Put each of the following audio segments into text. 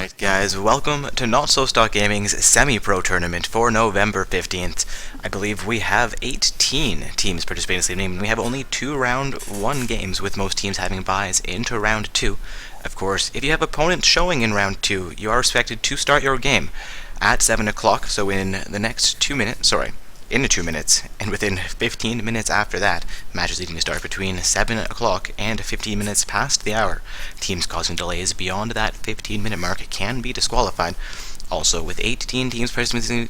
Alright guys, welcome to Not So Stock Gaming's Semi-Pro Tournament for November 15th. I believe we have 18 teams participating this evening, and we have only 2 round 1 games, with most teams having buys into round 2. Of course, if you have opponents showing in round 2, you are expected to start your game at 7 o'clock, so in the next 2 minutes, in 2 minutes, and within 15 minutes after that, matches needing to start between 7 o'clock and 15 minutes past the hour. Teams causing delays beyond that 15-minute mark can be disqualified. Also, with 18 teams participating,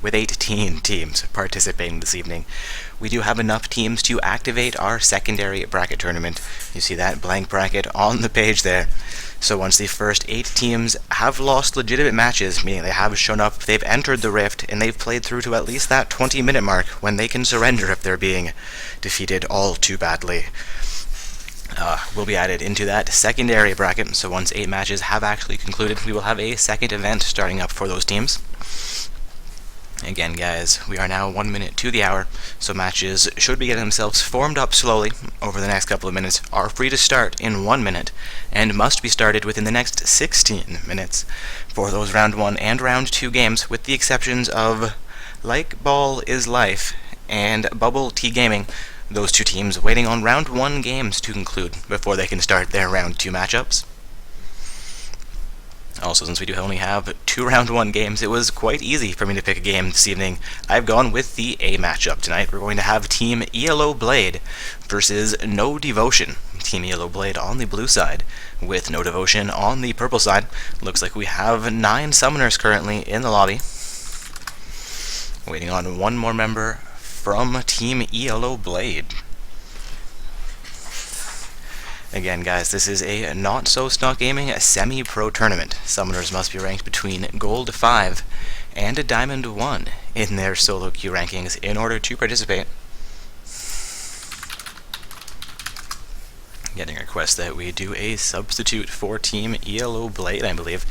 with 18 teams participating this evening, we do have enough teams to activate our secondary bracket tournament. You see that blank bracket on the page there. So once the first 8 teams have lost legitimate matches, meaning they have shown up, they've entered the rift, and they've played through to at least that 20-minute mark when they can surrender if they're being defeated all too badly, will be added into that secondary bracket. So once 8 matches have actually concluded, we will have a second event starting up for those teams. Again, guys, we are now 1 minute to the hour, so matches should be getting themselves formed up slowly over the next couple of minutes, are free to start in 1 minute, and must be started within the next 16 minutes for those round 1 and round 2 games, with the exceptions of Like Ball is Life and Bubble Tea Gaming, those 2 teams waiting on round 1 games to conclude before they can start their round 2 matchups. Also, since we do only have 2 round 1 games, it was quite easy for me to pick a game this evening. I've gone with the A matchup tonight. We're going to have Team ELO Blade versus No Devotion. Team ELO Blade on the blue side, with No Devotion on the purple side. Looks like we have 9 summoners currently in the lobby. Waiting on one more member from Team ELO Blade. Again, guys, this is a Not So Stock Gaming Semi-Pro Tournament. Summoners must be ranked between Gold 5 and Diamond 1 in their solo queue rankings in order to participate. Getting a request that we do a substitute for Team ELO Blade, I believe.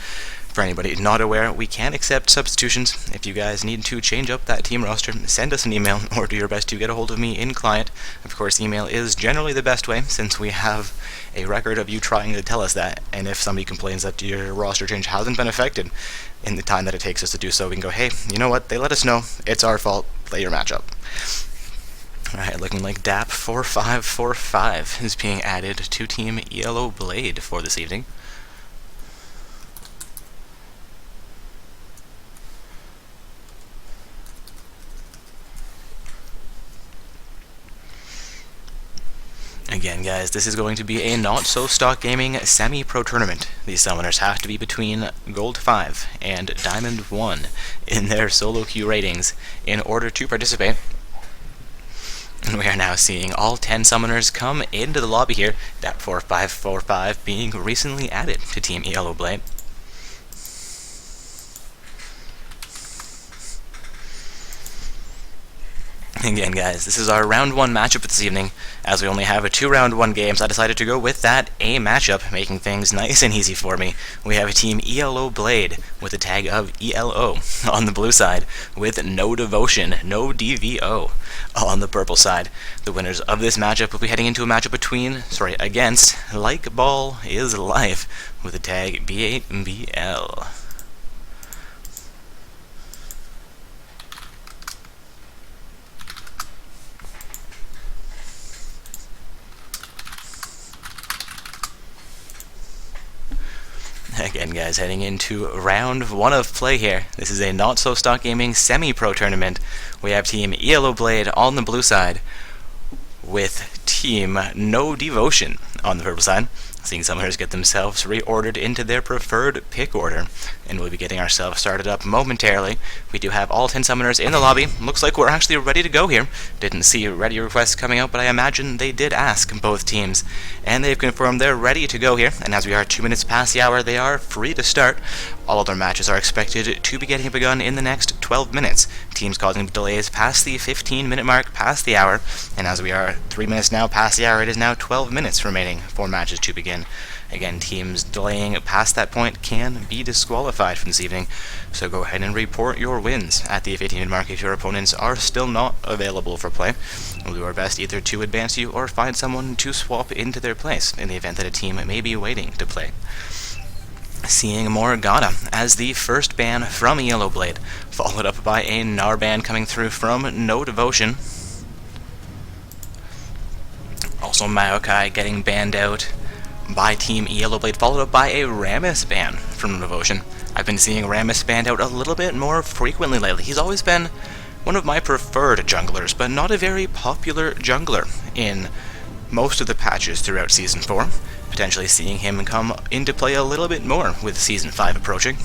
For anybody not aware, we can accept substitutions. If you guys need to change up that team roster, send us an email or do your best to get a hold of me in client. Of course, email is generally the best way, since we have a record of you trying to tell us that, and if somebody complains that your roster change hasn't been affected in the time that it takes us to do so, we can go, hey, you know what, they let us know, it's our fault, play your matchup. Alright, looking like DAP 4545 is being added to Team ELO Blade for this evening. Again, guys, this is going to be a Not So Stock Gaming Semi-Pro Tournament. These summoners have to be between Gold 5 and Diamond 1 in their solo queue ratings in order to participate. And we are now seeing all 10 summoners come into the lobby here, DAP 4545 being recently added to Team ELO Blade. Again, guys, this is our round 1 matchup this evening. As we only have 2 round 1 games, I decided to go with that A matchup, making things nice and easy for me. We have a Team ELO Blade with the tag of ELO on the blue side, with No Devotion, No DVO on the purple side. The winners of this matchup will be heading into a matchup against Like Ball is Life with the tag B8BL. Again, guys, heading into round 1 of play here. This is a Not So Stock Gaming Semi-Pro Tournament. We have Team ELO Blade on the blue side, with Team No Devotion on the purple side. Seeing summoners get themselves reordered into their preferred pick order, and we'll be getting ourselves started up momentarily. We do have all 10 summoners in the lobby. Looks like we're actually ready to go here. Didn't see ready requests coming out, but I imagine they did ask both teams, and they've confirmed they're ready to go here. And as we are 2 minutes past the hour, they are free to start. All other matches are expected to be getting begun in the next 12 minutes. Teams causing delays past the 15-minute mark, past the hour, and as we are 3 minutes now past the hour, it is now 12 minutes remaining for matches to begin. Again, teams delaying past that point can be disqualified from this evening, so go ahead and report your wins at the 15-minute mark if your opponents are still not available for play. We'll do our best either to advance you or find someone to swap into their place in the event that a team may be waiting to play. Seeing Morgana as the first ban from Yellow Blade, followed up by a Gnar ban coming through from No Devotion. Also Maokai getting banned out by Team Yellow Blade, followed up by a Rammus ban from No Devotion. I've been seeing Rammus banned out a little bit more frequently lately. He's always been one of my preferred junglers, but not a very popular jungler in most of the patches throughout Season 4. Potentially seeing him come into play a little bit more with Season 5 approaching.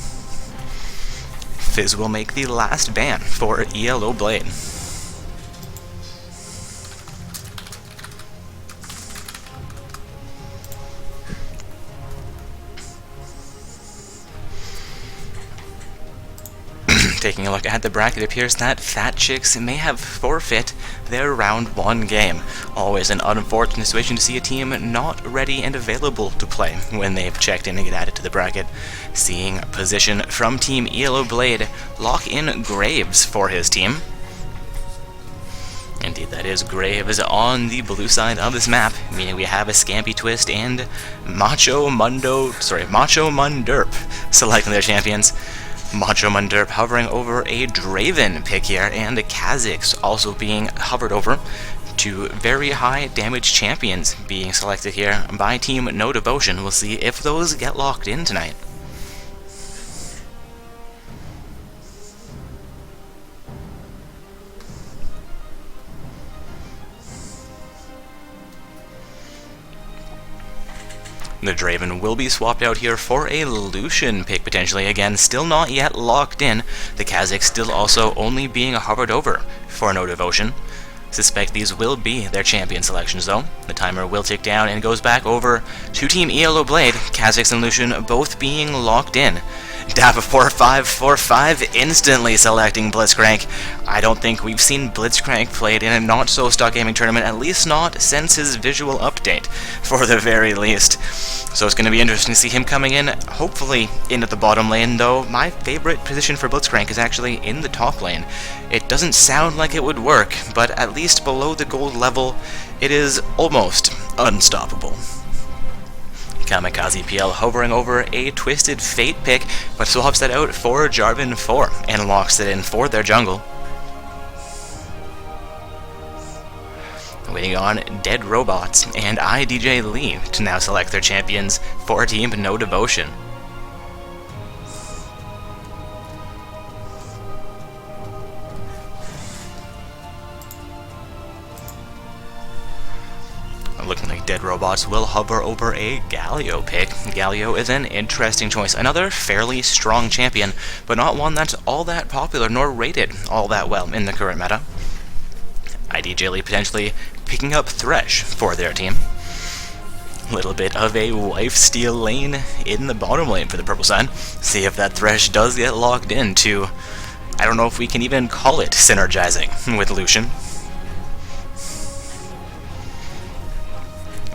Fizz will make the last ban for Yellow Blade. Taking a look at the bracket, it appears that Fat Chicks may have forfeit their round 1 game. Always an unfortunate situation to see a team not ready and available to play when they've checked in and get added to the bracket. Seeing position from Team Yellow Blade lock in Graves for his team. Indeed, that is Graves on the blue side of this map, meaning we have a Scampy Twist and Macho Munderp selecting their champions. Macho Munderp hovering over a Draven pick here, and Kha'Zix also being hovered over. Two very high damage champions being selected here by Team No Devotion. We'll see if those get locked in tonight. The Draven will be swapped out here for a Lucian pick, potentially. Again, still not yet locked in. The Kha'Zix still also only being hovered over for No Devotion. Suspect these will be their champion selections, though. The timer will tick down and goes back over to Team Yellow Blade. Kha'Zix and Lucian both being locked in. Dap 4-5-4-5, instantly selecting Blitzcrank. I don't think we've seen Blitzcrank played in a not-so-stock gaming tournament, at least not since his visual update, for the very least. So it's going to be interesting to see him coming in, hopefully into the bottom lane, though my favorite position for Blitzcrank is actually in the top lane. It doesn't sound like it would work, but at least below the gold level, it is almost unstoppable. Kamikaze PL hovering over a Twisted Fate pick, but swaps that out for Jarvan 4 and locks it in for their jungle. Waiting on Dead Robots and IDJ Lee to now select their champions for Team No Devotion. Looking like Dead Robots will hover over a Galio pick. Galio is an interesting choice. Another fairly strong champion, but not one that's all that popular nor rated all that well in the current meta. IDJ Lee potentially picking up Thresh for their team. A little bit of a wife steal lane in the bottom lane for the purple side. See if that Thresh does get locked into, I don't know if we can even call it synergizing with Lucian.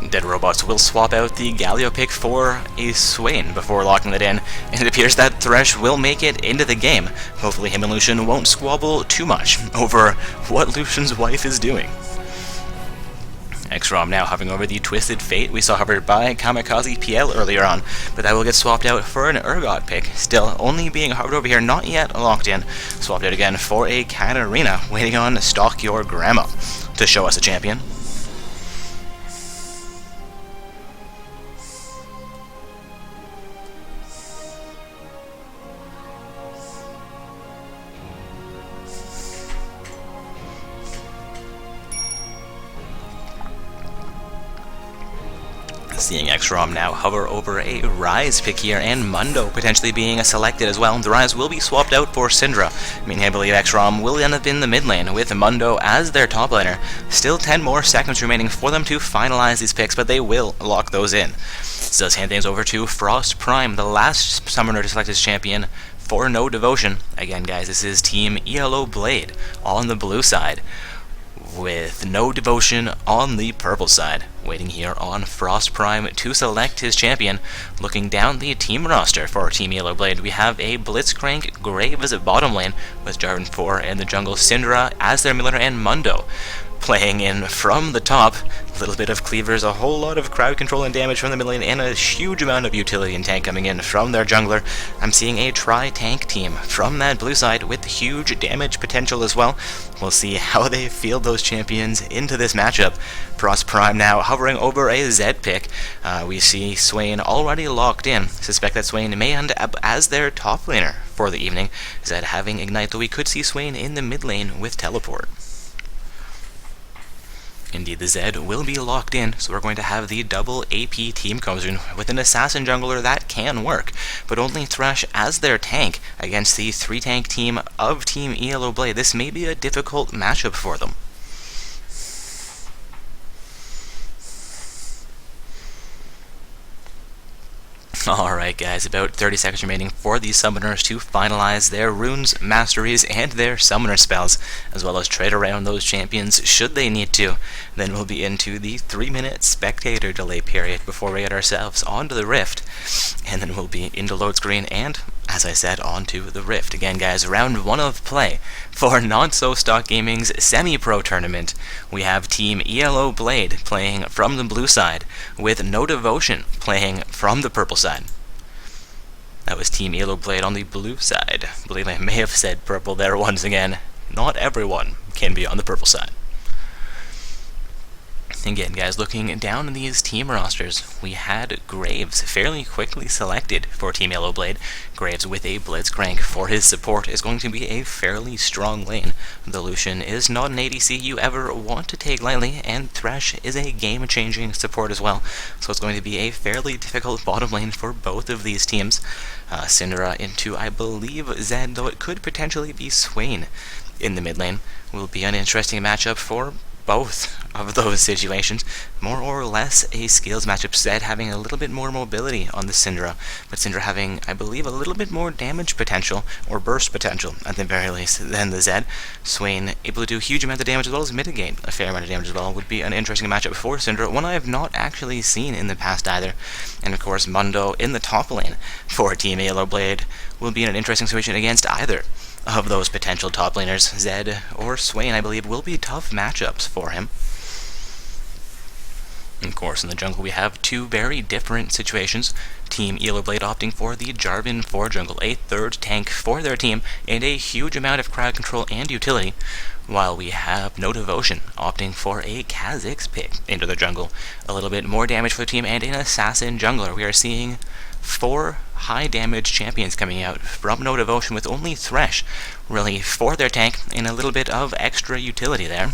Dead Robots will swap out the Galio pick for a Swain before locking it in, and it appears that Thresh will make it into the game. Hopefully him and Lucian won't squabble too much over what Lucian's wife is doing. X-Rom now hovering over the Twisted Fate we saw hovered by Kamikaze PL earlier on, but that will get swapped out for an Urgot pick. Still only being hovered over here, not yet locked in. Swapped out again for a Katarina, waiting on Stalk Your Grandma to show us a champion. Seeing X-Rom now hover over a Ryze pick here, and Mundo potentially being selected as well. The Ryze will be swapped out for Syndra, meaning I believe X-Rom will end up in the mid lane with Mundo as their top laner. Still 10 more seconds remaining for them to finalize these picks, but they will lock those in. This does hand things over to Frost Prime, the last summoner to select his champion for No Devotion. Again, guys, this is Team Yellow Blade on the blue side, with No Devotion on the purple side. Waiting here on Frost Prime to select his champion. Looking down the team roster for Team Yellow Blade, we have a Blitzcrank Graves at bottom lane with Jarvan 4 and the jungle Syndra as their mid laner and Mundo. playing in from the top. A little bit of cleavers, a whole lot of crowd control and damage from the mid lane, and a huge amount of utility and tank coming in from their jungler. I'm seeing a tri-tank team from that blue side with huge damage potential as well. We'll see how they field those champions into this matchup. Frost Prime now hovering over a Zed pick. We see Swain already locked in. Suspect that Swain may end up as their top laner for the evening. Zed having Ignite, though we could see Swain in the mid lane with Teleport. Indeed, the Zed will be locked in, so we're going to have the double AP team coming soon with an assassin jungler that can work, but only Thresh as their tank against the 3-tank team of Team ELO Blade. This may be a difficult matchup for them. Alright guys, about 30 seconds remaining for these summoners to finalize their runes, masteries, and their summoner spells, as well as trade around those champions should they need to. Then we'll be into the 3-minute spectator delay period before we get ourselves onto the Rift, and then we'll be into load screen and, as I said, onto the Rift. Again guys, round 1 of play for Not So Stock Gaming's Semi-Pro Tournament. We have Team ELO Blade playing from the blue side, with No Devotion playing from the purple side. That was Team ELO Blade on the blue side. I believe I may have said purple there once again. Not everyone can be on the purple side. Again, guys, looking down in these team rosters, we had Graves fairly quickly selected for Team Yellow Blade. Graves with a Blitzcrank for his support is going to be a fairly strong lane. The Lucian is not an ADC you ever want to take lightly, and Thresh is a game-changing support as well, so it's going to be a fairly difficult bottom lane for both of these teams. Syndra into, I believe, Zed, though it could potentially be Swain in the mid lane, will be an interesting matchup for both of those situations. More or less a skills matchup. Zed having a little bit more mobility on the Syndra, but Syndra having, I believe, a little bit more damage potential, or burst potential at the very least, than the Zed. Swain able to do a huge amount of damage as well as mitigate a fair amount of damage as well. Would be an interesting matchup for Syndra, one I have not actually seen in the past either. And of course Mundo in the top lane for Team Yellow Blade will be in an interesting situation against either of those potential top laners. Zed or Swain, I believe, will be tough matchups for him. Of course, in the jungle we have two very different situations. Team Yellow Blade opting for the Jarvan for jungle, a third tank for their team, and a huge amount of crowd control and utility, while we have No Devotion opting for a Kha'Zix pick into the jungle. A little bit more damage for the team and an assassin jungler. We are seeing 4 high damage champions coming out from No Devotion, with only Thresh really for their tank and a little bit of extra utility there.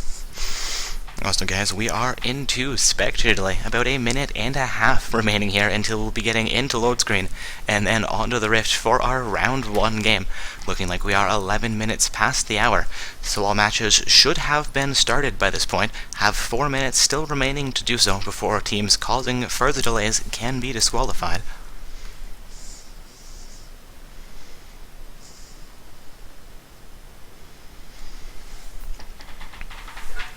Also guys, we are into spectator delay. About a minute and a half remaining here until we'll be getting into load screen and then onto the Rift for our round 1 game. Looking like we are 11 minutes past the hour, so all matches should have been started by this point. Have 4 minutes still remaining to do so before teams causing further delays can be disqualified.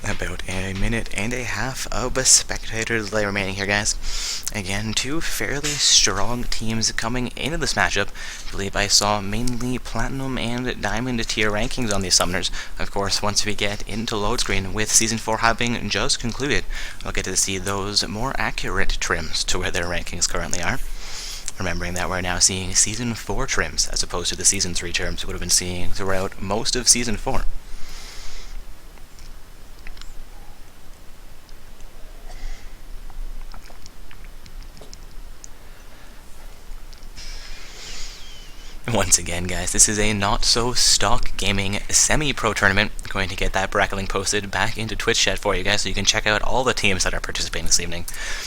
About a minute and a half of a spectator delay remaining here, guys. Again, 2 fairly strong teams coming into this matchup. I believe I saw mainly Platinum and Diamond tier rankings on these summoners. Of course, once we get into load screen, with Season 4 having just concluded, we'll get to see those more accurate trims to where their rankings currently are. Remembering that we're now seeing Season 4 trims, as opposed to the Season 3 trims we would have been seeing throughout most of Season 4. Once again, guys, this is a Not So Stock Gaming Semi-Pro Tournament. I'm going to get that bracket link posted back into Twitch chat for you guys so you can check out all the teams that are participating this evening.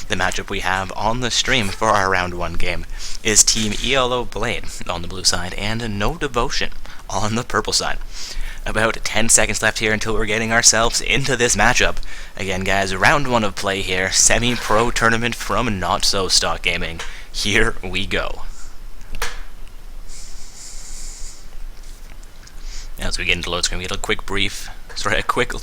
The matchup we have on the stream for our round 1 game is Team ELO Blade on the blue side and No Devotion on the purple side. About 10 seconds left here until we're getting ourselves into this matchup. Again, guys, round 1 of play here, Semi-Pro Tournament from Not So Stock Gaming. Here we go. As we get into load screen, we get a quick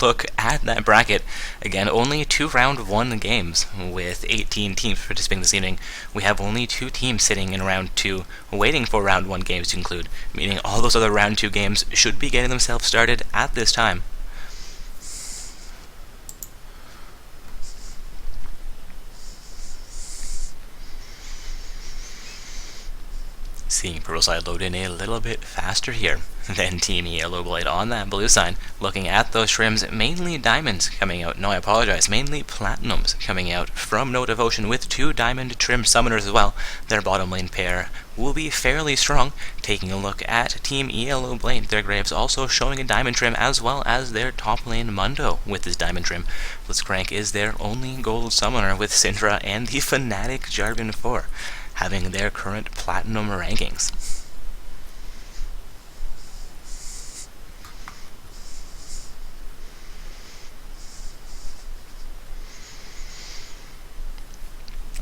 look at that bracket. Again, only 2 round 1 games with 18 teams participating this evening. We have only 2 teams sitting in round 2 waiting for round 1 games to conclude, meaning all those other round 2 games should be getting themselves started at this time. Seeing purple side load in a little bit faster here than Team Yellow Blade on that blue side. Looking at those trims, mainly diamonds coming out. No, I apologize. Mainly platinums coming out from No Devotion with 2 diamond trim summoners as well. Their bottom lane pair will be fairly strong. Taking a look at Team Yellow Blade, their Graves also showing a diamond trim as well as their top lane Mundo with this diamond trim. Blitzcrank is their only gold summoner with Syndra and the Fnatic Jarvan 4 having their current platinum rankings.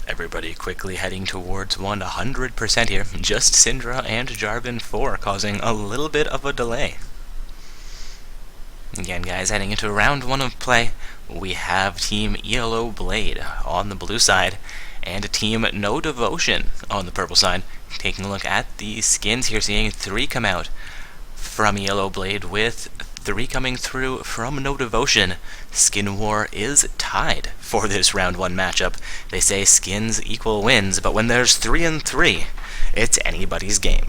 Everybody quickly heading towards 100% here. Just Syndra and Jarvan 4 causing a little bit of a delay. Again, guys, heading into round 1 of play, we have Team Yellow Blade on the blue side and Team No Devotion on the purple side. Taking a look at the skins here, seeing 3 come out from Yellow Blade with 3 coming through from No Devotion. Skin War is tied for this round 1 matchup. They say skins equal wins, but when there's 3 and 3, it's anybody's game.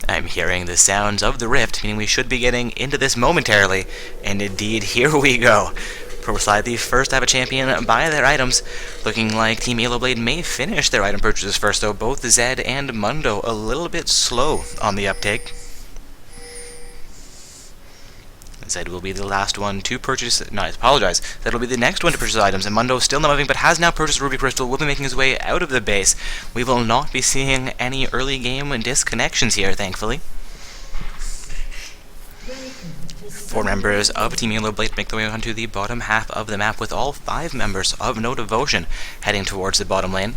I'm hearing the sounds of the rift, meaning we should be getting into this momentarily, and indeed, here we go. Purple side, the first to have a champion buy their items. Looking like Team Yellow Blade may finish their item purchases first, though. Both Zed and Mundo a little bit slow on the uptake. Zed will be the last one to purchase. No, I apologize. Zed will be the next one to purchase items, and Mundo still not moving, but has now purchased Ruby Crystal. Will be making his way out of the base. We will not be seeing any early game disconnections here, thankfully. 4 members of Team Yellow Blade make their way onto the bottom half of the map, with all 5 members of No Devotion heading towards the bottom lane.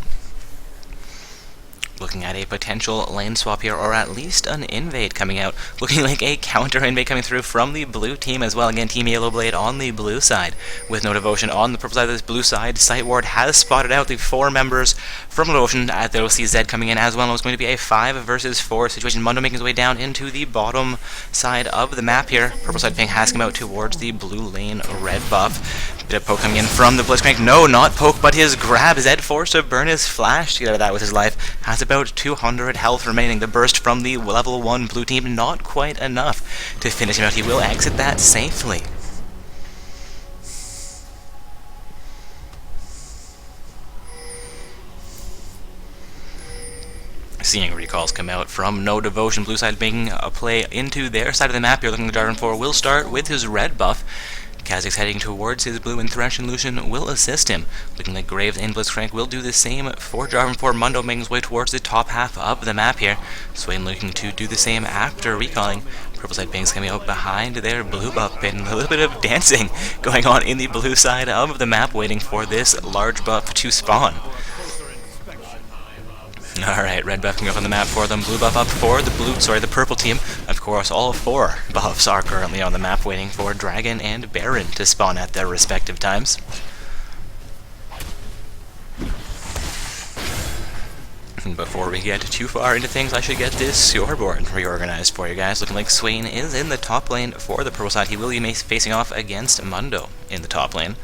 Looking at a potential lane swap here, or at least an invade coming out. Looking like a counter invade coming through from the blue team as well. Again, Team Yellow Blade on the blue side, with No Devotion on the purple side of this blue side. Sight Ward has spotted out the 4 members from No Devotion. They'll see Zed coming in as well. It's going to be a 5 versus 4 situation. Mundo making his way down into the bottom side of the map here. Purple side Ping has come out towards the blue lane red buff. Bit of poke coming in from the Blitzcrank. No, not poke, but his grab. Zed forced to burn his flash to get out of that with his life. Has about 200 health remaining. The burst from the level 1 blue team, not quite enough to finish him out. He will exit that safely. Seeing recalls come out from No Devotion, blue side making a play into their side of the map here. Looking at Jarvan 4 will start with his red buff. Kha'Zix heading towards his blue, and Thresh and Lucian will assist him. Looking like Graves and Blitzcrank will do the same for Jarvan 4. Mundo making his way towards the top half of the map here. Swain looking to do the same after recalling. Purple side Pings coming out behind their blue buff pin. A little bit of dancing going on in the blue side of the map, waiting for this large buff to spawn. Alright, red buff coming up on the map for them, blue buff up for the purple team. Of course, all 4 buffs are currently on the map, waiting for Dragon and Baron to spawn at their respective times. Before we get too far into things, I should get this scoreboard reorganized for you guys. Looking like Swain is in the top lane for the purple side. He will be facing off against Mundo in the top lane.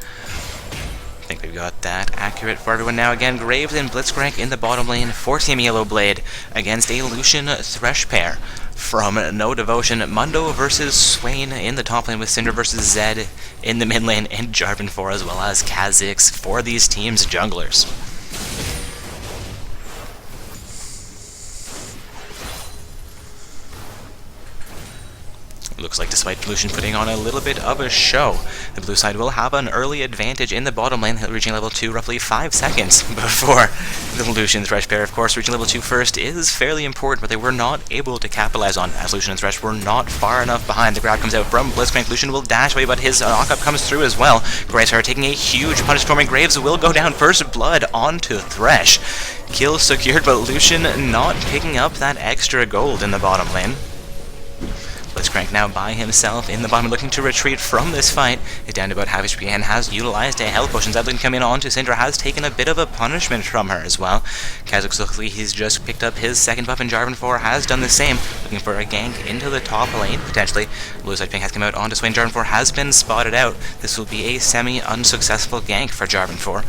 I think we've got that accurate for everyone now. Again, Graves and Blitzcrank in the bottom lane for Team Yellow Blade against a Lucian Thresh pair from No Devotion. Mundo versus Swain in the top lane, with Syndra versus Zed in the mid lane, and Jarvan 4 as well as Kha'Zix for these teams' junglers. Looks like despite Lucian putting on a little bit of a show, the blue side will have an early advantage in the bottom lane, reaching level 2 roughly 5 seconds before the Lucian Thresh pair. Of course, reaching level 2 first is fairly important, but they were not able to capitalize on, as Lucian and Thresh were not far enough behind. The grab comes out from Blitzcrank. Lucian will dash away, but his knock-up comes through as well. Graves are taking a huge punish for him. Graves will go down. First blood onto Thresh. Kill secured, but Lucian not picking up that extra gold in the bottom lane. Blitzcrank now by himself in the bottom, looking to retreat from this fight. He's down to about half HP and has utilized a health potion. Zeppelin coming on to Syndra has taken a bit of a punishment from her as well. Kazakh, luckily, he's just picked up his second buff, and Jarvan 4 has done the same, looking for a gank into the top lane, potentially. Blue side ping has come out onto Swain. Jarvan 4 has been spotted out. This will be a semi-unsuccessful gank for Jarvan 4.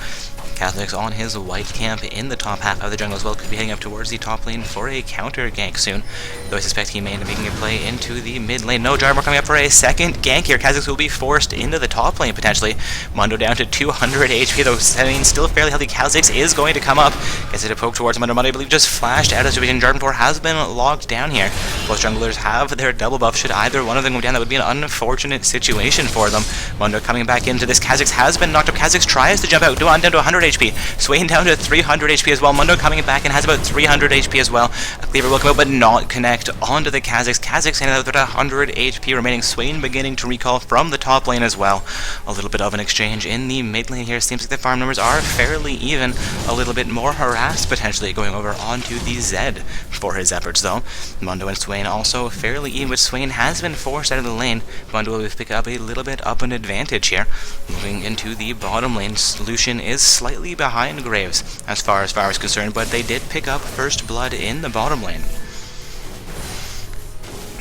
Catholic's on his white camp in the top half of the jungle as well, could be heading up towards the top lane for a counter gank soon, though I suspect he may end up making a play into the mid lane. No, Jarvan coming up for a second gank here. Kha'Zix will be forced into the top lane potentially. Mundo down to 200 HP, though still fairly healthy. Kha'Zix is going to come up, gets it a poke towards Mundo. Mundo, I believe, just flashed out of situation. Jarvan 4 has been locked down here. Both junglers have their double buff. Should either one of them go down, that would be an unfortunate situation for them. Mundo coming back into this. Kha'Zix has been knocked up. Kha'Zix tries to jump out, down to 100 HP. Swain down to 300 HP as well. Mundo coming back and has about 300 HP as well. A Cleaver will come out but not connect onto the Kha'Zix. Kha'Zix handed out with 100 HP remaining. Swain beginning to recall from the top lane as well. A little bit of an exchange in the mid lane here. Seems like the farm numbers are fairly even. A little bit more harassed potentially going over onto the Zed for his efforts though. Mundo and Swain also fairly even, but Swain has been forced out of the lane. Mundo will pick up a little bit of an advantage here. Moving into the bottom lane, Lucian is slightly behind Graves as far as is concerned, but they did pick up first blood in the bottom lane.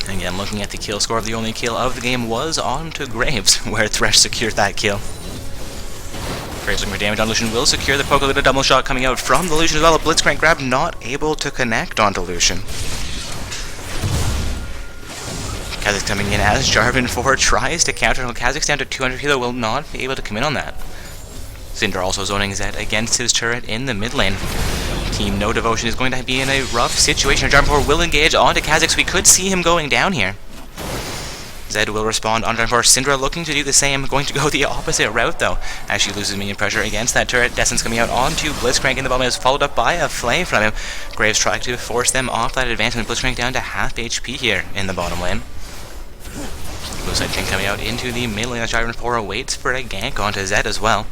Again, looking at the kill score, the only kill of the game was onto Graves, where Thresh secured that kill. Graves looking for damage on Lucian, will secure the poke. A little double shot coming out from the Lucian as well. A Blitzcrank grab not able to connect onto Lucian. Kha'Zix coming in as Jarvan 4 tries to counter. Kha'Zix down to 200 kilo, will not be able to come in on that. Syndra also zoning Zed against his turret in the mid lane. Team No Devotion is going to be in a rough situation. Jarvan 4 will engage onto Kha'Zix. We could see him going down here. Zed will respond on Jarvan 4. Syndra looking to do the same, going to go the opposite route though, as she loses minion pressure against that turret. Descent's coming out onto Blitzcrank in the bottom, is followed up by a flame from him. Graves trying to force them off that advancement. Blitzcrank down to half HP here in the bottom lane. Blue side king coming out into the mid lane as Jarvan 4 waits for a gank onto Zed as well.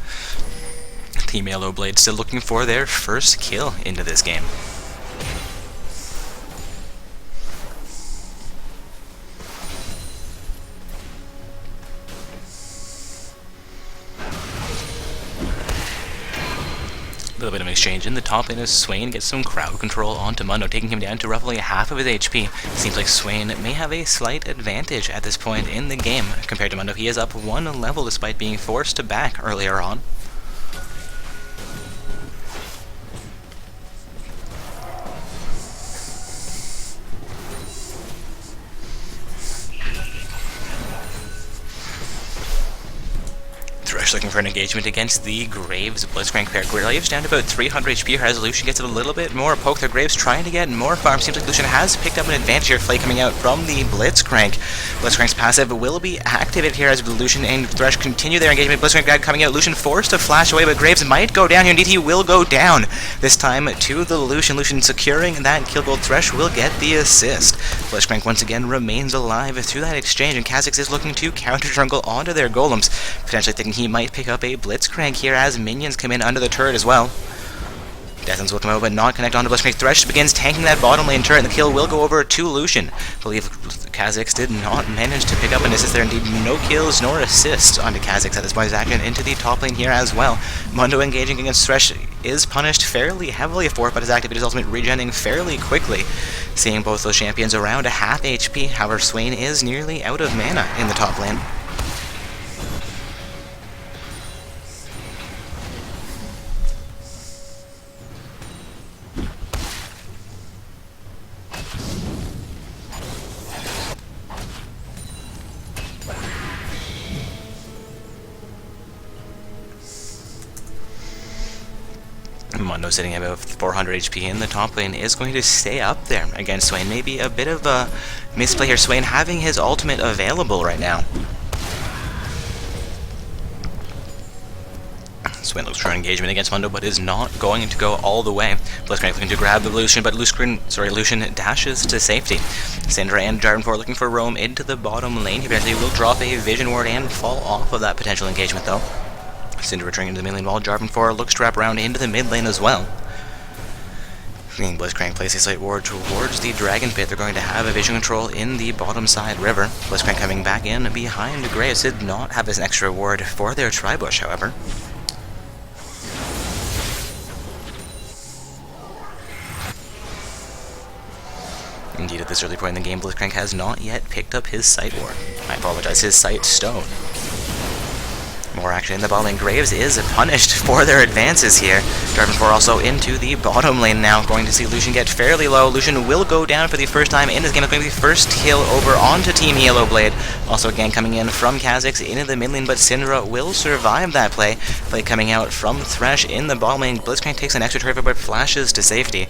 Team Yellow Blade still looking for their first kill into this game. A little bit of an exchange in the top lane as Swain gets some crowd control onto Mundo, taking him down to roughly half of his HP. Seems like Swain may have a slight advantage at this point in the game compared to Mundo. He is up one level despite being forced to back earlier on. Thresh looking for an engagement against the Graves Blitzcrank pair. Graves down to about 300 HP here as Lucian gets a little bit more poke there. Graves trying to get more farm. Seems like Lucian has picked up an advantage here. Flay coming out from the Blitzcrank. Blitzcrank's passive will be activated here as Lucian and Thresh continue their engagement. Blitzcrank grab coming out. Lucian forced to flash away, but Graves might go down here. Indeed, he will go down. This time to the Lucian. Lucian securing that kill gold. Thresh will get the assist. Blitzcrank once again remains alive through that exchange, and Kha'Zix is looking to counter jungle onto their golems, potentially thinking he might pick up a Blitzcrank here as minions come in under the turret as well. Deathlands will come out but not connect onto Blitzcrank. Thresh begins tanking that bottom lane turret, and the kill will go over to Lucian. I believe Kha'Zix did not manage to pick up an assist there. Indeed, no kills nor assists onto Kha'Zix at this point. His action into the top lane here as well. Mundo engaging against Thresh is punished fairly heavily for it, but has activated his ultimate, regenerating fairly quickly, seeing both those champions around a half HP. However, Swain is nearly out of mana in the top lane. Mundo sitting at about 400 HP in the top lane is going to stay up there against Swain. Maybe a bit of a misplay here. Swain having his ultimate available right now. Swain looks for an engagement against Mundo, but is not going to go all the way. Blitzcrank looking to grab the Lucian, but Lucian dashes to safety. Syndra and Jarvan 4 looking for roam into the bottom lane. He eventually will drop a vision ward and fall off of that potential engagement though. Syndra returning to the mid lane while Jarvan 4 looks to wrap around into the mid lane as well. Blitzcrank places a slight ward towards the Dragon Pit. They're going to have a vision control in the bottom side river. Blitzcrank coming back in behind Graves did not have an extra ward for their Tri-Bush, however. Indeed, at this early point in the game, Blitzcrank has not yet picked up his Sight Ward. I apologize, his Sight Stone. More action in the bottom lane. Graves is punished for their advances here. Driving 4 also into the bottom lane now. Going to see Lucian get fairly low. Lucian will go down for the first time in this game. It's going to be the first kill over onto Team Yellowblade. Also again coming in from Kha'Zix into the mid lane, but Syndra will survive that play. Play coming out from Thresh in the bottom lane. Blitzcrank takes an extra turret but flashes to safety.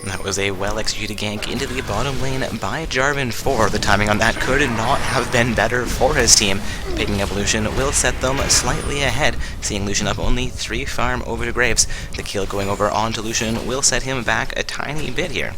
That was a well-executed gank into the bottom lane by Jarvan 4. The timing on that could not have been better for his team. Picking up Lucian will set them slightly ahead, seeing Lucian up only 3 farm over to Graves. The kill going over onto Lucian will set him back a tiny bit here.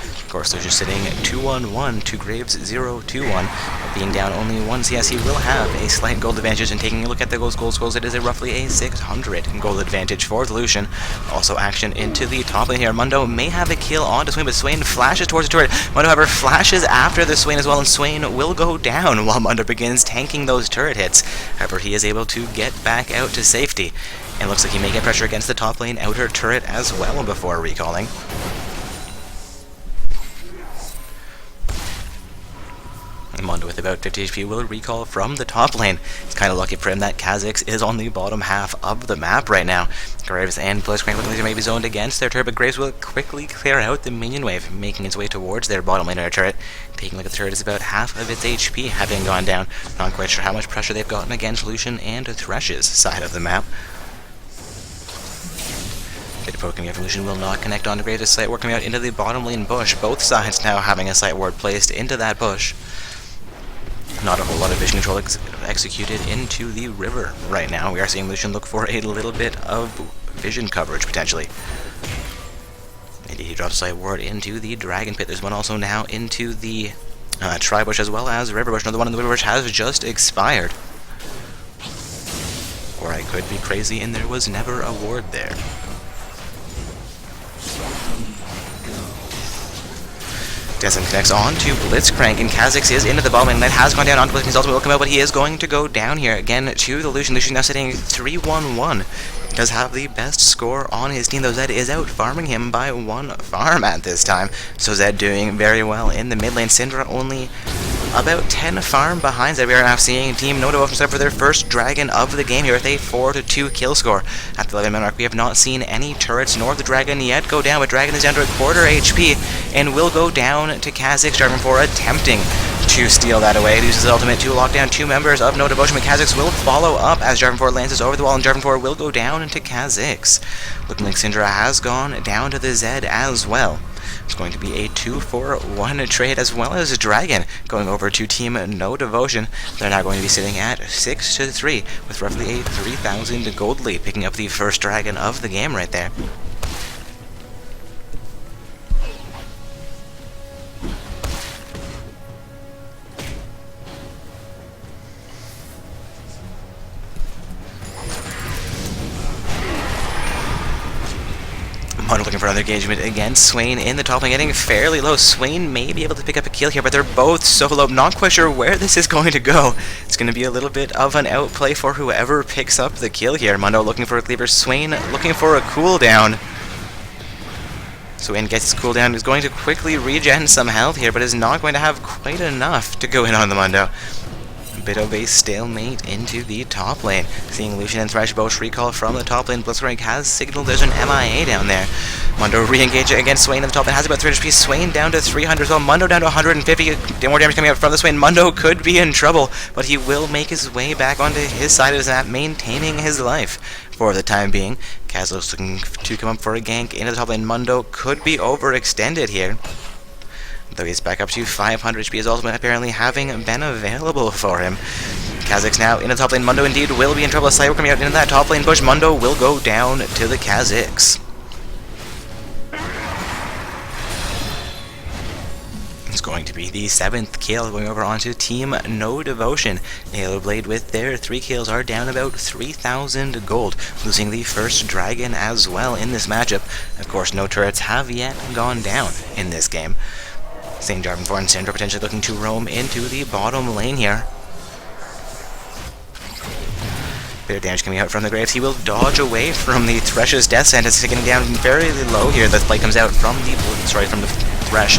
Of course, Lucian sitting 2-1-1 to Graves 0-2-1. Being down only 1 CS, he will have a slight gold advantage. And taking a look at the goals, it is roughly a 600 gold advantage for the Lucian. Also action into the top lane here. Mundo may have a kill onto Swain, but Swain flashes towards the turret. Mundo, however, flashes after the Swain as well, and Swain will go down while Mundo begins tanking those turret hits. However, he is able to get back out to safety. And looks like he may get pressure against the top lane outer turret as well before recalling. Mundo with about 50 HP will recall from the top lane. It's kind of lucky for him that Kha'Zix is on the bottom half of the map right now. Graves and Blitzcrank looking like they may be zoned against their turret, but Graves will quickly clear out the minion wave, making its way towards their bottom laner turret. Taking a look at the turret, is about half of its HP having gone down. Not quite sure how much pressure they've gotten against Lucian and Thresh's side of the map. Poking Evolution will not connect onto Graves' Sight Ward coming out into the bottom lane bush. Both sides now having a Sight Ward placed into that bush. Not a whole lot of vision control executed into the river right now. We are seeing Lucian look for a little bit of vision coverage, potentially. Indeed, he drops Sight Ward into the Dragon Pit. There's one also now into the Tri-Bush as well as River Bush. Another one in the River Bush has just expired. Or I could be crazy and there was never a ward there. Descent connects on to Blitzcrank, and Kha'Zix is into the bottom lane. That has gone down onto Blitzcrank's ultimate will come out, but he is going to go down here again to the Lucian. Lucian now sitting 3-1-1. Does have the best score on his team, though Zed is out farming him by 1 farm at this time. So Zed doing very well in the mid lane. Syndra only about 10 farm behind Zed. We are now seeing Team No Devotion set for their first dragon of the game here with a 4-2 kill score. At the 11-minute mark, we have not seen any turrets nor the dragon yet go down, but Dragon is down to a quarter HP and will go down to Kha'Zix. Jarvan 4 attempting to steal that away. It uses his ultimate to lock down 2 members of No Devotion, but Kha'Zix will follow up as Jarvan 4 lances over the wall, and Jarvan 4 will go down into Kha'Zix. Looking like Syndra has gone down to the Zed as well. It's going to be a 2-for-1 trade, as well as Dragon going over to Team No Devotion. They're now going to be sitting at 6-3 with roughly a 3,000 gold lead, picking up the first dragon of the game right there. Mundo looking for another engagement against Swain in the top lane, getting fairly low. Swain may be able to pick up a kill here, but they're both so low. Not quite sure where this is going to go. It's going to be a little bit of an outplay for whoever picks up the kill here. Mundo looking for a cleaver. Swain looking for a cooldown. Swain gets his cooldown. Is going to quickly regen some health here, but is not going to have quite enough to go in on the Mundo. Bit of a stalemate into the top lane. Seeing Lucian and Thresh both recall from the top lane. Blitzcrank has signaled there's an MIA down there. Mundo re-engage against Swain in the top lane. Has about 300 HP. Swain down to 300 as well. Mundo down to 150. More damage coming out from the Swain. Mundo could be in trouble, but he will make his way back onto his side of the map, maintaining his life for the time being. Kha'Zix looking to come up for a gank into the top lane. Mundo could be overextended here. Though he's back up to 500 HP, his ultimate apparently having been available for him. Kha'Zix now in the top lane. Mundo indeed will be in trouble. Cyber coming out into that top lane push. Mundo will go down to the Kha'Zix. It's going to be the 7th kill going over onto Team No Devotion. Halo Blade with their 3 kills are down about 3,000 gold, losing the first dragon as well in this matchup. Of course, no turrets have yet gone down in this game. St. Jarvan4 and Syndra potentially looking to roam into the bottom lane here. Bit of damage coming out from the Graves. He will dodge away from the Thresh's death sentence, getting down very low here. The play comes out from the Thresh.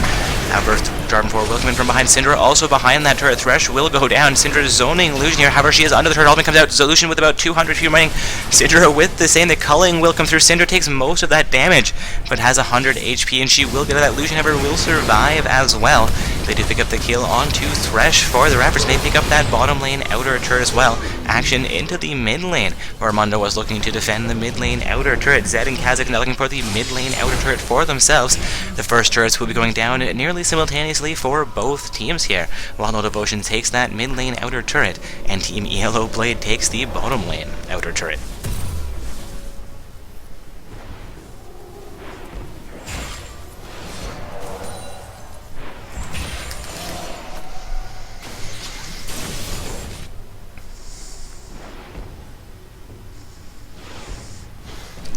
However, Jarvan4 will come in from behind Syndra, also behind that turret. Thresh will go down. Syndra zoning Lucian here. However, she is under the turret. Ultimate comes out. Lucian with about 200 feet remaining. Syndra with the same. The culling will come through. Syndra takes most of that damage, but has 100 HP, and she will get that. Lucian, however, will survive as well. They do pick up the kill onto Thresh for the Raptors. May pick up that bottom lane outer turret as well. Action into the mid lane, where Mundo was looking to defend the mid lane outer turret. Zed and Kha'Zix now looking for the mid lane outer turret for themselves. The first turrets will be going down nearly simultaneously for both teams here, while No Devotion takes that mid lane outer turret, and Team Yellow Blade takes the bottom lane outer turret.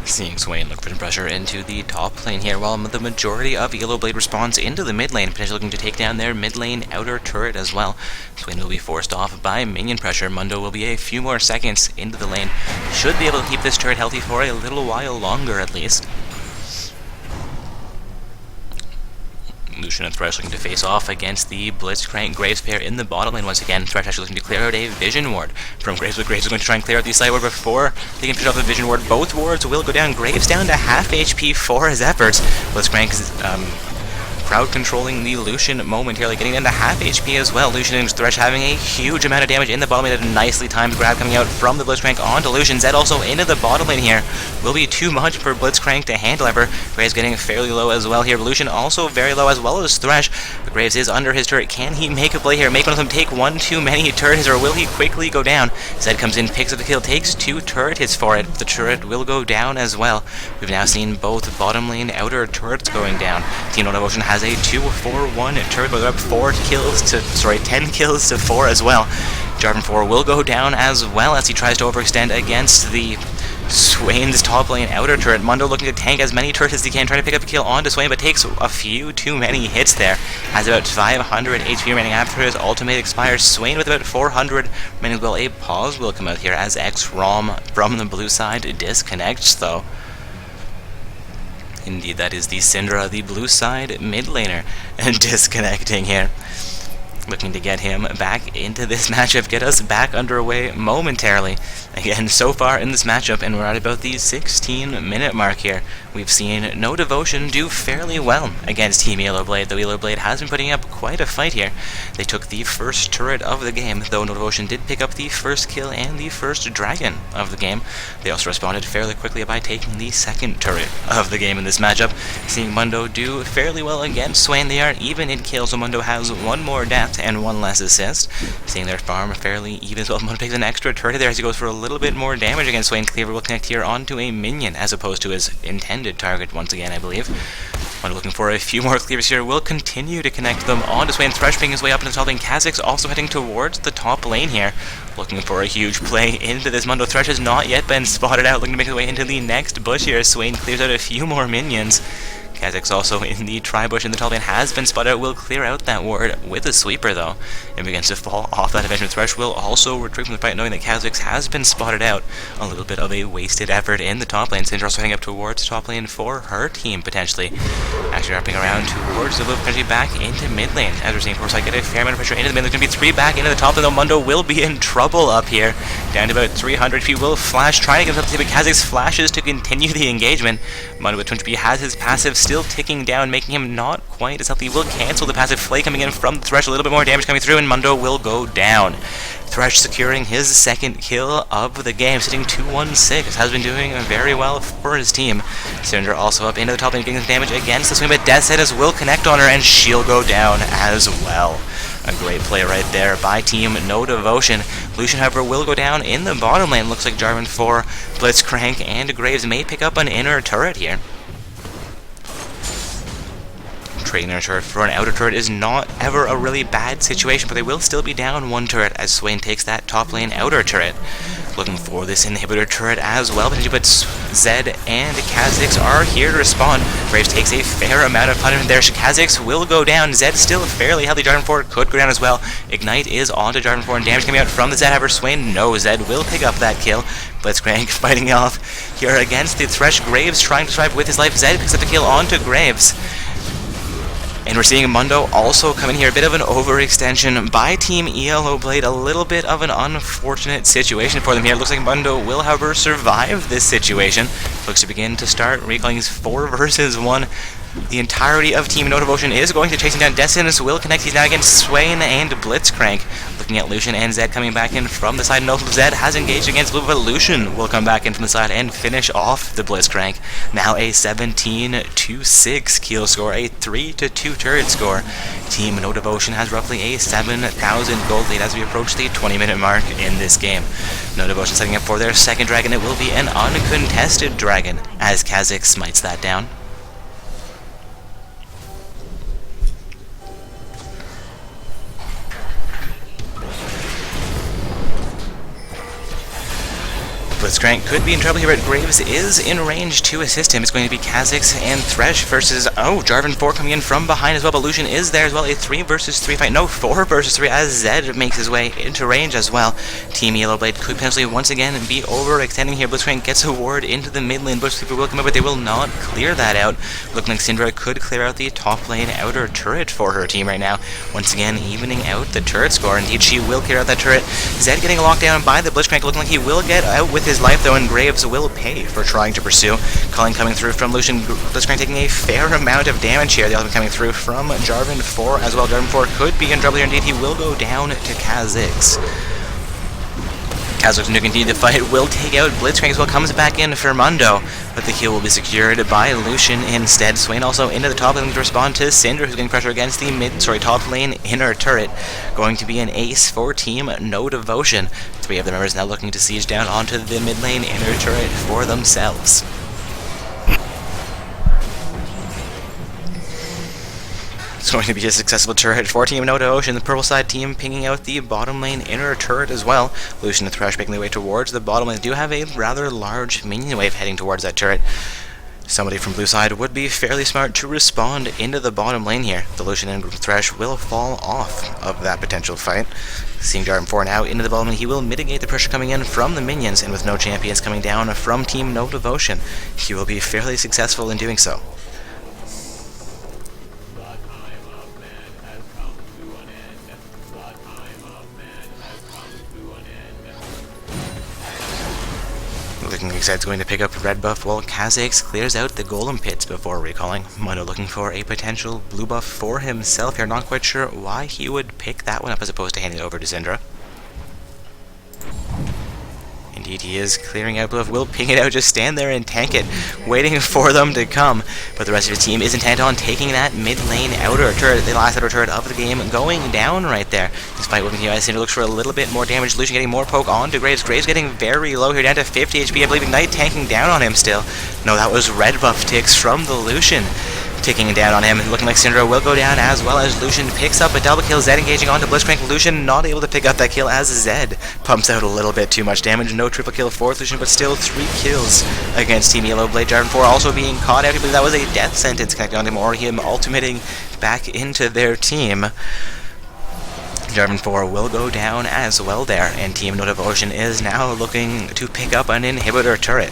Seeing Swain look for some pressure into the top lane here, while the majority of Yellow Blade responds into the mid lane, potentially looking to take down their mid lane outer turret as well. Swain will be forced off by minion pressure. Mundo will be a few more seconds into the lane. Should be able to keep this turret healthy for a little while longer at least. Lucian and Thresh looking to face off against the Blitzcrank Graves pair in the bottom lane once again. Thresh actually looking to clear out a Vision Ward from Graves, but Graves is going to try and clear out the Side Ward before they can finish off the Vision Ward. Both wards will go down. Graves down to half HP for his efforts. Blitzcrank is crowd controlling the Lucian momentarily, getting down to half HP as well. Lucian and Thresh having a huge amount of damage in the bottom lane. A nicely timed grab coming out from the Blitzcrank onto Lucian. Zed also into the bottom lane here. Will be too much for Blitzcrank to handle ever. Graves getting fairly low as well here. Lucian also very low as well as Thresh. But Graves is under his turret. Can he make a play here? Make one of them take one too many turrets, or will he quickly go down? Zed comes in, picks up the kill, takes 2 turret hits for it. The turret will go down as well. We've now seen both bottom lane outer turrets going down. Team No Devotion has a 2-4-1 turret, but they're up 10 kills to 4 as well. Jarvan4 will go down as well as he tries to overextend against the Swain's top lane outer turret. Mundo looking to tank as many turrets as he can, trying to pick up a kill onto Swain, but takes a few too many hits there. Has about 500 HP remaining after his ultimate expires. Swain with about 400 remaining as well. A pause will come out here as X-Rom from the blue side disconnects though. Indeed, that is the Syndra, the blue side mid laner, and disconnecting here. Looking to get him back into this matchup, get us back underway momentarily. Again, so far in this matchup, and we're at about the 16-minute mark here, we've seen No Devotion do fairly well against Team Yellow Blade, though Yellow Blade has been putting up quite a fight here. They took the first turret of the game, though No Devotion did pick up the first kill and the first dragon of the game. They also responded fairly quickly by taking the second turret of the game in this matchup. Seeing Mundo do fairly well against Swain, they are even in kills, so Mundo has 1 more death and 1 less assist. Seeing their farm fairly even as well. Mundo takes an extra turret there as he goes for a little bit more damage against Swain. Cleaver will connect here onto a minion as opposed to his intended target once again, I believe. Mundo looking for a few more cleavers here, will continue to connect them onto Swain. Thresh making his way up into the top lane. Kha'Zix also heading towards the top lane here, looking for a huge play into this. Mundo Thresh has not yet been spotted out, looking to make his way into the next bush here. Swain clears out a few more minions. Kha'Zix also in the tri-bush in the top lane has been spotted out, will clear out that ward with a sweeper though, and begins to fall off that dimension. Thresh will also retreat from the fight knowing that Kha'Zix has been spotted out. A little bit of a wasted effort in the top lane. Syndra also heading up towards top lane for her team potentially. Actually wrapping around towards the blue, potentially back into mid lane. As we're seeing Foresight get a fair amount of pressure into the mid lane. There's going to be 3 back into the top lane though. Mundo will be in trouble up here. Down to about 300 feet. Will flash, trying to get himself to but Kha'Zix flashes to continue the engagement. Mundo with 20 has his passive still ticking down, making him not quite as healthy. Will cancel the passive flay coming in from the Thresh, a little bit more damage coming through, and Mundo will go down. Thresh securing his second kill of the game, sitting 2-1-6, has been doing very well for his team. Syndra also up into the top lane, getting some damage against the swing, but Death Sentence will connect on her, and she'll go down as well. A great play right there by Team No Devotion. Lucian, however, will go down in the bottom lane. Looks like Jarvan4, Blitzcrank, and Graves may pick up an inner turret here. trading their turret for an outer turret is not ever a really bad situation, but they will still be down one turret as Swain takes that top lane outer turret. Looking for this inhibitor turret as well, but Zed and Kha'Zix are here to respond. Graves takes a fair amount of punishment there. Kha'Zix will go down. Zed still fairly healthy. Jarvan 4 could go down as well. Ignite is onto Jarvan 4 and damage coming out from the Zed. However, Swain, no, Zed will pick up that kill. Blitzcrank fighting off here against the Thresh. Graves trying to survive with his life. Zed picks up the kill onto Graves. And we're seeing Mundo also come in here. A bit of an overextension by Team ELO Blade. A little bit of an unfortunate situation for them here. Looks like Mundo will, however, survive this situation. Looks to begin to start recalling his 4 versus 1. The entirety of Team No Devotion is going to chase him down. Destinus will connect. He's now against Swain and Blitzcrank. Looking at Lucian and Zed coming back in from the side. No, Zed has engaged against Blue, but Lucian will come back in from the side and finish off the Blitzcrank. Now a 17-6 kill score, a 3-2 turret score. Team No Devotion has roughly a 7,000 gold lead as we approach the 20-minute mark in this game. No Devotion setting up for their second dragon. It will be an uncontested dragon as Kha'Zix smites that down. Blitzcrank could be in trouble here, but Graves is in range to assist him. It's going to be Kha'Zix and Thresh versus, Jarvan 4 coming in from behind as well, but Lucian is there as well. A 3 versus 3 fight. No, 4 versus 3 as Zed makes his way into range as well. Team Yellow Blade could potentially once again be overextending here. Blitzcrank gets a ward into the mid lane. Bush people will come up, but they will not clear that out. Looking like Syndra could clear out the top lane outer turret for her team right now. Once again, evening out the turret score. Indeed, she will clear out that turret. Zed getting locked down by the Blitzcrank, looking like he will get out with his life though, and Graves will pay for trying to pursue. Calling coming through from Lucian. Blitzcrank taking a fair amount of damage here. The ultimate coming through from Jarvan 4 as well. Jarvan 4 could be in trouble here. Indeed, he will go down to Kha'Zix. Kha'Zix looking to continue the fight, will take out Blitzcrank as well, comes back in for Mundo, but the kill will be secured by Lucian instead. Swain also into the top lane to respond to Syndra, who's getting pressure against the top lane inner turret. Going to be an ace for Team No Devotion. 3 of the members now looking to siege down onto the mid lane inner turret for themselves. It's going to be a successful turret for Team No Devotion. The purple side team pinging out the bottom lane inner turret as well. Lucian and Thresh making their way towards the bottom lane. They do have a rather large minion wave heading towards that turret. Somebody from blue side would be fairly smart to respond into the bottom lane here. The Lucian and Thresh will fall off of that potential fight. Seeing Jarvan 4 now into the bottom lane, he will mitigate the pressure coming in from the minions, and with no champions coming down from Team No Devotion, he will be fairly successful in doing so. Looking like Zed's going to pick up red buff while Kha'Zix clears out the golem pits before recalling. Mundo looking for a potential blue buff for himself here. Not quite sure why he would pick that one up as opposed to handing it over to Syndra. Indeed, he is clearing out blue buff. Will ping it out, just stand there and tank it, waiting for them to come. But the rest of his team is intent on taking that mid lane outer turret, the last outer turret of the game, going down right there. Despite working here, Syndra looks for a little bit more damage. Lucian getting more poke onto Graves. Graves getting very low here, down to 50 HP. I believe Ignite tanking down on him still. No, that was red buff ticks from the Lucian. Ticking down on him, looking like Syndra will go down as well as Lucian picks up a double kill. Zed engaging onto Blitzcrank. Lucian not able to pick up that kill as Zed pumps out a little bit too much damage. No triple kill for Lucian, but still 3 kills against Team Yellow Blade. Jarvan 4 also being caught out. I believe that was a death sentence connected on him, or him ultimating back into their team. Jarvan 4 will go down as well there, and Team No Devotion is now looking to pick up an inhibitor turret.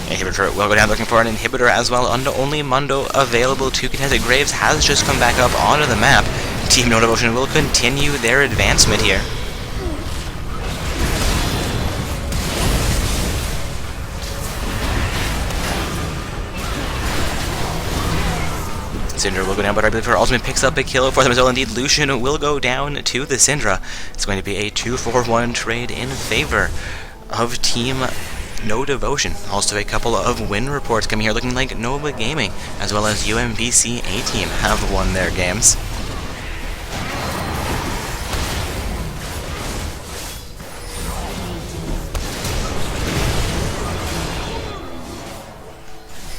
Inhibitor turret will go down looking for an inhibitor as well. Only Mundo available to contest it. Graves has just come back up onto the map. Team No Devotion will continue their advancement here. Syndra will go down, but I believe her ultimate picks up a kill for them as well. Indeed, Lucian will go down to the Syndra. It's going to be a 2-for-1 trade in favor of Team No Devotion. Also a couple of win reports coming here, looking like Nova Gaming as well as UMBC A-Team have won their games.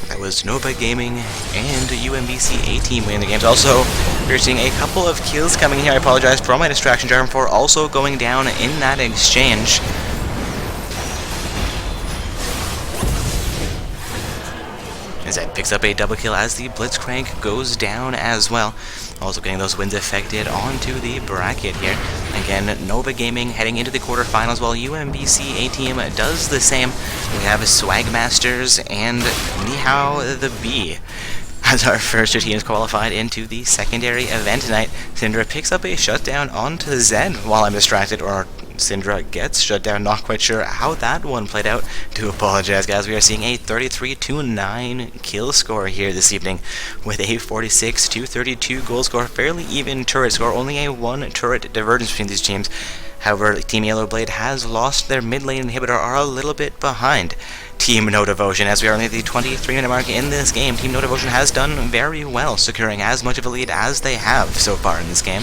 That was Nova Gaming and UMBC A-Team winning the games. Also, we're seeing a couple of kills coming here. I apologize for my distraction, Jarm, for also going down in that exchange. Zed picks up a double kill as the Blitzcrank goes down as well. Also getting those wins affected onto the bracket here. Again, Nova Gaming heading into the quarterfinals while UMBC A-Team does the same. We have Swagmasters and Nihao the Bee as our first two teams qualified into the secondary event tonight. Syndra picks up a shutdown onto Zed while I'm distracted, or Syndra gets shut down. Not quite sure how that one played out. Do apologize, guys. We are seeing a 33-9 kill score here this evening with a 46-32 goal score. Fairly even turret score. Only a 1 turret divergence between these teams. However, Team Yellowblade has lost their mid lane inhibitor, are a little bit behind Team No Devotion. As we are only at the 23-minute mark in this game, Team No Devotion has done very well, securing as much of a lead as they have so far in this game.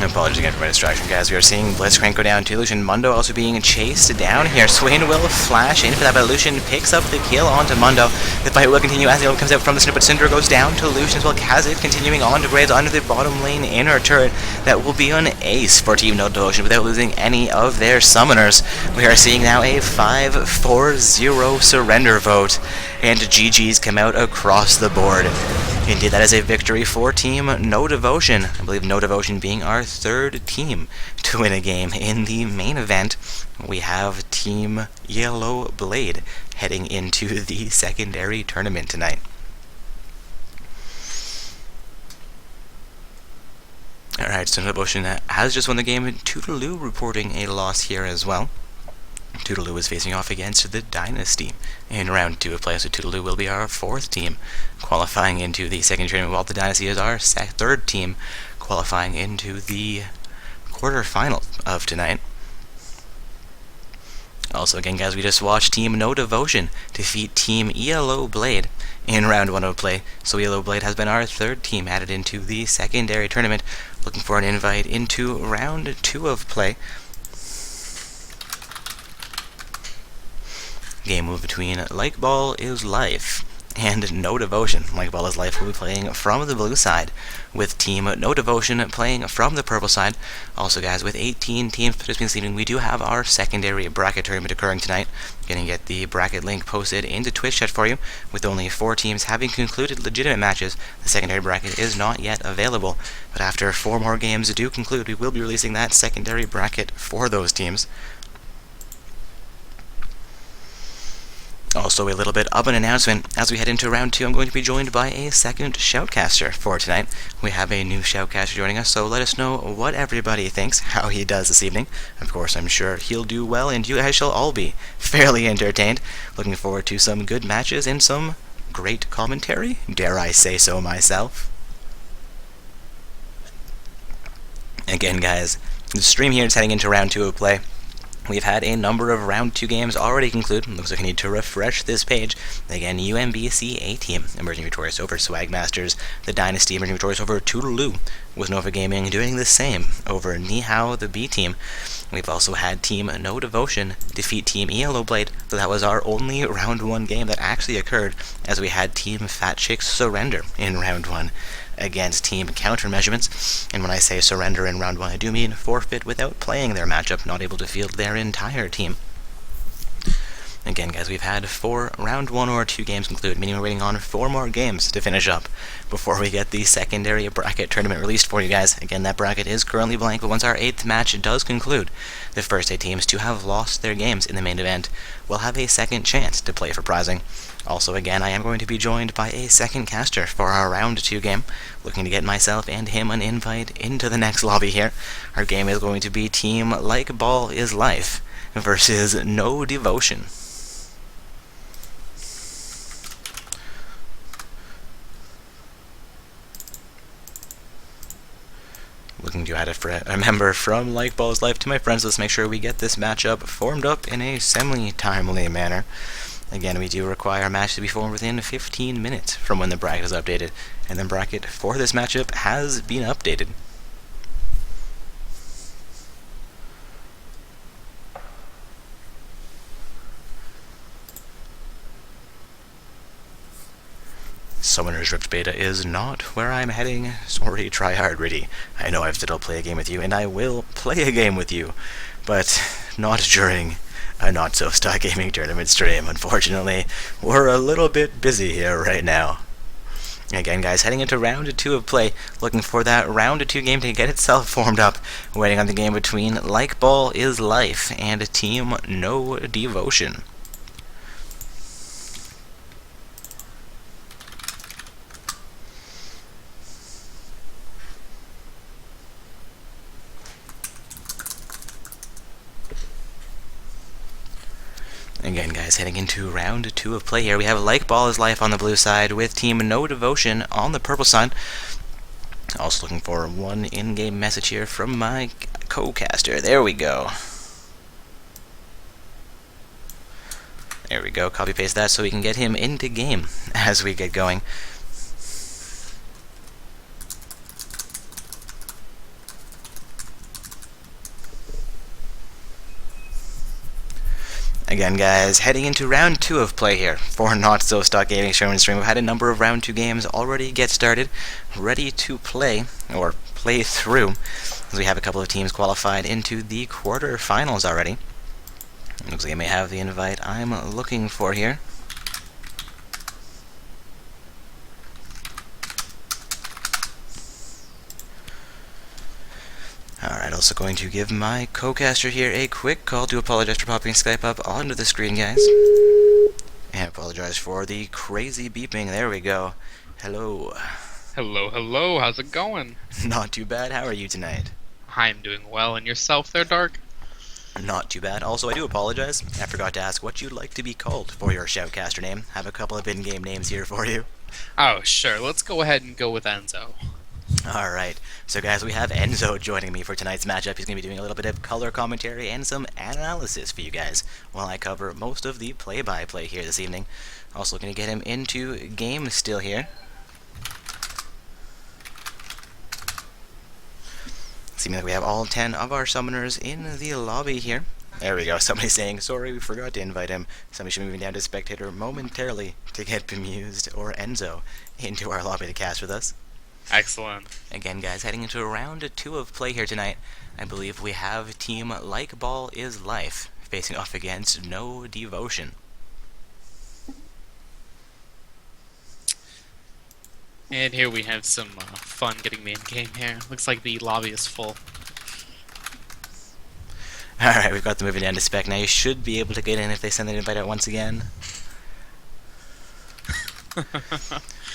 Apologies again for my distraction, guys. We are seeing Blitzcrank go down to Lucian. Mundo also being chased down here. Swain will flash in for that, but Lucian picks up the kill onto Mundo. The fight will continue as the ult comes out from the snip, but Syndra goes down to Lucian as well. Kazit continuing on to Graves under the bottom lane inner turret. That will be an ace for Team No Devotion without losing any of their summoners. We are seeing now a 5-4-0 surrender vote, and GG's come out across the board. Indeed, that is a victory for Team No Devotion. I believe No Devotion being our third team to win a game. In the main event, we have Team Yellowblade heading into the secondary tournament tonight. Alright, so No Devotion has just won the game. Toodaloo reporting a loss here as well. Toodaloo is facing off against the Dynasty in round 2 of play, so Toodaloo will be our 4th team qualifying into the second tournament, while the Dynasty is our 3rd team qualifying into the quarterfinal of tonight. Also, again, guys, we just watched Team No Devotion defeat Team Yellowblade in round 1 of play, so Yellowblade has been our 3rd team added into the secondary tournament. Looking for an invite into round 2 of play. Game move between Like Ball is Life and No Devotion. Like Ball is Life will be playing from the blue side, with Team No Devotion playing from the purple side. Also, guys, with 18 teams participating this evening, we do have our secondary bracket tournament occurring tonight. Going to get the bracket link posted into Twitch chat for you. With only 4 teams having concluded legitimate matches, the secondary bracket is not yet available. But after 4 more games do conclude, we will be releasing that secondary bracket for those teams. Also, a little bit of an announcement. As we head into round 2, I'm going to be joined by a second shoutcaster for tonight. We have a new shoutcaster joining us, so let us know what everybody thinks, how he does this evening. Of course, I'm sure he'll do well, and you guys shall all be fairly entertained. Looking forward to some good matches and some great commentary, dare I say so myself. Again, guys, the stream here is heading into round 2 of play. We've had a number of round 2 games already conclude. Looks like I need to refresh this page. Again, UMBC A-Team emerging victorious over Swagmasters. The Dynasty emerging victorious over Toodaloo, with Nova Gaming doing the same over Nihao the B-Team. We've also had Team No Devotion defeat Team Yellowblade, so that was our only round 1 game that actually occurred, as we had Team Fat Chicks surrender in round 1 against Team Countermeasurements. And when I say surrender in round 1, I do mean forfeit without playing their matchup, not able to field their entire team. Again, guys, we've had 4 round 1 or 2 games conclude, meaning we're waiting on 4 more games to finish up before we get the secondary bracket tournament released for you guys. Again, that bracket is currently blank, but once our 8th match does conclude, the first 8 teams to have lost their games in the main event will have a second chance to play for prizing. Also, again, I am going to be joined by a second caster for our round 2 game, looking to get myself and him an invite into the next lobby here. Our game is going to be Team Like Ball is Life versus No Devotion. Looking to add a member from Like Ball's Life to my friends list. Make sure we get this matchup formed up in a semi-timely manner. Again, we do require a match to be formed within 15 minutes from when the bracket is updated, and the bracket for this matchup has been updated. Summoner's Rift Beta is not where I'm heading. Sorry, tryhard Riddy. I know I've said I'll play a game with you, and I will play a game with you, but not during a not-so-stock gaming tournament stream, unfortunately. We're a little bit busy here right now. Again, guys, heading into round 2 of play, looking for that round 2 game to get itself formed up, waiting on the game between Like Ball is Life and Team No Devotion. Again, guys, heading into round 2 of play here. We have Like Ball is Life on the blue side with Team No Devotion on the purple side. Also looking for one in-game message here from my co-caster. There we go. There we go. Copy-paste that so we can get him into game as we get going. Again, guys, heading into round 2 of play here for Not So Stock Gaming Tournament stream. We've had a number of round 2 games already get started, ready to play, or play through, as we have a couple of teams qualified into the quarterfinals already. Looks like I may have the invite I'm looking for here. Alright, also going to give my co-caster here a quick call. Do apologize for popping Skype up onto the screen, guys. And apologize for the crazy beeping. There we go. Hello. Hello, hello. How's it going? Not too bad. How are you tonight? I'm doing well. And yourself there, Dark? Not too bad. Also, I do apologize. I forgot to ask what you'd like to be called for your shoutcaster name. Have a couple of in-game names here for you. Oh, sure. Let's go ahead and go with Enzo. Alright, so guys, we have Enzo joining me for tonight's matchup. He's going to be doing a little bit of color commentary and some analysis for you guys while I cover most of the play-by-play here this evening. Also looking to get him into game still here. Seeming like we have all 10 of our summoners in the lobby here. There we go, somebody saying, sorry, we forgot to invite him. Somebody should be moving down to spectator momentarily to get Bemused or Enzo into our lobby to cast with us. Excellent. Again, guys, heading into round 2 of play here tonight, I believe we have Team Like Ball is Life facing off against No Devotion. And here we have some fun getting me in game here. Looks like the lobby is full. Alright, we've got them moving down to spec. Now you should be able to get in if they send an invite out once again.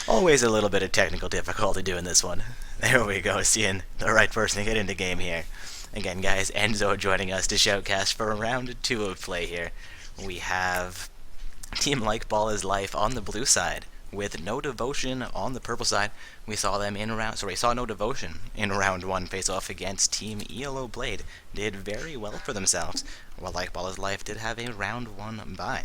Always a little bit of technical difficulty doing this one. There we go, seeing the right person to get into game here. Again, guys, Enzo joining us to shoutcast for round 2 of play here. We have Team Like Ball is Life on the blue side with No Devotion on the purple side. We saw them in saw No Devotion in round 1 face off against Team ELO Blade. Did very well for themselves, while Like Ball is Life did have a round 1 bye.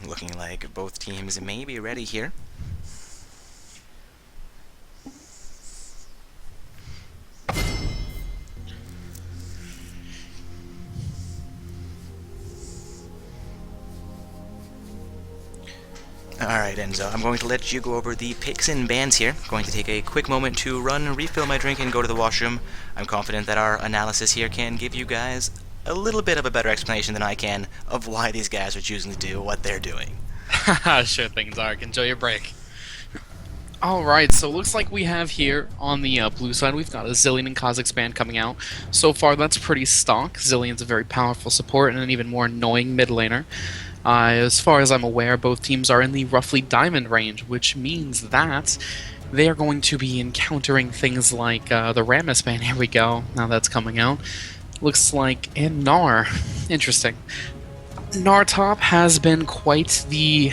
Looking like both teams may be ready here. Alright, Enzo, I'm going to let you go over the picks and bans here. Going to take a quick moment to run, refill my drink, and go to the washroom. I'm confident that our analysis here can give you guys a little bit of a better explanation than I can of why these guys are choosing to do what they're doing. Sure thing, Dark. Enjoy your break. Alright, so it looks like we have here on the blue side, we've got a Zillion and Kha'Zix band coming out. So far, that's pretty stock. Zillion's a very powerful support and an even more annoying mid laner. As far as I'm aware, both teams are in the roughly diamond range, which means that they are going to be encountering things like the Rammus band. Here we go. Now that's coming out. Looks like and Gnar. Interesting. Nartop has been quite the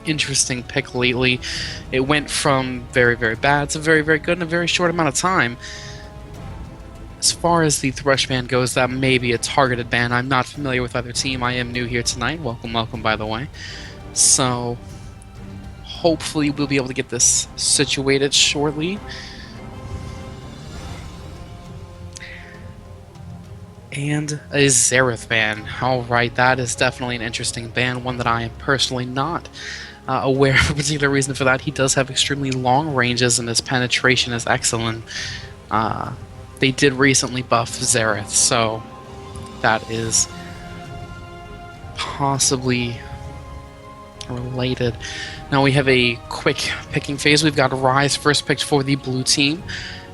interesting pick lately. It went from very, very bad to very, very good in a very short amount of time. As far as the Thrush ban goes, that may be a targeted ban. I'm not familiar with either team. I am new here tonight. Welcome, welcome, by the way. So, hopefully we'll be able to get this situated shortly. And a Xerath ban. Alright, that is definitely an interesting ban, one that I am personally not aware of a particular reason for that. He does have extremely long ranges and his penetration is excellent. They did recently buff Xerath, so that is possibly related. Now we have a quick picking phase. We've got Ryze first picked for the blue team.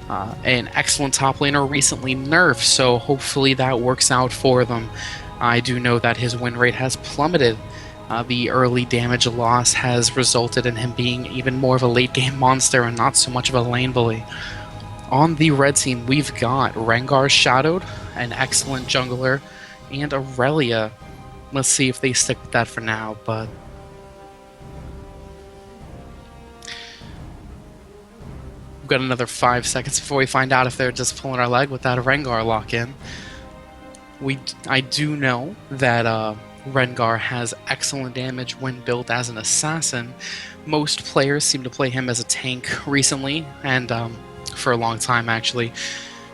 An excellent top laner, recently nerfed, so hopefully that works out for them. I do know that his win rate has plummeted. The early damage loss has resulted in him being even more of a late game monster and not so much of a lane bully. On the red team, we've got Rengar Shadowed, an excellent jungler, and Aurelia. Let's see if they stick with that for now, but we've got another 5 seconds before we find out if they're just pulling our leg with that Rengar lock-in. I do know that Rengar has excellent damage when built as an assassin. Most players seem to play him as a tank recently, and for a long time actually.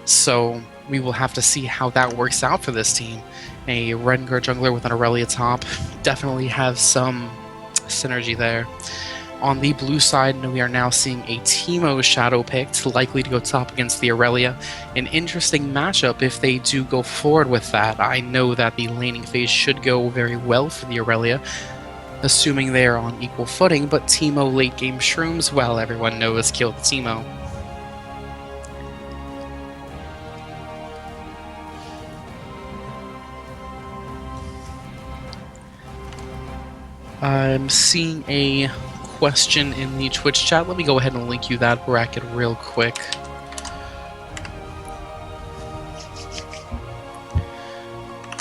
So we will have to see how that works out for this team. A Rengar jungler with an Aurelia top definitely have some synergy there. On the blue side, we are now seeing a Teemo Shadow picked, likely to go top against the Aurelia. An interesting matchup if they do go forward with that. I know that the laning phase should go very well for the Aurelia, assuming they are on equal footing, but Teemo late game shrooms, well, everyone knows killed Teemo. I'm seeing a question in the Twitch chat. Let me go ahead and link you that bracket real quick.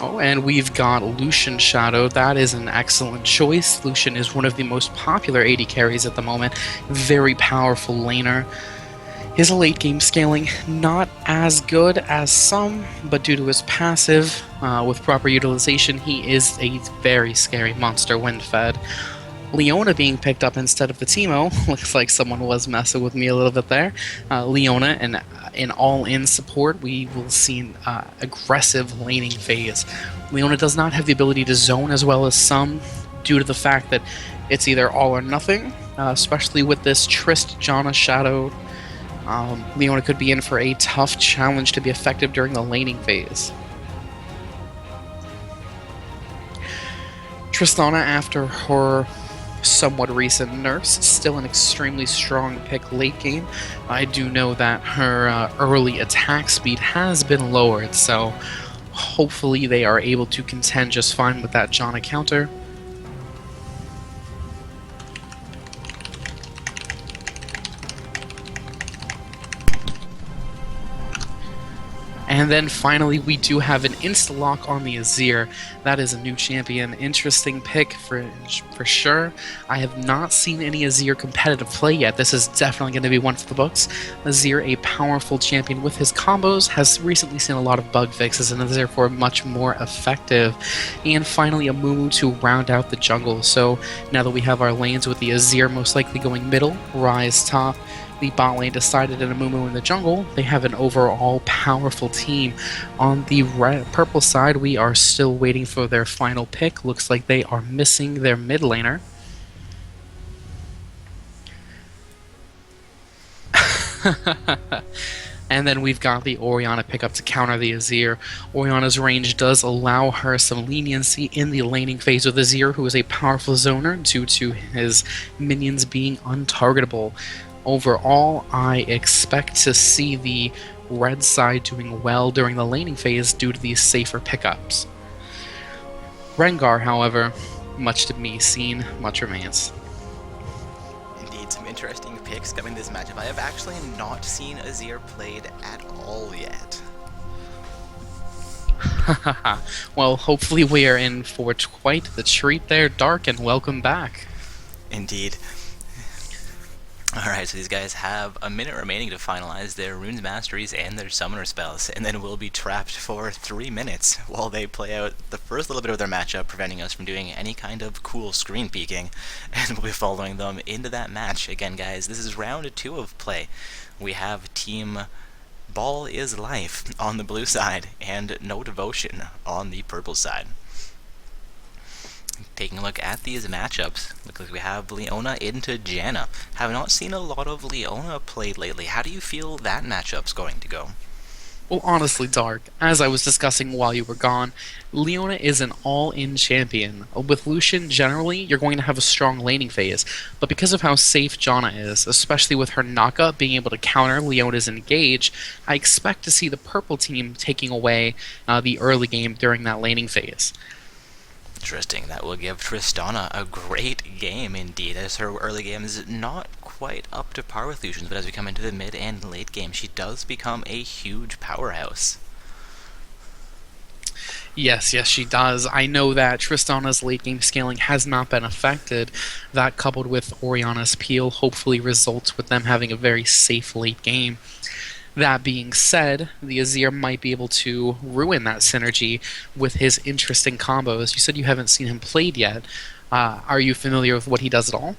Oh, and we've got Lucian Shadow. That is an excellent choice. Lucian is one of the most popular AD carries at the moment. Very powerful laner. His late game scaling, not as good as some, but due to his passive, with proper utilization, he is a very scary monster when fed. Leona being picked up instead of the Teemo, looks like someone was messing with me a little bit there. Leona, in all-in support, we will see an aggressive laning phase. Leona does not have the ability to zone as well as some, due to the fact that it's either all or nothing, especially with this Tristana Shadow. Leona could be in for a tough challenge to be effective during the laning phase. Tristana, after her somewhat recent nerfs, still an extremely strong pick late game. I do know that her early attack speed has been lowered, so hopefully they are able to contend just fine with that Janna counter. And then finally, we do have an insta-lock on the Azir. That is a new champion. Interesting pick for sure. I have not seen any Azir competitive play yet. This is definitely going to be one for the books. Azir, a powerful champion with his combos, has recently seen a lot of bug fixes and is therefore much more effective. And finally, a Mumu to round out the jungle. So now that we have our lanes with the Azir most likely going middle, Ryze top, the bot lane decided in a Mumu in the jungle, they have an overall powerful team. On the purple side, we are still waiting for their final pick. Looks like they are missing their mid laner. And then we've got the Orianna pickup to counter the Azir. Orianna's range does allow her some leniency in the laning phase with Azir, who is a powerful zoner due to his minions being untargetable. Overall, I expect to see the red side doing well during the laning phase due to these safer pickups. Rengar, however, much to be seen, much remains. Indeed, some interesting picks coming this matchup. I have actually not seen Azir played at all yet. Well, hopefully we are in for quite the treat there, Dark, and welcome back. Indeed. Alright, so these guys have a minute remaining to finalize their Runes Masteries and their Summoner spells, and then we'll be trapped for 3 minutes while they play out the first little bit of their matchup, preventing us from doing any kind of cool screen peeking, and we'll be following them into that match. Again, guys, this is round 2 of play. We have Team Ball is Life on the blue side, and No Devotion on the purple side. Taking a look at these matchups, looks like we have Leona into Janna. Have not seen a lot of Leona played lately. How do you feel that matchup's going to go? Well, honestly, Dark, as I was discussing while you were gone, Leona is an all-in champion. With Lucian, generally, you're going to have a strong laning phase, but because of how safe Janna is, especially with her Naka being able to counter Leona's engage, I expect to see the purple team taking away the early game during that laning phase. Interesting. That will give Tristana a great game indeed, as her early game is not quite up to par with Lucian's, but as we come into the mid and late game, she does become a huge powerhouse. Yes, she does. I know that Tristana's late game scaling has not been affected. That, coupled with Oriana's peel, hopefully results with them having a very safe late game. That being said, the Azir might be able to ruin that synergy with his interesting combos. You said you haven't seen him played yet. Are you familiar with what he does at all?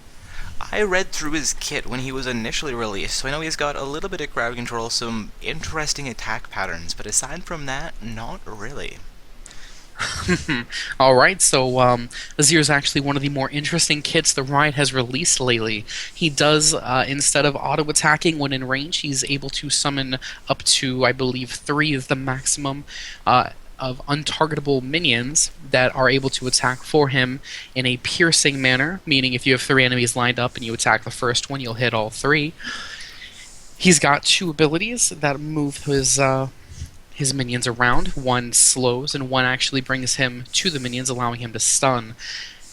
I read through his kit when he was initially released, so I know he's got a little bit of crowd control, some interesting attack patterns, but aside from that, not really. Alright, so Azir is actually one of the more interesting kits the Riot has released lately. He does, instead of auto-attacking when in range, he's able to summon up to, I believe, 3 is the maximum of untargetable minions that are able to attack for him in a piercing manner, meaning if you have 3 enemies lined up and you attack the first one, you'll hit all 3. He's got 2 abilities that move his minions around. One slows, and one actually brings him to the minions, allowing him to stun.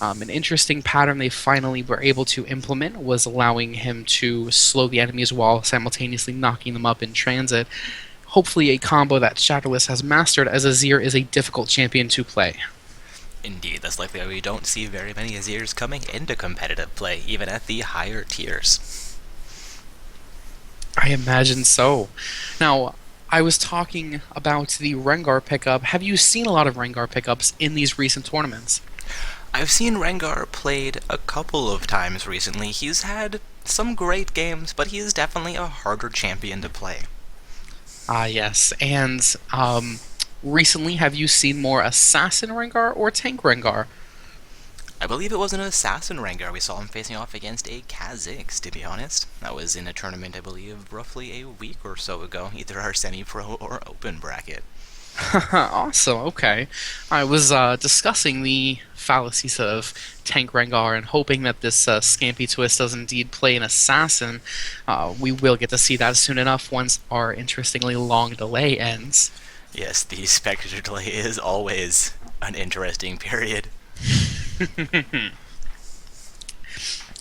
An interesting pattern they finally were able to implement was allowing him to slow the enemies while simultaneously knocking them up in transit. Hopefully a combo that Shadowless has mastered, as Azir is a difficult champion to play. Indeed, that's likely why we don't see very many Azirs coming into competitive play, even at the higher tiers. I imagine so. Now, I was talking about the Rengar pickup. Have you seen a lot of Rengar pickups in these recent tournaments? I've seen Rengar played a couple of times recently. He's had some great games, but he is definitely a harder champion to play. Ah, yes. And recently, have you seen more Assassin Rengar or Tank Rengar? I believe it was an Assassin Rengar. We saw him facing off against a Kha'Zix, to be honest. That was in a tournament, I believe, roughly a week or so ago, either our Semi-Pro or Open bracket. Awesome, okay. I was discussing the fallacies of Tank Rengar and hoping that this Scampy Twist does indeed play an Assassin. We will get to see that soon enough once our interestingly long delay ends. Yes, the Spectre delay is always an interesting period.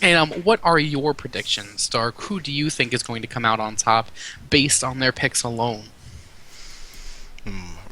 And what are your predictions, Dark? Who do you think is going to come out on top based on their picks alone?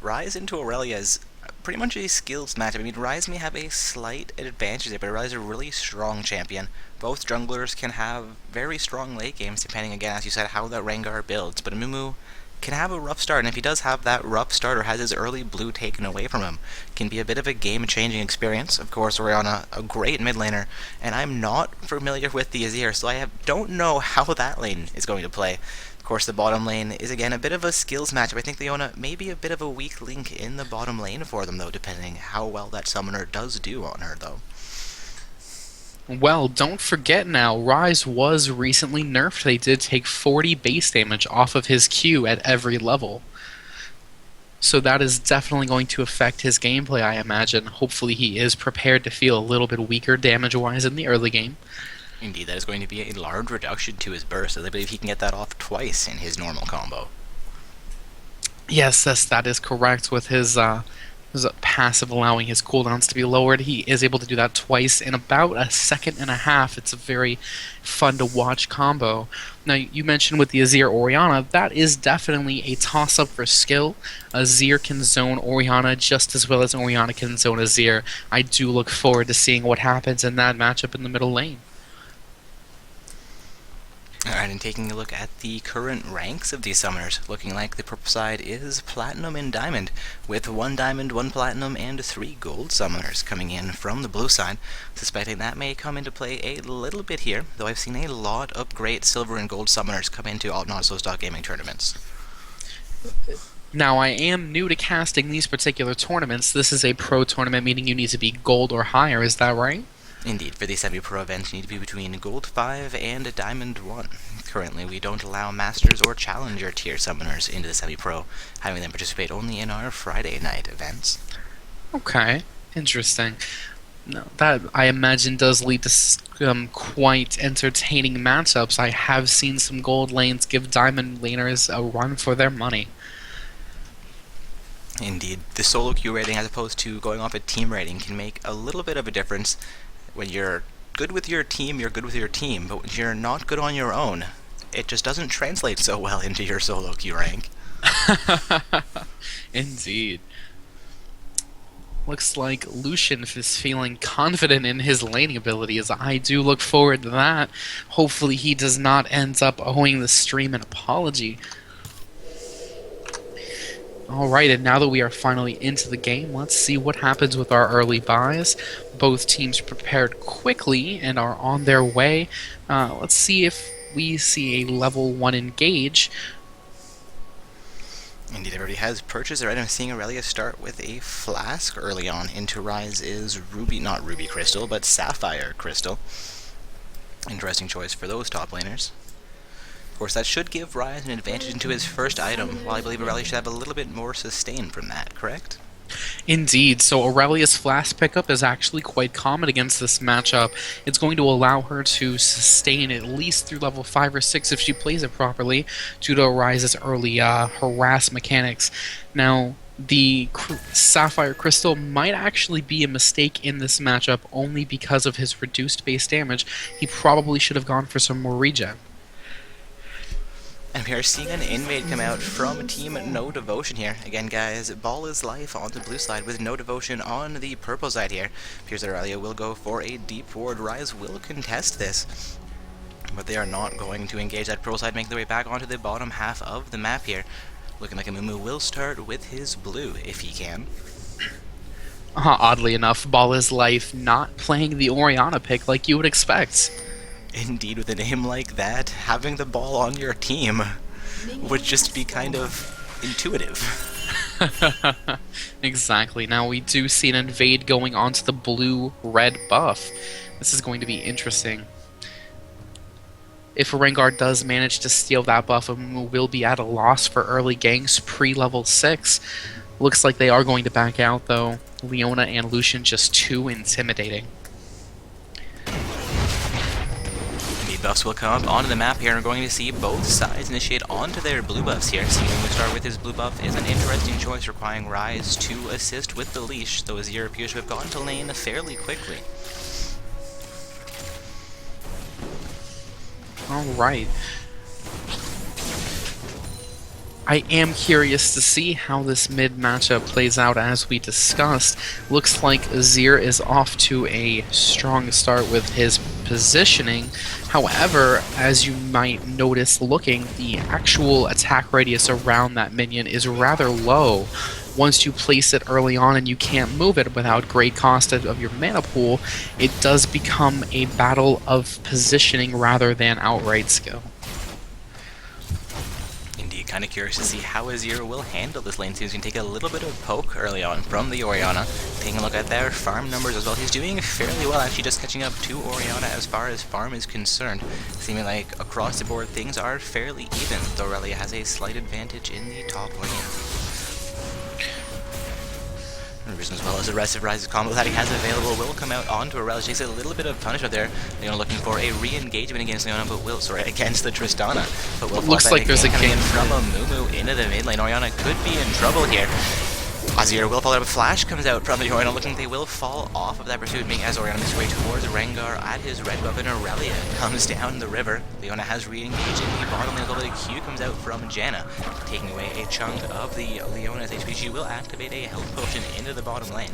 Rise into Aurelia is pretty much a skills matchup. I mean, Rise may have a slight advantage there, but Rise is a really strong champion. Both junglers can have very strong late games, depending, again, as you said, how that Rengar builds. But Amumu can have a rough start, and if he does have that rough start or has his early blue taken away from him, can be a bit of a game-changing experience. Of course, we're on a great mid laner, and I'm not familiar with the Azir, so don't know how that lane is going to play. Of course, the bottom lane is, again, a bit of a skills matchup. I think Leona may be a bit of a weak link in the bottom lane for them, though, depending how well that summoner does do on her, though. Well, don't forget now, Rise was recently nerfed. They did take 40 base damage off of his Q at every level. So that is definitely going to affect his gameplay, I imagine. Hopefully he is prepared to feel a little bit weaker damage-wise in the early game. Indeed, that is going to be a large reduction to his burst, as I believe he can get that off twice in his normal combo. Yes, that is correct with his His passive allowing his cooldowns to be lowered. He is able to do that twice in about a second and a half. It's a very fun to watch combo. Now, you mentioned with the Azir Orianna, that is definitely a toss-up for skill. Azir can zone Orianna just as well as Orianna can zone Azir. I do look forward to seeing what happens in that matchup in the middle lane. Alright, and taking a look at the current ranks of these summoners, looking like the purple side is Platinum and Diamond, with 1 Diamond, 1 Platinum, and 3 Gold summoners coming in from the blue side. Suspecting that may come into play a little bit here, though I've seen a lot of great Silver and Gold summoners come into Not So Stock Gaming tournaments. Now, I am new to casting these particular tournaments. This is a pro tournament, meaning you need to be Gold or higher, is that right? Indeed, for the semi-pro events, you need to be between Gold 5 and Diamond 1. Currently, we don't allow Masters or Challenger tier summoners into the semi-pro, having them participate only in our Friday night events. Okay, interesting. No, that, I imagine, does lead to quite entertaining matchups. I have seen some gold lanes give diamond laners a run for their money. Indeed, the solo queue rating as opposed to going off a team rating can make a little bit of a difference. When you're good with your team, you're good with your team, but when you're not good on your own, it just doesn't translate so well into your solo queue rank. Indeed. Looks like Lucian is feeling confident in his laning abilities. I do look forward to that. Hopefully he does not end up owing the stream an apology. Alright, and now that we are finally into the game, let's see what happens with our early buys. Both teams prepared quickly and are on their way. Let's see if we see a level 1 engage. Indeed, everybody has purchased their item. Seeing Aurelia start with a flask early on. Into Rise is not Ruby Crystal, but Sapphire Crystal. Interesting choice for those top laners. Of course, that should give Rise an advantage into his first item, while I believe Aurelia should have a little bit more sustain from that, correct? Indeed, so Aurelia's Flask pickup is actually quite common against this matchup. It's going to allow her to sustain at least through level 5 or 6 if she plays it properly, due to Rise's early harass mechanics. Now, the Sapphire Crystal might actually be a mistake in this matchup only because of his reduced base damage. He probably should have gone for some more regen. And we are seeing an invade come out from Team No Devotion here. Again, guys, Ball is Life on the blue side with No Devotion on the purple side here. Appears that Aurelia will go for a deep ward. Rise will contest this, but they are not going to engage that purple side, making their way back onto the bottom half of the map here. Looking like Amumu will start with his blue, if he can. Oddly enough, Ball is Life not playing the Orianna pick like you would expect. Indeed, with a name like that, having the ball on your team would just be kind of intuitive. Exactly. Now we do see an invade going onto the blue-red buff. This is going to be interesting. If Rengar does manage to steal that buff, we will be at a loss for early ganks pre-level 6. Looks like they are going to back out, though. Leona and Lucian just too intimidating. Buffs will come up onto the map here, and we're going to see both sides initiate onto their blue buffs here. Seeing we start with his blue buff is an interesting choice, requiring Rise to assist with the leash, though Azir appears to have gone to lane fairly quickly. Alright. I am curious to see how this mid matchup plays out as we discussed. Looks like Azir is off to a strong start with his positioning. However, as you might notice looking, the actual attack radius around that minion is rather low. Once you place it early on and you can't move it without great cost of your mana pool, it does become a battle of positioning rather than outright skill. Kind of curious to see how Azir will handle this lane. Seems he can take a little bit of poke early on from the Orianna. Taking a look at their farm numbers as well. He's doing fairly well, actually, just catching up to Orianna as far as farm is concerned. Seeming like across the board things are fairly even, though Aurelia has a slight advantage in the top lane. As well as the rest of Rise's combo that he has available will come out onto Aurelia. Takes a little bit of punishment there. Leona looking for a re-engagement against Leona, but against the Tristana. But will looks like there's a coming in from Amumu into the mid lane. Orianna could be in trouble here. Azir will fall out, but Flash comes out from the Orion, looking they will fall off of that pursuit, making as Orion makes his way towards Rengar at his red buff, and Aurelia comes down the river. Leona has re-engaged in the bottom lane as well, but a Q comes out from Janna, taking away a chunk of the Leona's HP. She will activate a health potion into the bottom lane.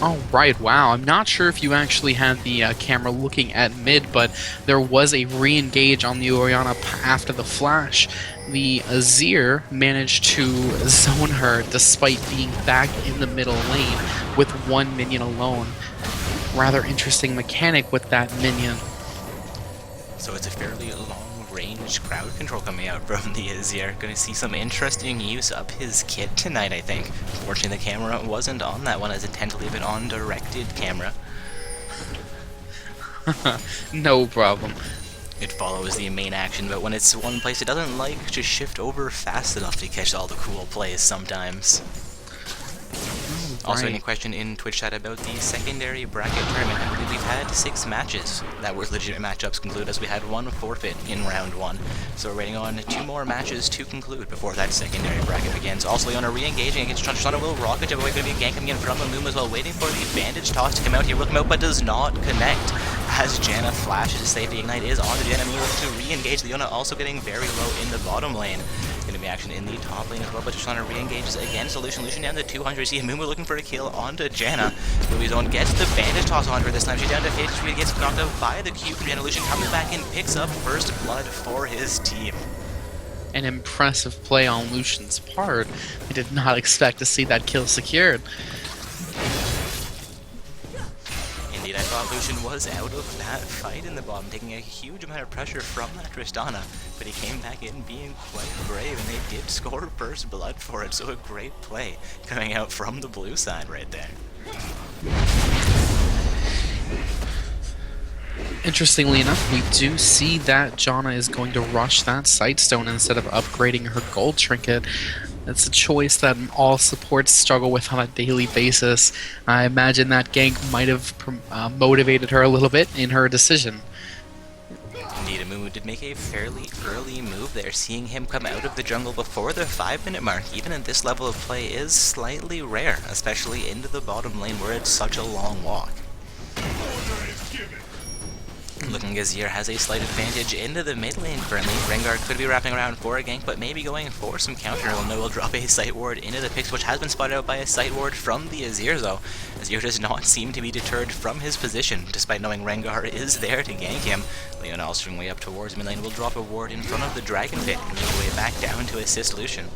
Alright, wow. I'm not sure if you actually had the camera looking at mid, but there was a re-engage on the Orianna after the flash. The Azir managed to zone her despite being back in the middle lane with one minion alone. Rather interesting mechanic with that minion. So it's a fairly long-range crowd control coming out from the Azir. Going to see some interesting use of his kit tonight, I think. Fortunately, the camera wasn't on that one, as it tend to leave it on directed camera. No problem. It follows the main action, but when it's one place, it doesn't like to shift over fast enough to catch all the cool plays sometimes. Also, any question in Twitch chat about the secondary bracket tournament? I believe we've had 6 matches that were legitimate matchups conclude, as we had 1 forfeit in round 1. So we're waiting on 2 more matches to conclude before that secondary bracket begins. Also, Leona re-engaging against Tristana will rocket jump away, going to be a gank coming in from Amumu as well, waiting for the bandage toss to come out here. Will come out, but does not connect. As Janna flashes to save the ignite is on the Janna. Amumu to re-engage. Leona also getting very low in the bottom lane. Going to be action in the top lane as well, but Tristana re-engages again. So Lucian down to 200. See Amumu looking for a kill onto Janna. Louis Zone gets the bandage toss on her this time. She's down to 53. Gets knocked out by the Q from Janna. Lucian comes back and picks up first blood for his team. An impressive play on Lucian's part. I did not expect to see that kill secured. Indeed, I thought Lucian was out of that fight in the bottom, taking a huge amount of pressure from that Tristana, but he came back in being quite brave, and they did score first blood for it, so a great play coming out from the blue side right there. Interestingly enough, we do see that Janna is going to rush that Sightstone instead of upgrading her gold trinket. That's a choice that all supports struggle with on a daily basis. I imagine that gank might have motivated her a little bit in her decision. Indeed, Amumu did make a fairly early move there. Seeing him come out of the jungle before the 5-minute mark, even in this level of play, is slightly rare, especially into the bottom lane where it's such a long walk. Looking Azir has a slight advantage into the mid lane currently. Rengar could be wrapping around for a gank, but maybe going for some counter. Will drop a sight ward into the picks, which has been spotted out by a sight ward from the Azir though. Azir does not seem to be deterred from his position, despite knowing Rengar is there to gank him. Leona also way up towards mid lane will drop a ward in front of the Dragon Pit and make way back down to assist Lucian.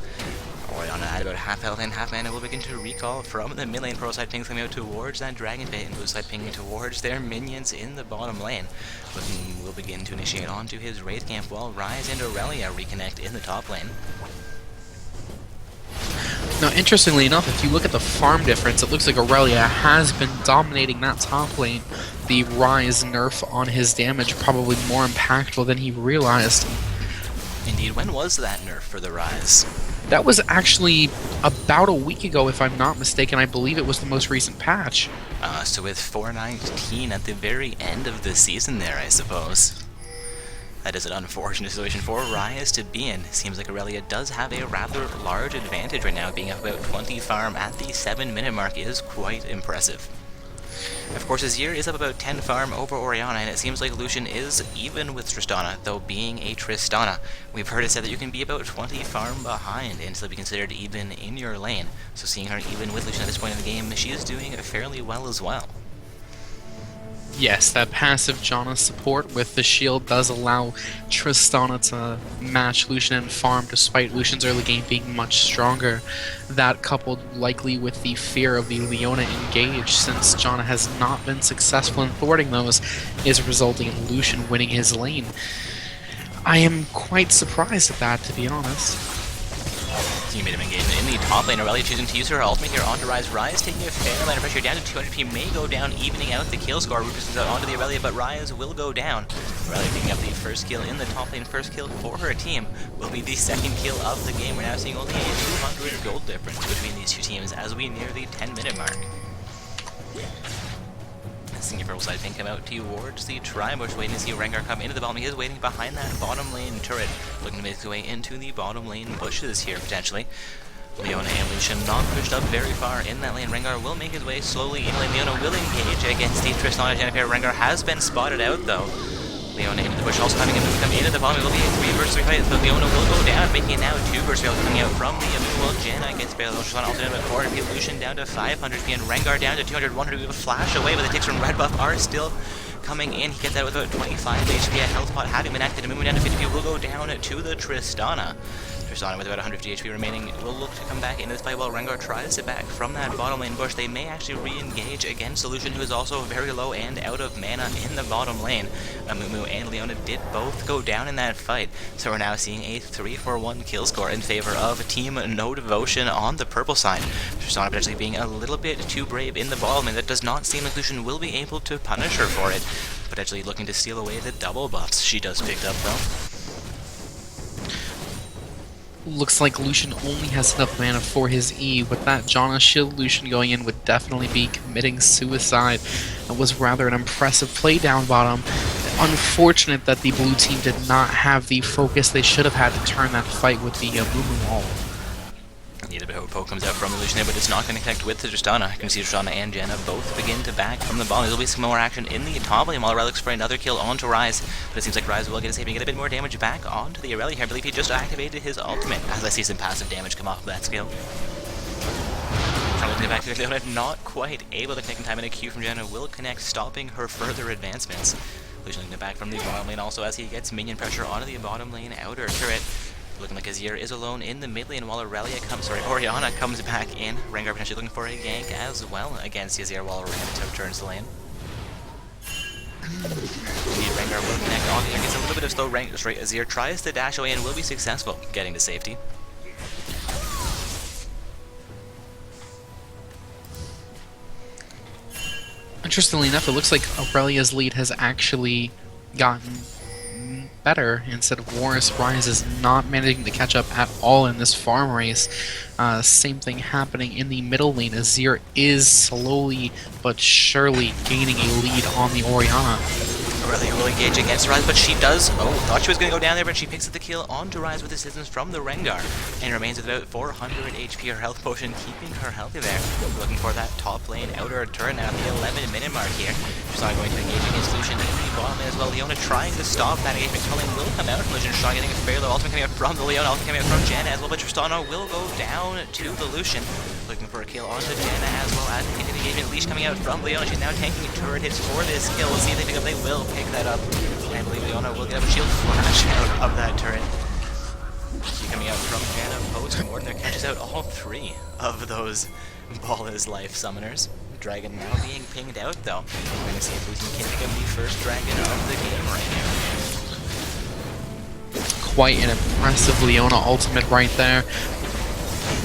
Orianna at about half health and half mana will begin to recall from the mid lane. Pro side pings coming out towards that Dragon Pit, and blue side pinging towards their minions in the bottom lane. Looking will begin to initiate onto his Wraith camp while Ryze and Aurelia reconnect in the top lane. Now, interestingly enough, if you look at the farm difference, it looks like Aurelia has been dominating that top lane. The Ryze nerf on his damage probably more impactful than he realized. Indeed, when was that nerf for the Ryze? That was actually about a week ago, if I'm not mistaken. I believe it was the most recent patch. So with 419 at the very end of the season there, I suppose. That is an unfortunate situation for Ryze to be in. Seems like Aurelia does have a rather large advantage right now. Being up about 20 farm at the 7-minute mark is quite impressive. Of course, Azir is up about 10 farm over Orianna, and it seems like Lucian is even with Tristana, though being a Tristana, we've heard it said that you can be about 20 farm behind and still be considered even in your lane. So seeing her even with Lucian at this point in the game, she is doing fairly well as well. Yes, that passive Janna support with the shield does allow Tristana to match Lucian and farm, despite Lucian's early game being much stronger. That, coupled likely with the fear of the Leona engage, since Janna has not been successful in thwarting those, is resulting in Lucian winning his lane. I am quite surprised at that, to be honest. Teammate engagement in the top lane. Aurelia choosing to use her ultimate here onto Ryze. Ryze taking a fair amount of pressure down to 200 HP. May go down, evening out the kill score. Rufus is out onto the Aurelia, but Ryze will go down. Aurelia picking up the first kill in the top lane. First kill for her team will be the second kill of the game. We're now seeing only a 200 gold difference between these two teams as we near the 10-minute mark. Seeing your purple side pink come out towards the tri-bush, waiting to see Rengar come into the bottom. He is waiting behind that bottom lane turret, looking to make his way into the bottom lane bushes here, potentially. Leona and Lucian not pushed up very far in that lane. Rengar will make his way slowly in lane. Leona will engage against the Tristana Jennifer. Rengar has been spotted out, though. Leona into the bush, also having him come into the bottom. It will be a 3 versus 3 fight, but Leona will go down, making it now 2 versus 3 coming out from the Amumu. Janna against Bale. Tristana alternate at 400 p. Lucian down to 500 p. and Rengar down to 200. 100 p. Flash away, but the ticks from Red Buff are still coming in. He gets out with about 25 HP. A health pot having been activated. Amumu down to 50 p. will go down to the Tristana. Tristana with about 150 HP remaining will look to come back into this fight while Rengar tries to back from that bottom lane bush. They may actually re-engage against Lucian, who is also very low and out of mana in the bottom lane. Amumu and Leona did both go down in that fight, so we're now seeing a 3-for-1 kill score in favor of Team No Devotion on the purple side. Tristana potentially being a little bit too brave in the bottom lane. That does not seem like Lucian will be able to punish her for it, potentially looking to steal away the double buffs she does pick up, though. Looks like Lucian only has enough mana for his E. With that Janna shield, Lucian going in would definitely be committing suicide. It was rather an impressive play down bottom. Unfortunate that the blue team did not have the focus they should have had to turn that fight with the Amumu wall. Need a bit of a poke comes out from the Lucian there, but it's not going to connect with the Tristana. You can see Tristana and Janna both begin to back from the bottom. There'll be some more action in the top lane while Aurelia looks for another kill onto Ryze, but it seems like Ryze will get a save and get a bit more damage back onto the Aurelia here. I believe he just activated his ultimate, as I see some passive damage come off of that skill. Trying to get back to the Leona, not quite able to connect in time, and a Q from Janna will connect, stopping her further advancements. Lucian looking back from the bottom lane also as he gets minion pressure onto the bottom lane outer turret. Looking like Azir is alone in the mid lane while Orianna comes back in. Rengar potentially looking for a gank as well against Azir while Orianna turns the lane. Rengar will connect on here, gets a little bit of slow rank straight. Azir tries to dash away and will be successful getting to safety. Interestingly enough, it looks like Aurelia's lead has actually gotten better instead of worse. Ryze is not managing to catch up at all in this farm race. Same thing happening in the middle lane. Azir is slowly but surely gaining a lead on the Orianna. Aurelia will engage against Ryze, but she does. Oh, thought she was going to go down there, but she picks up the kill onto Ryze with assistance from the Rengar and remains with about 400 HP. Her health potion keeping her healthy there. Looking for that top lane outer turn now at the 11-minute mark here. She's not going to engage against Lucian in the bottom lane as well. Leona trying to stop that engagement. Culling will come out from Lucian. Strong getting a fairly low ultimate coming out from the Leona. Ultimate coming out from Janna as well, but Tristana will go down to the Lucian. Looking for a kill onto Janna as well as the engagement. Leash coming out from Leona. She's now tanking turret hits for this kill. We'll see if they pick up. They will pick that up. And I believe Leona will get a shield flash out of that turret. She coming out from Janna, post Morton there catches out all 3 of those Ball is Life summoners. Dragon now being pinged out though. We're going to see if Blue Team can pick up the first dragon of the game right now. Quite an impressive Leona ultimate right there.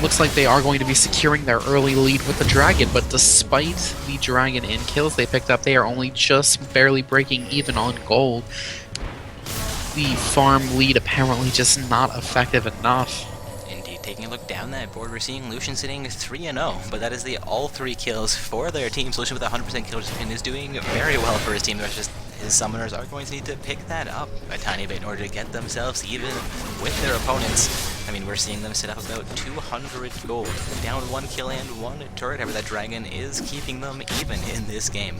Looks like they are going to be securing their early lead with the dragon, but despite the dragon in kills they picked up, they are only just barely breaking even on gold. The farm lead apparently just not effective enough. Indeed, taking a look down that board, we're seeing Lucian sitting 3-0, but that is the all 3 kills for their teams. Lucian with 100% kill and is doing very well for his team. There's just his summoners are going to need to pick that up a tiny bit in order to get themselves even with their opponents. I mean, we're seeing them set up about 200 gold, down 1 kill and 1 turret. However, that dragon is keeping them even in this game.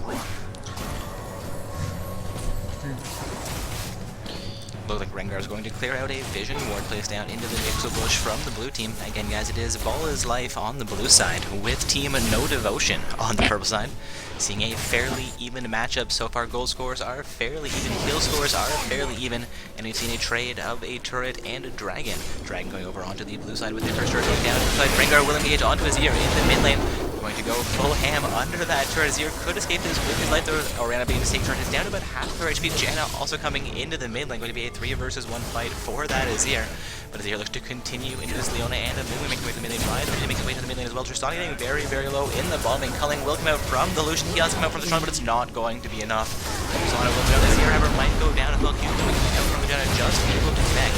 Looks like Rengar is going to clear out a Vision Ward placed down into the Nixel Bush from the blue team. Again, guys, it is Ball is Life on the blue side with Team No Devotion on the purple side. Seeing a fairly even matchup so far. Gold scores are fairly even, kill scores are fairly even, and we've seen a trade of a turret and a dragon. Dragon going over onto the blue side with the first turret going down to the side. Rengar will engage onto his ear in the mid lane. Going to go full ham under that turret. Azir could escape this with his life. Orianna being mistake turn is down to about half her HP. Janna also coming into the mid lane. Going to be a 3 versus 1 fight for that Azir. But Azir looks to continue into this Leona and Amumu making way to the mid lane. Ryze going to make his way to the mid lane as well. Tristana getting very, very low in the bottom lane. Culling will come out from the Lucian. He has come out from the Tristana, but it's not going to be enough. Tristana will come out. Azir, however, might go down as well. Q coming out from the Janna just able to connect.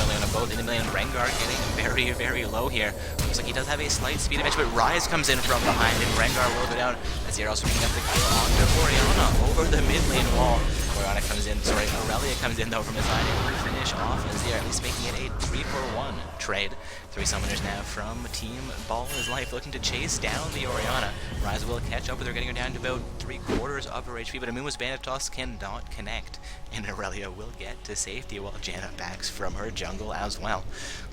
Leona both in the middle lane. Rengar getting very, very low here. Looks like he does have a slight speed advantage, but Rise comes in from behind, and Rengar will go down. As here also picking up the kill onto Orianna over the mid lane wall. Orianna comes in, sorry, Aurelia comes in though from his side and will finish off Azir, at least making it a 3-for-1 trade. 3 summoners now from Team Ball is Life looking to chase down the Orianna. Rise will catch up with her, getting her down to about 3/4 of her HP, but Amuma's Bandit Toss cannot connect, and Aurelia will get to safety while Janna backs from her jungle as well.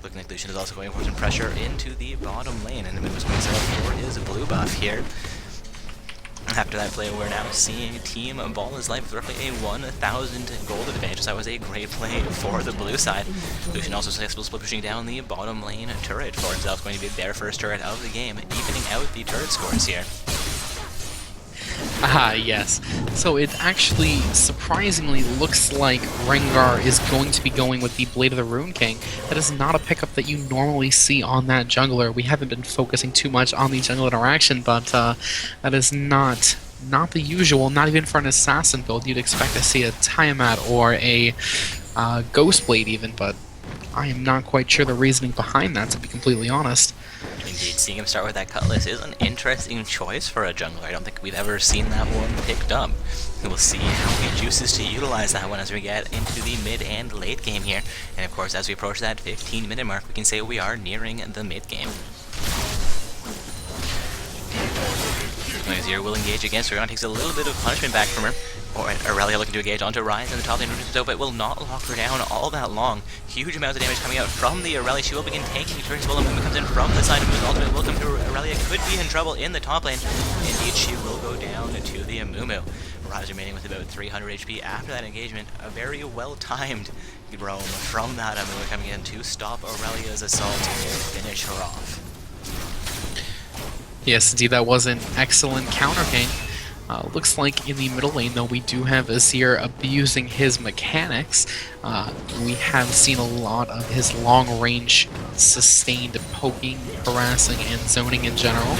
Looking like Lucian is also going for some pressure into the bottom lane, and Amuma's going to set up for his blue buff here. After that play, we're now seeing Team Ball is Life with roughly a 1,000 gold advantage. So that was a great play for the blue side. Lucian also successful split pushing down the bottom lane turret for himself. Going to be their first turret of the game, evening out the turret scores here. Yes. So it actually surprisingly looks like Rengar is going to be going with the Blade of the Rune King. That is not a pickup that you normally see on that jungler. We haven't been focusing too much on the jungle interaction, but that is not the usual. Not even for an assassin build. You'd expect to see a Tiamat or a Ghost Blade even, but I am not quite sure the reasoning behind that, to be completely honest. Indeed, seeing him start with that Cutlass is an interesting choice for a jungler. I don't think we've ever seen that one picked up. We'll see how he chooses to utilize that one as we get into the mid and late game here. And of course, as we approach that 15-minute mark, we can say we are nearing the mid game. Azir will engage against her. Takes a little bit of punishment back from her. Or Aurelia looking to engage onto Rise in the top lane, but will not lock her down all that long. Huge amounts of damage coming out from the Aurelia. She will begin tanking turns while Amuma comes in from the side of Amuma's ultimate. Will come through. Aurelia could be in trouble in the top lane. Indeed, she will go down to the Amumu. Rise remaining with about 300 HP after that engagement. A very well-timed roam from that Amumu coming in to stop Aurelia's assault and finish her off. Yes, indeed, that was an excellent counter game. Looks like in the middle lane, though, we do have Azir abusing his mechanics. We have seen a lot of his long-range, sustained poking, harassing, and zoning in general.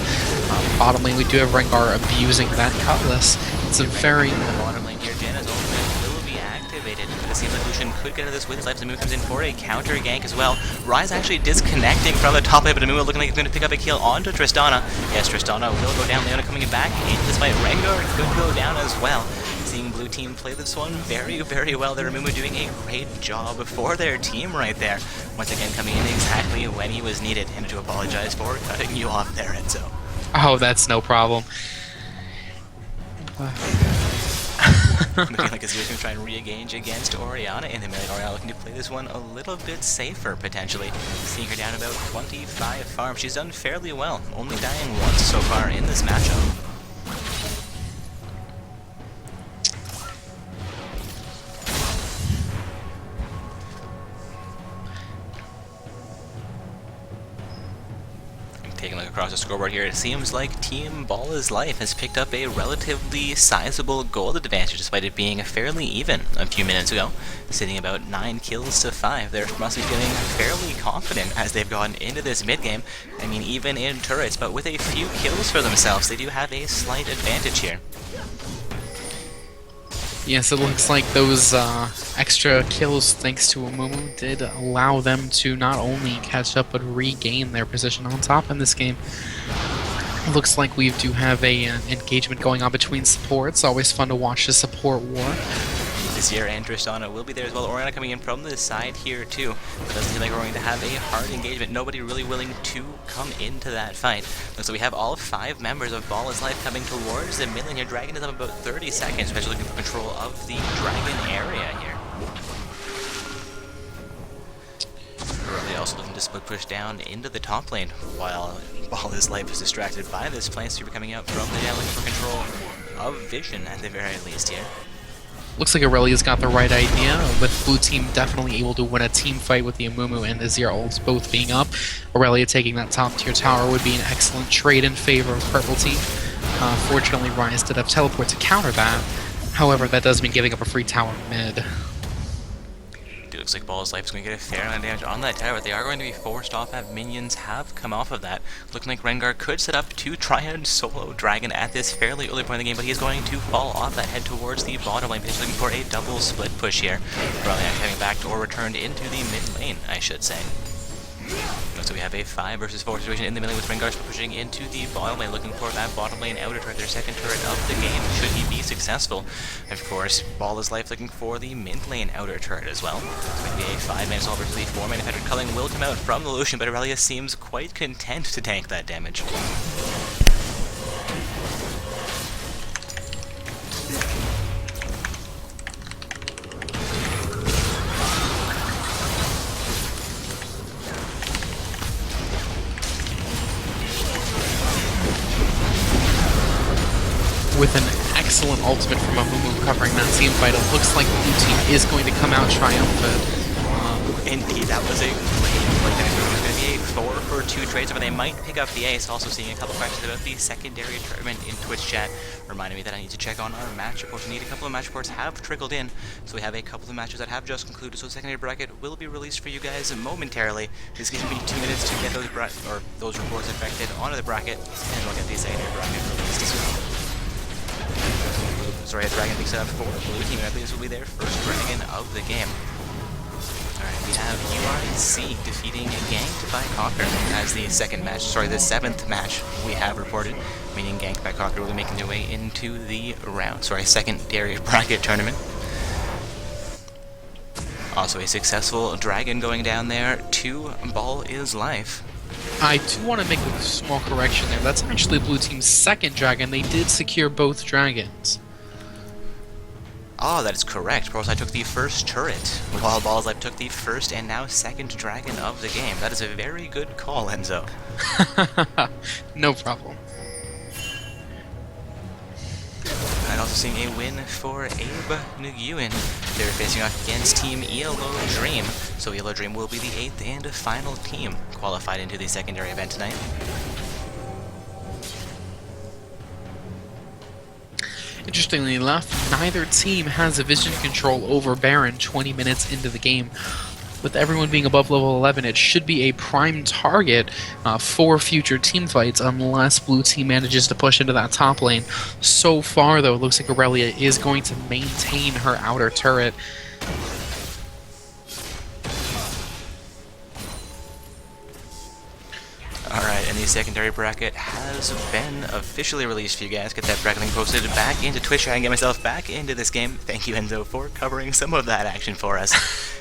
Bottom lane, we do have Rengar abusing that Cutlass. It's a very... Bottom lane here, Janna's ultimate will be activated, but it seems like Lucian could get out of this with his life. Amumu comes in for a counter gank as well. Rise actually disconnecting from the top lane, but Amumu looking like he's going to pick up a kill onto Tristana. Yes, Tristana will go down. Leona coming back into this fight. Rengar could go down as well. Seeing blue team play this one very, very well. They're Amumu doing a great job for their team right there. Once again coming in exactly when he was needed. And to apologize for cutting you off there, Enzo. Oh, that's no problem. Looking like Azir's going to try and re-engage against Orianna in the middle. Orianna looking to play this one a little bit safer, potentially. Seeing her down about 25 farm. She's done fairly well, only dying once so far in this matchup. Taking a look across the scoreboard here, it seems like Team Ball is Life has picked up a relatively sizable gold advantage despite it being fairly even a few minutes ago, sitting about 9 kills to 5. They must be feeling fairly confident as they've gotten into this mid-game. I mean, even in turrets, but with a few kills for themselves, they do have a slight advantage here. Yes, it looks like those extra kills, thanks to Amumu, did allow them to not only catch up, but regain their position on top in this game. It looks like we do have a engagement going on between supports. Always fun to watch the support war. Azir and Tristana will be there as well. Orianna coming in from the side here too. It doesn't seem like we're going to have a hard engagement. Nobody really willing to come into that fight. So we have all 5 members of Ball is Life coming towards the mid lane here. Dragon is up about 30 seconds, especially looking for control of the Dragon area here. Really also looking to split push down into the top lane, while Ball is Life is distracted by this Plane Sweeper coming out from the down, looking for control of vision at the very least here. Looks like Aurelia's got the right idea, with blue team definitely able to win a team fight with the Amumu and the Azir ults both being up. Aurelia taking that top tier tower would be an excellent trade in favor of purple team. Fortunately, Rise did have teleport to counter that. However, that does mean giving up a free tower mid. looks like Ball's Life is going to get a fair amount of damage on that tower, but they are going to be forced off as minions have come off of that. Looking like Rengar could set up to try and solo Dragon at this fairly early point in the game, but he is going to fall off that, head towards the bottom lane, potentially looking for a double split push here. Probably actually having backdoor returned into the mid lane, I should say. So we have a 5 versus 4 situation in the middle with Rengar pushing into the bottom lane, looking for that bottom lane outer turret, their second turret of the game, should he be successful. Of course, Ball is Life looking for the mid lane outer turret as well. So maybe a 5-man assault versus the 4-man defender. Culling will come out from the Lucian, but Aurelia seems quite content to tank that damage. With an excellent ultimate from Amumu covering that team fight, it looks like the blue team is going to come out triumphant. Indeed, that was a great play. It was going to be a 4 for 2 trades, but they might pick up the ace. Also seeing a couple questions about the secondary tournament in Twitch chat, reminding me that I need to check on our match reports. We need a couple of match reports have trickled in, so we have a couple of matches that have just concluded. So the secondary bracket will be released for you guys momentarily. Just give me 2 minutes to get those reports affected onto the bracket, and we'll get the secondary bracket released as well. Sorry, a Dragon being set up for blue team, and I believe this will be their first Dragon of the game. Alright, we have UIC defeating Ganked by Conquer as the second match, sorry, the 7th match we have reported, meaning Ganked by Conquer will be making their way into the secondary bracket tournament. Also a successful Dragon going down there to Ball is Life. I do want to make a small correction there. That's actually blue team's second dragon. They did secure both dragons. Ah, that is correct. Proside took the first turret, while Ball's Life took the first and now second dragon of the game. That is a very good call, Enzo. No problem. And also seeing a win for Abe Nguyen. They're facing off against Team ELO Dream. So ELO Dream will be the 8th and final team qualified into the secondary event tonight. Interestingly enough, neither team has a vision control over Baron 20 minutes into the game. With everyone being above level 11, it should be a prime target for future team fights unless blue team manages to push into that top lane. So far, though, it looks like Aurelia is going to maintain her outer turret. Alright, and the secondary bracket has been officially released for you guys. Get that bracket link posted back into Twitch. I can get myself back into this game. Thank you, Enzo, for covering some of that action for us.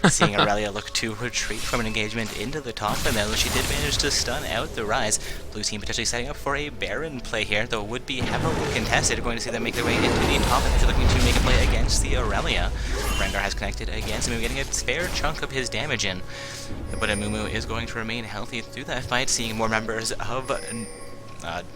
Seeing Aurelia look to retreat from an engagement into the top, and then she did manage to stun out the Rise. Blue team potentially setting up for a Baron play here, though would be heavily contested. We're going to see them make their way into the top, and they're looking to make a play against the Aurelia. Rengar has connected against him, getting a fair chunk of his damage in. But Amumu is going to remain healthy through that fight, seeing more members of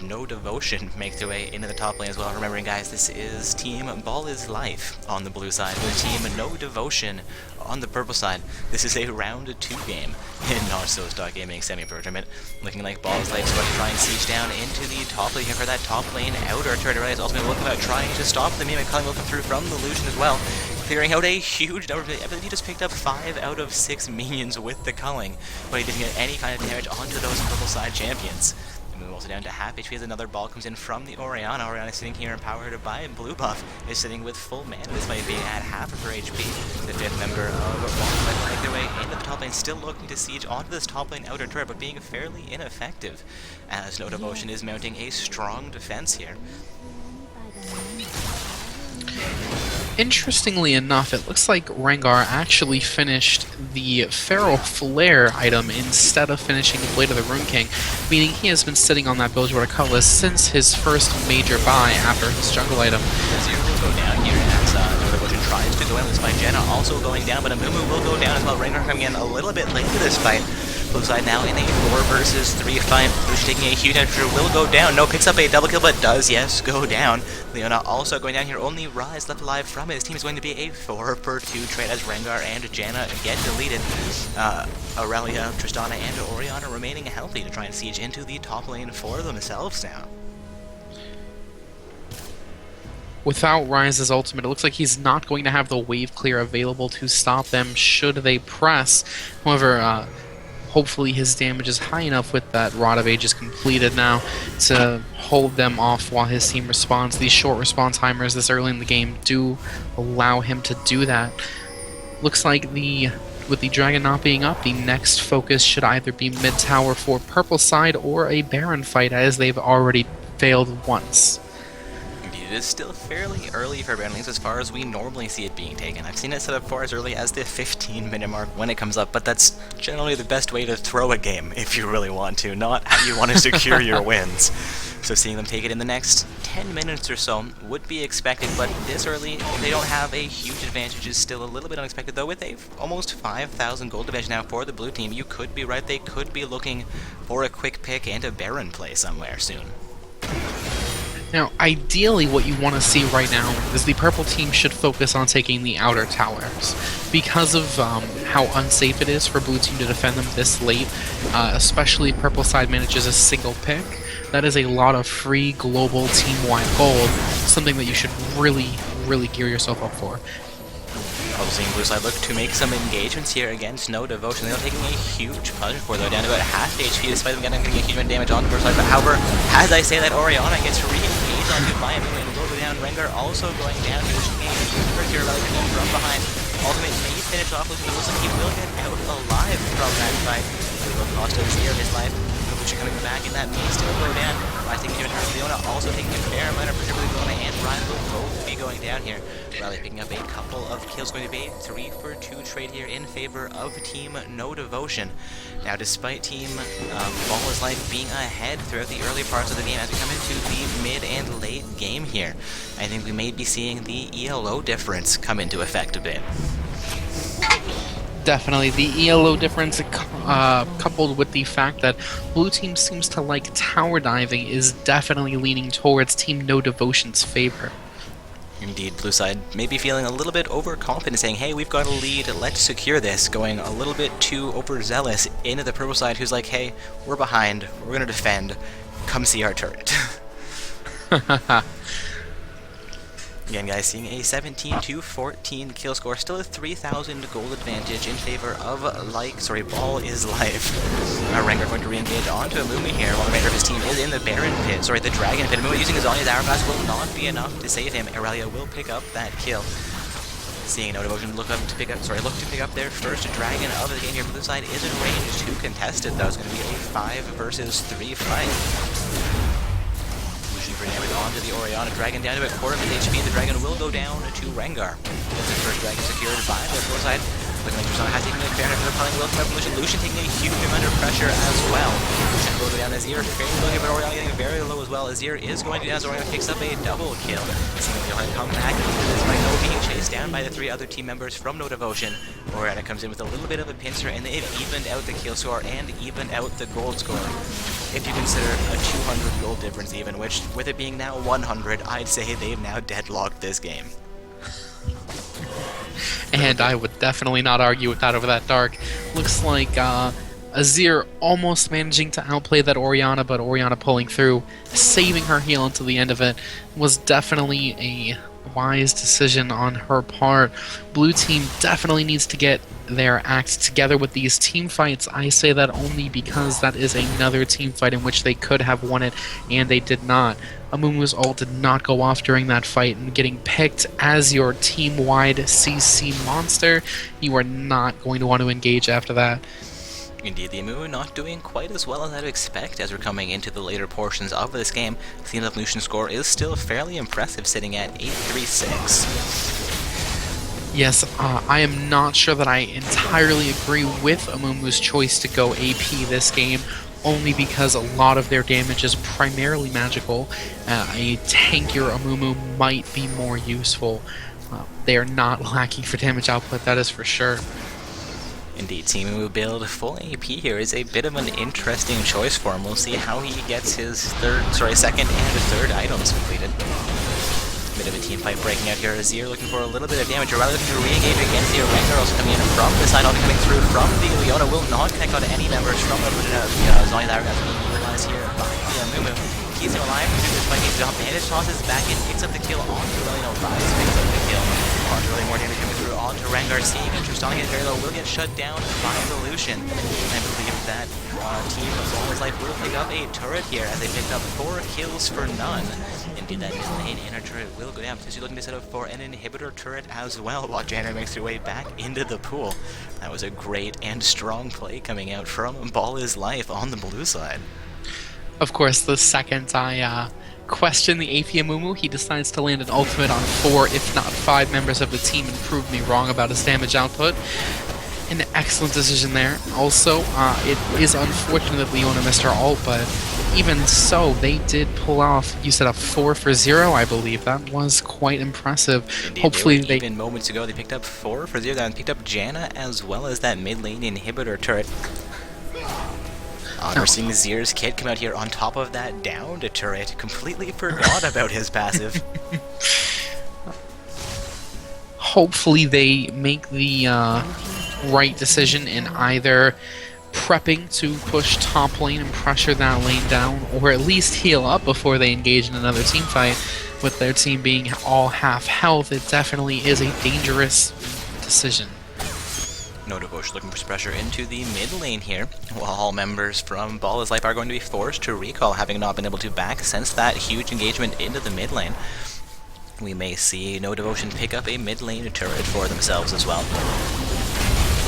No Devotion make their way into the top lane as well. Remembering, guys, this is Team Ball is Life on the blue side, with Team No Devotion on the purple side. This is a round 2 game in Not-So-Stock Gaming Semi-Pro Tournament. Looking like Ball is Life is going to try and siege down into the top lane here for that top lane outer turret. Is also going to look about trying to stop the meme, and Culling will come through from the Lucian as well, clearing out a huge number of... I believe he just picked up 5 out of 6 minions with the Culling, but he didn't get any kind of damage onto those purple side champions. And we also down to half HP as another ball comes in from the Orianna. Orianna sitting here empowered by blue buff, is sitting with full mana. This might be at half of her HP. The 5th member of Ball might make their way into the top lane, still looking to siege onto this top lane outer turret, but being fairly ineffective, as No Devotion is mounting a strong defense here. Interestingly enough, it looks like Rengar actually finished the Feral Flare item instead of finishing the Blade of the Rune King, meaning he has been sitting on that Bilgewater Cutlass since his first major buy after his jungle item. Zero will go down here as No Devotion tries to go in this fight. Jenna also going down, but Amumu will go down as well. Rengar coming in a little bit late to this fight. Blue side now in a 4 versus 3 fight. Blue's taking a huge damage, will go down. No, picks up a double kill, but does, yes, go down. Leona also going down here. Only Rise left alive from his team is going to be a 4 for 2 trade as Rengar and Janna get deleted. Aurelia, Tristana, and Orianna remaining healthy to try and siege into the top lane for themselves now. without Ryze's ultimate, it looks like he's not going to have the wave clear available to stop them should they press. However, hopefully his damage is high enough with that Rod of Ages completed now to hold them off while his team responds. These short response timers this early in the game do allow him to do that. Looks like with the Dragon not being up, the next focus should either be mid-tower for purple side or a Baron fight, as they've already failed once. It is still fairly early for Baron lanes as far as we normally see it being taken. I've seen it set up for as early as the 15-minute mark when it comes up, but that's generally the best way to throw a game if you really want to, not how you want to secure your wins. So seeing them take it in the next 10 minutes or so would be expected, but this early, they don't have a huge advantage, is still a little bit unexpected, though with a almost 5,000 gold advantage now for the blue team. You could be right, they could be looking for a quick pick and a Baron play somewhere soon. Now, ideally what you want to see right now is the purple team should focus on taking the outer towers. Because of how unsafe it is for blue team to defend them this late, especially purple side manages a single pick, that is a lot of free global team-wide gold, something that you should really, really gear yourself up for. Also seeing blue side look to make some engagements here against No Devotion. They're taking a huge punch for though, down to about half HP despite them getting a huge amount of damage on the blue side. But however, as I say that, Orianna gets re-engaged onto by a move and will go down. Rengar also going down. He's getting first here from behind. Ultimate may finish off with Wilson. He will get out alive from that fight. He will cost him near his life. Devotion coming back in that may still go down. Rise taking a turn. Leona also taking a fair amount of pressure with Leona and Ryan will both be going down here. Riley picking up a couple of kills, going to be a 3-for-2 trade here in favor of Team No Devotion. Now, despite Team Ball is Life being ahead throughout the early parts of the game, as we come into the mid and late game here, I think we may be seeing the ELO difference come into effect a bit. Definitely. The ELO difference coupled with the fact that blue team seems to like tower diving is definitely leaning towards Team No Devotion's favor. Indeed, blue side may be feeling a little bit overconfident, saying, hey, we've got a lead, let's secure this, going a little bit too overzealous into the purple side, who's like, hey, we're behind, we're going to defend, come see our turret. Again, guys, seeing a 17-14 kill score, still a 3,000 gold advantage in favor of Ball is Life. Rengar going to re-engage onto Amumi here, while the remainder of his team is in the Baron pit, the Dragon pit. Amumi using his Zhonya's Hourglass will not be enough to save him. Irelia will pick up that kill. Seeing No Devotion look to pick up their first Dragon of the game here. Blue side is in range, 2 contested though. It's going to be a 5 versus 3 fight. For damage onto the Orianna. Dragon down to about quarter of his HP. The Dragon will go down to Rengar. That's the first Dragon secured by the blue side. Looking like Persona has taken a fair enough for the punning. Will come out from Lucian. Lucian taking a huge amount of pressure as well. Lucian will go down. Azir fairly low here, but Orianna getting very low as well. Azir is going to down as Orianna picks up a double kill. Seeing Johan come back into this fight, though, being chased down by the 3 other team members from No Devotion. Orianna comes in with a little bit of a pincer, and they've evened out the kill score and evened out the gold score. If you consider a 200 gold difference even, which, with it being now 100, I'd say they've now deadlocked this game. And I would definitely not argue with that over that dark. Looks like Azir almost managing to outplay that Orianna, but Orianna pulling through, saving her heal until the end of it, was definitely a wise decision on her part. Blue team definitely needs to get their act together with these team fights. I say that only because that is another team fight in which they could have won it, and they did not. Amumu's ult did not go off during that fight, and getting picked as your team-wide CC monster, you are not going to want to engage after that. Indeed, the Amumu not doing quite as well as I'd expect as we're coming into the later portions of this game. The Team Evolution score is still fairly impressive, sitting at 836. Yes, I am not sure that I entirely agree with Amumu's choice to go AP this game, only because a lot of their damage is primarily magical. A tankier Amumu might be more useful. They are not lacking for damage output, that is for sure. Indeed, Team build full AP here is a bit of an interesting choice for him. We'll see how he gets his second and third items completed. Bit of a team fight breaking out here. Azir looking for a little bit of damage. You're rather looking to re-engage against the Rengar, also coming in from the side, only coming through from the Leona. Will not connect on any members from the Zhonya's Hourglass being utilized here by the Amumu. He keeps him alive through this fight. He's bandage tosses back in, picks up the kill onto Aurelio. Rise picks up the kill. Onto really more damage coming through onto Rengar. Seeing Tristani get very low, will get shut down by the Lucian. I believe that team of Flawless Life will pick up a turret here as they picked up 4 kills for none. Indeed, that mid lane inner turret will go down. Potentially looking to set up for an inhibitor turret as well while Janner makes her way back into the pool. That was a great and strong play coming out from Ball is Life on the blue side. Of course, the second I question the AP Amumu, he decides to land an ultimate on 4, if not 5 members of the team and prove me wrong about his damage output. An excellent decision there. Also, it is unfortunate that Leona missed her ult, but even so, they did pull off, you said a 4 for 0, I believe. That was quite impressive. Indeed, hopefully they even moments ago, they picked up 4 for 0, and picked up Janna as well as that mid lane inhibitor turret. We're seeing Zier's kid come out here on top of that downed turret. Completely forgot about his passive. Hopefully they make the right decision in either prepping to push top lane and pressure that lane down, or at least heal up before they engage in another team fight. With their team being all half health, it definitely is a dangerous decision. No Devotion looking for pressure into the mid lane here, while all members from Ball is Life are going to be forced to recall, having not been able to back since that huge engagement into the mid lane. We may see No Devotion pick up a mid lane turret for themselves as well.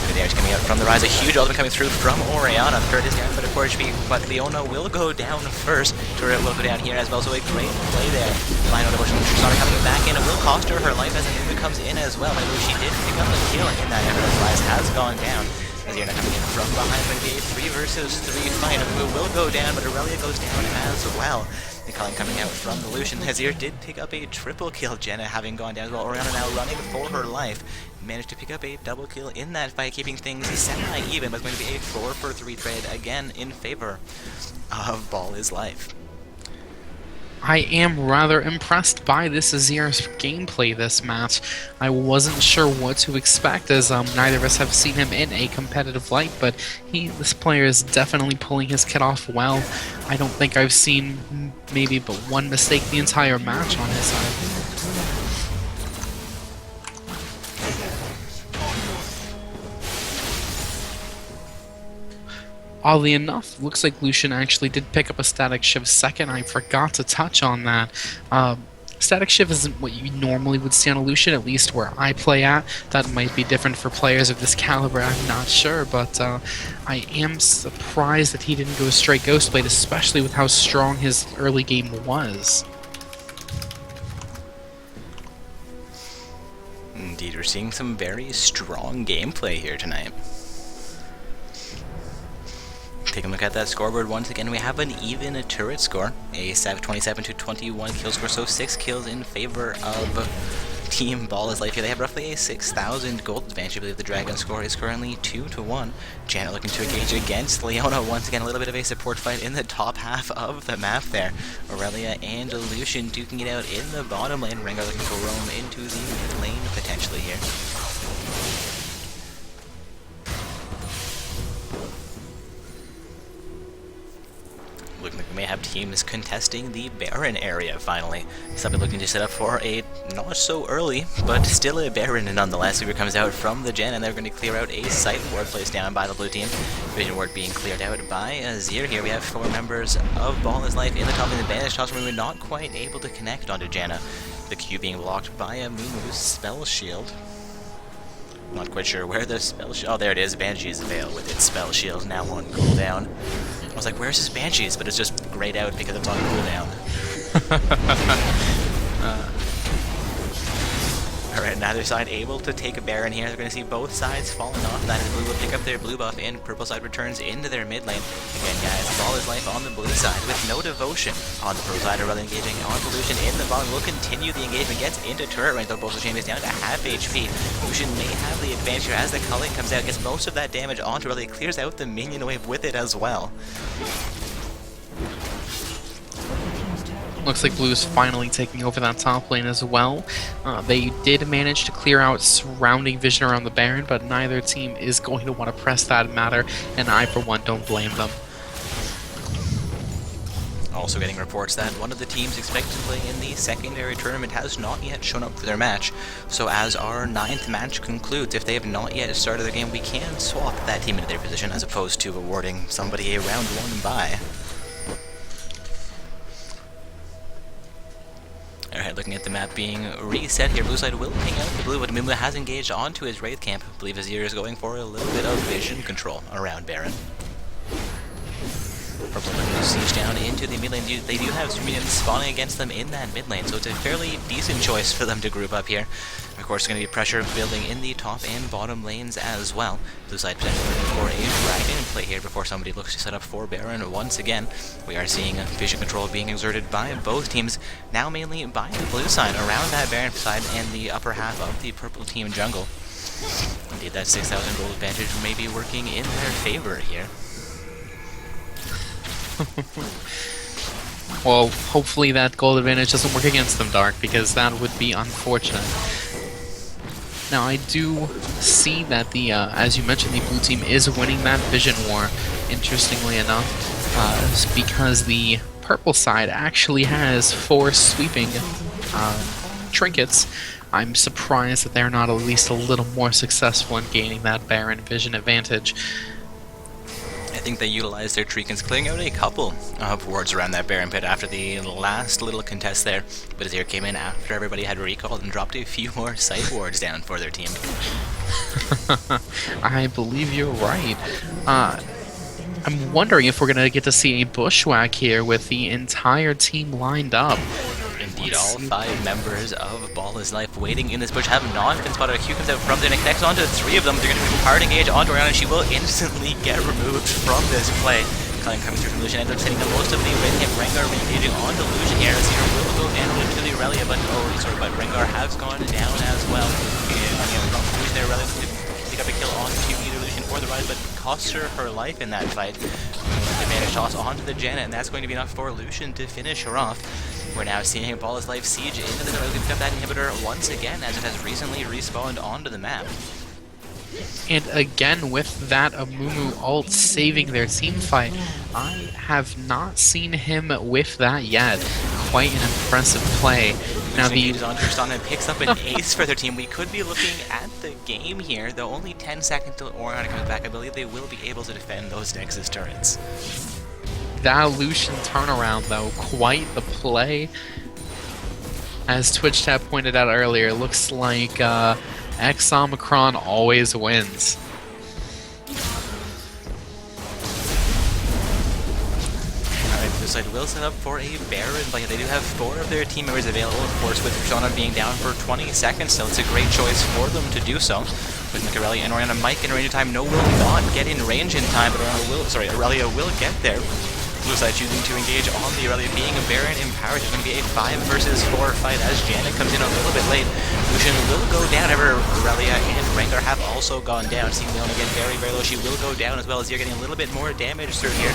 Good damage coming out from the Rise, a huge ultimate coming through from Orianna. The turret is down for the 4 HP, but Leona will go down first. Turret will go down here as well, so a great play there by No Devotion. Tristana coming back in, it will cost her her life as Anuva comes in as well. Although she did pick up a kill in that effort, as Rise has gone down. As Yana coming in from behind, but a 3 versus 3 fight. Anuva will go down, but Aurelia goes down as well. The calling coming out from the Lucian. Hazir did pick up a triple kill, Jenna having gone down as well. Orianna now running for her life. Managed to pick up a double kill in that fight, keeping things semi-even, but it's going to be a 4 for 3 trade again in favor of Ball is Life. I am rather impressed by this Azir's gameplay this match. I wasn't sure what to expect, as neither of us have seen him in a competitive light, but this player is definitely pulling his kit off well. I don't think I've seen maybe but one mistake the entire match on his side. Oddly enough, looks like Lucian actually did pick up a Static Shiv second. I forgot to touch on that. Static Shiv isn't what you normally would see on a Lucian, at least where I play at. That might be different for players of this caliber, I'm not sure, but I am surprised that he didn't go straight Ghostblade, especially with how strong his early game was. Indeed, we're seeing some very strong gameplay here tonight. Take a look at that scoreboard once again. We have an even turret score, a 27 to 21 kill score, so 6 kills in favor of Team Ball is Life here. They have roughly a 6,000 gold advantage. I believe the Dragon score is currently 2 to 1. Janet looking to engage against Leona. Once again, a little bit of a support fight in the top half of the map there. Aurelia and Lucian duking it out in the bottom lane. Rengar looking to roam into the mid lane potentially here. Looking like we may have teams contesting the Baron area finally. Somebody looking to set up for a not so early, but still a Baron nonetheless. Weaver comes out from the gen, and they're going to clear out a site ward placed down by the blue team. Vision ward being cleared out by Azir here. We have 4 members of Ball is Life in the top, and the bandage toss where we were not quite able to connect onto Janna. The Q being blocked by a Mumu's spell shield. Not quite sure where the spell shield. Oh, there it is. Banshee's Veil with its spell shield now on cooldown. I was like, where's his Banshees? But it's just grayed out because it's on cooldown. Alright, neither side able to take a Baron here. They're going to see both sides falling off. That is blue will pick up their blue buff, and purple side returns into their mid lane. Again, guys, Ball is Life on the blue side with no devotion on the pro side. Rather engaging on Lucian in the bottom. Will continue the engagement, gets into turret range, though Bolster Chain is down to half HP. Lucian may have the advantage here as the culling comes out, gets most of that damage onto Aurelia, clears out the minion wave with it as well. Looks like Blue's finally taking over that top lane as well. They did manage to clear out surrounding vision around the Baron, but neither team is going to want to press that matter, and I, for one, don't blame them. Also getting reports that one of the teams expected to play in the secondary tournament has not yet shown up for their match. So as our 9th match concludes, if they have not yet started their game, we can swap that team into their position as opposed to awarding somebody a round 1 bye. Alright, looking at the map being reset here, blue side will ping out the blue, but Mumu has engaged onto his Wraith camp. I believe Azir is going for a little bit of vision control around Baron. Purple looking to siege down into the mid lane. They do have some minions spawning against them in that mid lane, so it's a fairly decent choice for them to group up here. Of course, going to be pressure building in the top and bottom lanes as well. Blue side potentially looking for a dragon play here before somebody looks to set up for Baron once again. We are seeing vision control being exerted by both teams, now mainly by the blue side, around that Baron side and the upper half of the purple team jungle. Indeed, that 6,000 gold advantage may be working in their favor here. Well, hopefully that gold advantage doesn't work against them, Dark, because that would be unfortunate. Now, I do see that the, as you mentioned, the blue team is winning that vision war, interestingly enough, because the purple side actually has 4 sweeping trinkets. I'm surprised that they're not at least a little more successful in gaining that Baron vision advantage. I think they utilized their trinkets, clearing out a couple of wards around that Baron pit after the last little contest there. But Azir came in after everybody had recalled and dropped a few more site wards down for their team. I believe you're right. I'm wondering if we're going to get to see a bushwhack here with the entire team lined up. Indeed, all 5 members of Ball is Life waiting in this bush have not been spotted. A Q comes out from there and connects onto 3 of them. They're going to be hard engage onto Orianna, and she will instantly get removed from this play. Culling coming through from Lucian ends up sitting the most of the red hit. Rengar re-engaging onto Lucian here. Azir will go down into the Aurelia, but Rengar has gone down as well. And from Lucian there, Aurelia to pick up a kill onto either Lucian or the Rise, but costs her life in that fight. Advantage toss onto the Janna, and that's going to be enough for Lucian to finish her off. We're now seeing Ball is Life siege into the middle. We pick up that inhibitor once again as it has recently respawned onto the map. And again, with that Amumu ult saving their team fight, I have not seen him with that yet. Quite an impressive play. Now the on Tristan and picks up an ace for their team. We could be looking at the game here, though only 10 seconds till Orianna comes back. I believe they will be able to defend those Nexus turrets. That Lucian turnaround, though, quite the play. As TwitchTap pointed out earlier, looks like X Omicron always wins. Alright, this side will set up for a Baron, but they do have 4 of their team members available, of course, with Trishana being down for 20 seconds, so it's a great choice for them to do so. With Aurelia and Orianna might get in range in time. No, will not get in range in time, but Aurelia will get there. Blue side choosing to engage on the Aurelia, being a Baron empowered. It's going to be a 5 versus 4 fight as Janet comes in a little bit late. Lucian will go down, however, Aurelia and Rengar have also gone down. Seeing Leona get very, very low, she will go down as well as you're getting a little bit more damage through here.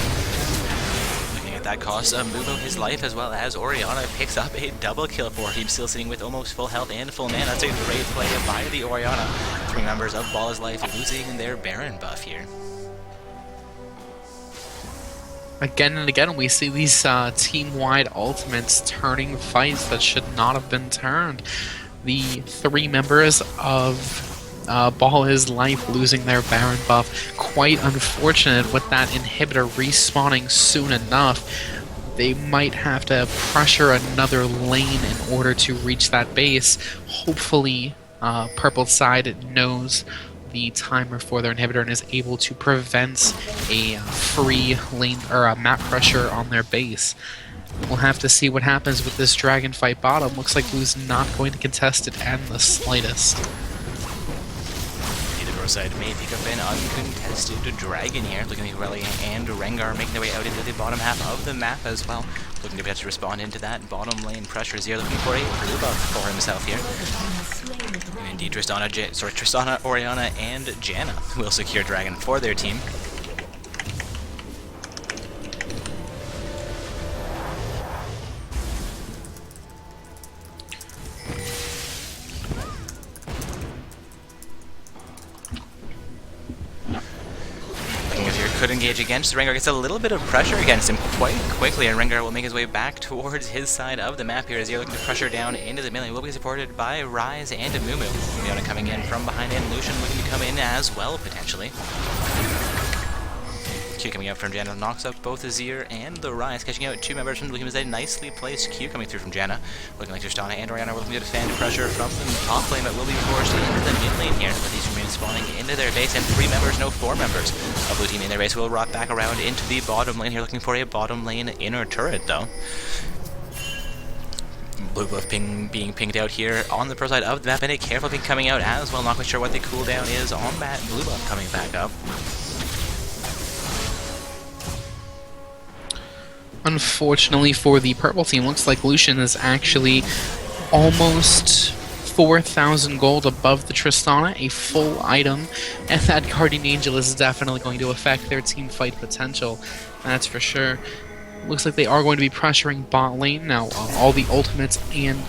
Looking at that cost, Mumu his life as well as Orianna picks up a double kill for her team, still sitting with almost full health and full mana. That's a great play by the Orianna. 3 members of Ball is Life losing their Baron buff here. Again and again, we see these team-wide ultimates turning fights that should not have been turned. The 3 members of Ball is Life losing their Baron buff. Quite unfortunate with that inhibitor respawning soon enough. They might have to pressure another lane in order to reach that base. Hopefully, purple side knows the timer for their inhibitor and is able to prevent a free lane or a map pressure on their base. We'll have to see what happens with this dragon fight bottom. Looks like Blue's not going to contest it in the slightest. Either side may pick up an uncontested dragon here. Looking at Aurelia and Rengar making their way out into the bottom half of the map as well. Looking to be able to respond into that bottom lane pressure. Zero looking for a blue buff for himself here. And indeed, Tristana, Orianna, and Janna will secure dragon for their team. could engage against Rengar. Gets a little bit of pressure against him quite quickly, and Rengar will make his way back towards his side of the map here as you're looking to pressure down into the middle. He will be supported by Ryze and Mumu. Leona coming in from behind, and Lucian looking to come in as well, potentially. Q coming out from Janna knocks out both the Azir and the Ryze, catching out two members from the team as a nicely placed Q coming through from Janna. Looking like Tristana and Orianna looking to defend pressure from the top lane, but will be forced into the mid lane here with these remains spawning into their base, and 3 members, no 4 members of blue team in their base will rock back around into the bottom lane here, looking for a bottom lane inner turret though. Blue buff being pinged out here on the pro side of the map, and a careful ping coming out as well. Not quite sure what the cooldown is on that blue buff coming back up. Unfortunately for the purple team, looks like Lucian is actually almost 4,000 gold above the Tristana, a full item, and that Guardian Angel is definitely going to affect their team fight potential, that's for sure. Looks like they are going to be pressuring bot lane. Now, all the ultimates and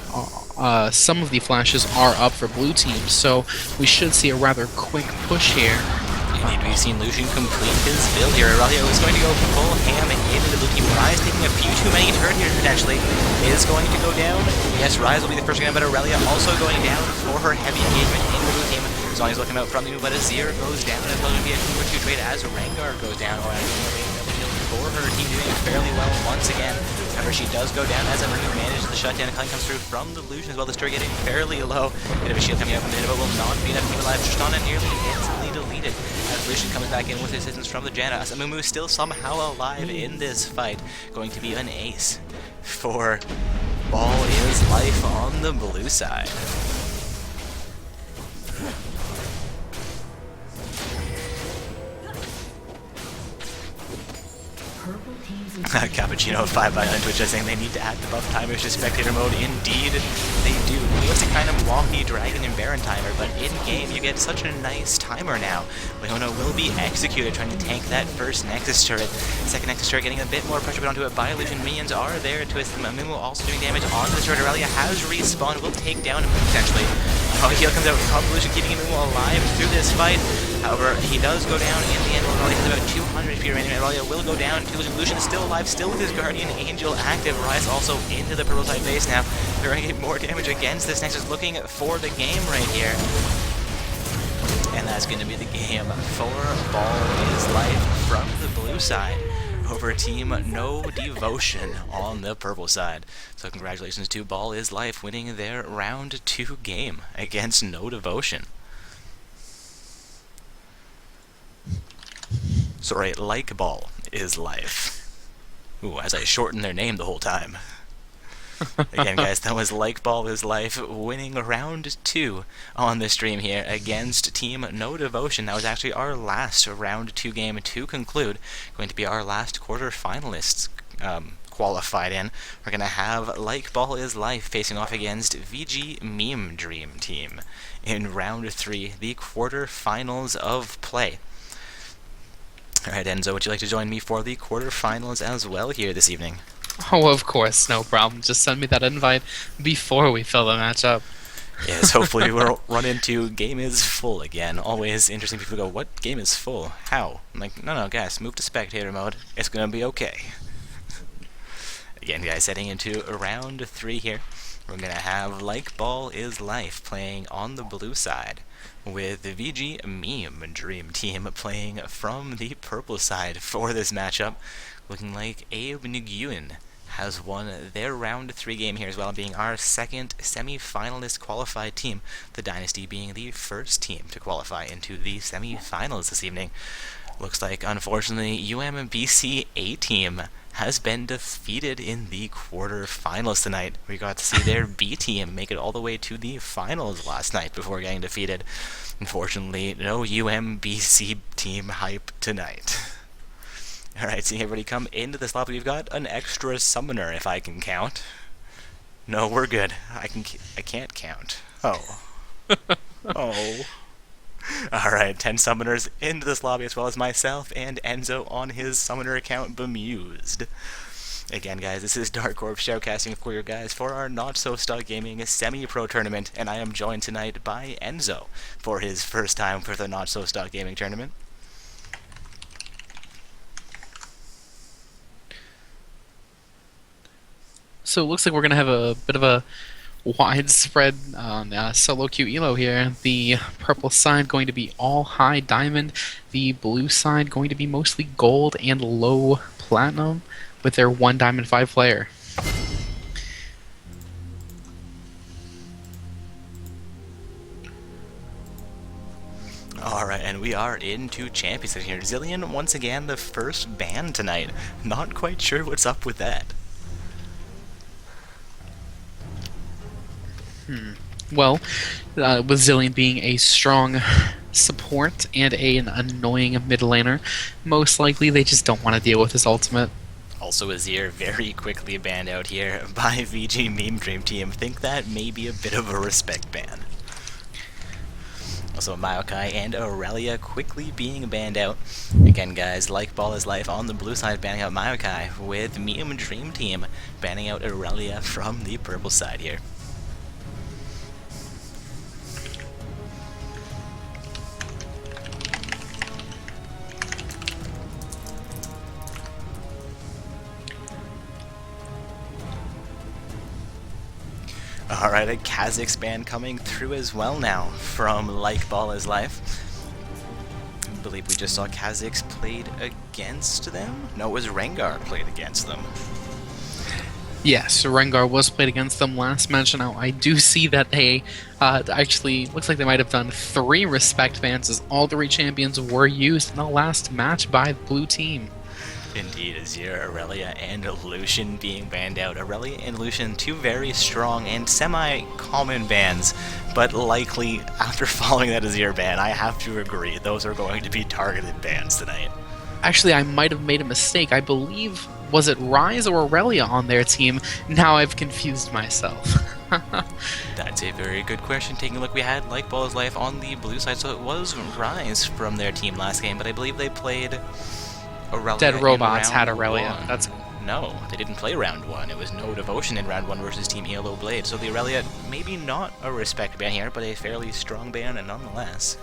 some of the flashes are up for blue team, so we should see a rather quick push here. Indeed, we've seen Lucian complete his build here. Aurelio is going to go full ham into the blue team. Ryze taking a few too many turns here, potentially, is going to go down. Yes, Ryze will be the first to go down, but Aurelia also going down for her heavy engagement in the blue team. As long as looking out from the move, but Azir goes down, and it's going to be a 2-for-2 trade as Rengar goes down. For her team doing fairly well once again. However, she does go down as Mumu manages the shutdown. Clang comes through from the Lucian as well. This turret getting fairly low. Bit of a shield coming out from the but will not be enough to keep alive. Tristana nearly instantly deleted as Lucian comes back in with assistance from the Janna. As Mumu is still somehow alive in this fight. Going to be an ace for Ball is Life on the blue side. Cappuccino 5 on Twitch is saying they need to add the buff timers to spectator mode. Indeed, they do. It was a kind of wonky dragon and baron timer, but in game you get such a nice timer now. Leona will be executed trying to tank that first Nexus turret. Second Nexus turret getting a bit more pressure put onto it by Lucian. Minions are there to assist. Mumu also doing damage onto the turret. Aurelia has respawned, will take down him potentially. Oh, heal comes out from Lucian, keeping Mumu alive through this fight. However, he does go down in the end. Aurelia has about 200 feet remaining. Aurelia will go down to Lucian. Lucian is still alive, still with his Guardian Angel active. Ryze also into the purple side base now. They're going to get more damage against this Nexus, looking for the game right here. And that's going to be the game for Ball is Life from the blue side over team No Devotion on the purple side. So congratulations to Ball is Life winning their round 2 game against No Devotion. Sorry, Like Ball is Life. Ooh, as I shortened their name the whole time. Again, guys, that was Like Ball is Life winning round 2 on the stream here against Team No Devotion. That was actually our last round 2 game to conclude. Going to be our last quarterfinalists qualified in. We're going to have Like Ball is Life facing off against VG Meme Dream Team in round 3, the quarterfinals of play. Alright, Enzo, would you like to join me for the quarterfinals as well here this evening? Oh, of course, no problem. Just send me that invite before we fill the match up. Yes, hopefully we'll run into game is full again. Always interesting people go, what game is full? How? I'm like, no, guys, move to spectator mode. It's gonna be okay. Again, guys, heading into round 3 here. We're gonna have Like Ball is Life playing on the blue side, with the VG Meme Dream Team playing from the purple side for this matchup. Looking like Abe Nguyen has won their round 3 game here as well, being our second semi-finalist qualified team, the Dynasty being the first team to qualify into the semi-finals this evening. Looks like, unfortunately, UMBC A team has been defeated in the quarterfinals tonight. We got to see their B team make it all the way to the finals last night before getting defeated. Unfortunately, no UMBC team hype tonight. Alright, seeing everybody come into this lobby, we've got an extra summoner if I can count. No, we're good. I can't count. Oh. Oh. Alright, 10 summoners into this lobby, as well as myself and Enzo on his summoner account, Bemused. Again, guys, this is Dark Corp shoutcasting for you guys for our Not So Stuck Gaming Semi-Pro Tournament, and I am joined tonight by Enzo for his first time for the Not So Stuck Gaming Tournament. So it looks like we're going to have a bit of a widespread solo queue elo here. The purple side going to be all high diamond. The blue side going to be mostly gold and low platinum with their 1 diamond 5 player. Alright, and we are into Champions here. Zillion, once again, the first ban tonight. Not quite sure what's up with that. Well, with Zillion being a strong support and an annoying mid laner, most likely they just don't want to deal with his ultimate. Also, Azir very quickly banned out here by VG Meme Dream Team. Think that may be a bit of a respect ban. Also, Maokai and Aurelia quickly being banned out. Again, guys, like Ball is Life on the blue side banning out Maokai, with Meme Dream Team banning out Aurelia from the purple side here. Alright, a Kha'Zix ban coming through as well now from Like Ball is Life. I believe we just saw Kha'Zix played against them? No, it was Rengar played against them. Yes, Rengar was played against them last match. Now, I do see that they actually, looks like they might have done 3 respect bans, as all 3 champions were used in the last match by the blue team. Indeed, Azir, Aurelia, and Lucian being banned out. Aurelia and Lucian, 2 very strong and semi-common bans, but likely, after following that Azir ban, I have to agree, those are going to be targeted bans tonight. Actually, I might have made a mistake. I believe, was it Ryze or Aurelia on their team? Now I've confused myself. That's a very good question. Taking a look, we had Like Ball is Life on the blue side, so it was Ryze from their team last game, but I believe they played Aurelia. Dead Robots had round Aurelia. one. That's No, they didn't play round 1. It was no devotion in round 1 versus Team Yellow Blade. So the Aurelia, maybe not a respect ban here, but a fairly strong ban nonetheless.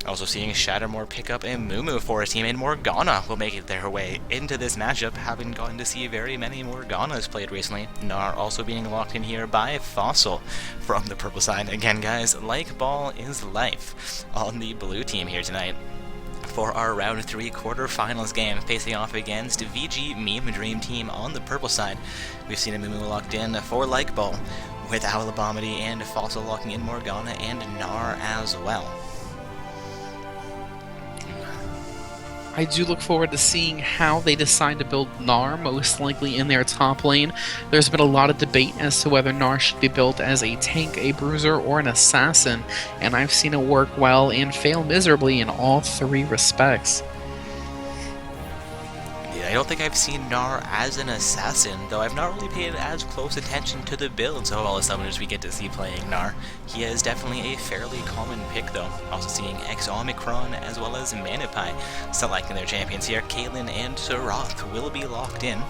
Also seeing Shattermore pick up a Mumu for his team, and Morgana will make it their way into this matchup, having gotten to see very many Morganas played recently. Gnar also being locked in here by Fossil from the purple side. Again, guys, Like Ball is Life on the blue team here tonight for our round 3 quarterfinals game, facing off against VG Meme Dream Team on the purple side. We've seen a Mumu locked in for Like Ball, with Alabamity and Fossil locking in Morgana and Gnar as well. I do look forward to seeing how they decide to build Gnar, most likely in their top lane. There's been a lot of debate as to whether Gnar should be built as a tank, a bruiser, or an assassin, and I've seen it work well and fail miserably in all 3 respects. I don't think I've seen Gnar as an assassin, though I've not really paid as close attention to the builds of all the summoners we get to see playing Gnar. He is definitely a fairly common pick though. Also seeing X-Omicron as well as Manipai selecting their champions here. Caitlyn and Sarath will be locked in.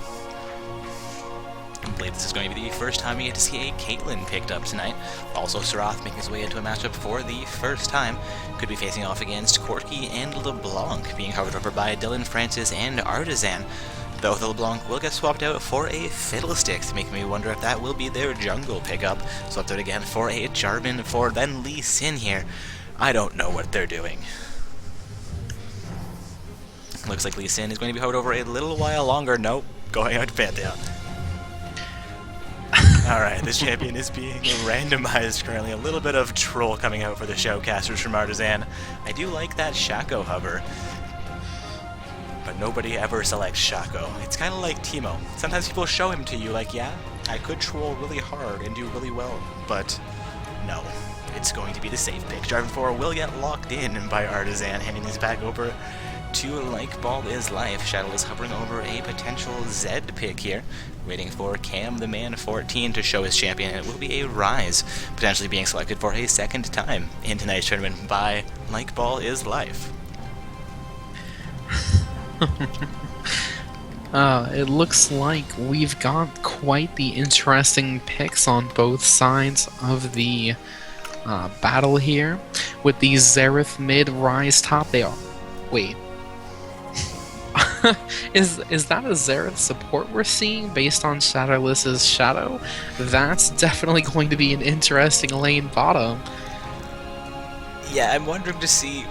I believe this is going to be the first time we get to see a Caitlyn picked up tonight. Also, Sarath making his way into a matchup for the first time. Could be facing off against Corki and LeBlanc, being covered over by Dylan Francis and Artisan. Though the LeBlanc will get swapped out for a Fiddlesticks, making me wonder if that will be their jungle pickup. Swapped out again for a Jarvan for then Lee Sin here. I don't know what they're doing. Looks like Lee Sin is going to be covered over a little while longer. Nope, going out to Pantheon. Alright, this champion is being randomized currently. A little bit of troll coming out for the showcasters from Artisan. I do like that Shaco hover, but nobody ever selects Shaco. It's kind of like Teemo. Sometimes people show him to you like, yeah, I could troll really hard and do really well, but no. It's going to be the safe pick. Jarvan 4 will get locked in by Artisan, handing this back over to Like Ball is Life. Shadow is hovering over a potential Zed pick here, waiting for Cam the Man 14 to show his champion. It will be a Ryze, potentially being selected for a second time in tonight's tournament by Like Ball is Life. It looks like we've got quite the interesting picks on both sides of the battle here. With the Xerath mid, Ryze top, they are... Wait. Is that a Xerath support we're seeing based on Shadowless's Shadow? That's definitely going to be an interesting lane bottom. Yeah, I'm wondering to see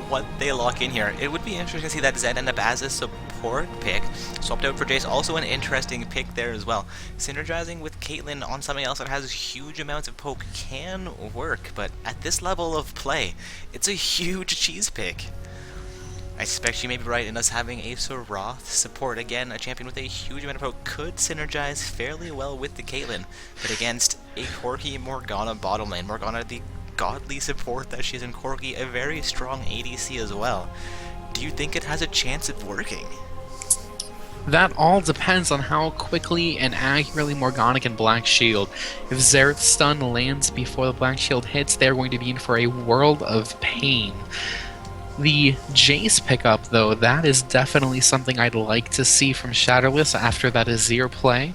what they lock in here. It would be interesting to see that Zed end up as a support pick, swapped out for Jace. Also an interesting pick there as well. Synergizing with Caitlyn on something else that has huge amounts of poke can work, but at this level of play, it's a huge cheese pick. I suspect she may be right in us having a Sarath support. Again, a champion with a huge amount of poke could synergize fairly well with the Caitlyn, but against a Corki Morgana bottom lane, Morgana the godly support that she is in Corki, a very strong ADC as well. Do you think it has a chance of working? That all depends on how quickly and accurately Morgana can Black Shield. If Xerath's stun lands before the Black Shield hits, they're going to be in for a world of pain. The Jace pickup, though, that is definitely something I'd like to see from Shadowless after that Azir play.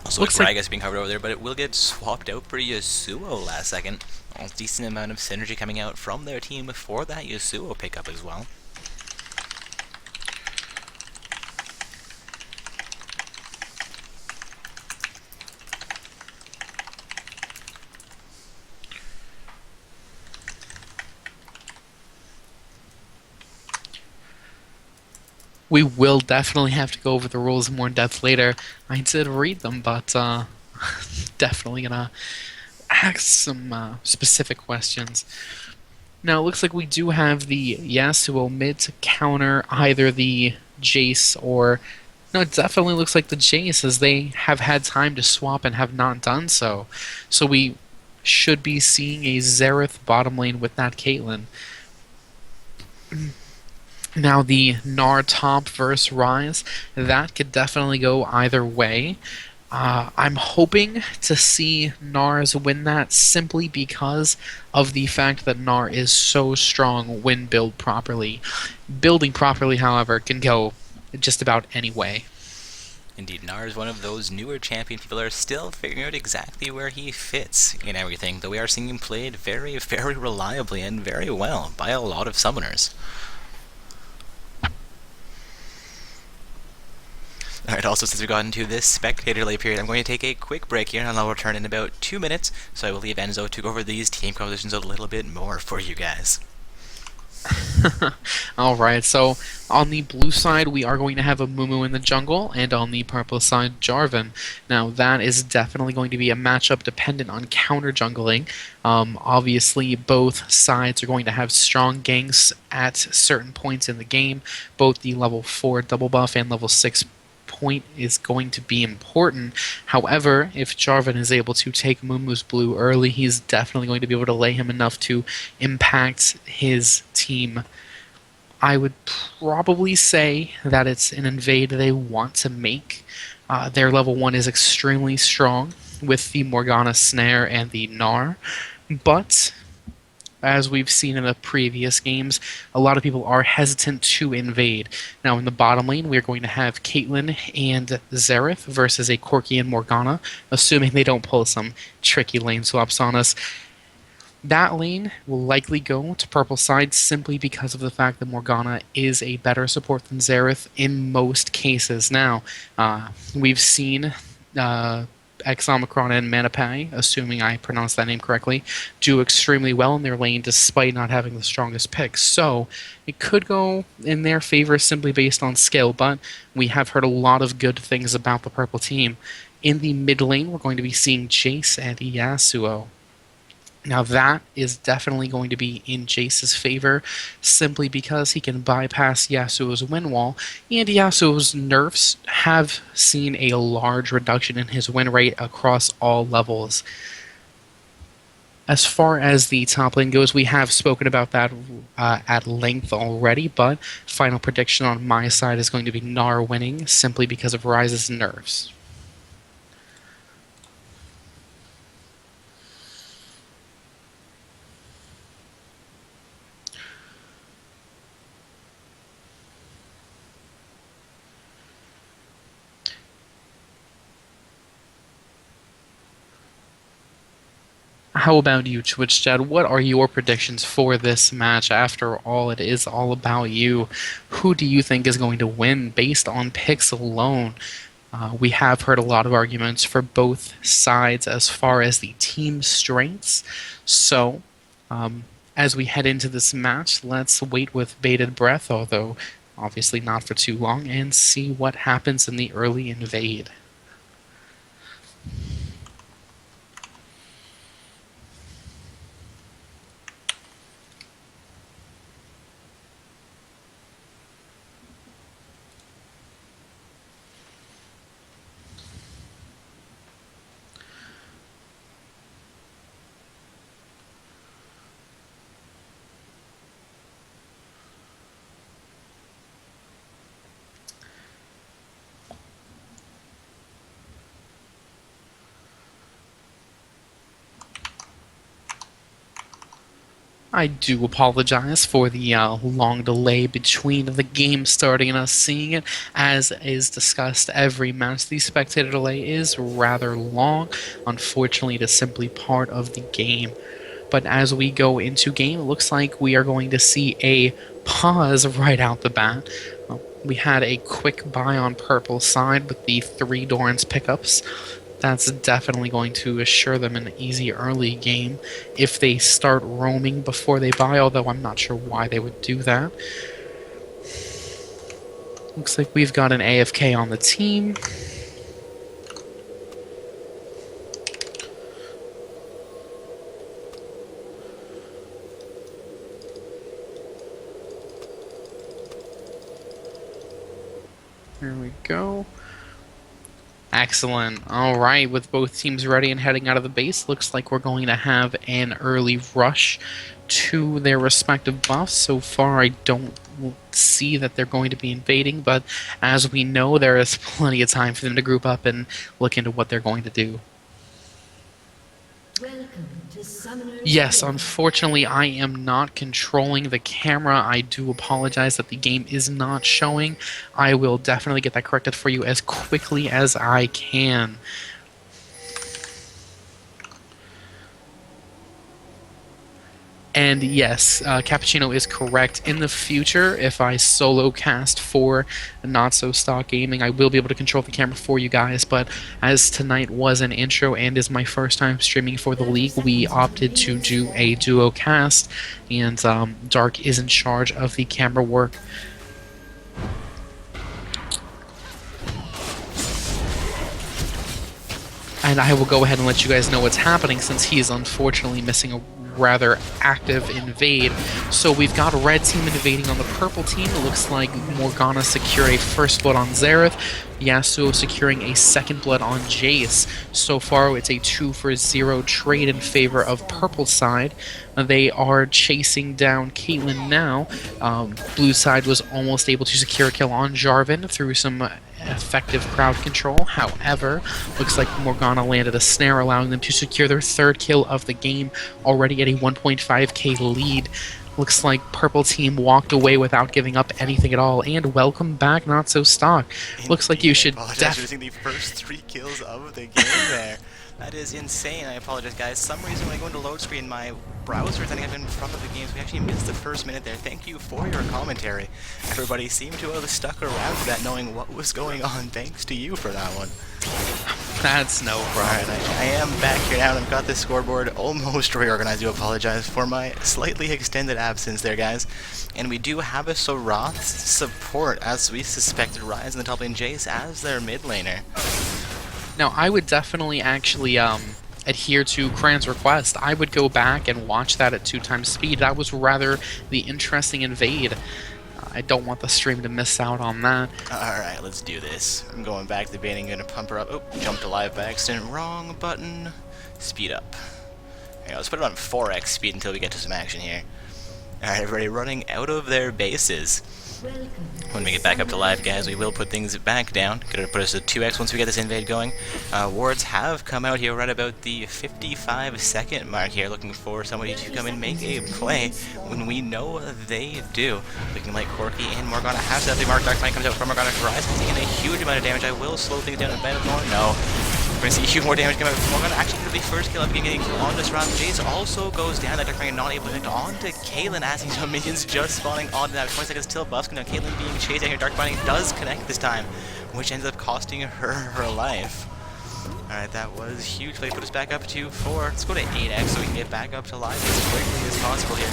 Also, looks like Gragas being covered over there, but it will get swapped out for Yasuo last second. A decent amount of synergy coming out from their team for that Yasuo pickup as well. We will definitely have to go over the rules more in depth later. I did read them, but definitely gonna ask some specific questions. Now, it looks like we do have the Yasuo mid to counter either the Jace or... No, it definitely looks like the Jace, as they have had time to swap and have not done so. So we should be seeing a Xerath bottom lane with that Caitlyn. Now, the Gnar top versus Ryze, that could definitely go either way. I'm hoping to see Gnars win that simply because of the fact that Gnar is so strong when built properly. Building properly, however, can go just about any way. Indeed, Gnar is one of those newer champion people are still figuring out exactly where he fits in everything, though we are seeing him played very, very reliably and very well by a lot of summoners. Alright, also since we've gotten to this spectator delay period, I'm going to take a quick break here and I'll return in about 2 minutes, so I will leave Enzo to go over these team compositions a little bit more for you guys. Alright, so on the blue side we are going to have a Mumu in the jungle, and on the purple side Jarvan. Now that is definitely going to be a matchup dependent on counter jungling. Obviously both sides are going to have strong ganks at certain points in the game. Both the level 4 double buff and level 6 point is going to be important. However, if Jarvan is able to take Mumu's blue early, he's definitely going to be able to lay him enough to impact his team. I would probably say that it's an invade they want to make. Their level 1 is extremely strong with the Morgana Snare and the Gnar, but as we've seen in the previous games, a lot of people are hesitant to invade. Now in the bottom lane, we're going to have Caitlyn and Xerath versus a Corki and Morgana, assuming they don't pull some tricky lane swaps on us. That lane will likely go to purple side simply because of the fact that Morgana is a better support than Xerath in most cases. Now, we've seen X-Omicron and Manapai, assuming I pronounced that name correctly, do extremely well in their lane despite not having the strongest picks. So it could go in their favor simply based on skill, but we have heard a lot of good things about the purple team. In the mid lane, we're going to be seeing Jace and Yasuo. Now that is definitely going to be in Jace's favor, simply because he can bypass Yasuo's win wall, and Yasuo's nerfs have seen a large reduction in his win rate across all levels. As far as the top lane goes, we have spoken about that at length already, but final prediction on my side is going to be Gnar winning, simply because of Ryze's nerfs. How about you, Twitch Chat? What are your predictions for this match? After all, it is all about you. Who do you think is going to win based on picks alone? We have heard a lot of arguments for both sides as far as the team strengths. So, as we head into this match, let's wait with bated breath, although obviously not for too long, and see what happens in the early invade. I do apologize for the long delay between the game starting and us seeing it. As is discussed every match, the spectator delay is rather long. Unfortunately, it is simply part of the game. But as we go into game, it looks like we are going to see a pause right out the bat. We had a quick buy on purple side with the 3 Doran's pickups. That's definitely going to assure them an easy early game if they start roaming before they buy, although I'm not sure why they would do that. Looks like we've got an AFK on the team. Here we go. Excellent. Alright, with both teams ready and heading out of the base, looks like we're going to have an early rush to their respective buffs. So far, I don't see that they're going to be invading, but as we know, there is plenty of time for them to group up and look into what they're going to do. Yes, unfortunately, I am not controlling the camera. I do apologize that the game is not showing. I will definitely get that corrected for you as quickly as I can. And yes, Cappuccino is correct. In the future, if I solo cast for Not So Stock Gaming, I will be able to control the camera for you guys. But as tonight was an intro and is my first time streaming for the league, we opted to do a duo cast, and Dark is in charge of the camera work. And I will go ahead and let you guys know what's happening since he is unfortunately missing a rather active invade. So we've got a red team invading on the purple team. It looks like Morgana secured a first blood on Xerath, Yasuo securing a second blood on Jace. So far it's a 2-for-0 trade in favor of purple side. They are chasing down Caitlyn now. Blue side was almost able to secure a kill on Jarvan through some effective crowd control. However, looks like Morgana landed a snare, allowing them to secure their 3rd kill of the game, already at a 1.5k lead. Looks like purple team walked away without giving up anything at all. And welcome back, Not So Stock. Looks like you should definitely the first 3 kills of the game there. That is insane. I apologize, guys. Some reason when I go into load screen, my browser is ending up in front of the game, so we actually missed the first minute there. Thank you for your commentary. Everybody seemed to have stuck around for that, knowing what was going on. Thanks to you for that one. That's no problem. Alright, I am back here now, and I've got this scoreboard almost reorganized. I do apologize for my slightly extended absence there, guys. And we do have a Soroth support, as we suspected, Rise in the top lane, Jace as their mid laner. Now, I would definitely actually adhere to Kran's request. I would go back and watch that at 2x speed. That was rather the interesting invade. I don't want the stream to miss out on that. Alright, let's do this. I'm going back to debating, gonna pump her up. Oh, jumped alive by accident. Wrong button. Speed up. Okay, let's put it on 4x speed until we get to some action here. Alright, everybody running out of their bases. When we get back up to live, guys, we will put things back down. Gonna put us at 2x once we get this invade going. Wards have come out here right about the 55-second mark here, looking for somebody to come and make a play when we know they do. Looking like Corky and Morgana have set up the mark. Dark Knight comes out from Morgana to Rise, taking a huge amount of damage. I will slow things down a bit more. No. We're going to see a few more damage come out from Morgana. Actually, the first kill up again, getting on this round. Jace also goes down. That Dark not able to connect on to Caitlyn as these minions just spawning on that. 20 seconds till buffs. Now Caitlyn being chased out here. Dark Binding does connect this time, which ends up costing her life. Alright, that was huge. Play put us back up to 4. Let's go to 8x so we can get back up to live as quickly as possible here.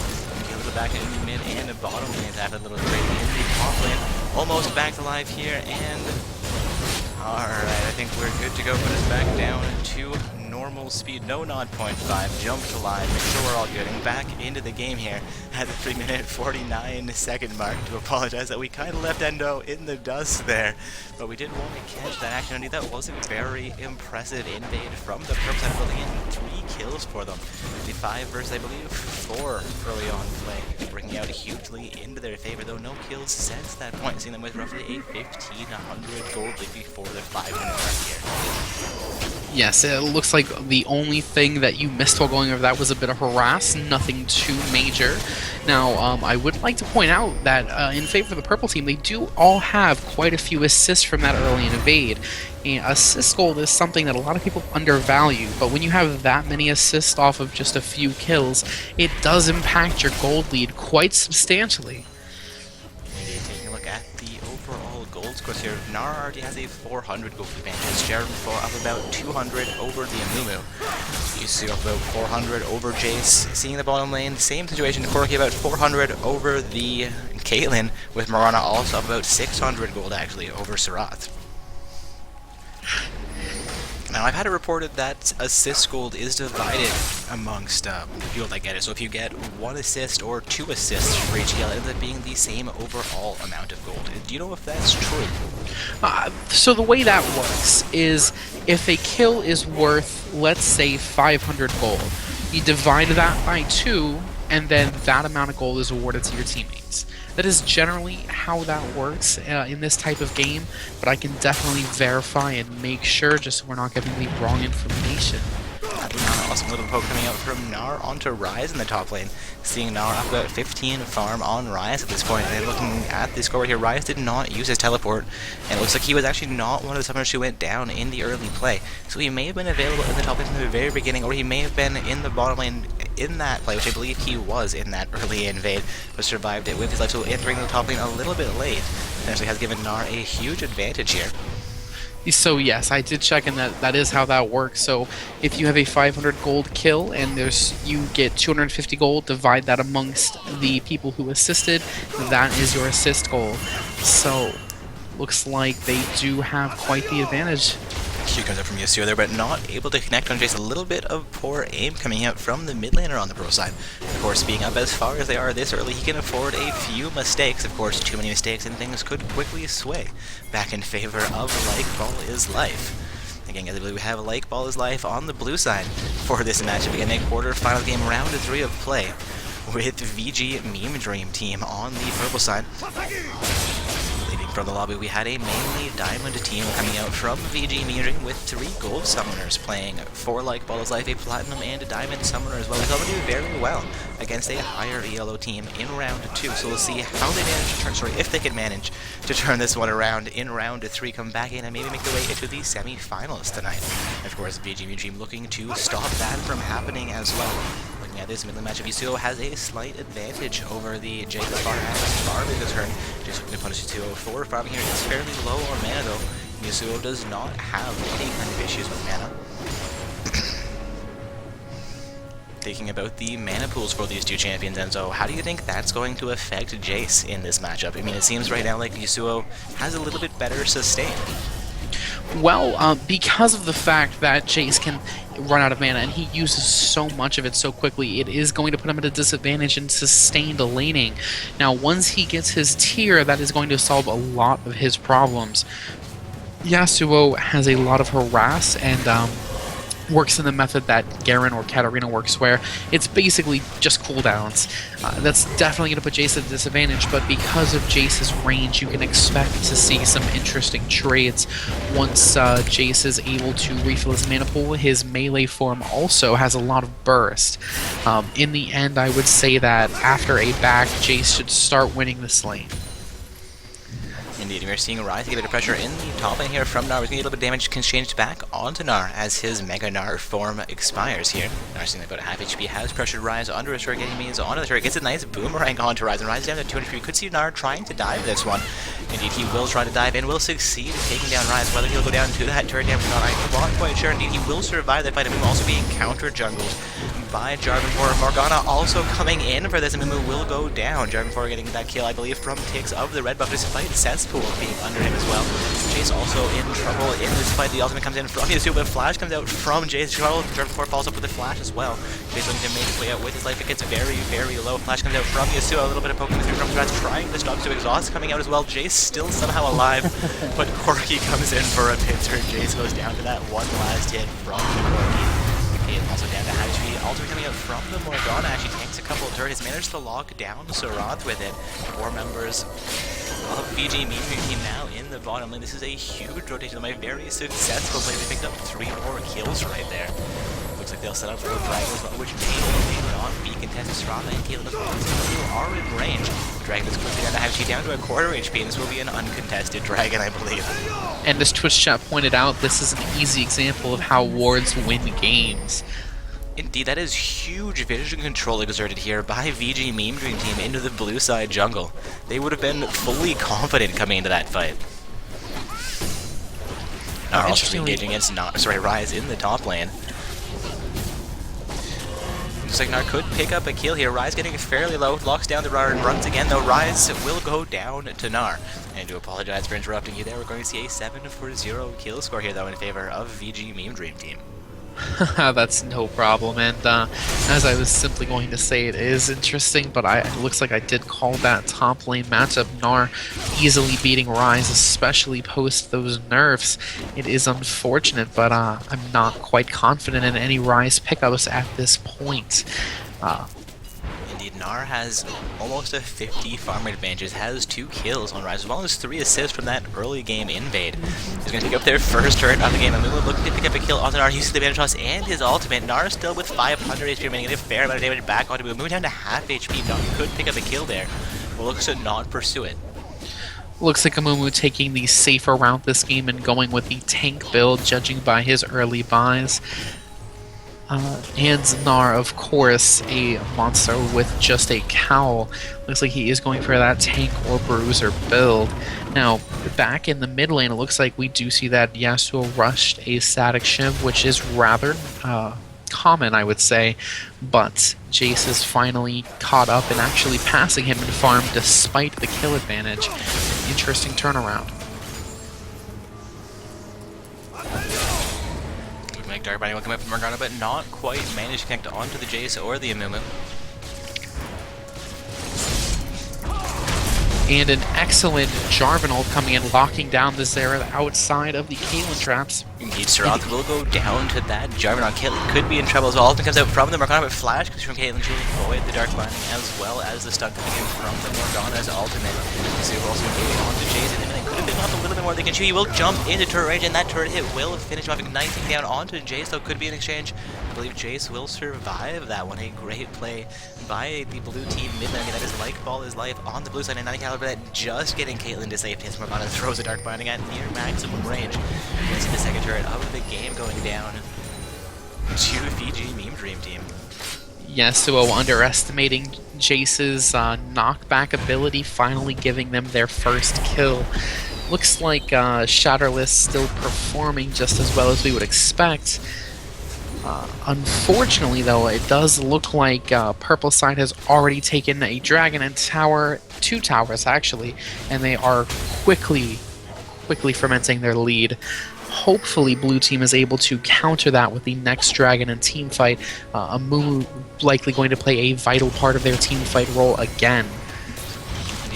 Get a little back in the mid and the bottom lanes after a little trade in the top lane. Almost back to live here, and alright, I think we're good to go. Put us back down to normal speed. No nod 0.5. Jump to live. Make sure we're all good. And back into the game here at the 3-minute 49-second mark. To apologize that we kind of left Endo in the dust there. But we did want to catch that action. Indeed, that was a very impressive invade from the Perp side, building in 3 kills for them. The 5 versus, I believe, 4 early on play. Working out hugely into their favor, though no kills since that point. Seeing them with roughly a 1,500 gold lead before the 5-minute mark here. Yes, it looks like the only thing that you missed while going over that was a bit of harass, nothing too major. Now, I would like to point out that in favor of the purple team, they do all have quite a few assists from that early invade. And assist gold is something that a lot of people undervalue, but when you have that many assists off of just a few kills, it does impact your gold lead quite substantially. Taking a look at the overall gold scores here, Nara already has a 400 gold advantage. Jared up about 200 over the Amumu. You see up about 400 over Jace. Seeing the bottom lane, same situation. Corki about 400 over the Caitlyn, with Morgana also up about 600 gold actually over Sarath. Now, I've had it reported that assist gold is divided amongst people that get it. So if you get 1 assist or 2 assists for each kill, it ends up being the same overall amount of gold. Do you know if that's true? So the way that works is if a kill is worth, let's say, 500 gold, you divide that by 2, and then that amount of gold is awarded to your teammates. That is generally how that works in this type of game, but I can definitely verify and make sure just so we're not giving the wrong information. Awesome little poke coming out from Gnar onto Ryze in the top lane. Seeing Gnar up about 15 farm on Ryze at this point. And looking at the score right here, Ryze did not use his teleport, and it looks like he was actually not one of the summoners who went down in the early play. So he may have been available in the top lane from the very beginning, or he may have been in the bottom lane in that play, which I believe he was in that early invade, but survived it with his life. So entering the top lane a little bit late actually has given Gnar a huge advantage here. So yes, I did check, and that is how that works. So if you have a 500 gold kill and you get 250 gold, divide that amongst the people who assisted, that is your assist goal. So looks like they do have quite the advantage. Q comes up from Yasuo there, but not able to connect on Jace. A little bit of poor aim coming out from the mid laner on the pro side. Of course, being up as far as they are this early, he can afford a few mistakes. Of course, too many mistakes and things could quickly sway back in favor of Like Ball is Life. Again, guys, I believe we have Like Ball is Life on the blue side for this matchup. Again, a quarter-final game, round 3 of play, with VG Meme Dream team on the purple side. From the lobby, we had a mainly diamond team coming out from VG Meme Dream with 3 gold summoners playing 4 Like Ball is Life, a platinum and a diamond summoner as well. We saw them do very well against a higher ELO team in round 2, so we'll see how they manage to turn, if they can manage to turn this one around in round 3, come back in and maybe make their way into the semi-finals tonight. Of course, VG Meme Dream looking to stop that from happening as well. Looking at this middle matchup, Yasuo has a slight advantage over the Jake Far as far as the turn. Just looking to punish 204. Farming here is fairly low on mana though. Yasuo does not have any kind of issues with mana. Thinking about the mana pools for these two champions, Enzo, how do you think that's going to affect Jace in this matchup? I mean, it seems right now like Yasuo has a little bit better sustain. Well, because of the fact that Jace can run out of mana and he uses so much of it so quickly, it is going to put him at a disadvantage in sustained laning. Now, once he gets his tier, that is going to solve a lot of his problems. Yasuo has a lot of harass and works in the method that Garen or Katarina works, where it's basically just cooldowns. That's definitely going to put Jace at a disadvantage, but because of Jace's range, you can expect to see some interesting trades. Once Jace is able to refill his mana pool, his melee form also has a lot of burst. In the end, I would say that after a back, Jace should start winning this lane. Indeed, we're seeing Rise get a bit of pressure in the top lane here from Nar. We're going to get a little bit of damage exchanged back onto Nar as his Mega Nar form expires here. Nar seeing about a half HP, has pressured Rise under his turret, getting means onto the turret, gets a nice boomerang onto Rise, and Rise down to 200 HP. We could see Nar trying to dive this one. Indeed, he will try to dive in, will succeed in taking down Rise. Whether he'll go down to that turret damage or not, I'm not quite sure. Indeed, he will survive that fight. Amumu also being counter-jungled by Jarvan4. Morgana also coming in for this. Amumu will go down. Jarvan4 getting that kill, I believe, from Tix of the red buff, despite Cesspool being under him as well. Jace also in trouble in this fight. The ultimate comes in from Yasuo, but Flash comes out from Jace. Jarvan4 follows up with a Flash as well. Jace looking to make his way out with his life. It gets very, very low. Flash comes out from Yasuo. A little bit of poking through from Threats, trying to stop. So Exhaust coming out as well. Jace still somehow alive, but Corki comes in for a pincer. Jace goes down to that one last hit from the Corki. Caitlyn also down to HP. Ultimate coming out from the Morgana. Actually tanks a couple of turrets. Managed to lock down Sarath with it. 4 members of VG Meme team now in the bottom lane. This is a huge rotation. My very successful play. They picked up 3 more kills right there. Looks like they'll set up for the Dragon as well, which may or may not be contested. Sarath and Caitlyn are in range. Dragon is quickly down to HP, down to a quarter HP, and this will be an uncontested Dragon, I believe. And as Twitch chat pointed out, this is an easy example of how wards win games. Indeed, that is huge vision control exerted here by VG Meme Dream Team into the blue side jungle. They would have been fully confident coming into that fight. Nar also engaging against Rise in the top lane. Looks like Nar could pick up a kill here. Rise getting fairly low, locks down the Rar and runs again, though Rise will go down to Nar. And to apologize for interrupting you there, we're going to see a 7-for-0 kill score here, though, in favor of VG Meme Dream Team. That's no problem, and as I was simply going to say, it is interesting, but it looks like I did call that top lane matchup. Nar easily beating Rise, especially post those nerfs. It is unfortunate, but I'm not quite confident in any Rise pickups at this point. Indeed, Nar has almost a 50 farm advantage, has 2 kills on Rise, as well as 3 assists from that early game invade. He's going to take up their first turret of the game. Amumu looking to pick up a kill onto Nar, uses the advantage toss and his ultimate. Nar still with 500 HP remaining, getting a fair amount of damage back onto Amumu, down to half HP. Nar could pick up a kill there, but looks to not pursue it. Looks like Amumu taking the safer route this game and going with the tank build, judging by his early buys. And Nar, of course, a monster with just a cowl. Looks like he is going for that tank or bruiser build. Now, back in the mid lane, it looks like we do see that Yasuo rushed a static shiv, which is rather common, I would say. But Jace is finally caught up and actually passing him in farm despite the kill advantage. Interesting turnaround. Dark Binding will come up from Morgana, but not quite managed to connect onto the Jace or the Amumu. And an excellent Jarvan ult coming in, locking down the Zera outside of the Caitlyn traps. Indeed, Sarath will go down to that Jarvan. Caitlyn could be in trouble as well. Ultimate comes out from the Morgana, but Flash comes from Caitlyn. She will avoid the Dark Binding as well as the stun coming in from the Morgana's ultimate. So we're also moving on to Jace, and then it could have been off a little bit more they can shoot. He will jump into turret range, and that turret hit will finish off, igniting down onto Jace, though could be an exchange. I believe Jace will survive that one. A great play by the blue team mid lane. That is like Ball is life on the blue side, and 90 caliber that just getting Caitlyn to safety as Morgana throws a Dark Binding at near maximum range. You can see the second turret of the game going down to VG Meme Dream Team. Yasuo underestimating Jace's knockback ability, finally giving them their first kill. Looks like Shatterless still performing just as well as we would expect. Unfortunately, though, it does look like Purple Side has already taken a dragon and tower, 2 towers actually, and they are quickly fermenting their lead. Hopefully, Blue Team is able to counter that with the next dragon and team fight. Amumu likely going to play a vital part of their team fight role again.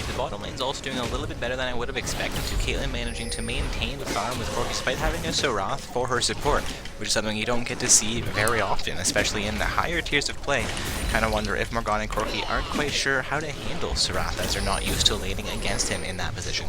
The bottom lane's also doing a little bit better than I would have expected to. Caitlyn managing to maintain the farm with Corki despite having a Sarath for her support, which is something you don't get to see very often, especially in the higher tiers of play. Kind of wonder if Morgana and Corki aren't quite sure how to handle Sarath, as they're not used to laning against him in that position.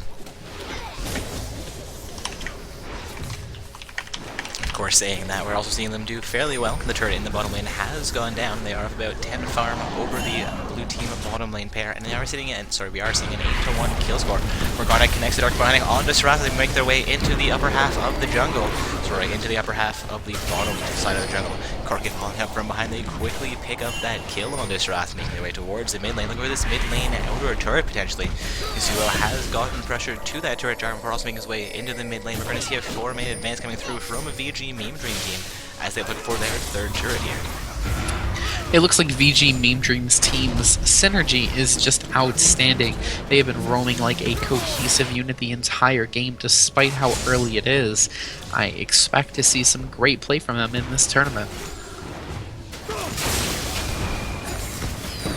course, saying that, we're also seeing them do fairly well. The turret in the bottom lane has gone down. They are up about 10 farm over the blue team bottom lane pair, and they are sitting in, we are seeing an 8-1 kill score. Morgana connects the Dark Binding onto Serath. They make their way into the upper half of the jungle. Sorry, into the upper half of the bottom side of the jungle. Corki falling up from behind. They quickly pick up that kill on Serath, making their way towards the mid lane. Look for this mid lane outer turret potentially. Yasuo has gotten pressure to that turret. Jarvan also making his way into the mid lane. We're going to see a 4-man advance coming through from a VG Meme Dream team as they look for their third turret here. It looks like VG Meme Dream's team's synergy is just outstanding. They have been roaming like a cohesive unit the entire game, despite how early it is. I expect to see some great play from them in this tournament.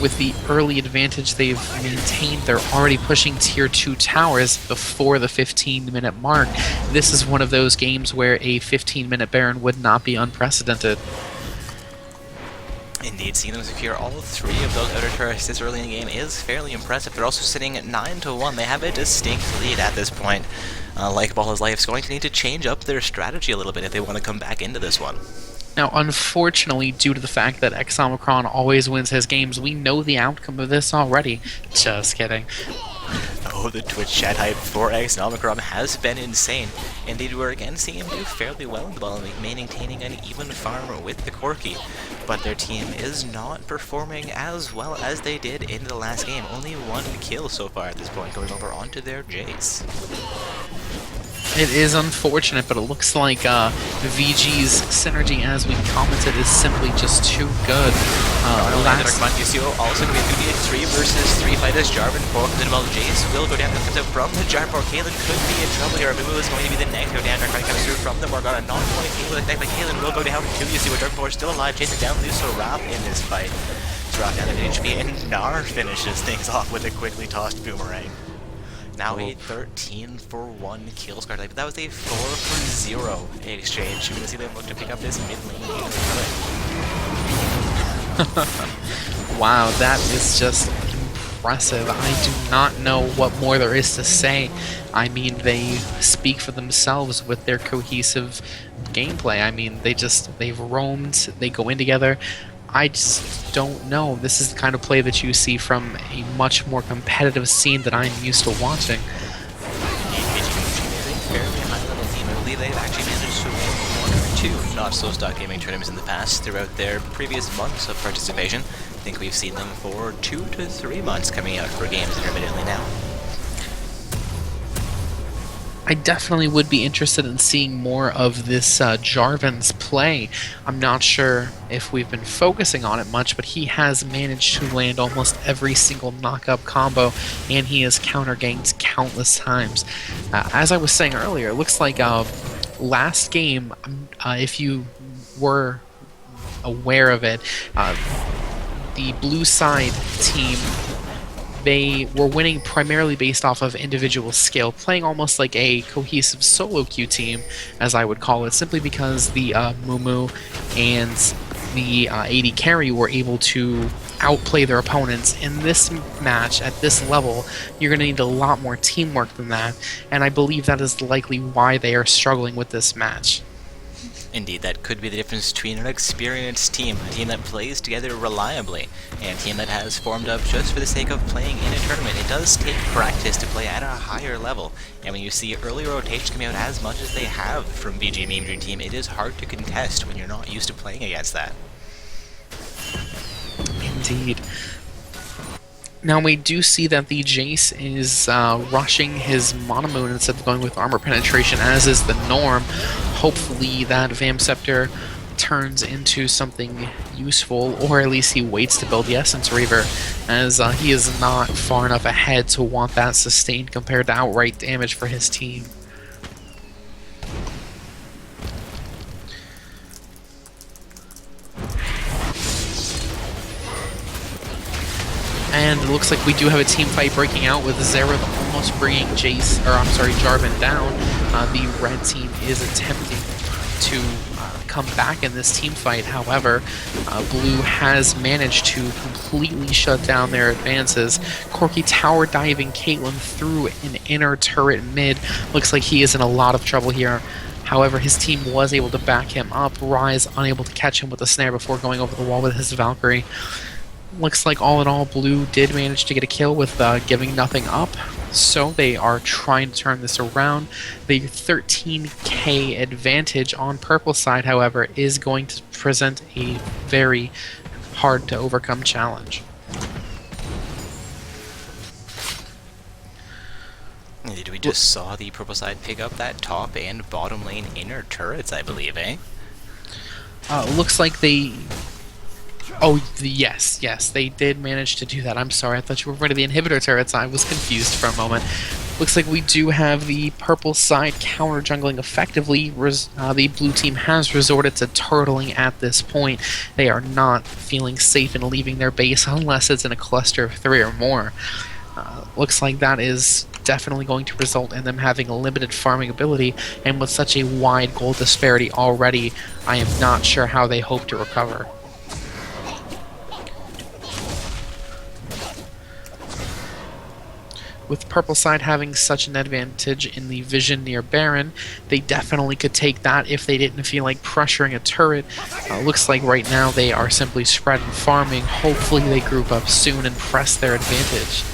With the early advantage they've maintained, they're already pushing tier 2 towers before the 15-minute mark. This is one of those games where a 15-minute Baron would not be unprecedented. Indeed, seeing them secure all 3 of those outer turrets this early in the game is fairly impressive. They're also sitting at 9-1. They have a distinct lead at this point. Like Ball is Life's going to need to change up their strategy a little bit if they want to come back into this one. Now, unfortunately, due to the fact that X Omicron always wins his games, we know the outcome of this already. Just kidding. Oh, the Twitch chat hype for X Omicron has been insane. Indeed, we're again seeing him do fairly well in the bottom league, maintaining an even farm with the Corki. But their team is not performing as well as they did in the last game. Only 1 kill so far at this point, going over onto their Jace. It is unfortunate, but it looks like VG's synergy, as we commented, is simply just too good. Yasuo also going to be a 3 versus 3 fight as Jarvan forms in while Jace will go down. That comes out from the Jarvan. Kaylin could be in trouble here. Mumu is going to be the next go down. Dark comes through from the Morgana. Not quite able to connect, but Kaylin will go down to Yasuo. Jarvan is still alive, chasing down Serath in this fight. Serath down at HP, and Gnar finishes things off with a quickly tossed boomerang. Now a 13-for-1 kill score. That was a 4-for-0 exchange. You're going to see them look to pick up this mid lane. Wow, that is just impressive. I do not know what more there is to say. I mean, they speak for themselves with their cohesive gameplay. I mean, they've roamed, they go in together. I just don't know. This is the kind of play that you see from a much more competitive scene that I'm used to watching. Fairly high-level team. I believe they've actually managed to win 1 or 2 not-so-stock gaming tournaments in the past throughout their previous months of participation. I think we've seen them for 2 to 3 months coming out for games intermittently now. I definitely would be interested in seeing more of this Jarvan's play. I'm not sure if we've been focusing on it much, but he has managed to land almost every single knock-up combo, and he has counter-ganked countless times. As I was saying earlier, it looks like last game, if you were aware of it, the blue side team, they were winning primarily based off of individual skill, playing almost like a cohesive solo queue team, as I would call it, simply because the Mumu and the AD carry were able to outplay their opponents. In this match, at this level, you're going to need a lot more teamwork than that, and I believe that is likely why they are struggling with this match. Indeed, that could be the difference between an experienced team, a team that plays together reliably, and a team that has formed up just for the sake of playing in a tournament. It does take practice to play at a higher level, and when you see early rotations coming out as much as they have from VG Meme Dream Team, it is hard to contest when you're not used to playing against that. Indeed. Now we do see that the Jace is rushing his Monomoon instead of going with armor penetration, as is the norm. Hopefully that Vamp Scepter turns into something useful, or at least he waits to build the Essence Reaver, as he is not far enough ahead to want that sustained compared to outright damage for his team. And it looks like we do have a team fight breaking out with Xerath almost bringing Jarvan down. The red team is attempting to come back in this team fight. However, blue has managed to completely shut down their advances. Corki tower diving Caitlyn through an inner turret mid. Looks like he is in a lot of trouble here. However, his team was able to back him up. Rise unable to catch him with the snare before going over the wall with his Valkyrie. Looks like all in all, Blue did manage to get a kill with giving nothing up. So they are trying to turn this around. The 13k advantage on purple side, however, is going to present a very hard to overcome challenge. Indeed, we just saw the purple side pick up that top and bottom lane inner turrets, I believe, eh? Looks like they... Oh, yes, they did manage to do that. I'm sorry, I thought you were referring to the inhibitor turrets. I was confused for a moment. Looks like we do have the purple side counter jungling effectively. The blue team has resorted to turtling at this point. They are not feeling safe in leaving their base unless it's in a cluster of 3 or more. Looks like that is definitely going to result in them having a limited farming ability, and with such a wide gold disparity already, I am not sure how they hope to recover. With purple side having such an advantage in the vision near Baron, they definitely could take that if they didn't feel like pressuring a turret. Looks like right now they are simply spread and farming. Hopefully they group up soon and press their advantage.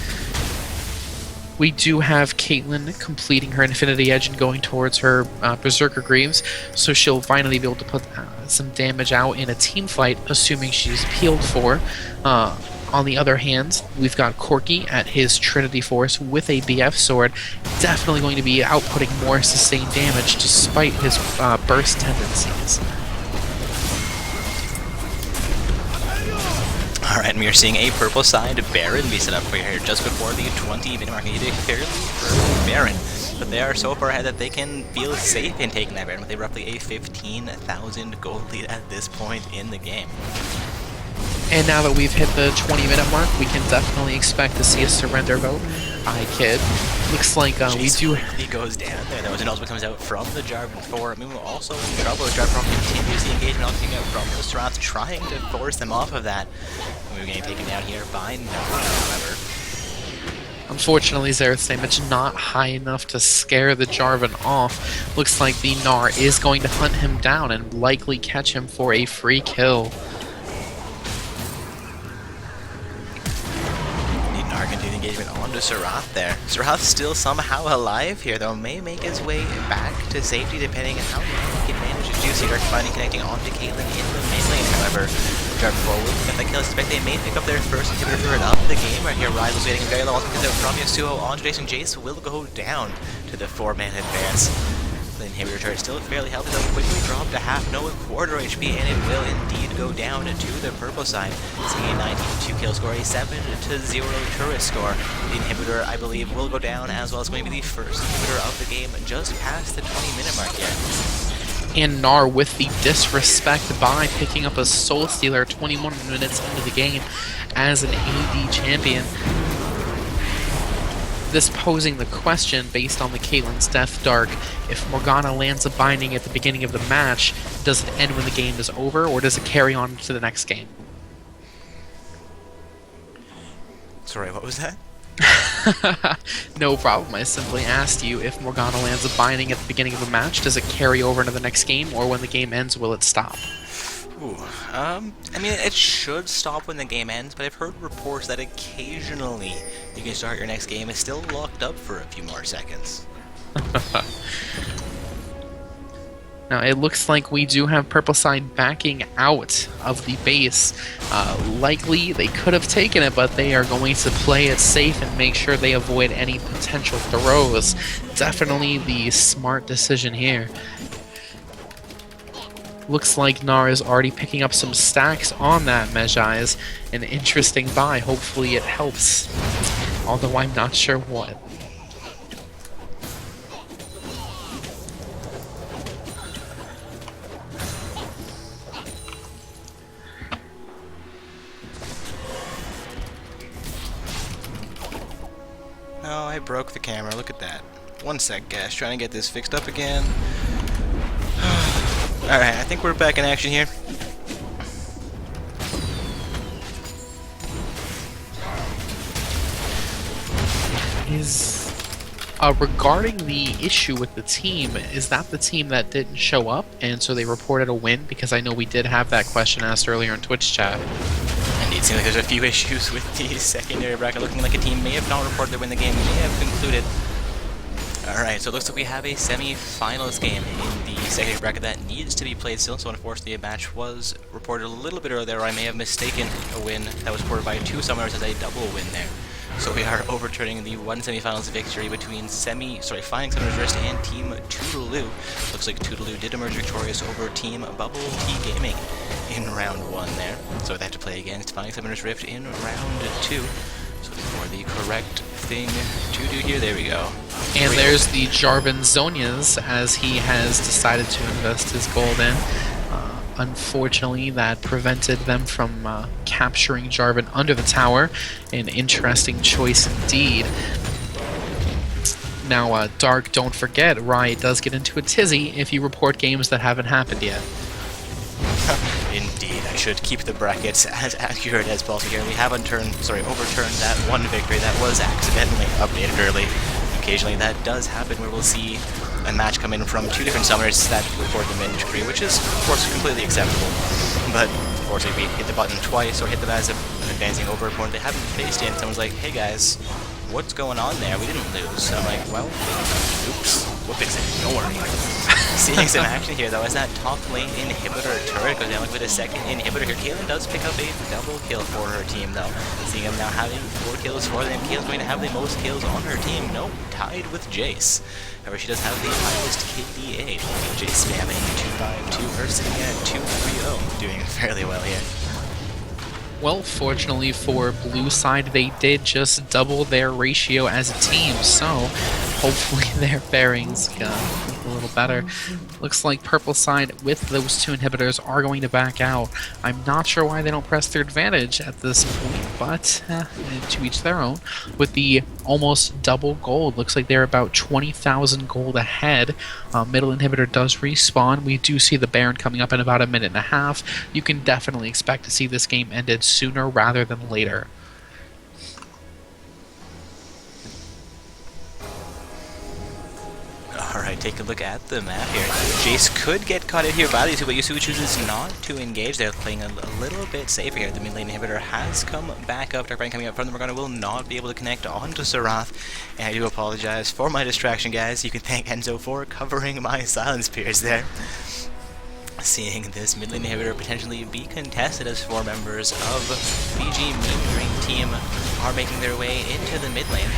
We do have Caitlyn completing her Infinity Edge and going towards her Berserker Greaves, so she'll finally be able to put some damage out in a team fight, assuming she's peeled for. On the other hand, we've got Corki at his Trinity Force with a BF sword, definitely going to be outputting more sustained damage despite his burst tendencies. Alright, and we are seeing a purple side Baron be set up for here just before the 20-minute mark. They did a fairly early Baron, but they are so far ahead that they can feel safe in taking that Baron with roughly a 15,000 gold lead at this point in the game. And now that we've hit the 20-minute mark, we can definitely expect to see a surrender vote. I kid. Looks like we do... He goes down there, though, as an ultimate comes out from the Jarvan 4. Moon also in trouble. Jarvan continues the engagement, also coming out from the Seraphs, trying to force them off of that. We're getting taken down here by Nar, however. Unfortunately, Xerath's damage not high enough to scare the Jarvan off. Looks like the Gnar is going to hunt him down and likely catch him for a free kill. Engagement onto Serath there. Serath still somehow alive here, though, may make his way back to safety depending on how long he can manage to do so. Dark finally connecting onto Caitlyn in the mid lane, however. Jarvan forward will get that kill. I suspect they may pick up their first inhibitor turret of the game right here. Rise was waiting very low, also because out from Yasuo onto Jason. Jace will go down to the 4-man advance. The inhibitor turret still fairly healthy, though quickly dropped to half, no quarter HP, and it will indeed go down to the purple side. Seeing a 19-2 kill score, a 7-0 turret score. The inhibitor, I believe, will go down as well. It's going to be the first inhibitor of the game, just past the 20-minute mark here. And Gnar with the disrespect by picking up a Soul Stealer 21 minutes into the game as an AD champion. This posing the question, based on the Caitlyn's Death Dark, if Morgana lands a binding at the beginning of the match, does it end when the game is over, or does it carry on to the next game? Sorry, what was that? No problem. I simply asked you, if Morgana lands a binding at the beginning of a match, does it carry over into the next game, or when the game ends, will it stop? Ooh, I mean, it should stop when the game ends, but I've heard reports that occasionally you can start your next game. It's still locked up for a few more seconds. Now, it looks like we do have purple side backing out of the base. Likely, they could have taken it, but they are going to play it safe and make sure they avoid any potential throws. Definitely the smart decision here. Looks like Gnar is already picking up some stacks on that Mejai's. An interesting buy. Hopefully it helps. Although I'm not sure what. No, I broke the camera. Look at that. One sec, guys. Trying to get this fixed up again. Alright, I think we're back in action here. Regarding the issue with the team, is that the team that didn't show up, and so they reported a win? Because I know we did have that question asked earlier in Twitch chat. Indeed, it seems like there's a few issues with the secondary bracket, looking like a team may have not reported their win. The game may have concluded. Alright, so it looks like we have a semi-finals game in the secondary bracket that needs to be played still, so unfortunately a match was reported a little bit earlier. I may have mistaken a win that was reported by two summoners as a double win there. So we are overturning the one semifinals victory between Flying Summoner's Wrist and Team Toodaloo. Looks like Toodaloo did emerge victorious over Team Bubble Tea Gaming in round 1 there. So they have to play against Flying Summoner's Rift in round 2. So for the correct thing to do here, there we go. And there's the Jarvan Zonias, as he has decided to invest his gold in. Unfortunately, that prevented them from capturing Jarvan under the tower. An interesting choice indeed. Now, Dark, don't forget, Riot does get into a tizzy if you report games that haven't happened yet. Indeed, I should keep the brackets as accurate as possible here. We have overturned that one victory that was accidentally updated early. Occasionally that does happen where we'll see a match come in from two different summoners that report the min victory, which is, of course, completely acceptable. But, of course, if we hit the button twice or hit them as an advancing over opponent they haven't faced yet, someone's like, hey guys, what's going on there? We didn't lose. So I'm like, well, oops, we'll fix it, don't worry. Seeing some action here, though, as that top lane inhibitor turret goes down with a second inhibitor here. Kaylin does pick up a double kill for her team, though. Seeing him now having 4 kills for them. Kaylin's going to have the most kills on her team. Nope, tied with Jace. However, she does have the highest KDA. Jace spamming 2-5-2, her sitting at 2-3-0, doing fairly well here. Well, fortunately for blue side, they did just double their ratio as a team, so hopefully their bearings get a little better. Looks like purple side with those two inhibitors are going to back out. I'm not sure why they don't press their advantage at this point, but to each their own. With the almost double gold, looks like they're about 20,000 gold ahead. Middle inhibitor does respawn. We do see the Baron coming up in about a minute and a half. You can definitely expect to see this game ended sooner rather than later. Alright, take a look at the map here. Jace could get caught in here by these two, but Yasuo chooses not to engage. They're playing a little bit safer here. The mid lane inhibitor has come back up. Dark Brand coming up from the Morgana will not be able to connect onto Sarath. And I do apologize for my distraction, guys. You can thank Enzo for covering my silence pierce there. Seeing this mid lane inhibitor potentially be contested as 4 members of BG Meme Dream team are making their way into the mid lane.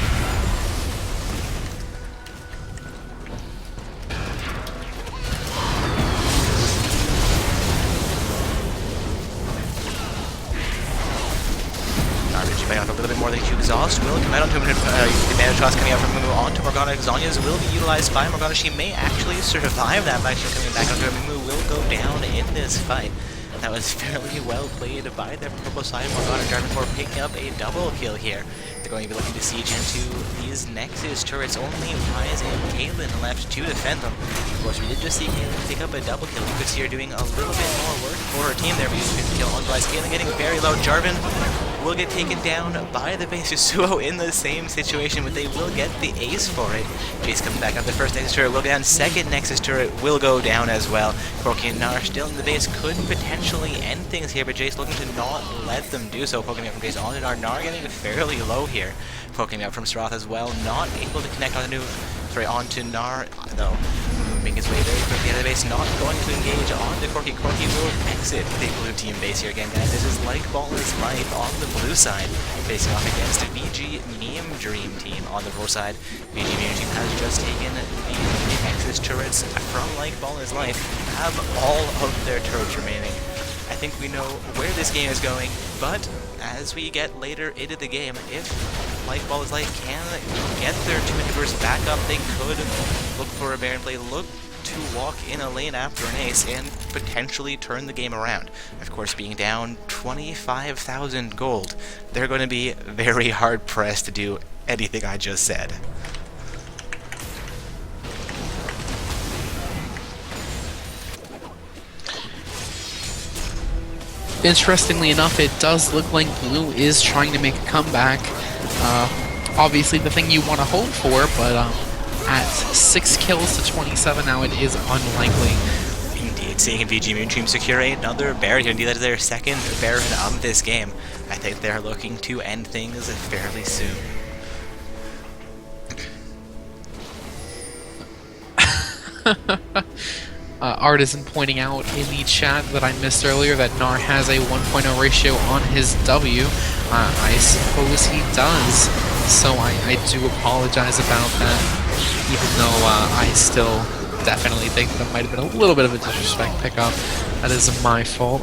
Coming out a little bit more than Q Exhaust will come out onto him. Advantage shots coming out from Mumu onto Morgana. Zonia's will be utilized by Morgana. She may actually survive that by actually coming back onto her. Mumu will go down in this fight. That was fairly well played by the purple side. Morgana driving for picking up a double kill here. They're going to be looking to siege into these Nexus turrets. Only Ryze and Kaylin left to defend them. Of course, we did just see Kaylin pick up a double kill. You could see her doing a little bit more work for her team there. We used to kill on Ryze. Kaylin getting very low. Jarvan will get taken down by the base. Yasuo in the same situation, but they will get the ace for it. Jace comes back up. The first Nexus turret will go down. Second Nexus turret will go down as well. Corki and Gnar still in the base could potentially end things here, but Jace looking to not let them do so. Poking out from Jace on to Gnar. Gnar getting fairly low here. Poking out from Sarath as well. Not able to connect onto Gnar, though. Making his way very quickly out of the base, not going to engage on the Corki. Corki will exit the blue team base here again, guys. This is like Baller's Life on the blue side, facing off against a VG Meme Dream team on the purple side. VG Meme Dream has just taken the Nexus turrets from like Baller's Life, have all of their turrets remaining. I think we know where this game is going, but as we get later into the game, if Like Baller's Life can get their 2 inhibitors back up, they could look for a Baron play, look to walk in a lane after an ace, and potentially turn the game around. Of course, being down 25,000 gold, they're going to be very hard-pressed to do anything I just said. Interestingly enough, it does look like blue is trying to make a comeback. Obviously the thing you want to hope for, but at 6 kills to 27 now. It is unlikely. Indeed, seeing VG Moon Team secure another Baron here. Indeed, that is their second Baron of this game. I think they're looking to end things fairly soon. Artisan pointing out in the chat that I missed earlier that Gnar has a 1.0 ratio on his W. I suppose he does, so I do apologize about that, even though I still definitely think that might have been a little bit of a disrespect pickup. That is my fault.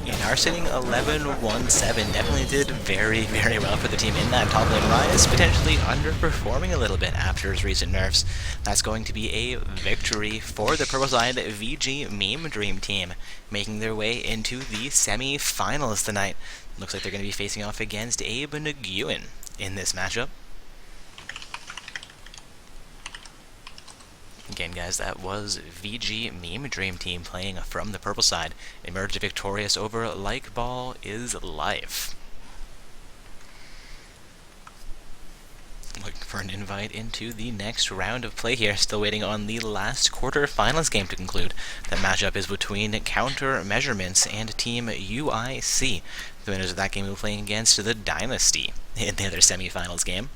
Gnar sitting 11-1-7 definitely did very, very well for the team in that top lane. Rise potentially underperforming a little bit after his recent nerfs. That's going to be a victory for the purple side VG Meme Dream team, making their way into the semi-finals tonight. Looks like they're going to be facing off against Abe Nguyen in this matchup. Again, guys, that was VG Meme Dream team playing from the purple side. Emerged victorious over Like Ball is Life. Looking for an invite into the next round of play here. Still waiting on the last quarterfinals game to conclude. That matchup is between Counter Measurements and Team UIC. The winners of that game will be playing against the Dynasty in the other semifinals game.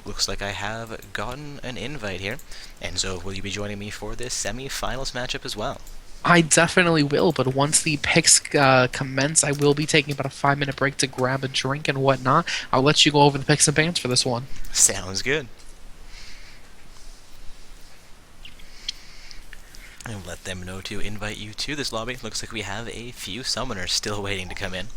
Looks like I have gotten an invite here. Enzo, will you be joining me for this semi-finals matchup as well? I definitely will, but once the picks commence, I will be taking about a 5-minute break to grab a drink and whatnot. I'll let you go over the picks and bans for this one. Sounds good. I'll let them know to invite you to this lobby. Looks like we have a few summoners still waiting to come in.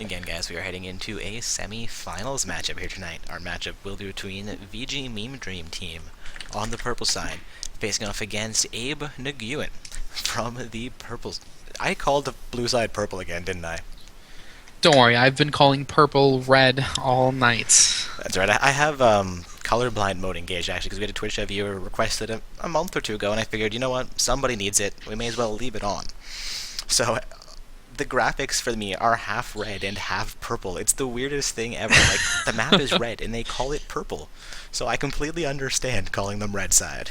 Again, guys, we are heading into a semi-finals matchup here tonight. Our matchup will be between VG Meme Dream team on the purple side, facing off against Abe Nguyen from the purple. I called the blue side purple again, didn't I? Don't worry, I've been calling purple red all night. That's right. I have colorblind mode engaged, actually, because we had a Twitch viewer requested it a month or two ago, and I figured, you know what, somebody needs it. We may as well leave it on. So the graphics for me are half red and half purple. It's the weirdest thing ever. Like, the map is red and they call it purple. So I completely understand calling them red side.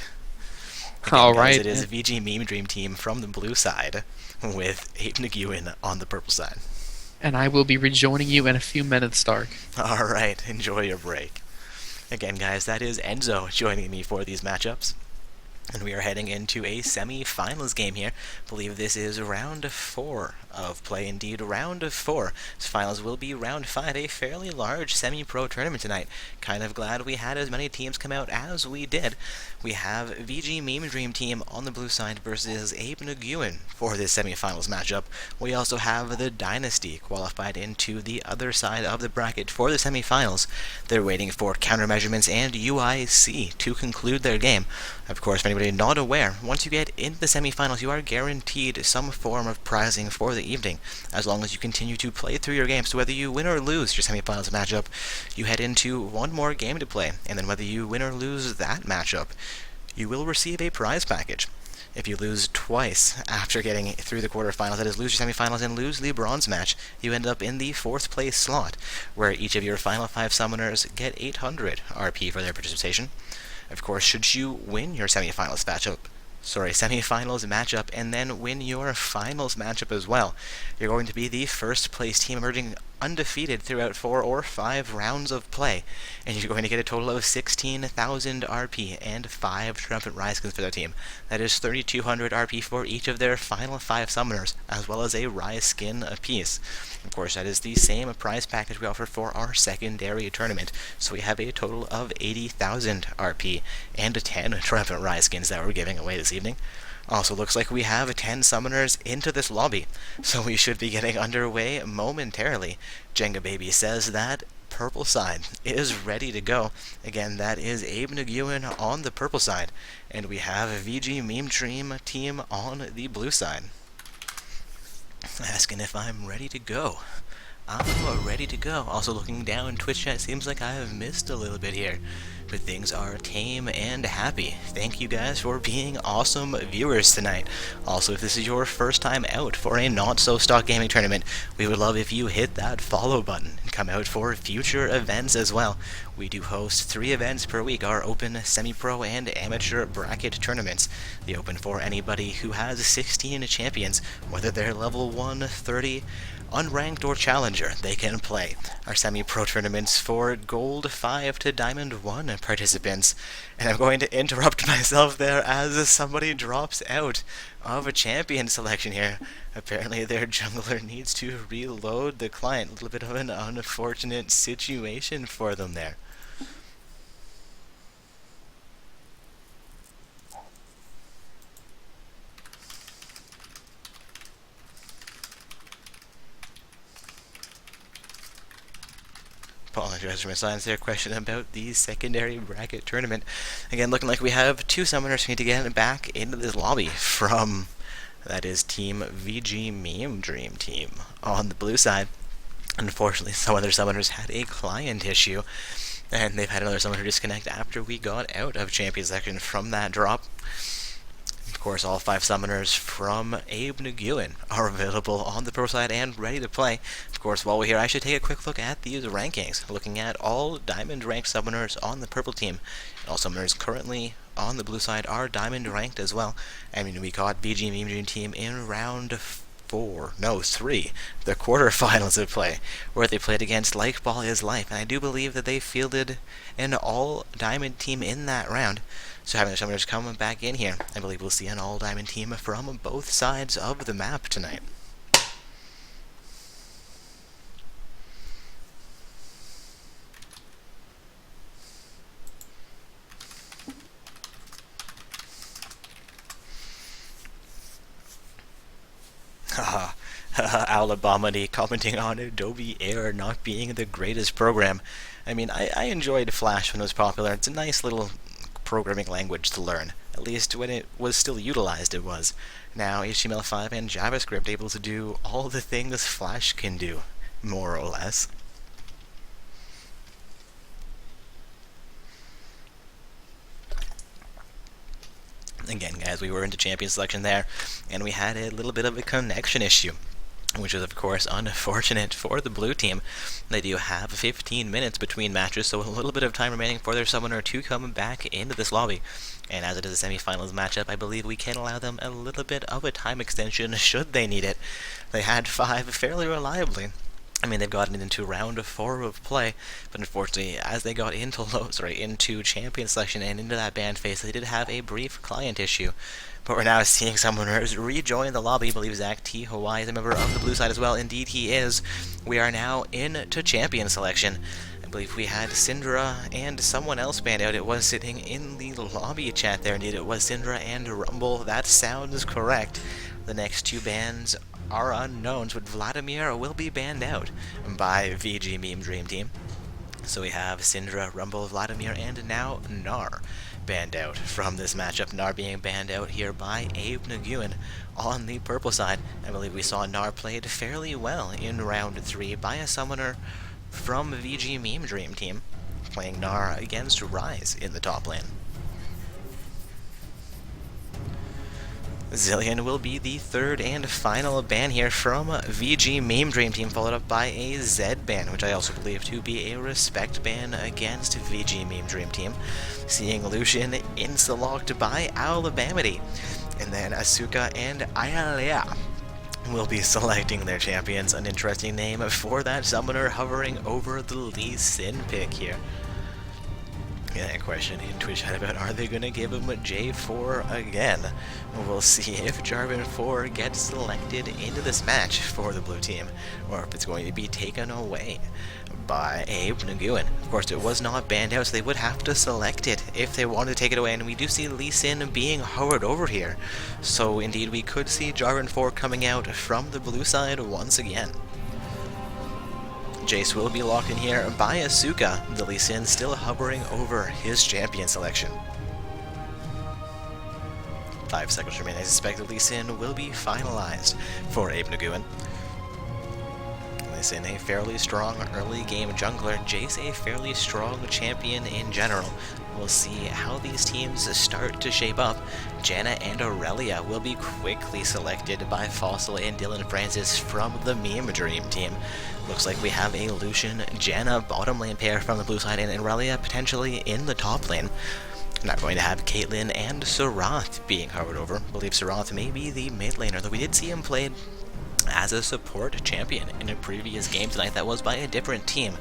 Again, All guys, right. it is a VG Meme Dream team from the blue side with Abe Nguyen on the purple side. And I will be rejoining you in a few minutes, Stark. Alright, enjoy your break. Again, guys, that is Enzo joining me for these matchups. And we are heading into a semi-finals game here. I believe this is round 4 of play. Indeed, round 4. This finals will be round 5, a fairly large semi-pro tournament tonight. Kind of glad we had as many teams come out as we did. We have VG Meme Dream team on the blue side versus Abe Nguyen for this semi-finals matchup. We also have the Dynasty qualified into the other side of the bracket for the semi-finals. They're waiting for Countermeasurements and UIC to conclude their game. Of course, for anybody not aware, once you get into the semi-finals, you are guaranteed some form of prizing for the evening, as long as you continue to play through your games. So whether you win or lose your semi-finals matchup, you head into one more game to play, and then whether you win or lose that matchup, you will receive a prize package. If you lose twice after getting through the quarterfinals, that is, lose your semifinals and lose the bronze match, you end up in the 4th place slot, where each of your final 5 summoners get 800 RP for their participation. Of course, should you win your semifinals matchup and then win your finals matchup as well, you're going to be the 1st place team emerging undefeated throughout 4 or 5 rounds of play, and you're going to get a total of 16,000 RP and 5 Triumphant Rise skins for their team. That is 3,200 RP for each of their final 5 summoners, as well as a Rise skin apiece. Of course, that is the same prize package we offer for our secondary tournament, so we have a total of 80,000 RP and 10 Triumphant Rise skins that we're giving away this evening. Also looks like we have 10 summoners into this lobby, so we should be getting underway momentarily. Jenga Baby says that purple side is ready to go. Again, that is Abe Nguyen on the purple side, and we have a VG Meme Dream team on the blue side. Asking if I'm ready to go. I'm ready to go. Also looking down Twitch chat, seems like I have missed a little bit here. but things are tame and happy. Thank you guys for being awesome viewers tonight. Also, if this is your first time out for a not-so-stock gaming tournament, we would love if you hit that follow button and come out for future events as well. We do host 3 events per week, our open, semi-pro, and amateur bracket tournaments. The open for anybody who has 16 champions, whether they're level 1, 30, unranked, or challenger, they can play. Our semi-pro tournaments for gold 5 to diamond 1 participants. And I'm going to interrupt myself there as somebody drops out of a champion selection here. Apparently their jungler needs to reload the client. A little bit of an unfortunate situation for them there. Apologize for my silence there. Question about the secondary bracket tournament. Again, looking like we have 2 summoners who need to get back into this lobby from, that is, Team VG Meme Dream Team on the blue side. Unfortunately, some other summoners had a client issue, and they've had another summoner disconnect after we got out of champion selection from that drop. Of course, all 5 summoners from Abe Nguyen are available on the pro side and ready to play. Of course, while we're here, I should take a quick look at these rankings, looking at all diamond ranked summoners on the purple team. All summoners currently on the blue side are diamond ranked as well. I mean, we caught BG Meme Dream Team in round 3, the quarterfinals of play, where they played against Like Ball Is Life, and I do believe that they fielded an all-diamond team in that round. So having the summoners come back in here, I believe we'll see an all-diamond team from both sides of the map tonight. Haha, Alabama commenting on Adobe Air not being the greatest program. I mean, I enjoyed Flash when it was popular. It's a nice little programming language to learn. At least when it was still utilized, it was. Now, HTML5 and JavaScript able to do all the things Flash can do, more or less. Again, guys, we were into champion selection there, and we had a little bit of a connection issue, which was, of course, unfortunate for the blue team. They do have 15 minutes between matches, so a little bit of time remaining for their summoner to come back into this lobby. And as it is a semi-finals matchup, I believe we can allow them a little bit of a time extension should they need it. They had 5 fairly reliably. I mean, they've gotten into round 4 of play, but unfortunately, as they got into champion selection and into that ban phase, they did have a brief client issue. But we're now seeing summoners rejoin the lobby. I believe Zach T. Hawaii is a member of the blue side as well. Indeed, he is. We are now into champion selection. I believe we had Syndra and someone else banned out. It was sitting in the lobby chat there. Indeed, it was Syndra and Rumble. That sounds correct. The next 2 bans are unknowns, but Vladimir will be banned out by VG Meme Dream Team. So we have Syndra, Rumble, Vladimir, and now Gnar banned out from this matchup. Gnar being banned out here by Abe Nguyen on the purple side. I believe we saw Gnar played fairly well in round 3 by a summoner from VG Meme Dream Team, playing Gnar against Rise in the top lane. Zillion will be the 3rd and final ban here from VG Meme Dream Team, followed up by a Z ban, which I also believe to be a respect ban against VG Meme Dream Team. Seeing Lucian insta-locked by Alabamity. And then Asuka and Ayalea will be selecting their champions. An interesting name for that summoner hovering over the Lee Sin pick here. Yeah, question in Twitch chat about, are they going to give him a J4 again? We'll see if Jarvan 4 gets selected into this match for the blue team, or if it's going to be taken away by Abe Nguyen. Of course, it was not banned out, so they would have to select it if they wanted to take it away, and we do see Lee Sin being hovered over here. So indeed, we could see Jarvan 4 coming out from the blue side once again. Jace will be locked in here by Asuka, the Lee Sin still hovering over his champion selection. 5 seconds remain. I suspect the Lee Sin will be finalized for Abe Nguyen. Listen, a fairly strong early game jungler, Jace a fairly strong champion in general. We'll see how these teams start to shape up. Janna and Aurelia will be quickly selected by Fossil and Dylan Francis from the Meme Dream team. Looks like we have a Lucian, Janna bottom lane pair from the blue side and Aurelia potentially in the top lane. Not going to have Caitlyn and Sarath being hovered over. I believe Sarath may be the mid laner, though we did see him played as a support champion in a previous game tonight that was by a different team,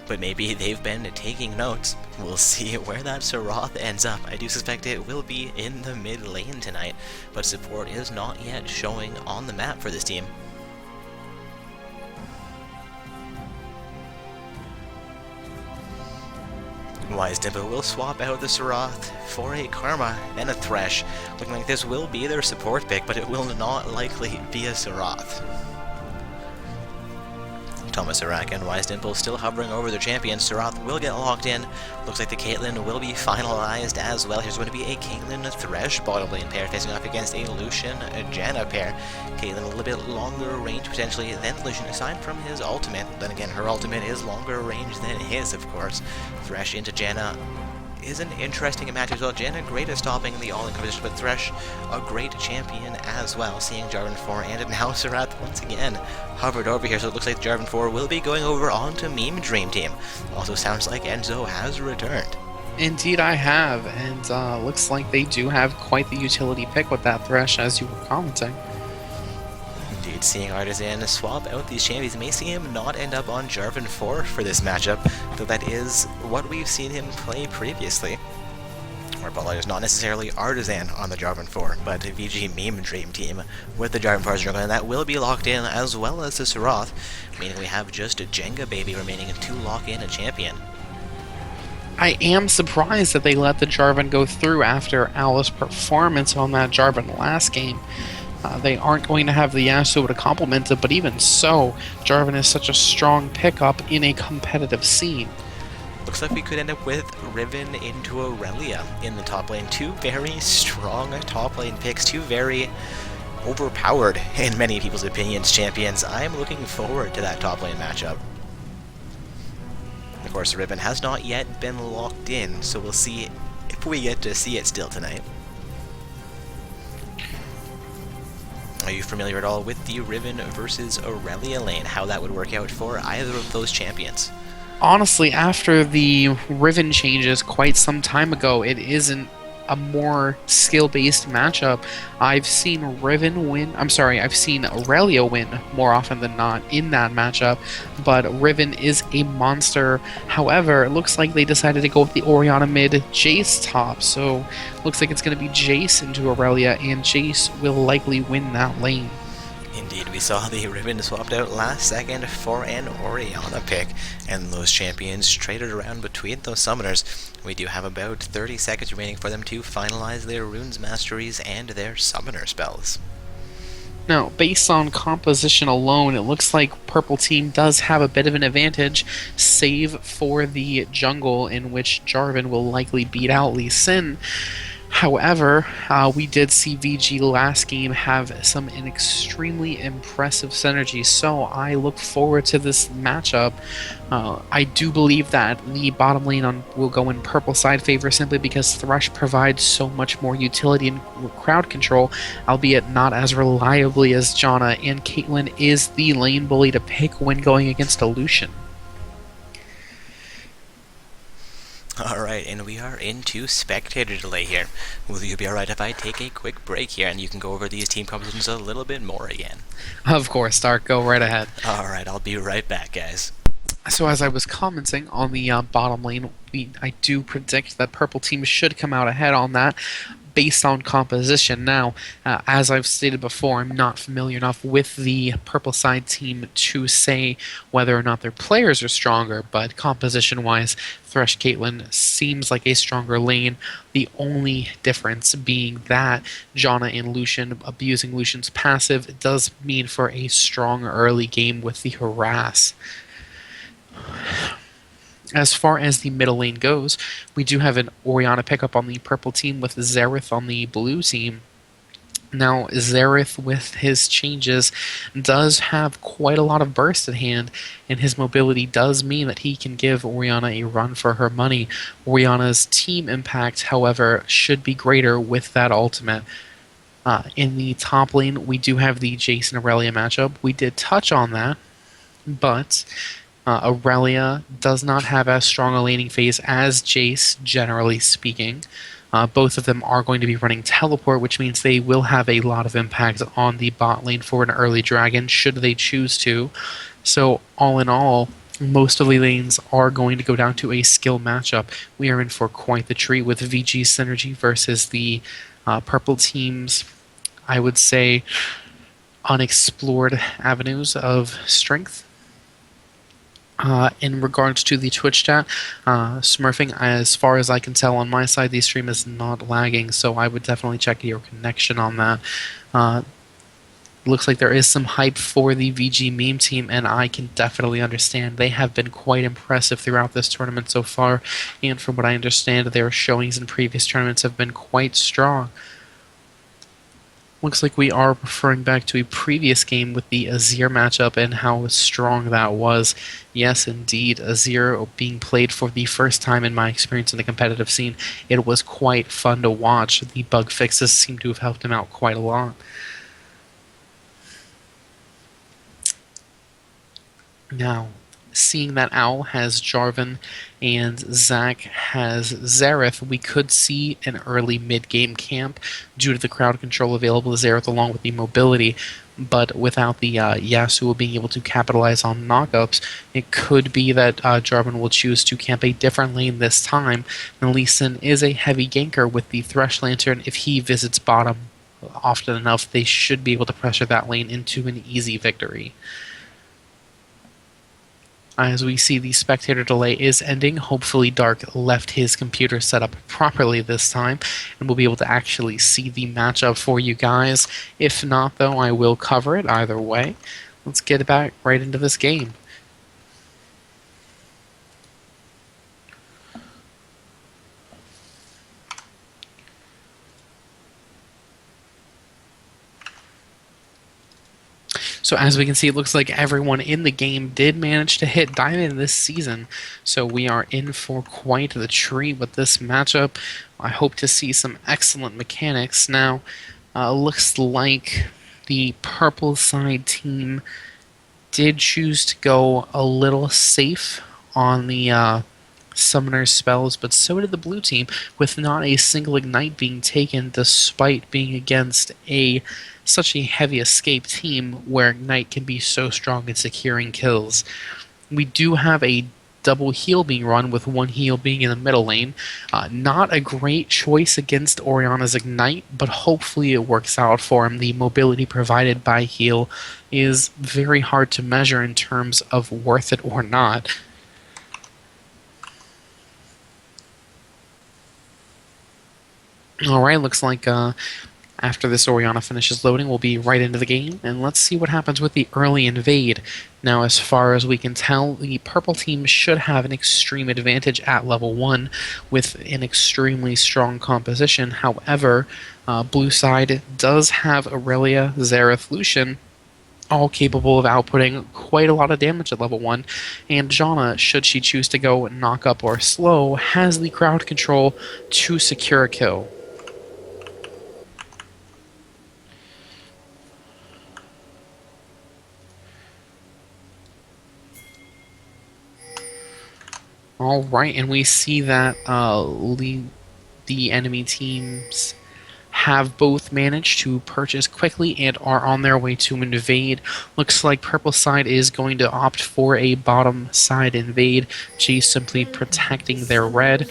but maybe they've been taking notes. We'll see where that Sarath ends up. I do suspect it will be in the mid lane tonight, but support is not yet showing on the map for this team. Wise Dimple will swap out the Sarath for a Karma, then a Thresh. Looking like this will be their support pick, but it will not likely be a Sarath. Thomas Arak and Wise Dimple still hovering over their champion. Sarath will get locked in. Looks like the Caitlyn will be finalized as well. Here's going to be a Caitlyn Thresh bottom lane pair facing off against a Lucian Janna pair. Caitlyn a little bit longer range potentially than Lucian, aside from his ultimate. Then again, her ultimate is longer range than his, of course. Thresh into Janna is an interesting match as well. Janna great at stopping the all-in competition, but Thresh a great champion as well. Seeing Jarvan 4 and now Sarath once again hovered over here, so it looks like Jarvan 4 will be going over onto Meme Dream Team. Also sounds like Enzo has returned. Indeed I have, and looks like they do have quite the utility pick with that Thresh, as you were commenting. Indeed, seeing Artisan swap out these champions may see him not end up on Jarvan 4 for this matchup, though that is what we've seen him play previously. Or apologies, not necessarily Artisan on the Jarvan 4, but VG Meme Dream Team with the Jarvan 4 jungle, and that will be locked in as well as the Sarath, meaning we have just a Jenga Baby remaining to lock in a champion. I am surprised that they let the Jarvan go through after Alice's performance on that Jarvan last game. They aren't going to have the Yasuo to complement it, but even so, Jarvan is such a strong pickup in a competitive scene. Looks like we could end up with Riven into Aurelia in the top lane. Two very strong top lane picks, two very overpowered, in many people's opinions, champions. I'm looking forward to that top lane matchup. Of course, Riven has not yet been locked in, so we'll see if we get to see it still tonight. Are you familiar at all with the Riven versus Aurelia lane, how that would work out for either of those champions? Honestly, after the Riven changes quite some time ago, it isn't a more skill-based matchup. I've seen Aurelia win more often than not in that matchup, but Riven is a monster. However, it looks like they decided to go with the Orianna mid, Jace top, so looks like it's going to be Jace into Aurelia, and Jace will likely win that lane. Indeed, we saw the Riven swapped out last second for an Orianna pick, and those champions traded around between those summoners. We do have about 30 seconds remaining for them to finalize their runes masteries and their summoner spells. Now, based on composition alone, it looks like Purple Team does have a bit of an advantage, save for the jungle, in which Jarvan will likely beat out Lee Sin. However, we did see VG last game have some extremely impressive synergy, so I look forward to this matchup. I do believe that the bottom lane will go in purple side favor simply because Thresh provides so much more utility and crowd control, albeit not as reliably as Janna, and Caitlyn is the lane bully to pick when going against a Lucian. Alright, and we are into spectator delay here. Will you be alright if I take a quick break here and you can go over these team compositions a little bit more again? Of course, Stark, go right ahead. Alright, I'll be right back, guys. So as I was commenting on the bottom lane, I do predict that Purple Team should come out ahead on that based on composition. Now, as I've stated before, I'm not familiar enough with the Purple side team to say whether or not their players are stronger, but composition-wise, Thresh Caitlyn seems like a stronger lane. The only difference being that Janna and Lucian abusing Lucian's passive does mean for a strong early game with the harass. As far as the middle lane goes, we do have an Orianna pickup on the purple team with Xerath on the blue team. Now, Xerath, with his changes, does have quite a lot of burst at hand, and his mobility does mean that he can give Orianna a run for her money. Orianna's team impact, however, should be greater with that ultimate. In the top lane, we do have the Jace and Aurelia matchup. We did touch on that, but Aurelia does not have as strong a laning phase as Jace, generally speaking. Both of them are going to be running teleport, which means they will have a lot of impact on the bot lane for an early dragon, should they choose to. So, all in all, most of the lanes are going to go down to a skill matchup. We are in for quite the treat with VG Synergy versus the purple team's, I would say, unexplored avenues of strength. In regards to the Twitch chat, Smurfing, as far as I can tell on my side, the stream is not lagging, so I would definitely check your connection on that. Looks like there is some hype for the VG meme team, and I can definitely understand. They have been quite impressive throughout this tournament so far, and from what I understand, their showings in previous tournaments have been quite strong. Looks like we are referring back to a previous game with the Azir matchup and how strong that was. Yes, indeed, Azir being played for the first time in my experience in the competitive scene. It was quite fun to watch. The bug fixes seem to have helped him out quite a lot. Now, seeing that Owl has Jarvan and Zac has Xerath, we could see an early mid-game camp due to the crowd control available to Xerath along with the mobility. But without the Yasuo being able to capitalize on knockups, it could be that Jarvan will choose to camp a different lane this time. And Lee Sin is a heavy ganker with the Thresh Lantern. If he visits bottom often enough, they should be able to pressure that lane into an easy victory. As we see, the spectator delay is ending. Hopefully Dark left his computer set up properly this time, and we'll be able to actually see the matchup for you guys. If not, though, I will cover it either way. Let's get back right into this game. So as we can see, it looks like everyone in the game did manage to hit Diamond this season. So we are in for quite the treat with this matchup. I hope to see some excellent mechanics. Now, looks like the purple side team did choose to go a little safe on the summoner's spells, but so did the blue team, with not a single ignite being taken despite being against such a heavy escape team where ignite can be so strong in securing kills. We do have a double heal being run, with one heal being in the middle lane. Not a great choice against Orianna's ignite, but hopefully it works out for him. The mobility provided by heal is very hard to measure in terms of worth it or not. Alright, looks like after this Orianna finishes loading, we'll be right into the game, and let's see what happens with the early invade. Now, as far as we can tell, the purple team should have an extreme advantage at level 1 with an extremely strong composition. However, blue side does have Aurelia, Xerath, Lucian, all capable of outputting quite a lot of damage at level 1, and Janna, should she choose to go knock up or slow, has the crowd control to secure a kill. Alright, and we see that the enemy teams have both managed to purchase quickly and are on their way to invade. Looks like purple side is going to opt for a bottom side invade. Jace simply protecting their red.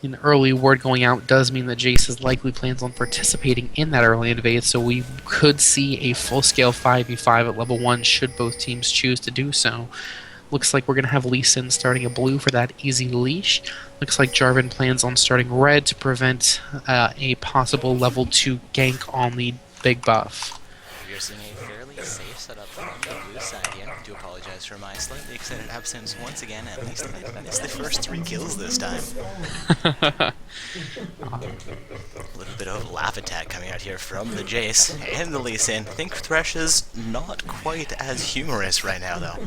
An early word going out does mean that Jace is likely plans on participating in that early invade, so we could see a full-scale 5v5 at level 1 should both teams choose to do so. Looks like we're going to have Lee Sin starting a blue for that easy leash. Looks like Jarvan plans on starting red to prevent a possible level 2 gank on the big buff. We are seeing a fairly safe setup on the blue side here. I do apologize apologize for my slightly extended absence once again. At least I missed the first 3 kills this time. A little bit of laugh attack coming out here from the Jace and the Lee Sin. I think Thresh is not quite as humorous right now, though.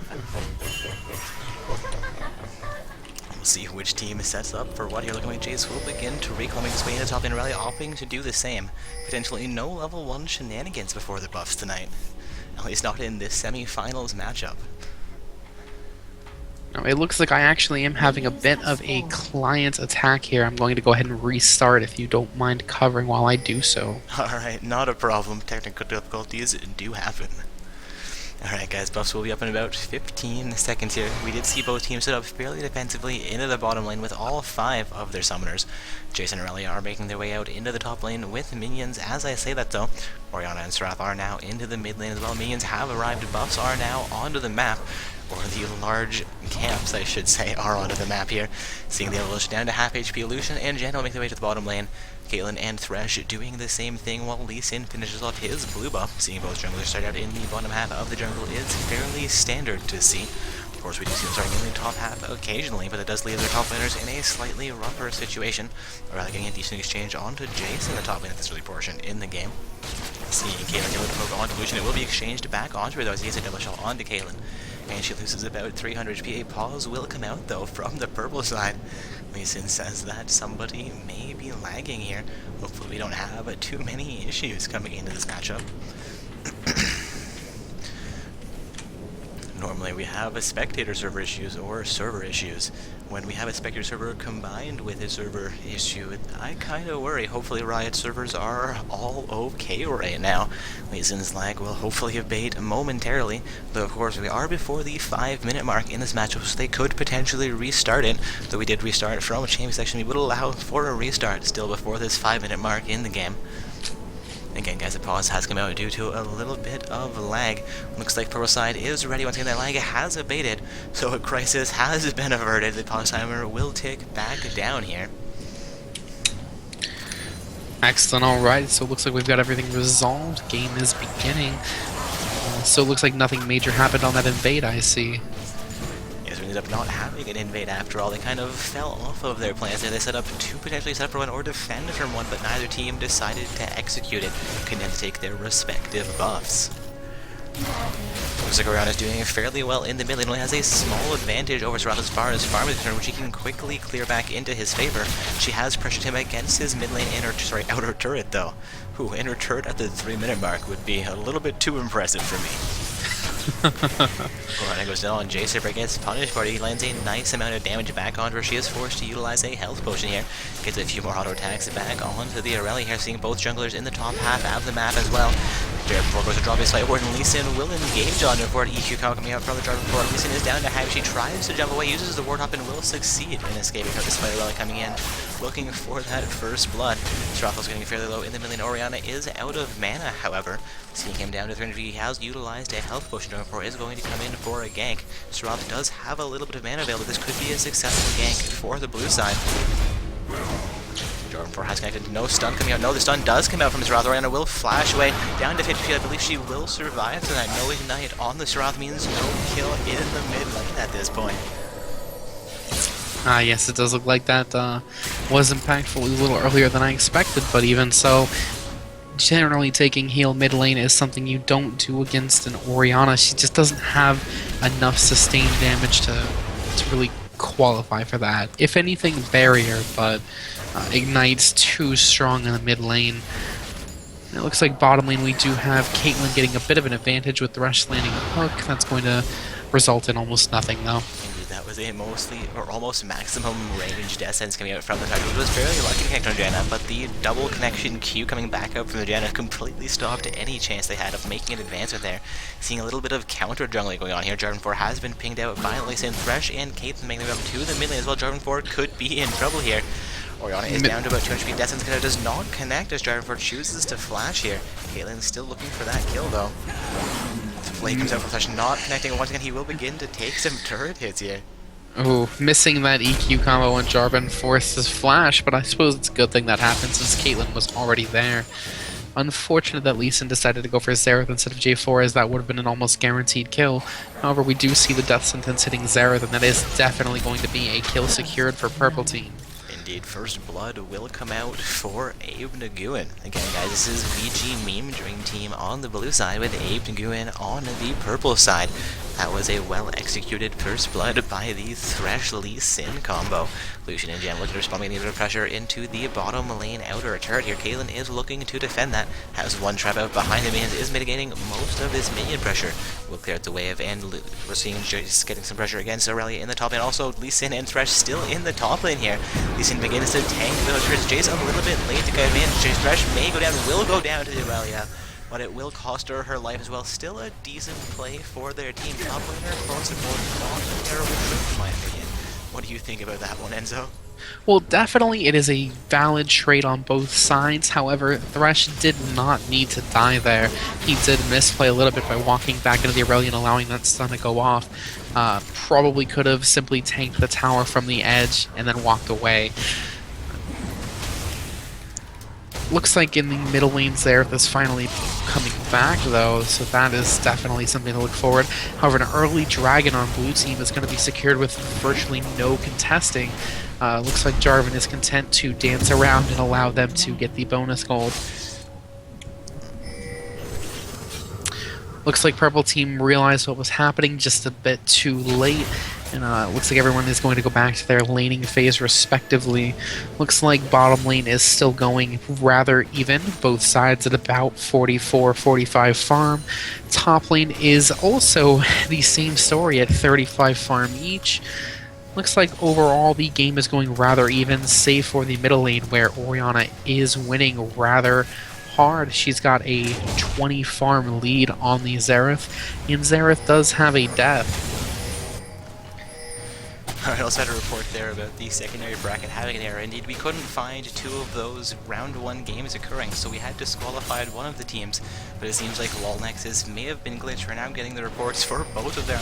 We'll see which team sets up for what here. Looking like Jace will begin to reclaiming his way into top lane, rally, opting to do the same. Potentially no level 1 shenanigans before the buffs tonight. At least not in this semi-finals matchup. Now, it looks like I actually am having a bit of a client attack here. I'm going to go ahead and restart if you don't mind covering while I do so. Alright, not a problem. Technical difficulties do happen. Alright guys, buffs will be up in about 15 seconds here. We did see both teams set up fairly defensively into the bottom lane with all 5 of their summoners. Jason and Aurelia are making their way out into the top lane with minions. As I say that though, Orianna and Serath are now into the mid lane as well. Minions have arrived, buffs are now onto the map. Or the large camps, I should say, are onto the map here. Seeing the evolution down to half HP, Lucian and Jen will make their way to the bottom lane. Caitlyn and Thresh doing the same thing while Lee Sin finishes off his blue buff. Seeing both junglers start out in the bottom half of the jungle is fairly standard to see. Of course, we do see them starting in the top half occasionally, but it does leave their top laners in a slightly rougher situation. Or rather, getting a decent exchange onto Jace in the top lane at this early portion in the game. Seeing Caitlyn get a move onto Lucian, it will be exchanged back onto her though as he gets a double shot onto Caitlyn. And she loses about 300 HP. A pause will come out though from the purple side. Lee Sin says that somebody may be lagging here. Hopefully we don't have too many issues coming into this matchup. Normally we have a spectator server issues or server issues. When we have a spectator server combined with a server issue, I kind of worry. Hopefully Riot servers are all okay right now. Lee Sin's lag will hopefully abate momentarily, though of course we are before the 5-minute mark in this matchup, so they could potentially restart it. Though we did restart from a champion section, we would allow for a restart still before this 5-minute mark in the game. Again, guys, the pause has come out due to a little bit of lag. Looks like purple side is ready. Once again, that lag has abated, so a crisis has been averted. The pause timer will tick back down here. Excellent, alright, so it looks like we've got everything resolved. Game is beginning. So it looks like nothing major happened on that invade, I see. Yes, we ended up not having an invade after all. They kind of fell off of their plans there. They set up to potentially set up for one or defend from one, but neither team decided to execute it. Couldn't have to take their respective buffs. Looks like Orianna is doing fairly well in the mid lane. Only has a small advantage over Serath as far as farm is concerned, which he can quickly clear back into his favor. She has pressured him against his mid lane outer turret though. Ooh, inner turret at the 3-minute mark would be a little bit too impressive for me. Orianna goes down on Jace here against Punish Party. He lands a nice amount of damage back onto her. She is forced to utilize a health potion here. Gets a few more auto attacks back onto the Aurelia here, seeing both junglers in the top half of the map as well. Dragon goes to drop his fight ward, and Lee Sin will engage on her for an EQ combo coming out from the Dragon Forward. Lee Sin is down to half. She tries to jump away, uses the ward hop, and will succeed in escaping from this fight. Aurelia coming in, looking for that first blood. Serathos getting fairly low in the mid lane. Orianna is out of mana, however. Seeing him down to 300, he has utilized a health potion. Dragon Forward is going to come in for a gank. Serath does have a little bit of mana available. This could be a successful gank for the blue side. Jordan 4 has connected. No stun coming out. No, the stun does come out from Serath. Orianna will flash away down to 50. I believe she will survive tonight. No ignite on the Serath means no kill in the mid lane at this point. Yes, it does look like that was impactful a little earlier than I expected, but even so, generally taking heal mid lane is something you don't do against an Orianna. She just doesn't have enough sustained damage to really qualify for that. If anything, barrier, but Ignite's too strong in the mid lane. And it looks like bottom lane we do have Caitlyn getting a bit of an advantage with Thresh landing a hook. That's going to result in almost nothing though. Indeed, that was a mostly or almost maximum ranged essence coming out from the target. It was fairly lucky to connect on Janna, but the double connection Q coming back up from the Janna completely stopped any chance they had of making an advancement there. Seeing a little bit of counter jungling going on here. Jarvan 4 has been pinged out violently, saying Thresh and Caitlyn making their way up to the mid lane as well. Jarvan 4 could be in trouble here. Orianna is down to about 200 HP. Death Sentence does not connect as Jarvan 4 chooses to flash here. Caitlyn still looking for that kill though. Flame comes out from Thresh, not connecting. Once again, he will begin to take some turret hits here. Oh, missing that EQ combo when Jarvan forces flash, but I suppose it's a good thing that happened since Caitlyn was already there. Unfortunate that Lee Sin decided to go for Xerath instead of J4, as that would have been an almost guaranteed kill. However, we do see the death sentence hitting Xerath, and that is definitely going to be a kill secured for Purple Team. Indeed, first blood will come out for Abe Nguyen. Again, guys, this is VG Meme Dream Team on the blue side with Abe Nguyen on the purple side. That was a well-executed first blood by the Thresh Lee Sin combo. Lucian and Jan looking to respond, getting a bit of pressure into the bottom lane outer turret here. Caitlyn is looking to defend that, has one trap out behind the minions, is mitigating most of this minion pressure. Will clear out the wave, and we're seeing Jace getting some pressure against Aurelia in the top lane. Also, Lee Sin and Thresh still in the top lane here. Lee Sin begins to tank the turrets. Jace a little bit late to come in. Jace Thresh may go down, will go down to the Aurelia, but it will cost her life as well. Still a decent play for their team. Top laner across the board, not a terrible trip in my opinion. What do you think about that one, Enzo? Well, definitely it is a valid trade on both sides. However, Thresh did not need to die there. He did misplay a little bit by walking back into the Aurelia and allowing that stun to go off. Probably could have simply tanked the tower from the edge and then walked away. Looks like in the middle lane Xerath is finally coming back though, so that is definitely something to look forward. However, an early dragon on blue team is going to be secured with virtually no contesting. Looks like Jarvan is content to dance around and allow them to get the bonus gold. Looks like Purple Team realized what was happening just a bit too late, and looks like everyone is going to go back to their laning phase respectively. Looks like bottom lane is still going rather even, both sides at about 44-45 farm. Top lane is also the same story at 35 farm each. Looks like overall the game is going rather even, save for the middle lane where Orianna is winning rather hard. She's got a 20 farm lead on the Xerath, and Xerath does have a death. I also had a report there about the secondary bracket having an error. Indeed, we couldn't find two of those round 1 games occurring, so we had disqualified one of the teams, but it seems like Wall Nexus may have been glitched. We're now getting the reports for both of the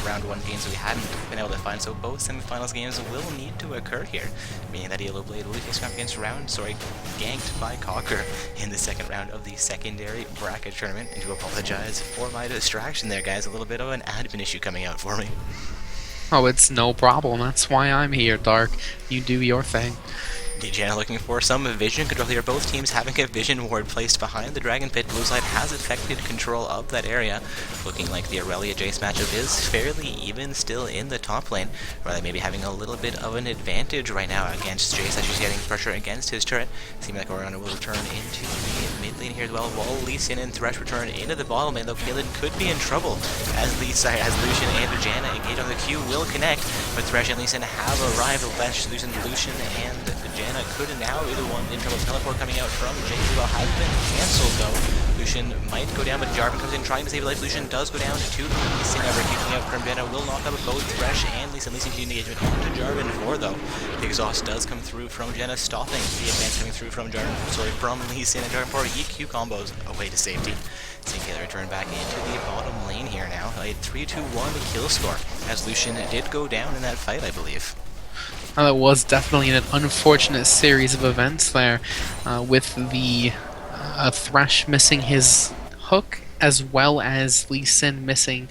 round one games we hadn't been able to find, so both semifinals games will need to occur here, meaning that Yellow Blade will be facing up against ganked by Cocker in the second round of the secondary bracket tournament. And to apologize for my distraction there, guys, a little bit of an admin issue coming out for me. Oh, it's no problem. That's why I'm here, Dark. You do your thing. Jana looking for some vision control here. Both teams having a vision ward placed behind the Dragon Pit. Blue side has effected control of that area. Looking like the Aurelia Jace matchup is fairly even still in the top lane. Aurelia maybe having a little bit of an advantage right now against Jace as she's getting pressure against his turret. Seeming like Orianna will return into the mid lane here as well. While Lee Sin and Thresh return into the bottom lane, though Caitlyn could be in trouble as Lucian and Jana engage on the Q will connect, but Thresh and Lee Sin have arrived. Lucian and Jana could now be the one in trouble. Teleport coming out from Jace as well has been cancelled though. Lucian might go down, but Jarvan comes in trying to save life. Lucian does go down to Lee Sin. Ever kicking out from Jana will knock out both Thresh and Lee Sin. Lee Sin getting engagement onto Jarvan 4 though. The exhaust does come through from Jana, stopping the advance coming through from from Lee Sin and Jarvan 4. EQ combos away to safety. Seeing Taylor return back into the bottom lane here now. A 3-2-1 kill score as Lucian did go down in that fight, I believe. That was definitely an unfortunate series of events there, with the Thresh missing his hook as well as Lee Sin missing.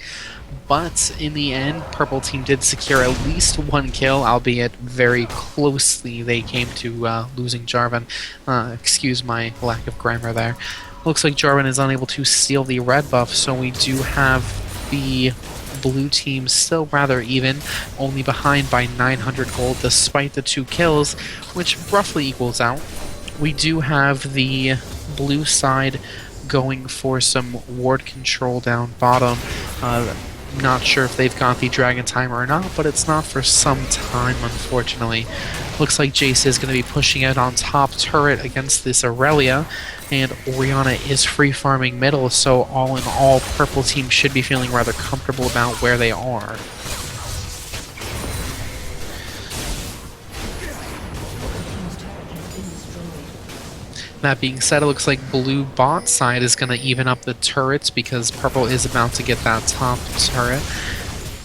But in the end, Purple Team did secure at least 1 kill, albeit very closely they came to losing Jarvan. Excuse my lack of grammar there. Looks like Jarvan is unable to steal the red buff, so we do have the blue team still rather even, only behind by 900 gold despite the 2 kills, which roughly equals out. We do have the blue side going for some ward control down bottom. Not sure if they've got the dragon timer or not, but it's not for some time, unfortunately. Looks like Jace is going to be pushing out on top turret against this Aurelia, and Orianna is free farming middle, so all in all, Purple Team should be feeling rather comfortable about where they are. That being said, it looks like blue bot side is going to even up the turrets because purple is about to get that top turret.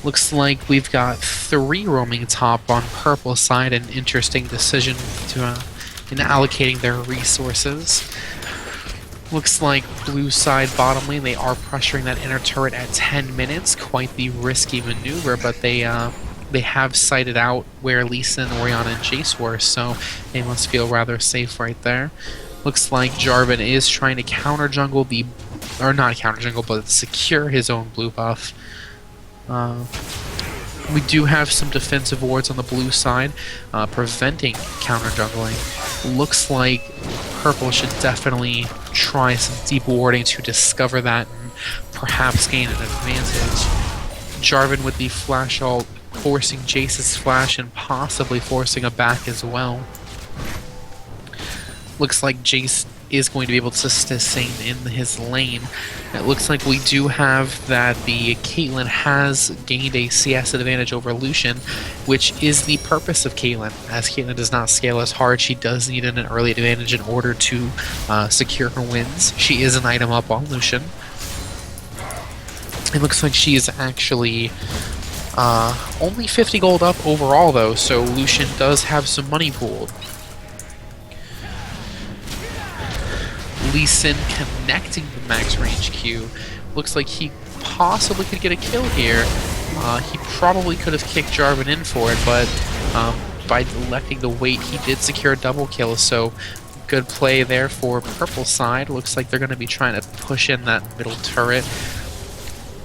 Looks like we've got 3 roaming top on purple side, an interesting decision to in allocating their resources. Looks like blue side bottom lane, they are pressuring that inner turret at 10 minutes. Quite the risky maneuver, but they have sighted out where Lee Sin, Orianna, and Jace were, so they must feel rather safe right there. Looks like Jarvan is trying to counter jungle or not counter jungle, but secure his own blue buff. We do have some defensive wards on the blue side, preventing counter jungling. Looks like purple should definitely try some deep warding to discover that and perhaps gain an advantage. Jarvan with the flash ult, forcing Jace's flash and possibly forcing a back as well. Looks like Jace is going to be able to sustain in his lane. It looks like we do have that the Caitlyn has gained a CS advantage over Lucian, which is the purpose of Caitlyn. As Caitlyn does not scale as hard, she does need an early advantage in order to secure her wins. She is an item up on Lucian. It looks like she is actually only 50 gold up overall though, so Lucian does have some money pooled. Lee Sin connecting the max range Q. Looks like he possibly could get a kill here. He probably could have kicked Jarvan in for it, but by electing to wait, he did secure a double kill, so good play there for purple side. Looks like they're going to be trying to push in that middle turret.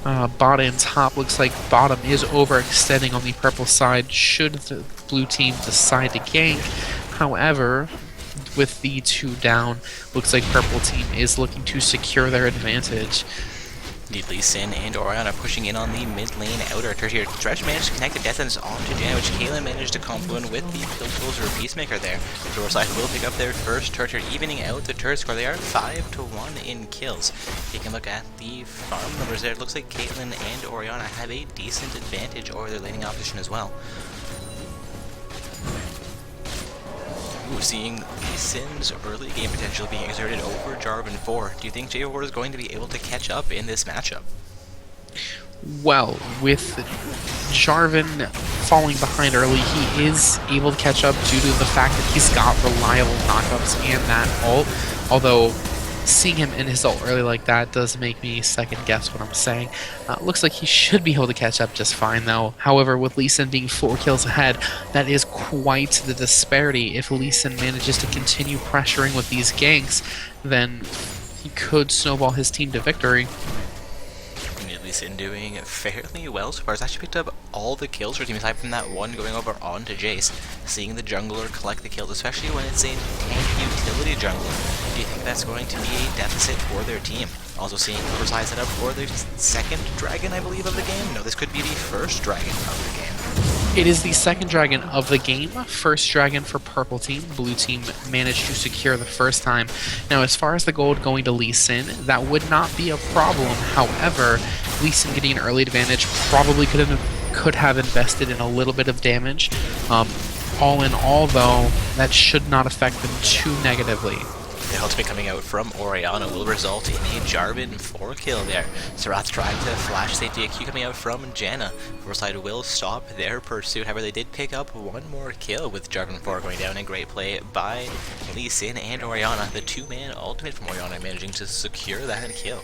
Bot and top, looks like bottom is overextending on the purple side should the blue team decide to gank. However, with the 2 down, looks like purple team is looking to secure their advantage. Indeed, Lee Sin and Orianna pushing in on the mid lane outer turret here. Thresh managed to connect the death sentence onto Janna, which Caitlyn managed to combo in with the kill tools or Peacemaker there. The Shore side will pick up their first turret here, evening out the turret score. They are 5-1 in kills. Taking a look at the farm numbers there, it looks like Caitlyn and Orianna have a decent advantage over their laning opposition as well. Ooh, seeing Lee Sin's early game potential being exerted over Jarvan 4. Do you think J4 is going to be able to catch up in this matchup? Well, with Jarvan falling behind early, he is able to catch up due to the fact that he's got reliable knockups and that ult. Although, seeing him in his ult early like that does make me second guess what I'm saying. Looks like he should be able to catch up just fine though. However, with Lee Sin being 4 kills ahead, that is quite the disparity. If Lee Sin manages to continue pressuring with these ganks, then he could snowball his team to victory. Lee Sin doing fairly well so far. He's actually picked up all the kills for his team aside from that one going over onto Jace. Seeing the jungler collect the kills, especially when it's a tank utility jungler. Do you think that's going to be a deficit for their team? Also seeing Oversize set up for their second dragon, I believe, of the game. No, this could be the first dragon of the game. It is the second dragon of the game. First dragon for purple team. Blue team managed to secure the first time. Now, as far as the gold going to Lee Sin, that would not be a problem. However, Lee Sin getting an early advantage probably could have invested in a little bit of damage. All in all, though, that should not affect them too negatively. The ultimate coming out from Orianna will result in a Jarvan 4 kill there. Sarath trying to flash safety. A Q coming out from Janna. Forside will stop their pursuit. However, they did pick up one more kill with Jarvan 4 going down. A great play by Lee Sin and Orianna. The 2-man ultimate from Orianna managing to secure that kill.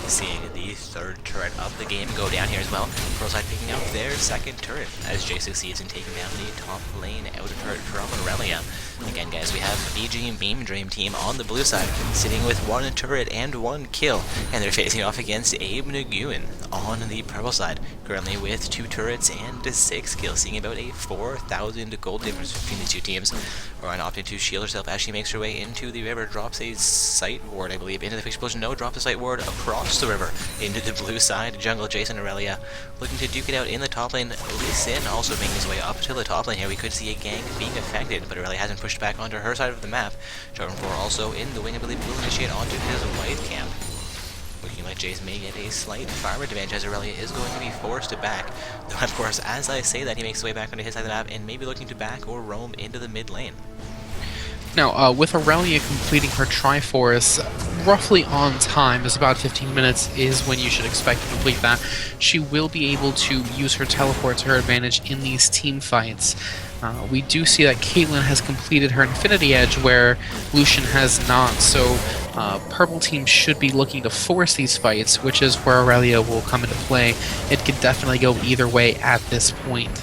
Seeing the third turret of the game go down here as well. Proside picking up their second turret as Jay succeeds in taking down the top lane outer turret from Aurelia. Again, guys, we have BG Beam Dream team on the blue side, sitting with 1 turret and 1 kill, and they're facing off against Abe Nguyen on the purple side, currently with 2 turrets and 6 kills, seeing about a 4,000 gold difference between these two teams. Orion opting to shield herself as she makes her way into the river, drops a sight ward, I believe, into the explosion. No, drops a sight ward across the river into the blue side. Jungle Jason Aurelia looking to duke it out in the top lane. Lee Sin also making his way up to the top lane here. We could see a gank being affected, but Aurelia hasn't pushed back onto her side of the map. Jarvan 4 also in the wing, I believe, will initiate onto his white camp. Looking like Jace may get a slight farm advantage as Aurelia is going to be forced to back. Though, of course, as I say that, he makes his way back onto his side of the map and maybe looking to back or roam into the mid lane. Now, with Aurelia completing her Triforce, roughly on time, is about 15 minutes is when you should expect to complete that. She will be able to use her teleport to her advantage in these team fights. We do see that Caitlyn has completed her Infinity Edge where Lucian has not, so Purple Team should be looking to force these fights, which is where Aurelia will come into play. It could definitely go either way at this point.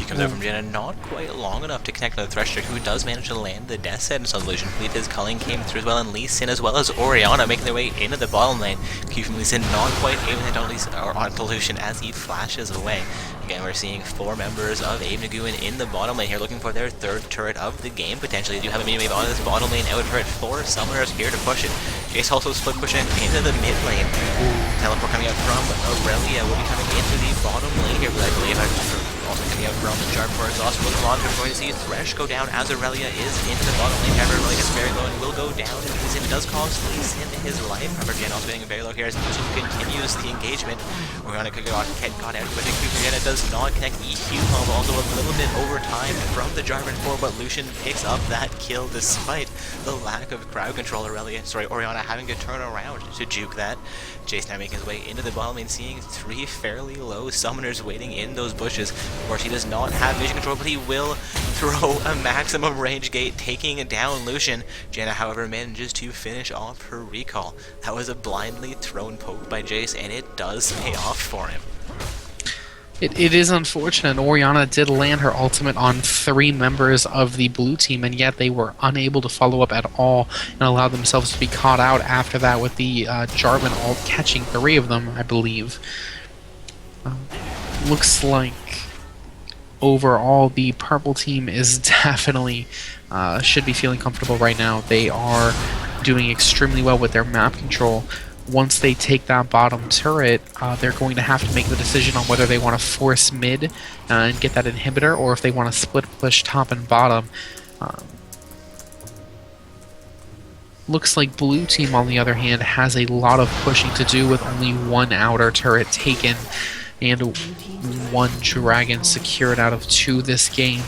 Comes out from Jenna, not quite long enough to connect with the Thresher, who does manage to land the Death Sentence on Lucian. I believe his culling came through as well, and Lee Sin as well as Orianna making their way into the bottom lane. Q from Lee Sin not quite able to hit onto Lucian as he flashes away. Again, we're seeing 4 members of Abe Naguin in the bottom lane here, looking for their 3rd turret of the game, potentially. They do have a mini wave on this bottom lane out turret. 4 summoners here to push it. Jace also split pushing into the mid lane. Teleport coming out from Aurelia will be coming into the bottom lane here, but I believe also coming out from Jarp for exhaust. We're going to see Thresh go down as Aurelia is into the bottom lane. However, Aurelia gets very low and will go down. And Lee Sin does cost Lee Sin his life. However, Jen also getting very low here as Lucian continues the engagement. Orianna could got out with it. Jenna does not connect EQ home. Also a little bit over time from the Jarvan 4, but Lucian picks up that kill despite the lack of crowd control. Orianna having to turn around to juke that. Jace now making his way into the bottom lane, seeing 3 fairly low summoners waiting in those bushes. Of course, he does not have vision control, but he will throw a maximum range gate, taking down Lucian. Janna, however, manages to finish off her recall. That was a blindly thrown poke by Jace, and it does pay off for him. It is unfortunate. Orianna did land her ultimate on 3 members of the blue team, and yet they were unable to follow up at all and allowed themselves to be caught out after that with the Jarvan ult catching 3 of them, I believe. Looks like overall the purple team is definitely should be feeling comfortable right now. They are doing extremely well with their map control. Once they take that bottom turret, they're going to have to make the decision on whether they want to force mid and get that inhibitor, or if they want to split push top and bottom. Looks like blue team, on the other hand, has a lot of pushing to do with only 1 outer turret taken and 1 dragon secured out of 2 this game.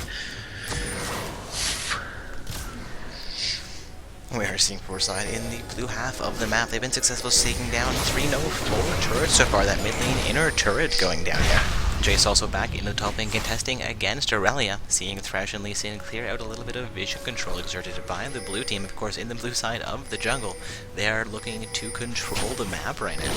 We are seeing Foresight in the blue half of the map. They've been successful taking down 4 turrets so far. That mid lane inner turret going down here. Jace also back in the top lane contesting against Aurelia, seeing Thresh and Lee Sin clear out a little bit of vision control exerted by the blue team. Of course, in the blue side of the jungle, they are looking to control the map right now.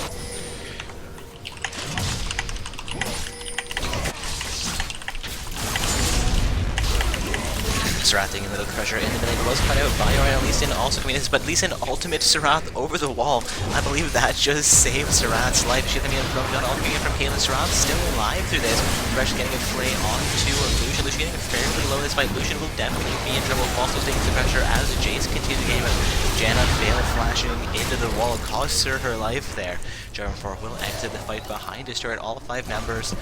Serath taking a little pressure in the middle, was cut out by Orianna. Lee Sin also coming in, but Lee Sin ultimate Serath over the wall. I believe that just saved Serath's life. She's coming in from John, all coming in from Caitlyn. Serath still alive through this. Fresh getting a flay onto Lucian. Lucian getting fairly low this fight. Lucian will definitely be in trouble. Also taking the pressure as Jace continues the game. Janna fail flashing into the wall, costs her life there. Jarvan 4 will exit the fight behind his turret. All 5 members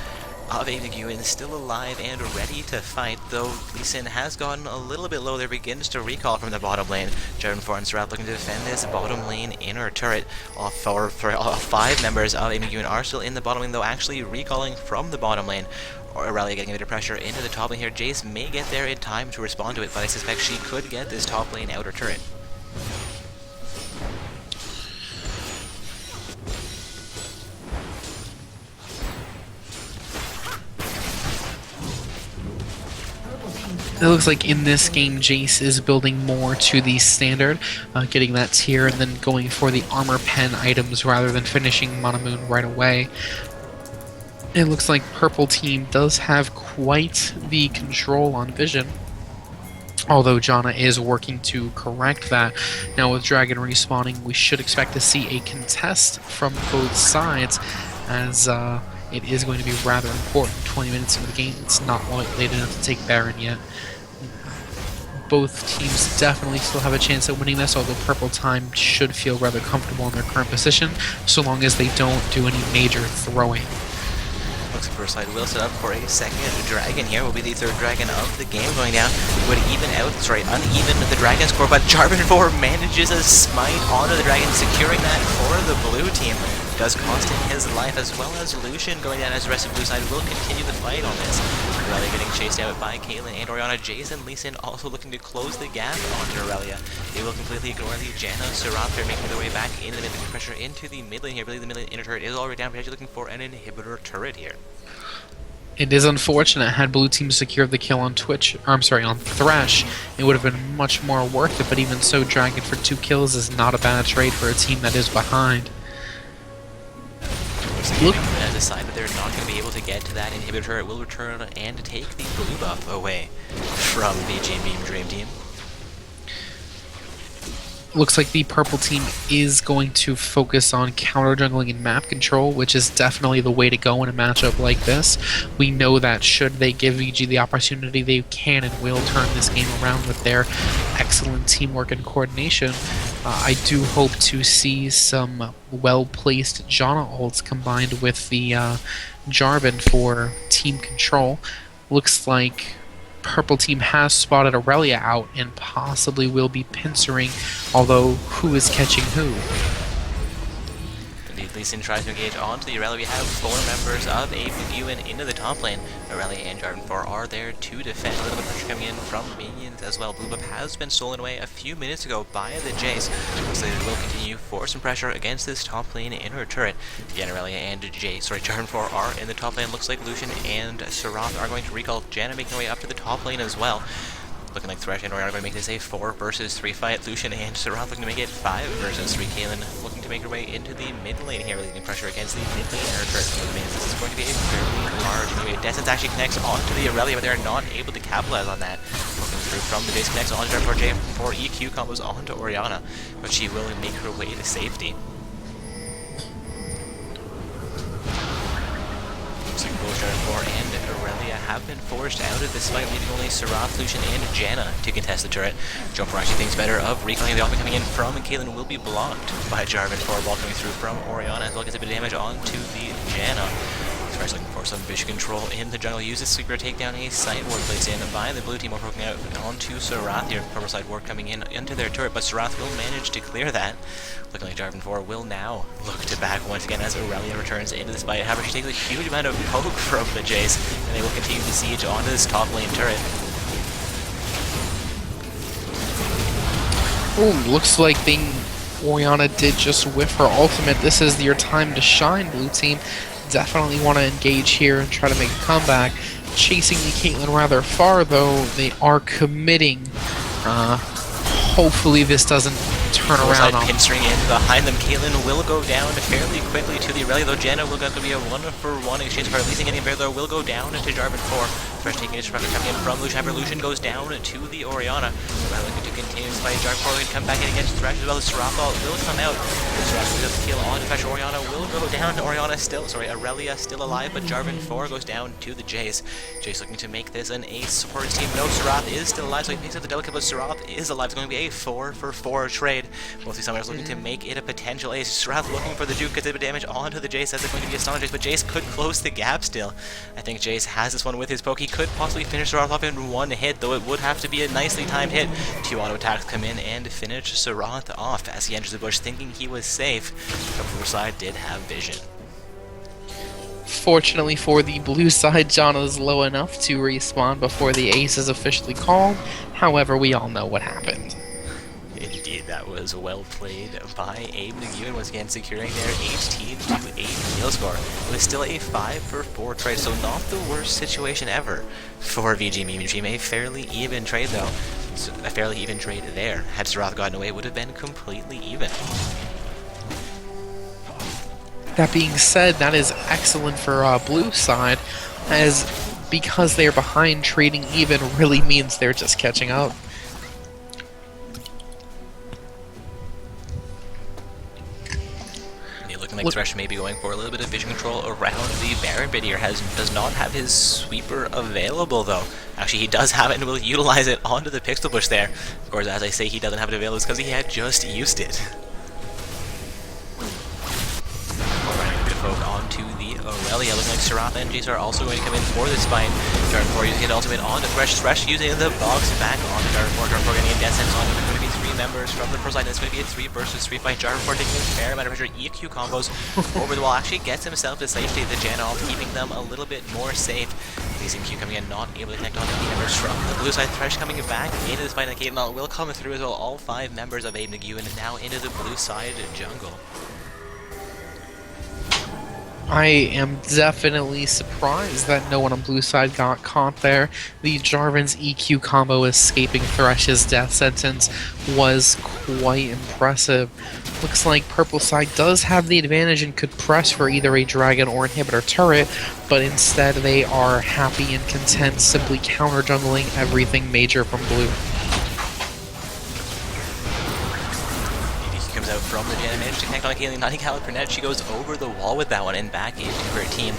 of Abe Naguin still alive and ready to fight, though Lee Sin has gotten a little bit low. There begins to recall from the bottom lane. Jarvan 4 and Serath looking to defend this bottom lane inner turret. All 5 members of Abe Naguin are still in the bottom lane, though actually recalling from the bottom lane. Aurelia getting a bit of pressure into the top lane here. Jace may get there in time to respond to it, but I suspect she could get this top lane outer turret. It looks like in this game, Jace is building more to the standard, getting that tier and then going for the armor pen items rather than finishing Mana Moon right away. It looks like purple team does have quite the control on vision, although Janna is working to correct that. Now with Dragon respawning, we should expect to see a contest from both sides, as it is going to be rather important. 20 minutes into the game, it's not late enough to take Baron yet. Both teams definitely still have a chance at winning this, although purple time should feel rather comfortable in their current position, so long as they don't do any major throwing. Looks like Foresight will set up for a second dragon here. Will be the 3rd dragon of the game going down. Would uneven the dragon score, but Jarvan 4 manages a smite onto the dragon, securing that for the blue team. Does cost him his life, as well as Lucian going down, as the rest of blue side will continue the fight on this. Aurelia getting chased out by Caitlyn and Oriana. Jason Lee Sin also looking to close the gap onto Aurelia. They will completely ignore the Janna. Serath, they're making their way back into the mid lane, pressure into the mid lane here. I believe the mid lane inner turret is already down, but actually looking for an inhibitor turret here. It is unfortunate. Had blue team secured the kill on on Thresh, it would have been much more worth it, but even so, Dragon for 2 kills is not a bad trade for a team that is behind. Look, has decided they're not going to be able to get to that inhibitor turret. Will return and take the blue buff away from VG Meme Dream Team. Looks like the purple team is going to focus on counter jungling and map control, which is definitely the way to go in a matchup like this. We know that should they give VG the opportunity, they can and will turn this game around with their excellent teamwork and coordination. I do hope to see some well-placed Janna ults combined with the Jarvan for team control. Looks like purple team has spotted Aurelia out and possibly will be pincering, although who is catching who? Indeed, Lee Sin tries to engage onto the Aurelia. We have 4 members of Abe Ewan into the top lane. Aurelia and Jarvan 4 are there to defend. A little bit of pressure coming in from minions as well. Blue buff has been stolen away a few minutes ago by the Jace. Looks like they will continue for some pressure against this top lane inner turret. Again, Aurelia and Jarvan 4 are in the top lane. Looks like Lucian and Serath are going to recall. Janna making their way up to the top lane as well. Looking like Thresh and Oriana are going to make this a 4 versus 3 fight. Lucian and Serath looking to make it 5 versus 3. Caitlyn looking to make her way into the mid lane here, leading pressure against the mid lane inner turret. This is going to be a fairly large anyway. Descent actually connects onto the Aurelia, but they're not able to capitalize on that. Looking through from the Jace, connects onto J for EQ combos onto Oriana, but she will make her way to safety. Both Jarvan and Aurelia have been forced out of this fight, leaving only Serath, Lucian, and Janna to contest the turret. Jumper actually thinks better of recalling the offense coming in from, and Caitlyn will be blocked by Jarvan for a ball coming through from Oriana, as well as a bit of damage onto the Janna. Thresh looking for some vision control in the jungle. Uses sweeper to take down a side ward placed in by the blue team, while poking out onto Serath here. Purple side ward coming in into their turret, but Serath will manage to clear that. Looking like Jarvan 4 will now look to back once again as Aurelia returns into this fight. However, she takes a huge amount of poke from the Jace, and they will continue to siege onto this top lane turret. Ooh, looks like Oriana did just whiff her ultimate. This is your time to shine, blue team. Definitely want to engage here and try to make a comeback. Chasing the Caitlyn rather far, though. They are committing. Hopefully this doesn't turn around on pinstring in behind them. Caitlyn will go down fairly quickly to the Aurelia, though Janna will go to be a 1-for-1 exchange card. Leasing getting better, though, will go down to Jarvan 4. Thresh taking a destruction coming in from Lucian. Lucian goes down to the Oriana. Aurelia looking to continue this fight. Jarvan 4 can come back in against Thresh as well as Serath will come out. Serath will just kill on Thresh. Oriana will go down. Aurelia still alive, but Jarvan 4 goes down to the Jace. Jace looking to make this an ace for his team. No, Serath is still alive, so he picks up the delicate, but Serath is alive. It's going to be a 4-for-4 trade. Mostly Summoners looking to make it a potential ace. Serath looking for the juke, gets a bit of damage onto the Jace as it's going to be a stun on Jace, but Jace could close the gap still. I think Jace has this one with his poke. He could possibly finish Serath off in 1 hit, though it would have to be a nicely timed hit. 2 auto attacks come in and finish Serath off as he enters the bush thinking he was safe. The blue side did have vision. Fortunately for the blue side, Janna is low enough to respawn before the ace is officially called. However, we all know what happened. Indeed, that was well played by Abe Nguyen, once again securing their 18-8 kill score. It was still a 5-for-4 trade, so not the worst situation ever for VG Meme Dream. A fairly even trade, though. So a fairly even trade there. Had Serath gotten away, it would have been completely even. That being said, that is excellent for blue side, as because they're behind, trading even really means they're just catching up. Like Thresh may be going for a little bit of vision control around the Baron, but here does not have his sweeper available, though. Actually, he does have it and will utilize it onto the pixel bush there. Of course, as I say he doesn't have it available, it's because he had just used it. Running a bit of poke onto the Aurelia. Looking like Serath and Jace are also going to come in for this fight. Jarvan 4 using it ultimate onto Thresh. Thresh using the box back onto Jarvan 4. Jarvan 4 getting a death sentence on him. It's going to be 3 members members from the pro side. It's going to be a 3 versus 3 fight. Jarvan taking a fair amount of pressure. EQ combos over the wall. Actually gets himself to safety. The Jan off, keeping them a little bit more safe. These EQ coming in, not able to connect on any members from the blue side. Thresh coming back into this fight. And Caitlyn will come through as well. All 5 members of Abe Nagu and now into the blue side jungle. I am definitely surprised that no one on blue side got caught there. The Jarvan's EQ combo escaping Thresh's death sentence was quite impressive. Looks like purple side does have the advantage and could press for either a dragon or inhibitor turret, but instead they are happy and content simply counter jungling everything major from blue. Comes out from the Jan, managed to connect on Caitlyn, not Calic Burnett. She goes over the wall with that one and back into her team.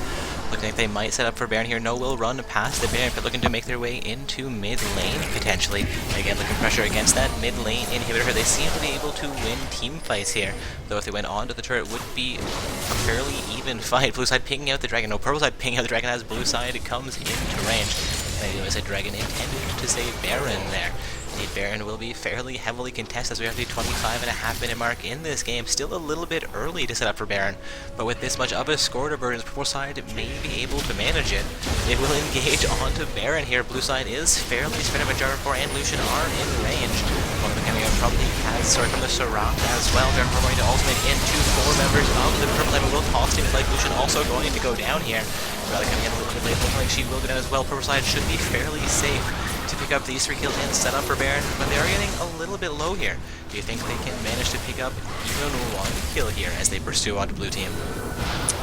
Looking like they might set up for Baron here. No will run past the Baron, but looking to make their way into mid lane potentially. Again, looking pressure against that mid lane inhibitor. They seem to be able to win team fights here, though if they went on to the turret, it would be a fairly even fight. Blue side pinging out the dragon. No, purple side pinging out the dragon as blue side comes into range. And I do as a dragon intended to save Baron there. Baron will be fairly heavily contested as we have the 25.5-minute mark in this game. Still a little bit early to set up for Baron, but with this much of a score divergence, purple side may be able to manage it. They will engage onto Baron here. Blue side is fairly spread out, but Jarvan and Lucian are in range. One of them coming out from the from the Serath as well. Jarvan going to ultimate into 4 members of the purple side, but will toss teams like Lucian also going to go down here. Rally coming in a little bit late, looking like she will go down as well. Purple side should be fairly safe to pick up these 3 kills and set up for Baron, but they are getting a little bit low here. Do you think they can manage to pick up even 1 kill here as they pursue onto blue team?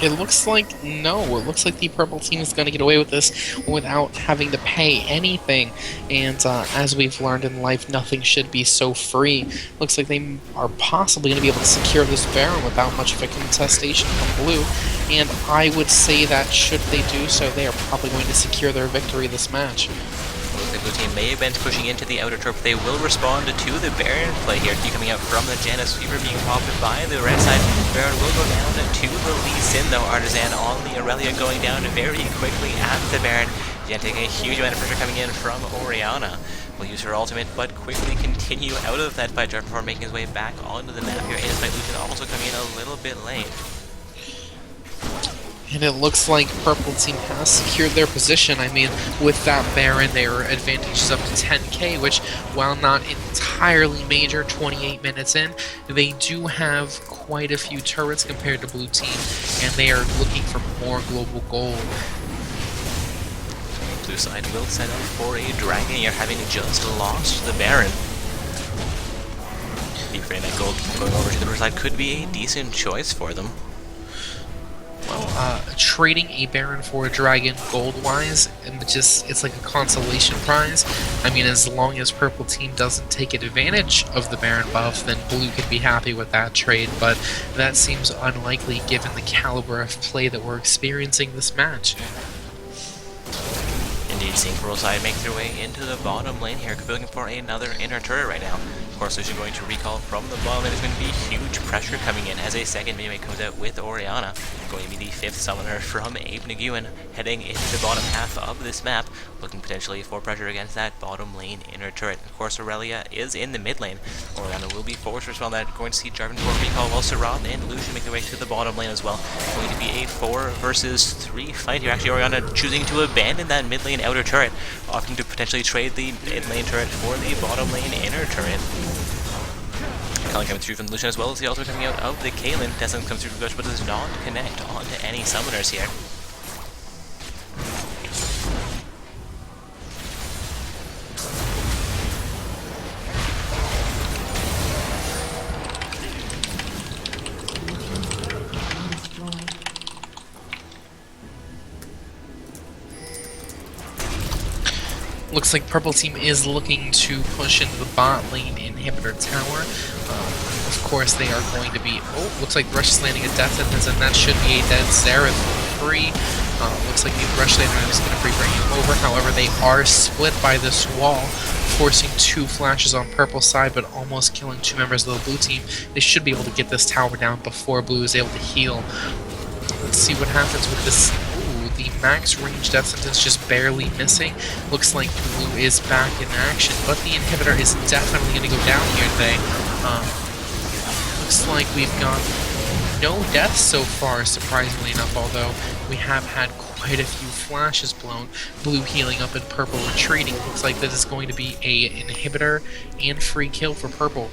It looks like no. It looks like the purple team is going to get away with this without having to pay anything. And as we've learned in life, nothing should be so free. Looks like they are possibly going to be able to secure this Baron without much of a contestation from blue. And I would say that should they do so, they are probably going to secure their victory this match. The blue team may have been pushing into the outer turret, but they will respond to the Baron play here. Keep coming out from the Janus Fever being popped by the red side. Baron will go down to the Lee Sin though. Artisan on the Aurelia going down very quickly at the Baron. Jan taking a huge amount of pressure coming in from Orianna. Will use her ultimate, but quickly continue out of that fight. Jarvan making his way back onto the map here. And his fight Lucian also coming in a little bit late. And it looks like purple team has secured their position. I mean, with that Baron, their advantage is up to 10k, which, while not entirely major 28 minutes in, they do have quite a few turrets compared to blue team, and they are looking for more global gold. Blue side will set up for a dragon here, having just lost the Baron. The that gold going over to the blue side could be a decent choice for them. Well, trading a Baron for a dragon gold-wise, it's like a consolation prize. I mean, as long as purple team doesn't take advantage of the Baron buff, then blue could be happy with that trade, but that seems unlikely given the caliber of play that we're experiencing this match. Indeed, seeing purple side make their way into the bottom lane here. Could be looking for another inner turret right now. Of course, Lucian going to recall from the bottom lane. There's going to be huge pressure coming in as a second minimate comes out with Orianna. Going to be the 5th summoner from Abe Nguyen, heading into the bottom half of this map, looking potentially for pressure against that bottom lane inner turret. Of course, Aurelia is in the mid lane. Orianna will be forced to respond to that. Going to see Jarvan for recall, while Serath and Lucian make their way to the bottom lane as well. Going to be a 4 versus 3 fight here. Actually, Orianna choosing to abandon that mid lane outer turret, opting to potentially trade the mid lane turret for the bottom lane inner turret. Coming through from Lucian as well as the ultimate coming out of the Caitlyn. Tesla comes through from Gush, but does not connect onto any summoners here. Looks like purple team is looking to push into the bot lane inhibitor tower. Of course, they are going to be... Oh, looks like Rush is landing a death sentence, and that should be a dead Xerath free. Looks like the Rush lander is going to be bringing him over. However, they are split by this wall, forcing 2 flashes on purple side, but almost killing 2 members of the blue team. They should be able to get this tower down before blue is able to heal. Let's see what happens with this. Ooh, the max range death sentence just barely missing. Looks like Blue is back in action, but the inhibitor is definitely going to go down here today. Looks like we've got no deaths so far, surprisingly enough, although we have had quite a few flashes blown. Blue healing up and Purple retreating. Looks like this is going to be a inhibitor and free kill for Purple.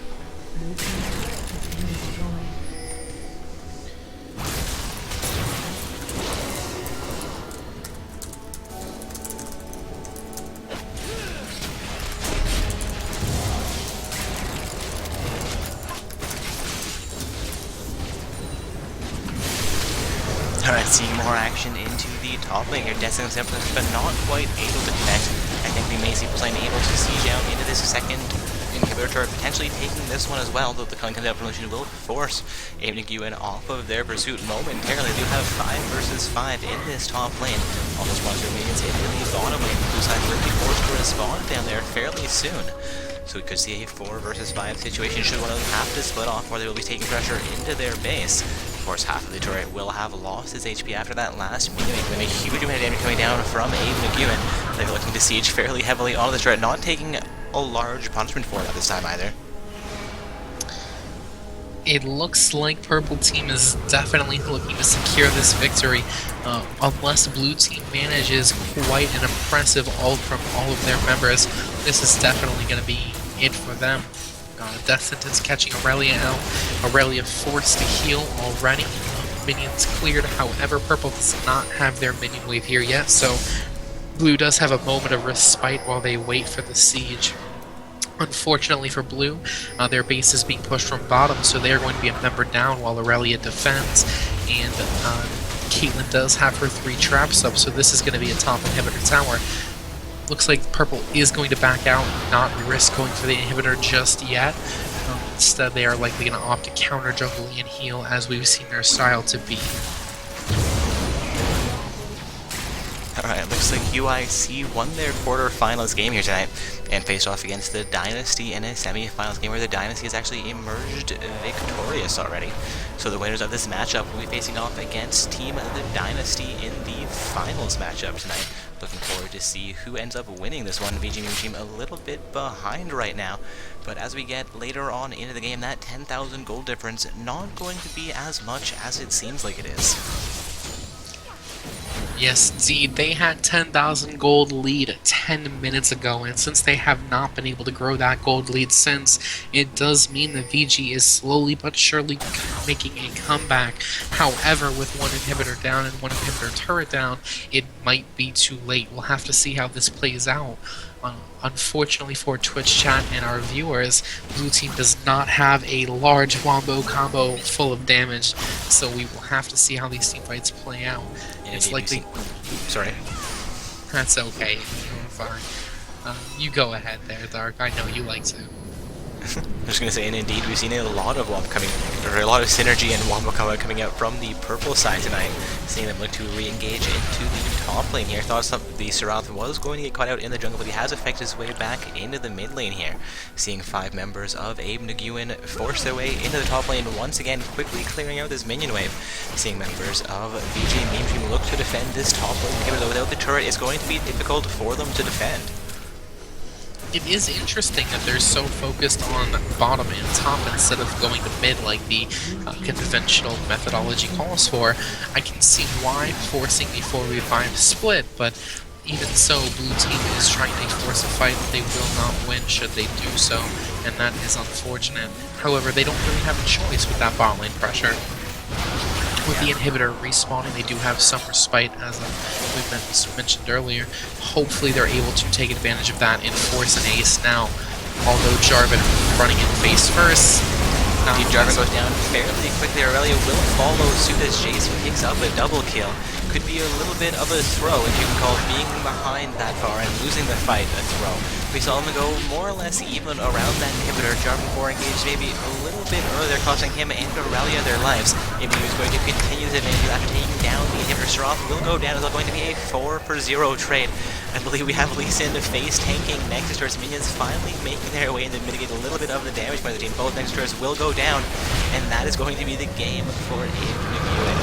Alright, seeing more action into the top lane here. Destined Simplest, but not quite able to connect. I think we may see Plane able to siege out into this second inhibitor turret, potentially taking this one as well, though the Culling comes out promotion will force AWN off of their pursuit momentarily. They do have 5 versus 5 in this top lane. Almost one of their minions in the bottom lane. Blue side will be forced to respond down there fairly soon. So we could see a 4 versus 5 situation should one of them have to split off, or they will be taking pressure into their base. Of course, half of the turret will have lost his HP after that last minion, making them a huge amount of damage coming down from Abe McEwen. They're looking to siege fairly heavily on the turret, not taking a large punishment for it at this time either. It looks like Purple Team is definitely looking to secure this victory, unless Blue Team manages quite an impressive ult from all of their members. This is definitely going to be it for them. Death Sentence catching Aurelia out. Aurelia forced to heal already. Minions cleared, however Purple does not have their minion wave here yet, so Blue does have a moment of respite while they wait for the siege. Unfortunately for Blue, their base is being pushed from bottom, so they are going to be a member down while Aurelia defends, and Caitlyn does have her 3 traps up, so this is going to be a top inhibitor tower. Looks like Purple is going to back out, not risk going for the inhibitor just yet. Instead, they are likely going to opt to counter jungle and heal, as we've seen their style to be. Alright, looks like UIC won their quarterfinals game here tonight and faced off against the Dynasty in a semi-finals game where the Dynasty has actually emerged victorious already. So the winners of this matchup will be facing off against Team the Dynasty in the finals matchup tonight. Looking forward to see who ends up winning this one. VG New Team a little bit behind right now, but as we get later on into the game, that 10,000 gold difference not going to be as much as it seems like it is. Yes, indeed. They had 10,000 gold lead 10 minutes ago, and since they have not been able to grow that gold lead since, it does mean that VG is slowly but surely making a comeback. However, with one inhibitor down and one inhibitor turret down, it might be too late. We'll have to see how this plays out. Unfortunately for Twitch chat and our viewers, Blue Team does not have a large wombo combo full of damage, so we will have to see how these team fights play out. It's likely. Sorry. That's okay. You're fine. You go ahead there, Dark. I know you like to. I'm just going to say, and indeed, we've seen a lot of WOMP coming, or a lot of synergy and wombo combo coming out from the purple side tonight. Seeing them look to re-engage into the top lane here. Thought the Serath was going to get caught out in the jungle, but he has effected his way back into the mid lane here. Seeing 5 members of Abe Nguyen force their way into the top lane once again, quickly clearing out this minion wave. Seeing members of VG Meme Team look to defend this top lane, though without the turret, it's going to be difficult for them to defend. It is interesting that they're so focused on bottom and top instead of going to mid like the conventional methodology calls for. I can see why forcing the 4v5 split, but even so, Blue Team is trying to force a fight that they will not win should they do so, and that is unfortunate. However, they don't really have a choice with that bot lane pressure. With the inhibitor respawning, they do have some respite, as we mentioned earlier. Hopefully they're able to take advantage of that and force an ace now. Although Jarvan running in face first. Jarvan goes down fairly quickly. Aurelia will follow suit as Jason picks up a double kill. Could be a little bit of a throw, if you can call being behind that far and losing the fight a throw. We saw him go more or less even around that inhibitor. Jarvan 4 engaged maybe a little bit earlier, costing him and Aurelia their lives. If he was going to continue his advantage after taking down the inhibitor, Serath will go down. It's going to be a 4-0 trade. I believe we have Lee Sin face tanking Nexus Turret's minions finally making their way in to mitigate a little bit of the damage by the team. Both Nexus Turrets will go down, and that is going to be the game for Abe.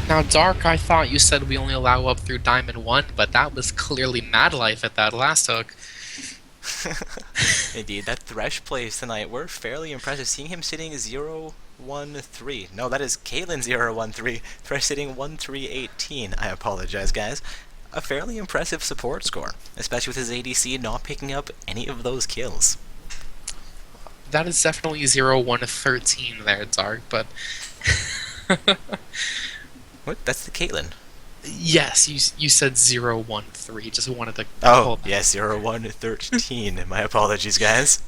Now, Dark, I thought you said we only allow up through Diamond 1, but that was clearly Mad Life at that last hook. Indeed, that Thresh plays tonight were fairly impressive. Seeing him sitting 0-1-3. No, that is Caitlyn 0-1-3. Thresh sitting 1-3-18. I apologize, guys. A fairly impressive support score, especially with his ADC not picking up any of those kills. That is definitely 0-1-13 there, Dark, but... What? That's the Caitlyn. Yes, you said 0-1-3. Just wanted to Oh, pull that. yes, 0-1-13. My apologies, guys.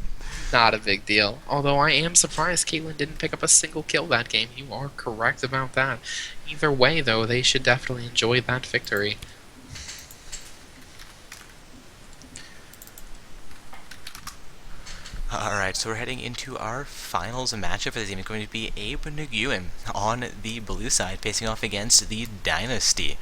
Not a big deal. Although I am surprised Caitlyn didn't pick up a single kill that game. You are correct about that. Either way, though, they should definitely enjoy that victory. Alright, so we're heading into our finals matchup for the team. It's going to be Abe Nguyen on the blue side, facing off against the Dynasty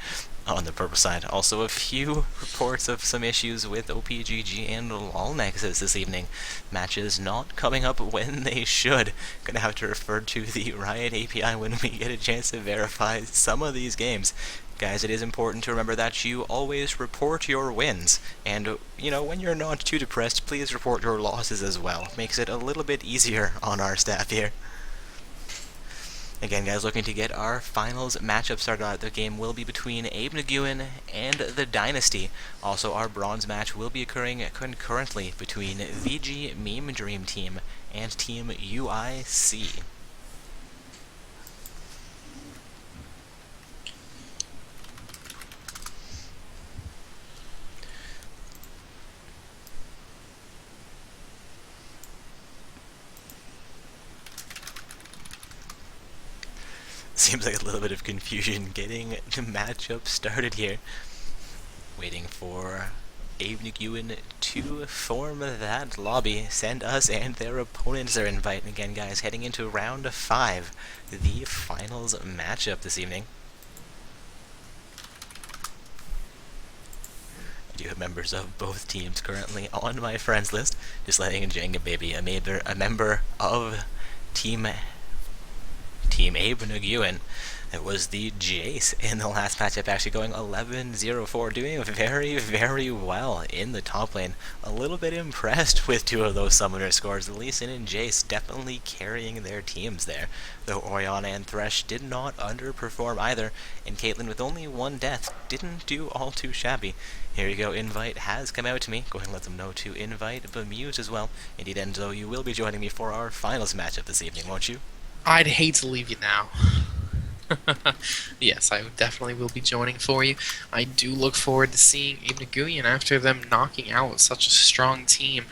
on the purple side. Also, a few reports of some issues with OPGG and LoL Nexus this evening. Matches not coming up when they should. Gonna have to refer to the Riot API when we get a chance to verify some of these games. Guys, it is important to remember that you always report your wins, and, you know, when you're not too depressed, please report your losses as well. Makes it a little bit easier on our staff here. Again, guys, looking to get our finals matchup started out. The game will be between Abe Nguyen and the Dynasty. Also, our bronze match will be occurring concurrently between VG Meme Dream Team and Team UIC. Seems like a little bit of confusion getting the matchup started here. Waiting for Abe Nguyen to form that lobby, send us and their opponents their invite. And again, guys, heading into round 5, the finals matchup this evening. I do have members of both teams currently on my friends list. Just letting Jenga Baby, a member of Team Abe Nguyen. It was the Jace in the last matchup, actually going 11-0-4, doing very, very well in the top lane. A little bit impressed with 2 of those summoner scores. Lee Sin and Jace definitely carrying their teams there, though Orianna and Thresh did not underperform either, and Caitlyn with only 1 death didn't do all too shabby. Here you go, invite has come out to me. Go ahead and let them know to invite Bemuse as well. Indeed, Enzo, you will be joining me for our finals matchup this evening, won't you? I'd hate to leave you now. Yes, I definitely will be joining for you. I do look forward to seeing Abe Nguyen after them knocking out such a strong team.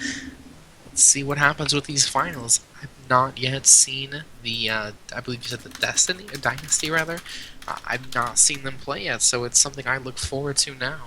Let's see what happens with these finals. I've not yet seen the, I believe you said the Dynasty rather. I've not seen them play yet, so it's something I look forward to now.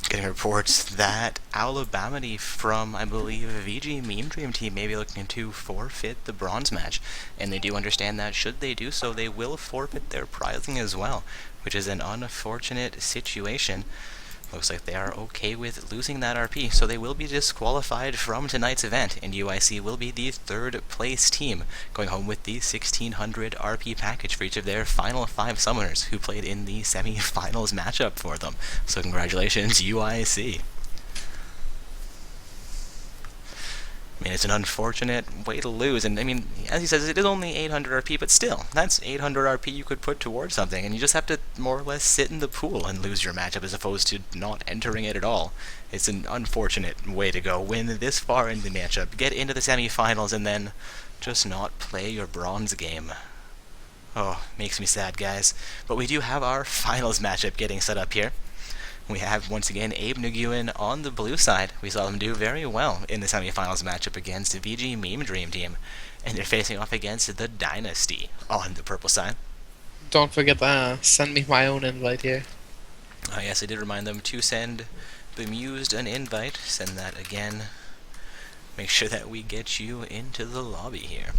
Getting reports that Alabama from, I believe, VG Meme Dream Team may be looking to forfeit the bronze match, and they do understand that should they do so, they will forfeit their prizing as well, which is an unfortunate situation. Looks like they are okay with losing that RP, so they will be disqualified from tonight's event, and UIC will be the 3rd place team, going home with the 1600 RP package for each of their final 5 summoners who played in the semi-finals matchup for them. So congratulations, UIC. I mean, it's an unfortunate way to lose, and I mean, as he says, it is only 800 RP, but still, that's 800 RP you could put towards something, and you just have to more or less sit in the pool and lose your matchup as opposed to not entering it at all. It's an unfortunate way to go. Win this far in the matchup, get into the semi-finals, and then just not play your bronze game. Oh, makes me sad, guys. But we do have our finals matchup getting set up here. We have, once again, Abe Nguyen on the blue side. We saw them do very well in the semifinals matchup against VG Meme Dream Team. And they're facing off against the Dynasty on the purple side. Don't forget to send me my own invite here. Yes, I did remind them to send Bemused an invite. Send that again. Make sure that we get you into the lobby here.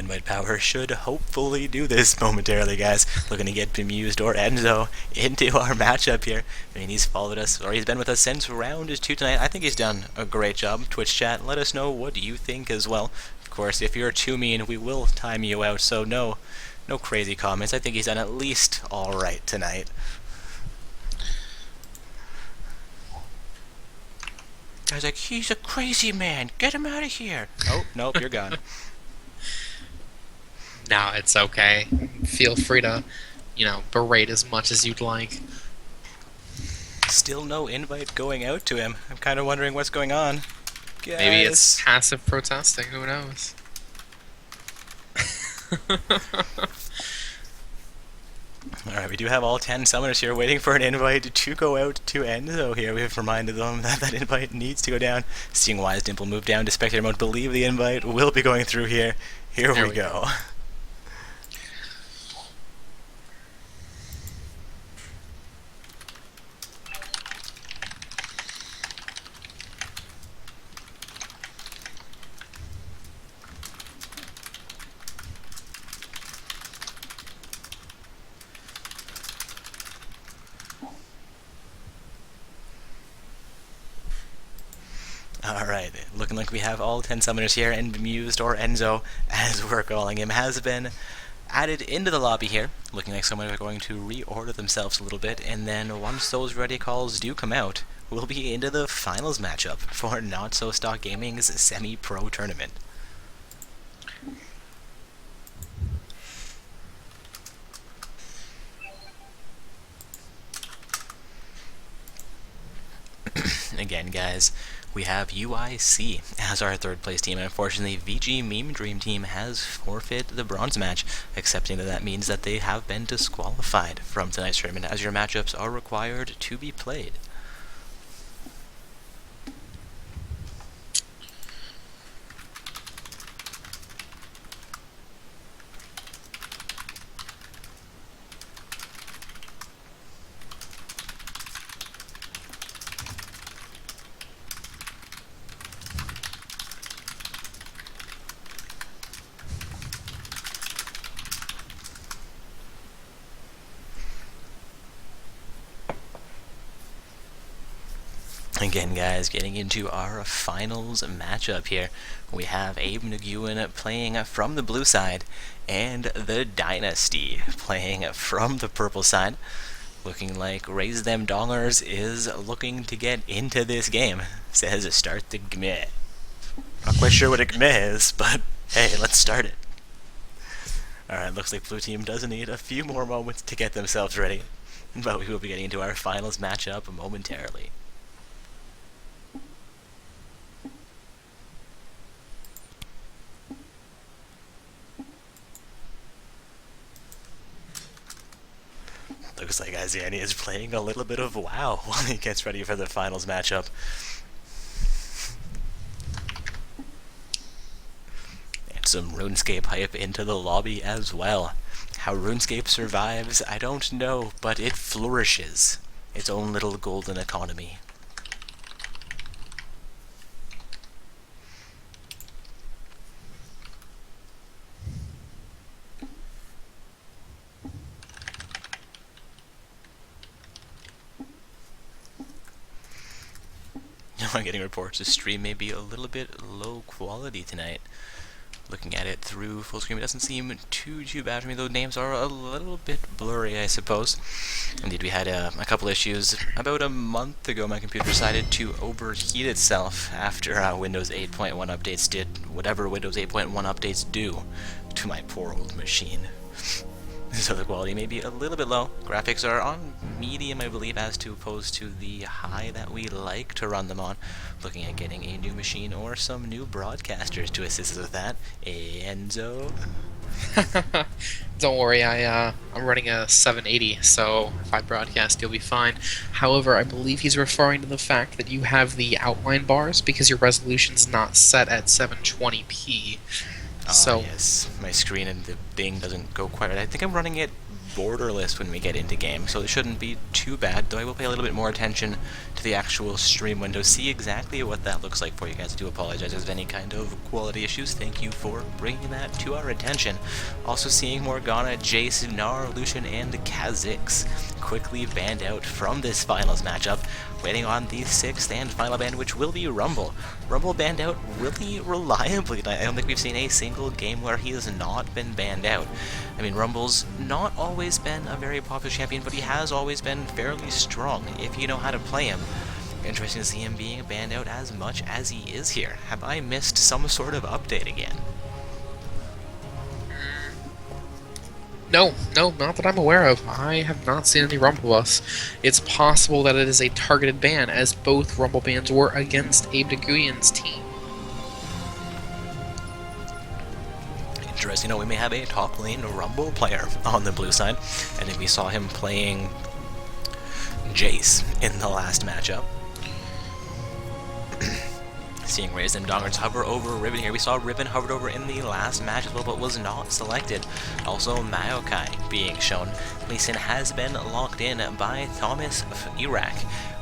invite power should hopefully do this momentarily, guys. Looking to get Bemused or Enzo into our matchup here. I mean, he's followed us, or he's been with us since round 2 tonight. I think he's done a great job. Twitch chat, let us know what you think as well. Of course, if you're too mean, we will time you out, so no crazy comments. I think he's done at least alright tonight. Guy's like, he's a crazy man. Get him out of here. Oh, nope, you're gone. No, it's okay. Feel free to, berate as much as you'd like. Still no invite going out to him. I'm kind of wondering what's going on. Guys. Maybe it's passive protesting. Who knows? Alright, we do have all 10 summoners here waiting for an invite to go out to Enzo here. We have reminded them that that invite needs to go down. Seeing Wise Dimple move down to spectator mode, believe the invite will be going through here. Here we go. Alright, looking like we have all 10 summoners here, and Bemused, or Enzo, as we're calling him, has been added into the lobby here. Looking like someone are going to reorder themselves a little bit, and then once those ready calls do come out, we'll be into the finals matchup for Not So Stock Gaming's Semi-Pro Tournament. Again, guys, we have UIC as our third place team, and unfortunately VG Meme Dream Team has forfeited the bronze match, accepting that means that they have been disqualified from tonight's tournament, as your matchups are required to be played. Again, guys, getting into our finals matchup here, we have Abe Nguyen playing from the blue side, and the Dynasty playing from the purple side. Looking like Raise Them Dongers is looking to get into this game. Says start the GME. Not quite sure what a GME is, but hey, let's start it. Alright, looks like blue team does need a few more moments to get themselves ready, but we will be getting into our finals matchup momentarily. Looks like Aziani is playing a little bit of WoW while he gets ready for the finals matchup. And some RuneScape hype into the lobby as well. How RuneScape survives, I don't know, but it flourishes. Its own little golden economy. I'm getting reports the stream may be a little bit low quality tonight. Looking at it through full screen, it doesn't seem too bad for me, though names are a little bit blurry, I suppose. Indeed, we had a couple issues. About a month ago, my computer decided to overheat itself after Windows 8.1 updates did whatever Windows 8.1 updates do to my poor old machine. So the quality may be a little bit low. Graphics are on medium, I believe, as opposed to the high that we like to run them on. Looking at getting a new machine or some new broadcasters to assist us with that. Enzo? Don't worry, I'm running a 780, so if I broadcast, you'll be fine. However, I believe he's referring to the fact that you have the outline bars because your resolution's not set at 720p. So yes, my screen and the thing doesn't go quite right. I think I'm running it borderless when we get into game, so it shouldn't be too bad, though I will pay a little bit more attention to the actual stream window, see exactly what that looks like for you guys. I do apologize if there's any kind of quality issues. Thank you for bringing that to our attention. Also seeing Morgana, Jace, Gnar, Lucian, and Kha'Zix quickly banned out from this finals matchup, waiting on the 6th and final ban, which will be Rumble. Rumble banned out really reliably. I don't think we've seen a single game where he has not been banned out. I mean, Rumble's not always been a very popular champion, but he has always been fairly strong if you know how to play him. Interesting to see him being banned out as much as he is here. Have I missed some sort of update again? No, not that I'm aware of. I have not seen any Rumble buffs. It's possible that it is a targeted ban, as both Rumble bans were against Abe Nguyen's team. Interesting. We may have a top lane Rumble player on the blue side. I think we saw him playing Jace in the last matchup. Seeing Raze and Dongers hover over Riven here. We saw Riven hovered over in the last match as well, but was not selected. Also, Maokai being shown. Lee Sin has been locked in by Thomas Iraq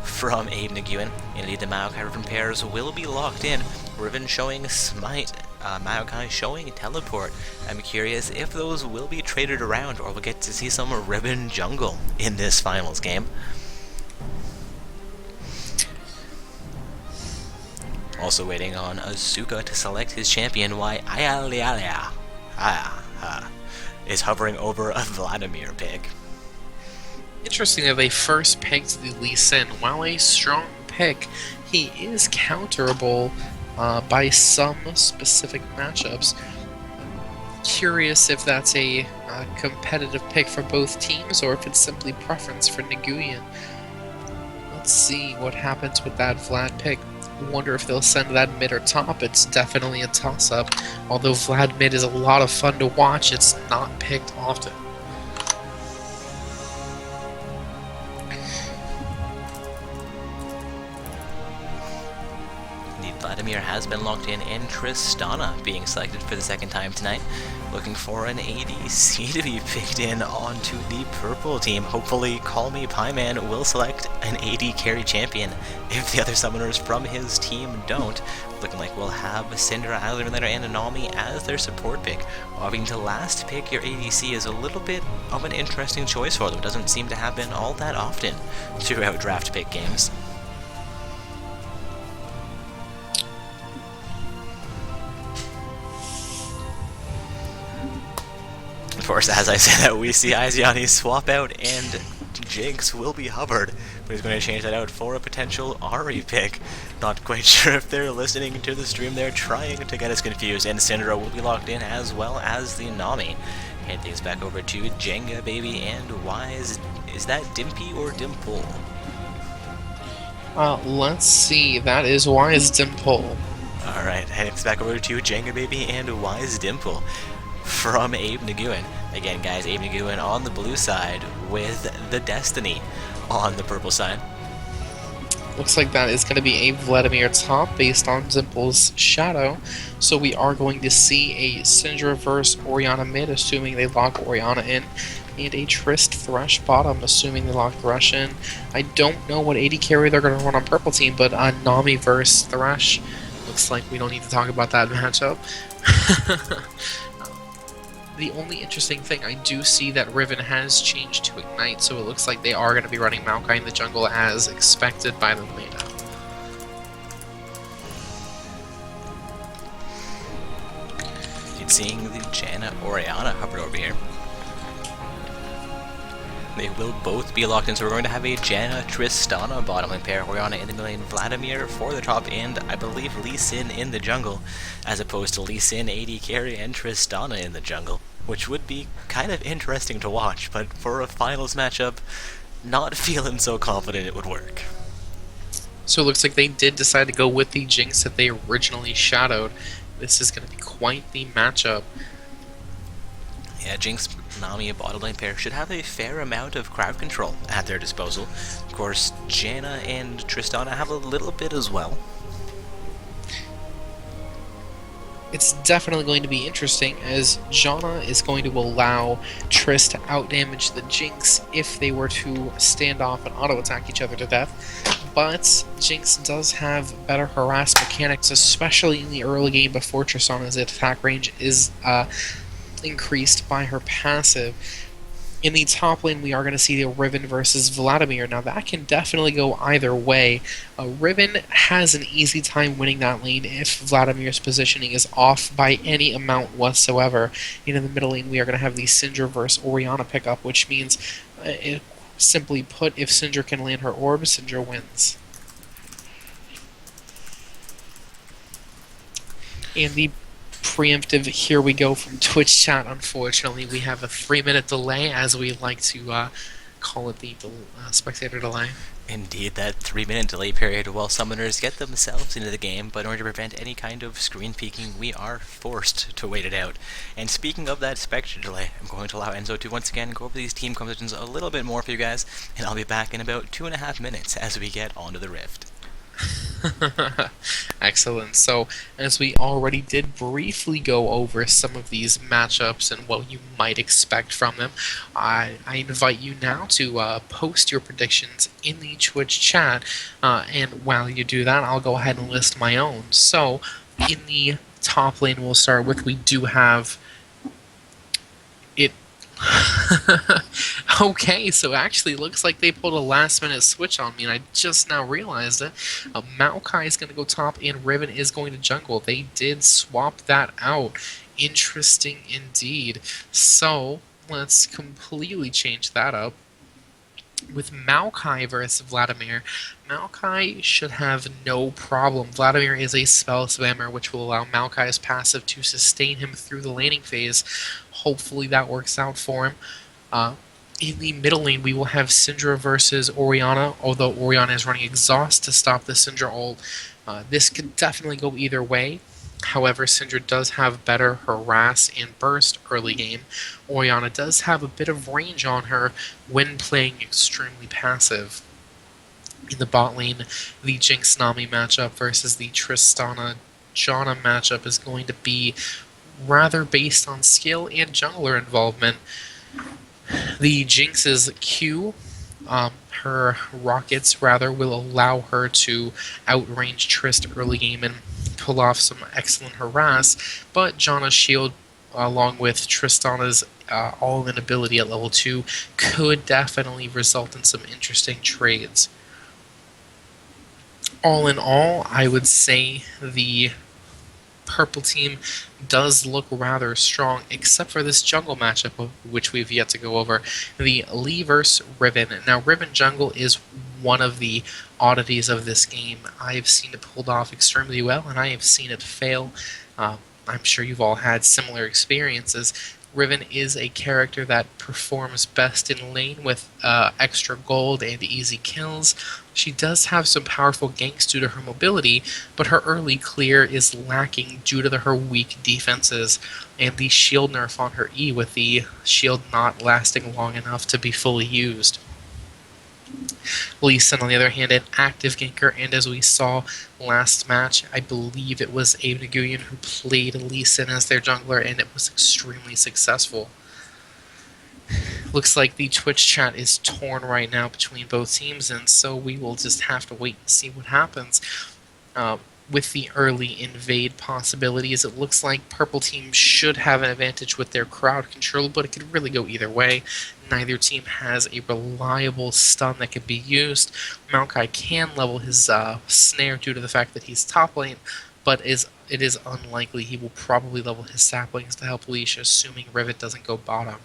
from Abe Nguyen. Indeed, the Maokai Riven pairs will be locked in. Riven showing Smite, Maokai showing Teleport. I'm curious if those will be traded around, or we'll get to see some Riven jungle in this finals game. Also waiting on Azuka to select his champion, while Ayalialia is hovering over a Vladimir pick. Interesting that they first picked the Lee Sin. While a strong pick, he is counterable by some specific matchups. Curious if that's a competitive pick for both teams, or if it's simply preference for Nguyen. Let's see what happens with that Vlad pick. Wonder if they'll send that mid or top. It's definitely a toss-up. Although Vlad mid is a lot of fun to watch, it's not picked often. Indeed, Vladimir has been locked in, and Tristana being selected for the second time tonight. Looking for an ADC to be picked in onto the purple team. Hopefully, Call Me Pieman will select an AD carry champion if the other summoners from his team don't. Looking like we'll have Syndra, Islander, and Anami as their support pick. Having to last pick your ADC is a little bit of an interesting choice for them. It doesn't seem to happen all that often throughout draft pick games. Of course, as I say that, we see Iziani swap out, and Jinx will be hovered, but he's going to change that out for a potential Ahri pick. Not quite sure if they're listening to the stream. They're trying to get us confused, and Syndra will be locked in, as well as the Nami. Hand things back over to Jenga Baby and Wise. Is that Dimpy or Dimple? Let's see. That is Wise Dimple. Alright, hand things back over to Jenga Baby and Wise Dimple from Abe Nguyen. Again, guys, Abe Nguyen on the blue side with the Destiny on the purple side. Looks like that is going to be a Vladimir top based on Dimple's shadow. So we are going to see a Syndra versus Orianna mid, assuming they lock Orianna in, and a Trist Thresh bottom, assuming they lock Thresh in. I don't know what AD carry they're going to run on purple team, but Nami versus Thresh. Looks like we don't need to talk about that matchup. The only interesting thing, I do see that Riven has changed to Ignite, so it looks like they are going to be running Maokai in the jungle as expected by the meta. Seeing the Janna Orianna hovered over here. They will both be locked in, so we're going to have a Janna Tristana bottom lane pair, Orianna in the middle lane, Vladimir for the top, and I believe Lee Sin in the jungle, as opposed to Lee Sin, AD carry, and Tristana in the jungle, which would be kind of interesting to watch, but for a finals matchup, not feeling so confident it would work. So it looks like they did decide to go with the Jinx that they originally shadowed. This is going to be quite the matchup. Yeah, Jinx, Nami, a bottom lane pair should have a fair amount of crowd control at their disposal. Of course, Janna and Tristana have a little bit as well. It's definitely going to be interesting as Janna is going to allow Triss to outdamage the Jinx if they were to stand off and auto attack each other to death. But Jinx does have better harass mechanics, especially in the early game before Tristana's attack range is increased by her passive. In the top lane, we are going to see the Riven versus Vladimir. Now, that can definitely go either way. Riven has an easy time winning that lane if Vladimir's positioning is off by any amount whatsoever. And in the middle lane, we are going to have the Syndra versus Orianna pickup, which means, simply put, if Syndra can land her orb, Syndra wins. And the preemptive here we go from Twitch chat. Unfortunately, we have a 3-minute delay, as we like to call it, the spectator delay. Indeed, that 3-minute delay period while summoners get themselves into the game, but in order to prevent any kind of screen peeking, we are forced to wait it out. And speaking of that spectator delay, I'm going to allow Enzo to once again go over these team compositions a little bit more for you guys, and I'll be back in about 2.5 minutes as we get onto the Rift. Excellent. So, as we already did briefly go over some of these matchups and what you might expect from them, I invite you now to post your predictions in the Twitch chat. And while you do that, I'll go ahead and list my own. So, in the top lane, we'll start with, we do have it. Okay, so actually looks like they pulled a last-minute switch on me, and I just now realized it. Maokai is going to go top, and Riven is going to jungle. They did swap that out. Interesting indeed. So, let's completely change that up. With Maokai versus Vladimir, Maokai should have no problem. Vladimir is a spell spammer, which will allow Maokai's passive to sustain him through the laning phase. Hopefully that works out for him. In the middle lane, we will have Syndra versus Orianna, although Orianna is running Exhaust to stop the Syndra ult. This could definitely go either way. However, Syndra does have better harass and burst early game. Orianna does have a bit of range on her when playing extremely passive. In the bot lane, the Jinx Nami matchup versus the Tristana Janna matchup is going to be rather based on skill and jungler involvement. The Jinx's Q, her rockets rather, will allow her to outrange Trist early game and pull off some excellent harass, but Janna's shield, along with Tristana's all-in ability at level 2, could definitely result in some interesting trades. All in all, I would say the purple team does look rather strong, except for this jungle matchup, which we've yet to go over. The Lee vs. Riven. Now, Riven jungle is one of the oddities of this game. I've seen it pulled off extremely well, and I have seen it fail. I'm sure you've all had similar experiences. Riven is a character that performs best in lane with extra gold and easy kills. She does have some powerful ganks due to her mobility, but her early clear is lacking due to her weak defenses and the shield nerf on her E, with the shield not lasting long enough to be fully used. Lee Sin, on the other hand, an active ganker, and as we saw last match, I believe it was Abe Nguyen who played Lee Sin as their jungler, and it was extremely successful. Looks like the Twitch chat is torn right now between both teams, and so we will just have to wait and see what happens. With the early invade possibilities, it looks like purple team should have an advantage with their crowd control, but it could really go either way. Neither team has a reliable stun that can be used. Maokai can level his snare due to the fact that he's top lane, but it is unlikely he will probably level his saplings to help Leash, assuming Rivet doesn't go bottom.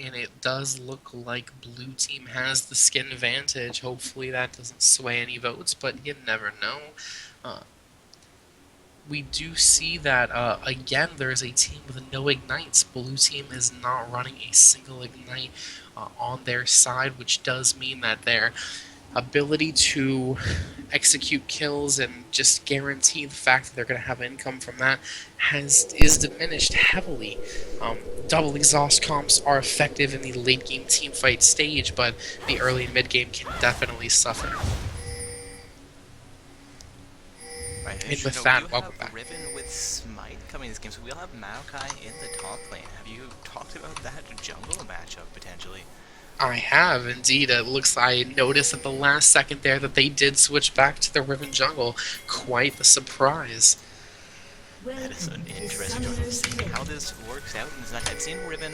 And it does look like blue team has the skin advantage. Hopefully that doesn't sway any votes, but you never know. We do see that, again, there's a team with no ignites. Blue team is not running a single ignite on their side, which does mean that their ability to execute kills and just guarantee the fact that they're going to have income from that is diminished heavily. Double exhaust comps are effective in the late game team fight stage, but the early and mid game can definitely suffer. Right, And with we that, do welcome have back. Riven with Smite coming in this game, so we'll have Maokai in the top lane. Have you talked about that jungle matchup potentially? I have indeed. It looks I noticed at the last second there that they did switch back to the Riven jungle. Quite the surprise. That is an interesting one to see how this works out in this match. I've seen Riven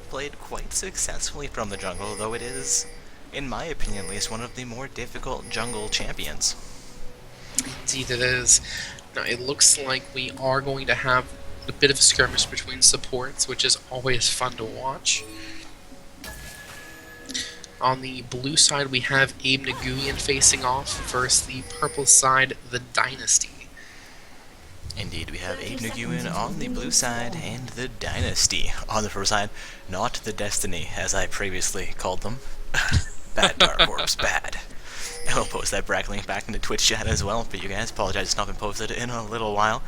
played quite successfully from the jungle, though it is, in my opinion at least, one of the more difficult jungle champions. Indeed it is. Now it looks like we are going to have a bit of a skirmish between supports, which is always fun to watch. On the blue side, we have Abe Nguyen facing off versus the purple side, the Dynasty. Indeed, we have Abe Nguyen on the blue side and the Dynasty on the purple side, not the Destiny, as I previously called them. Bad Dark Orbs, bad. And I'll post that Brack link back in the Twitch chat as well, but you guys, apologize, it's not been posted in a little while.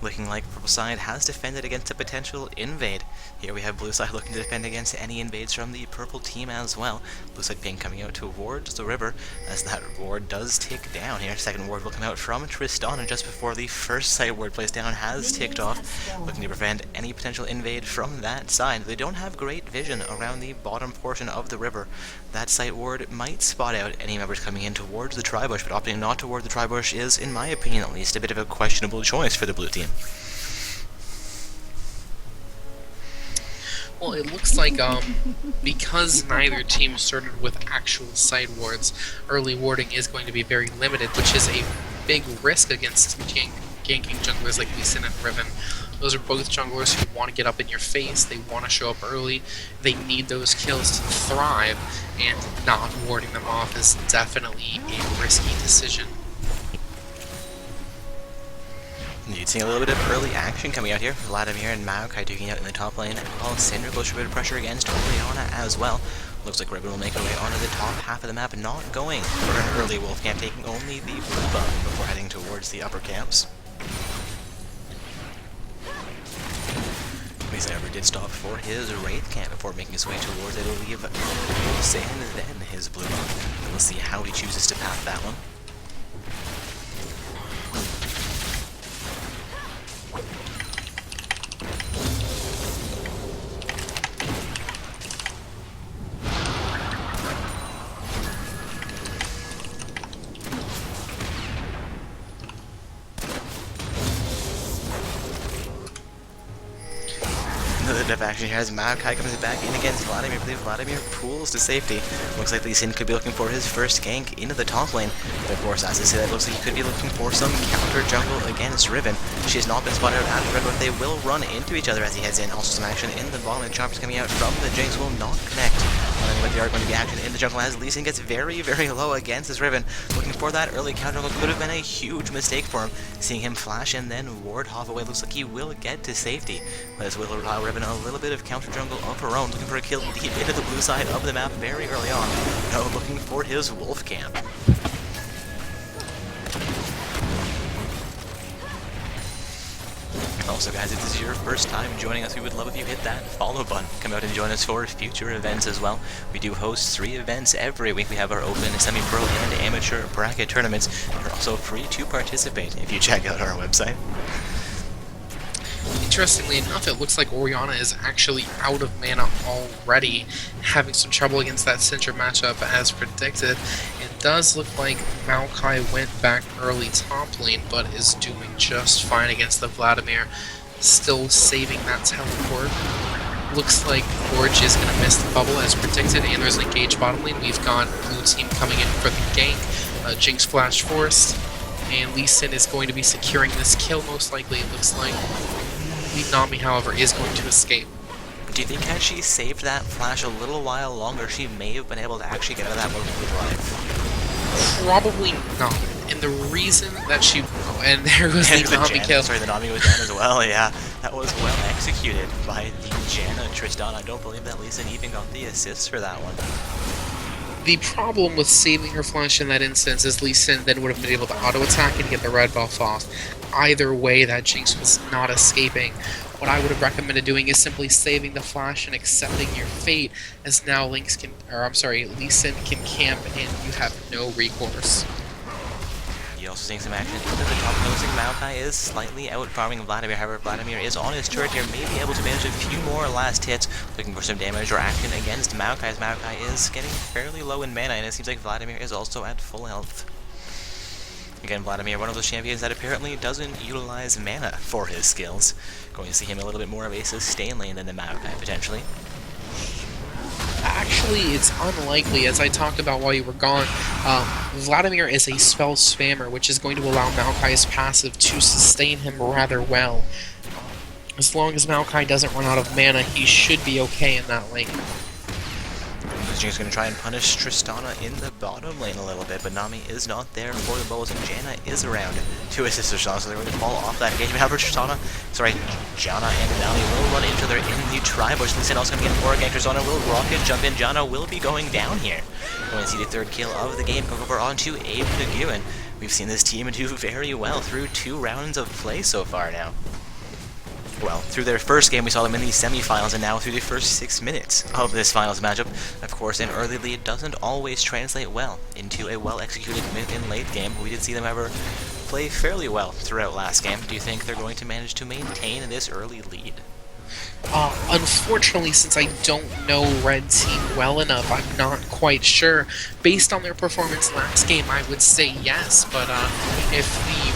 Looking like purple side has defended against a potential invade. Here we have blue side looking to defend against any invades from the purple team as well. Blue side being coming out towards the river, as that ward does tick down here. Second ward will come out from Tristan, and just before the first site ward placed down has ticked off, looking to prevent any potential invade from that side. They don't have great vision around the bottom portion of the river. That site ward might spot out any members coming in towards the tri-bush, but opting not toward the tri-bush is, in my opinion at least, a bit of a questionable choice for the blue team. Well, it looks like because neither team started with actual side wards, early warding is going to be very limited, which is a big risk against ganking junglers like Lee Sin and Riven. Those are both junglers who want to get up in your face, they want to show up early, they need those kills to thrive, and not warding them off is definitely a risky decision. You'd see a little bit of early action coming out here. Vladimir and Maokai duking out in the top lane, while Syndra goes for a bit of pressure against Orianna as well. Looks like Riven will make her way onto the top half of the map, not going for an early wolf camp, taking only the blue buff before heading towards the upper camps. However, did stop for his Wraith camp before making his way towards it. He'll leave Sin then his blue buff. We'll see how he chooses to path that one. The def action here as Maokai comes back in against Vladimir. I believe Vladimir pulls to safety. Looks like Lee Sin could be looking for his first gank into the top lane. But of course, as I said, it looks like he could be looking for some counter jungle against Riven. She has not been spotted out at Riven, but they will run into each other as he heads in. Also some action in the bottom, and choppers coming out from the Jinx will not connect. But there are going to be action in the jungle as Lee Sin gets very, very low against this Riven. Looking for that early counter jungle could have been a huge mistake for him. Seeing him flash and then ward off away, looks like he will get to safety. But as will allow Riven a little bit of counter jungle of her own, looking for a kill deep into the blue side of the map very early on. No, looking for his wolf camp. Also guys, if this is your first time joining us, we would love if you hit that follow button. Come out and join us for future events as well. We do host 3 events every week. We have our open, semi-pro, and amateur bracket tournaments. They're also free to participate if you check out our website. Interestingly enough, it looks like Orianna is actually out of mana already, having some trouble against that Syndra matchup as predicted. It does look like Maokai went back early top lane, but is doing just fine against the Vladimir, still saving that teleport. Looks like Gorge is going to miss the bubble as predicted, and there's an engaged bottom lane. We've got blue team coming in for the gank, Jinx flash forced, and Lee Sin is going to be securing this kill most likely, it looks like. Nami, however, is going to escape. Do you think had she saved that flash a little while longer, she may have been able to actually get out of that one with life? Probably not. And the reason that she... Oh, and there goes the Nami kill. Sorry, the Nami was down as well, yeah. That was well executed by the Janna Tristan. I don't believe that Lee Sin even got the assist for that one. The problem with saving her flash in that instance is Lee Sin then would have been able to auto-attack and get the red buff off. Either way, that Jinx was not escaping. What I would have recommended doing is simply saving the flash and accepting your fate, as now Lee Sin can camp and you have no recourse. You're also seeing some action into the top nosing. Maokai is slightly out farming Vladimir. However, Vladimir is on his turret here, may be able to manage a few more last hits, looking for some damage or action against Maokai, as Maokai is getting fairly low in mana, and it seems like Vladimir is also at full health. Again, Vladimir, one of those champions that apparently doesn't utilize mana for his skills. Going to see him a little bit more of a sustain lane than the Maokai, potentially. Actually, it's unlikely, as I talked about while you were gone. Vladimir is a spell spammer, which is going to allow Maokai's passive to sustain him rather well. As long as Maokai doesn't run out of mana, he should be okay in that lane. Jinx is going to try and punish Tristana in the bottom lane a little bit, but Nami is not there for the bows, and Janna is around to assist Tristana, so they're going to fall off that engagement. However, Janna and Nami will run into their in the tri-bush. Lee Sin also going to get 4 gank. Tristana will rocket jump in. Janna will be going down here. Going to see the 3rd kill of the game come over onto Abe Nguyen. We've seen this team do very well through 2 rounds of play so far now. Well, through their first game, we saw them in the semi-finals, and now through the first 6 minutes of this finals matchup. Of course, an early lead doesn't always translate well into a well-executed mid and late game. We did see them ever play fairly well throughout last game. Do you think they're going to manage to maintain this early lead? Unfortunately, since I don't know Red Team well enough, I'm not quite sure. Based on their performance last game, I would say yes, but if the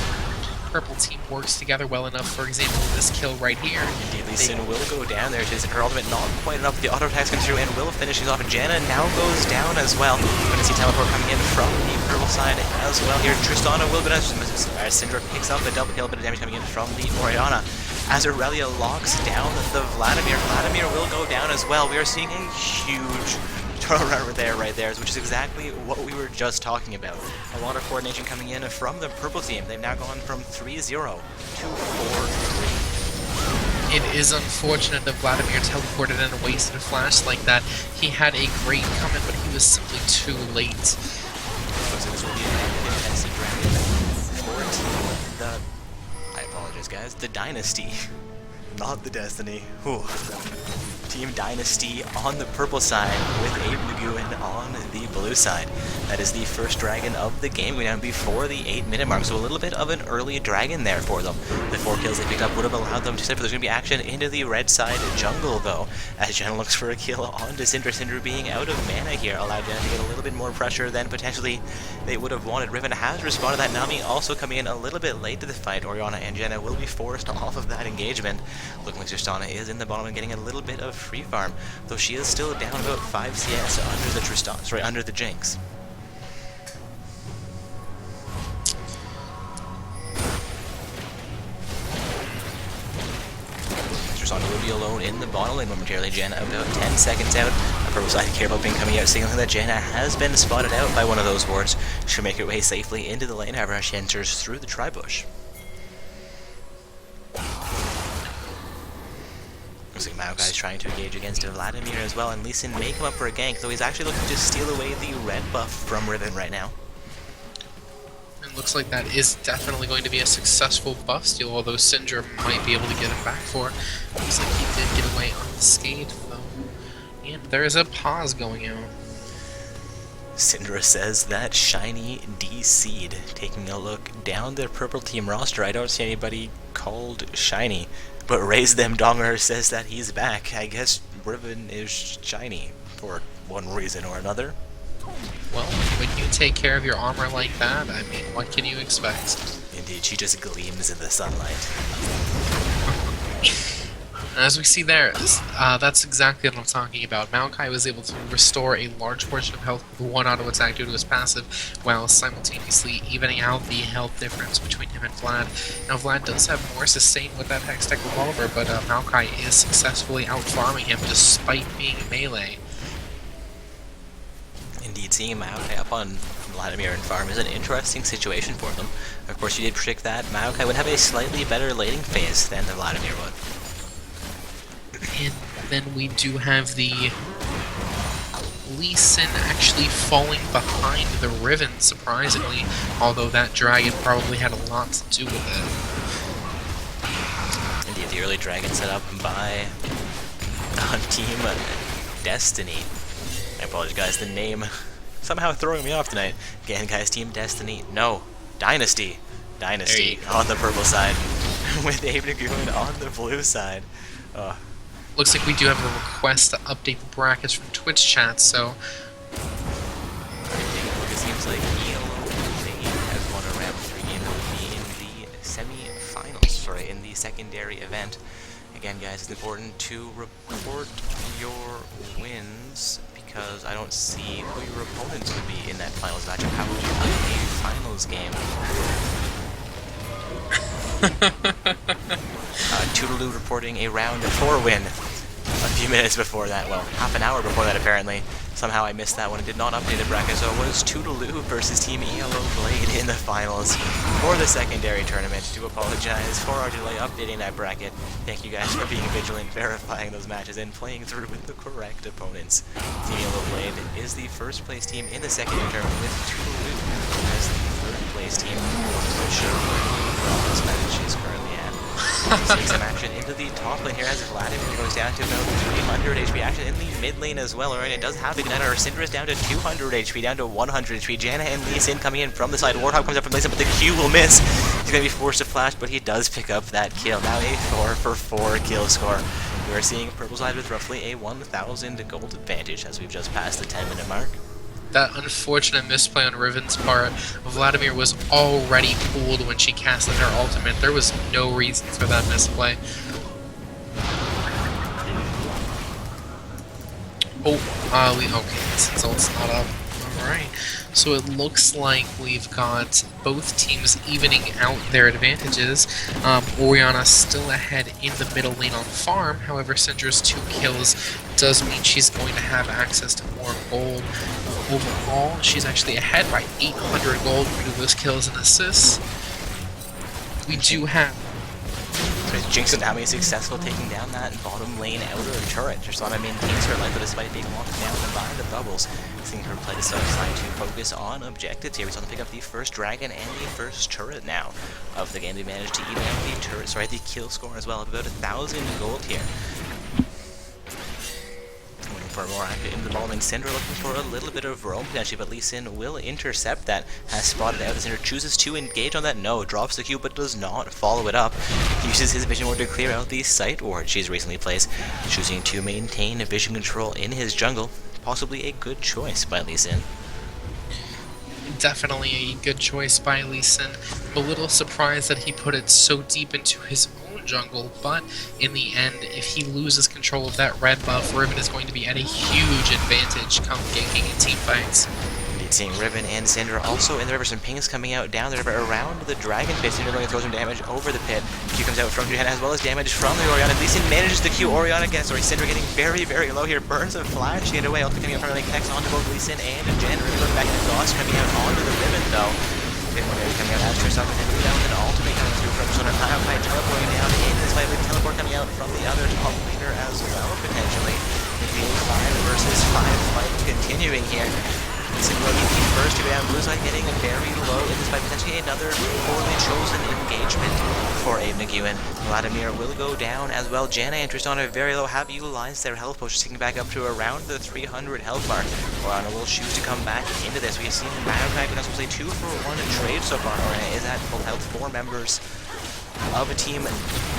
Purple Team works together well enough, for example, this kill right here. Indeed, Lee Sin will go down there. She's her ultimate not quite enough. The auto attacks come through and will finish things off. And Janna now goes down as well. We're going to see teleport coming in from the purple side as well here. Tristana will go down. Syndra picks up a double kill, bit of damage coming in from the Orianna. As Aurelia locks down the Vladimir. Vladimir will go down as well. We are seeing a huge turnaround right there, which is exactly what we were just talking about. A lot of coordination coming in from the purple team. They've now gone from 3-0 to 4-3. It is unfortunate that Vladimir teleported and wasted a flash like that. He had a great comment, but he was simply too late. So this will be an contested dragon for the... I apologize, guys. The Dynasty. Not the Destiny. Whew. Team Dynasty on the purple side with Abe Nguyen on the blue side. That is the first dragon of the game. We're down before the 8-minute mark, so a little bit of an early dragon there for them. The 4 kills they picked up would have allowed them to step, but there's going to be action into the red side jungle, though, as Jenna looks for a kill onto Syndra. Syndra being out of mana here allowed Jenna to get a little bit more pressure than potentially they would have wanted. Riven has responded. That Nami also coming in a little bit late to the fight. Orianna and Jenna will be forced off of that engagement. Looking like Tristana is in the bottom and getting a little bit of free farm, though she is still down about 5 CS under the Jinx. Tristana will be alone in the bottom lane momentarily. Janna about 10 seconds out. A purple side care about being coming out, signaling that Janna has been spotted out by one of those wards. She'll make her way safely into the lane, however, she enters through the tri-bush. Looks like Maokai is trying to engage against Vladimir as well, and Lee Sin may come up for a gank, though he's actually looking to steal away the red buff from Riven right now. It looks like that is definitely going to be a successful buff steal, although Syndra might be able to get it back for. Looks like he did get away unscathed, though. And there is a pause going out. Syndra says that Shiny DC'd. Taking a look down the purple team roster, I don't see anybody called Shiny. But Raise Them Donger says that he's back. I guess Riven is shiny for one reason or another. Well, when you take care of your armor like that, I mean, what can you expect? Indeed, she just gleams in the sunlight. As we see there, that's exactly what I'm talking about. Maokai was able to restore a large portion of health with 1 auto attack due to his passive, while simultaneously evening out the health difference between him and Vlad. Now Vlad does have more sustain with that Hextech revolver, but Maokai is successfully out-farming him despite being melee. Indeed, seeing Maokai up on Vladimir and farm is an interesting situation for them. Of course, you did predict that Maokai would have a slightly better laning phase than the Vladimir would. And then we do have the Lee Sin actually falling behind the Riven, surprisingly, although that dragon probably had a lot to do with it. Indeed, the early dragon set up by Team Destiny. I apologize, guys, the name somehow throwing me off tonight. Again, guys, Team Destiny. No, Dynasty. Dynasty on the purple side, with Abe Nagoon on the blue side. Looks like we do have a request to update the brackets from Twitch chat, so... It seems like ELO has won a round 3 game that will be in the semi-finals, in the secondary event. Again, guys, it's important to report your wins, because I don't see who your opponents would be in that finals matchup. How would you win a finals game? Toodaloo reporting a round 4 win a few minutes before that. Well, half an hour before that, apparently. Somehow I missed that one and did not update the bracket, so it was Toodaloo versus Team ELO Blade in the finals for the secondary tournament. Do apologize for our delay updating that bracket. Thank you guys for being vigilant, verifying those matches, and playing through with the correct opponents. Team ELO Blade is the first place team in the secondary tournament, with Toodaloo as the third place team, which this match is currently at. Seeing some action into the top lane here as Vladimir goes down to about 300 HP. Action in the mid lane as well. Alright, it does have Igniter. Syndra is down to 200 HP, down to 100 HP. Janna and Lee Sin coming in from the side. Warthog comes up from the lane, but the Q will miss. He's going to be forced to flash, but he does pick up that kill. Now a 4 for 4 kill score. We are seeing purple side with roughly a 1,000 gold advantage as we've just passed the 10-minute mark. That unfortunate misplay on Riven's part. Vladimir was already pulled when she casted her ultimate. There was no reason for that misplay. Okay, since ult's not up. Alright, so it looks like we've got both teams evening out their advantages. Orianna still ahead in the middle lane on farm, however Syndra's 2 kills does mean she's going to have access to more gold. Overall, she's actually ahead by 800 gold due to those kills and assists. We do have... Jinx and Nami is successful taking down that bottom lane outer turret. Tristana maintains her life, but despite being locked down by the bubbles, seeing her play the side to focus on objectives here. We saw them pick up the first dragon and the first turret now of the game. They managed to even out the turret, the kill score as well of about 1,000 gold here. For more active in the ball lane. Syndra looking for a little bit of roam potentially, but Lee Sin will intercept that. Has spotted out. Syndra chooses to engage on that. No, drops the Q but does not follow it up. Uses his vision ward to clear out the sight ward she's recently placed, choosing to maintain vision control in his jungle. Possibly a good choice by Lee Sin. Definitely a good choice by Lee Sin. A little surprised that he put it so deep into his own jungle, but in the end, if he loses control of that red buff, Riven is going to be at a huge advantage come ganking in teamfights. Seeing Riven and Syndra also in the river. Some pings coming out down the river around the dragon pit. Syndra going to throw some damage over the pit. Q comes out from Janna as well as damage from the Orianna. Lee Sin manages the Q. Orianna again. Syndra getting very, very low here. Burns a flash to get away. Also coming out from the connects onto both Lee Sin and Janna. Riven looking back in exhaust coming out onto the Riven though. Coming out as Tristan and then down an ultimate coming through from Sonar. Fight teleporting down in this fight with teleport coming out from the other top laner as well potentially. The 5 versus 5 fight continuing here. Syndra will be first to go down. Blue side getting very low in this fight. Potentially another poorly chosen engagement for Abe Nagoon. Vladimir will go down as well. Janna and Tristan are very low. Have utilized their health potions, taking back up to around the 300 health mark. Orianna will choose to come back into this. We have seen Malachi with us play 2 for 1 trade so far. Orianna is at full health. 4 members of a Team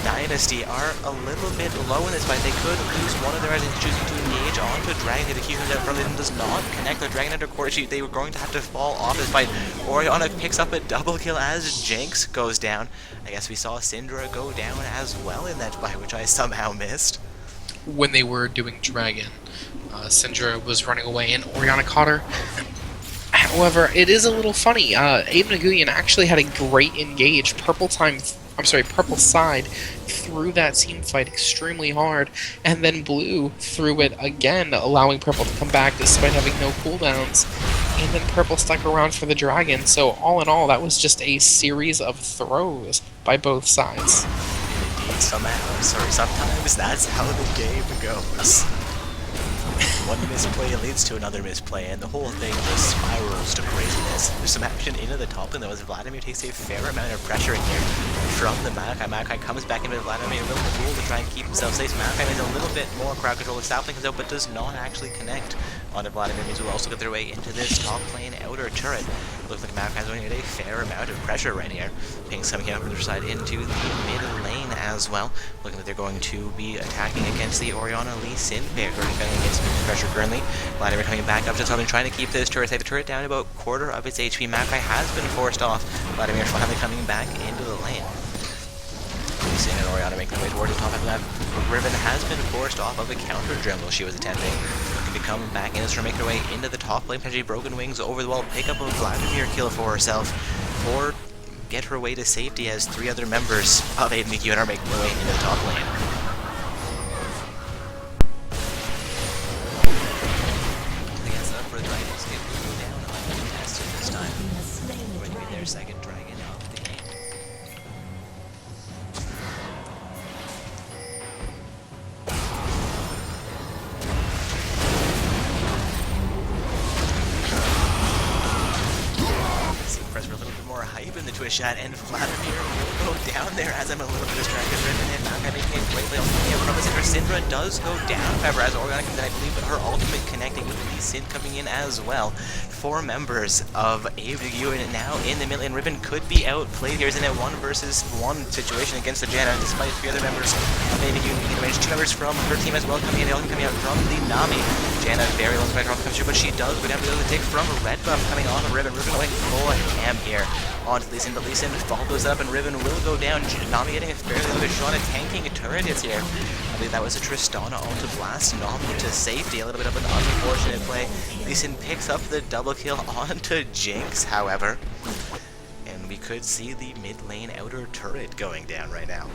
Dynasty are a little bit low in this fight. They could lose one of their items, choosing to engage onto Dragon. The Q comes out from them, does not connect the Dragon under quarter. They were going to have to fall off this fight. Orianna picks up a double kill as Jinx goes down. I guess we saw Syndra go down as well in that fight, which I somehow missed. When they were doing Dragon, Syndra was running away and Orianna caught her. However, it is a little funny. Abe Nagoon actually had a great engage. Purple side threw that team fight extremely hard, and then Blue threw it again, allowing Purple to come back despite having no cooldowns, and then Purple stuck around for the dragon. So all in all, that was just a series of throws by both sides. Indeed, sometimes that's how the game goes. One misplay leads to another misplay, and the whole thing just spirals to craziness. There's some action into the top lane, though, as Vladimir takes a fair amount of pressure in here from the Maokai. Maokai comes back into Vladimir, a little cool to try and keep himself safe. Maokai is a little bit more crowd control. Sapling comes out, but does not actually connect onto Vladimir. Means will also get their way into this top lane outer turret. Looks like Maokai is going to get a fair amount of pressure right here. Pings coming out from the other side into the mid lane as well. Looking like they're going to be attacking against the Orianna Lee Sin pair. Defending against pressure currently. Vladimir coming back up to something, trying to keep this turret safe. The turret down about quarter of its HP. Maokai has been forced off. Vladimir finally coming back into the lane. Lee Sin and Orianna making their way towards the top of that. Riven has been forced off of the counter jungle she was attempting. Looking to come back in as her make her way into the top lane. Potentially Broken Wings over the wall. Pick up a Vladimir kill for herself. Or get her way to safety as 3 other members of AWQ are making their way into the top lane. I guess up for the Dragons to go down uncontested this time. Going to be their second dragon of the game. Press for a little bit more hype in the twist shot, and Vladimir will go down there as I'm a little bit distracted. Riven and Maokai making a great play on the from the center. Syndra does go down, however, as Orianna comes in, I believe, but her ultimate connecting with Lee Sin coming in as well. 4 members of AWQ and now in the mid lane. Riven could be outplayed here. He's in a 1 versus 1 situation against the Janna, despite 3 other members of AWQ making the range. 2 members from her team as well coming in. They all coming out from the Nami. Janna very low spectrum comes through, but she does go down to the tick from a red buff coming on Riven. Riven going full ham here onto Lee Sin, but Lee Sin follows up and Riven will go down. Nami getting a fairly low shot at tanking a turret hits here. I believe that was a Tristana onto Blast Nami to safety. A little bit of an unfortunate play. Lee Sin picks up the double kill onto Jinx, however. And we could see the mid lane outer turret going down right now.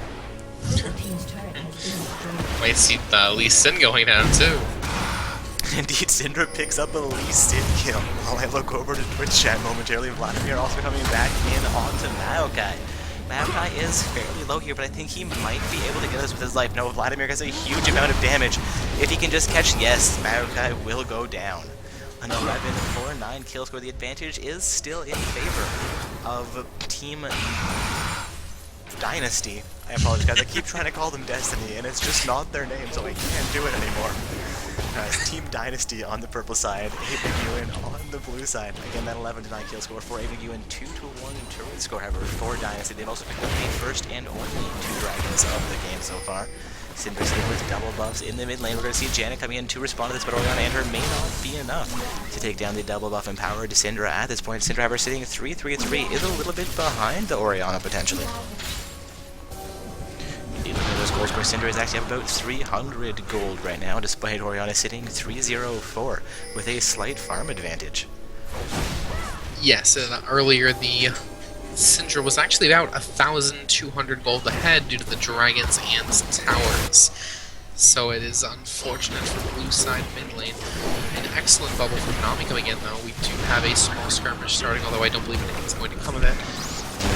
Might see Lee Sin going down too. Indeed, Syndra picks up a Lee Sin kill. While I look over to Twitch chat momentarily, Vladimir also coming back in onto Maokai. Maokai is fairly low here, but I think he might be able to get us with his life. No, Vladimir gets a huge amount of damage. If he can just catch, yes, Maokai will go down. An 11-4-9 kill score. The advantage is still in favor of Team Dynasty. I apologize, guys. I keep trying to call them Destiny, and it's just not their name, so I can't do it anymore. Team Dynasty on the purple side, AWQ on the blue side. Again, that 11-9 kill score for AWQ and 2-1 turret score, however, for Dynasty. They've also picked up the first and only 2 dragons of the game so far. Syndra sitting with double buffs in the mid lane. We're going to see Janet coming in to respond to this, but Orianna and her may not be enough to take down the double buff empowered Syndra at this point. Syndra, however, sitting 3-3-3 is a little bit behind the Orianna potentially. Indeed, looking at those gold scores, Syndra is actually up about 300 gold right now, despite Orianna sitting 3-0-4 with a slight farm advantage. Yes, earlier the Syndra was actually about 1,200 gold ahead due to the dragons and towers. So it is unfortunate for blue side mid lane. An excellent bubble from Nami coming in though. We do have a small skirmish starting, although I don't believe anything's going to come of it.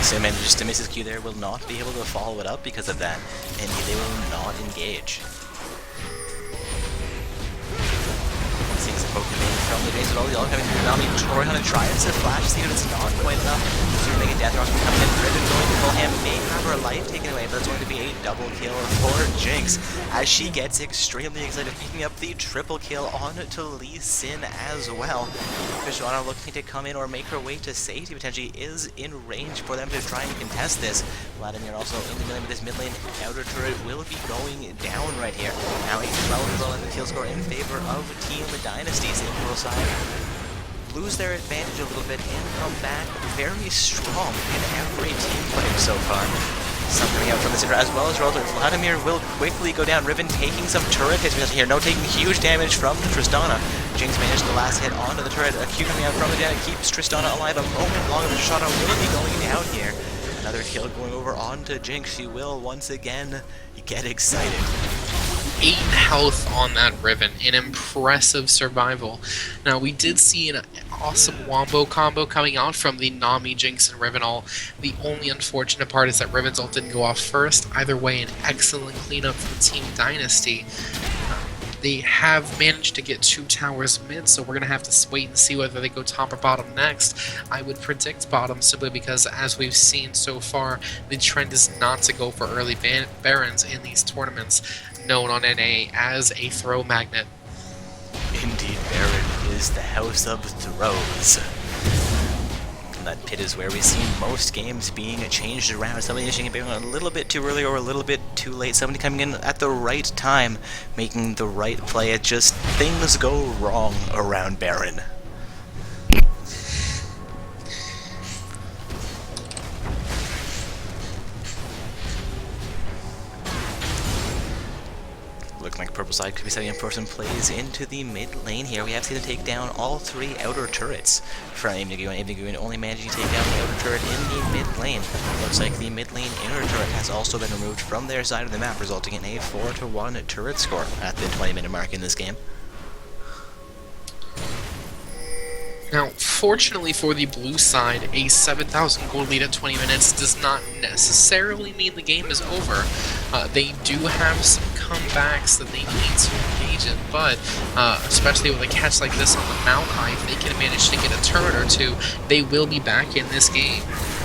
Sim manages to miss his Q there, will not be able to follow it up because of that, and they will not engage. Seeing some Pokemon from the base, but all the other coming through Nami. Orianna tries to flash, see if it's not quite enough. So you're making death rush coming in. Riven going to pull him, may have her life taken away, but it's going to be a double kill for Jinx as she gets extremely excited, picking up the triple kill onto Lee Sin as well. Tristana looking to come in or make her way to safety potentially is in range for them to try and contest this. Vladimir also in the middle of this mid lane outer turret will be going down right here. Now a 12-11 kill score in favor of Team Dynasty's Imperial side. Lose their advantage a little bit and come back very strong in every team fight so far. Some coming out from the Syndra as well as Roller. Vladimir will quickly go down. Riven taking some turret hits here. No taking huge damage from Tristana. Jinx managed the last hit onto the turret. A Q coming out from the Janet keeps Tristana alive a moment longer. The Tristana will be going down here. Another kill going over onto Jinx. She will once again get excited. 8 health on that Riven, an impressive survival. Now we did see an awesome wombo combo coming out from the Nami, Jinx, and Riven ult. The only unfortunate part is that Riven's ult didn't go off first. Either way, an excellent cleanup from Team Dynasty. They have managed to get 2 towers mid, so we're going to have to wait and see whether they go top or bottom next. I would predict bottom simply because, as we've seen so far, the trend is not to go for early barons in these tournaments, known on NA as a throw magnet. Indeed, Baron is the house of throws. That pit is where we see most games being changed around. Somebody initiating being a little bit too early or a little bit too late. Somebody coming in at the right time, making the right play. It just, things go wrong around Baron. Looking like purple side could be setting up for some plays into the mid lane here. We have seen them take down all 3 outer turrets from Aimnigu, and Aimnigu only managing to take down the outer turret in the mid lane. Looks like the mid lane inner turret has also been removed from their side of the map, resulting in a 4-1 turret score at the 20-minute mark in this game. Now, fortunately for the blue side, a 7,000 gold lead at 20 minutes does not necessarily mean the game is over. They do have some comebacks that they need to engage in, but especially with a catch like this on the Maokai, if they can manage to get a turret or 2, they will be back in this game.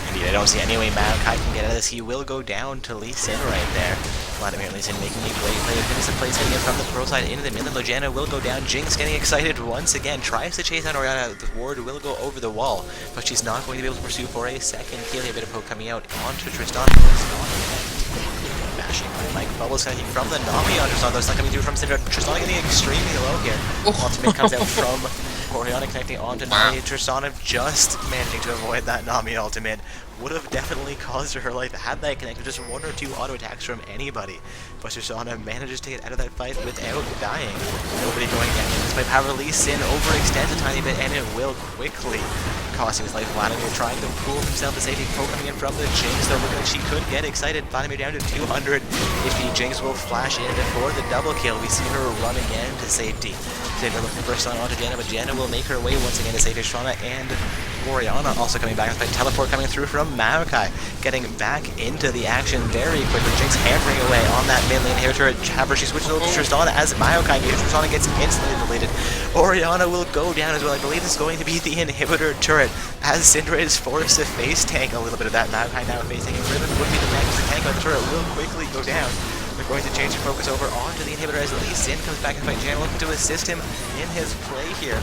Indeed, I don't see any way Maokai can get out of this. He will go down to Lee Sin right there. Vladimir Lee Sin making a great play to finish the play, setting it from the pro side into the mid lane. Lojana will go down. Jinx getting excited once again. Tries to chase down Oriana. The ward will go over the wall, but she's not going to be able to pursue for a second kill. A bit of poke coming out onto Tristan. Bashing by Mike Bubbles connecting from the Nami on Tristan. That's not coming through from Syndra. Tristan getting extremely low here. Ultimate comes out from Oriana connecting onto Nami. Tristana just managing to avoid that Nami ultimate. Would have definitely caused her life had that connected just 1 or 2 auto attacks from anybody. But Tristana manages to get out of that fight without dying. Nobody going down. Despite power Lee Sin overextends a tiny bit, and it will quickly cost him his life. Vladimir trying to pull himself to safety. Poke coming in from the Jinx, though looking like she could get excited. Vladimir down to 200 HP. Jinx will flash in for the double kill. We see her run again to safety. Xavier looking for a stun onto Janna, but Janna will make her way once again to safety. Tristana and Oriana also coming back. Despite teleport coming through from Maokai, getting back into the action very quickly. Jinx hammering away on that mid lane here turret. However, she switches over to Tristana as Maokai engages. Tristana gets instantly deleted. Oriana will go down as well. I believe this is going to be the inhibitor turret as Syndra is forced to face tank a little bit of that. Maokai now facing Riven would be the next to tank, but the turret will quickly go down. They're going to change their focus over onto the inhibitor as Lee Sin comes back and fight Jan, looking to assist him in his play here.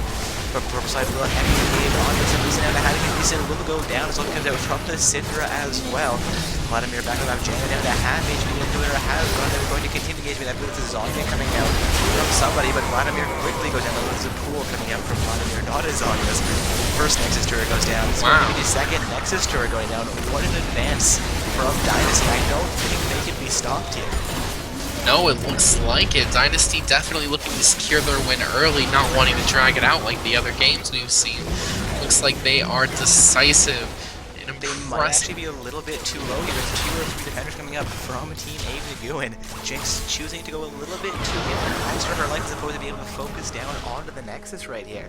But purple side will heavy engage on this, and Lee Sin out of having Lee Sin will go down, so it comes out from the Syndra as well. Vladimir back up, Janna down to half HP. The inhibitor has run. They're going to continue engagement. I believe this is Zanya coming out from somebody, but Vladimir quickly goes down. There's a pool coming out from Vladimir, not as Zanya's. First Nexus turret goes down. It's going to be the second Nexus turret going down. What an advance from Dynasty. I don't think they can be stopped here. No, it looks like it. Dynasty definitely looking to secure their win early, not wanting to drag it out like the other games we've seen. Looks like they are decisive. They might actually be a little bit too low here. There's 2 or 3 defenders coming up from Team Aimnigu, and Jinx choosing to go a little bit too close for her life as opposed to be able to focus down onto the Nexus right here.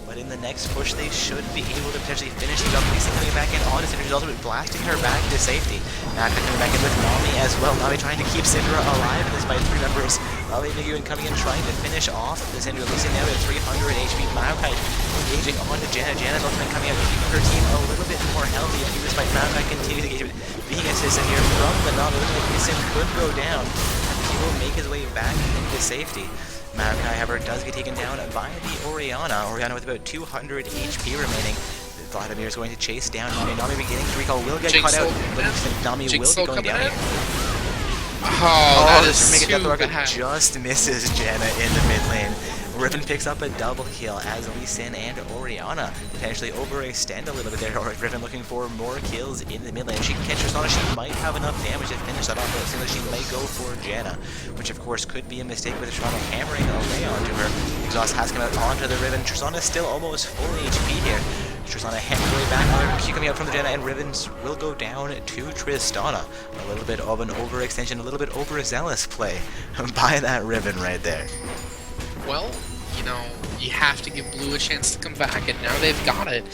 But in the next push, they should be able to potentially finish these up. Lee Sin coming back in onto Syndra, ultimately blasting her back to safety. Naka coming back in with Nami as well. Nami trying to keep Syndra alive in this fight. 3 members of Aimnigu coming in trying to finish off the Syndra. Lee Sin now at 300 HP. Maokai engaging onto Janna. Janna's ultimately coming out, keeping her team a little bit more healthy. Despite Maokai continuing to engage, being assisted here from the Nami. Looking like Lee Sin could go down. He will make his way back into safety. Maokai, however, does get taken down by the Oriana. Oriana with about 200 HP remaining. Vladimir is going to chase down Nami. Nami beginning to recall, will get caught out. Nami will be going down here. Oh, that is too bad. Just misses Janna in the mid lane. Riven picks up a double kill as Lee Sin and Oriana potentially overextend a little bit there. Riven looking for more kills in the mid lane. If she can catch Tristana, she might have enough damage to finish that off, but it seems like she may go for Janna, which of course could be a mistake with Tristana hammering away onto her. Exhaust has come out onto the Riven. Tristana is still almost full HP here. Tristana hammering way back. Another Q coming out from the Janna, and Rivens will go down to Tristana. A little bit of an overextension, a little bit overzealous play by that Riven right there. Well, you know, you have to give Blue a chance to come back, and now they've got it.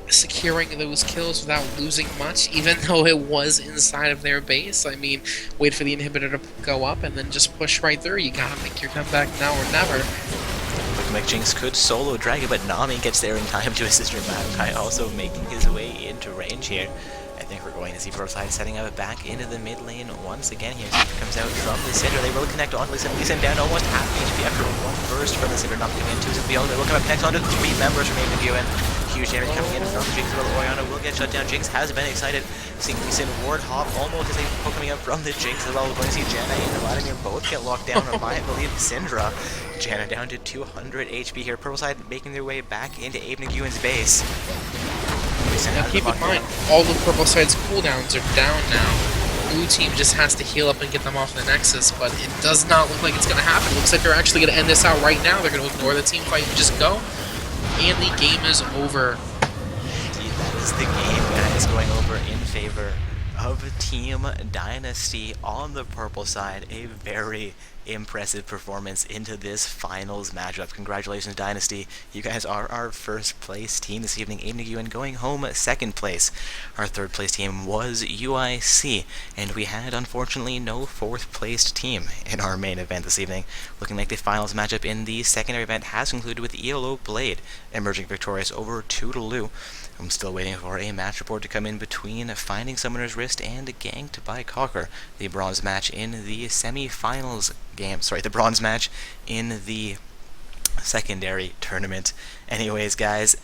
securing those kills without losing much, even though it was inside of their base. I mean, wait for the inhibitor to go up and then just push right through. You gotta make your comeback now or never. Looking like Jinx could solo Dragon, but Nami gets there in time to assist her. Malachi also making his way into range here. I think we're going to see Broside setting up back into the mid lane once again here. Cinder comes out from the Cinder. They will connect on Lee Sin down almost half HP after one burst from the Cinder, not coming into his beyond. They will come up next on to 3 members from AWN. Huge damage coming in from Jinx, while Oriana will get shut down. Jinx has been excited. Seeing Lee Sin ward hop almost as they poke coming up from the Jinx as well. We're going to see Janna and Vladimir both get locked down, or I believe Syndra. Janna down to 200 HP here. Purpleside making their way back into Abe Naguin's base. Now keep in mind, all the Purpleside's cooldowns are down now. Blue team just has to heal up and get them off the Nexus, but it does not look like it's going to happen. It looks like they're actually going to end this out right now. They're going to ignore the team fight and just go. And the game is over. Indeed, that is the game, guys, going over in favor of Team Dynasty on the purple side. A very impressive performance into this finals matchup. Congratulations, Dynasty. You guys are our first place team this evening. Abe Nguyen going home second place. Our third place team was UIC, and we had, unfortunately, no fourth placed team in our main event this evening. Looking like the finals matchup in the secondary event has concluded with ELO Blade emerging victorious over Toodaloo. I'm still waiting for a match report to come in between Finding Summoner's Wrist and Ganked by Cocker, the bronze match in the semi-finals game. Sorry, the bronze match in the secondary tournament. Anyways, guys,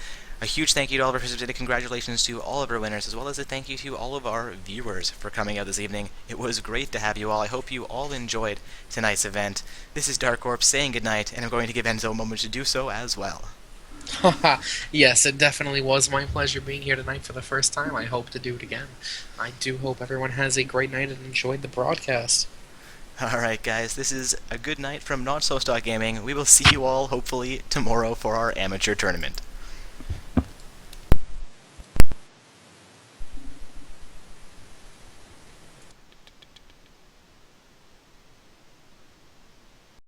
a huge thank you to all of our participants. Congratulations to all of our winners, as well as a thank you to all of our viewers for coming out this evening. It was great to have you all. I hope you all enjoyed tonight's event. This is Dark Corp saying goodnight, and I'm going to give Enzo a moment to do so as well. Yes, it definitely was my pleasure being here tonight for the first time. I hope to do it again. I do hope everyone has a great night and enjoyed the broadcast. Alright guys, this is a good night from Not So Stock Gaming. We will see you all hopefully tomorrow for our amateur tournament.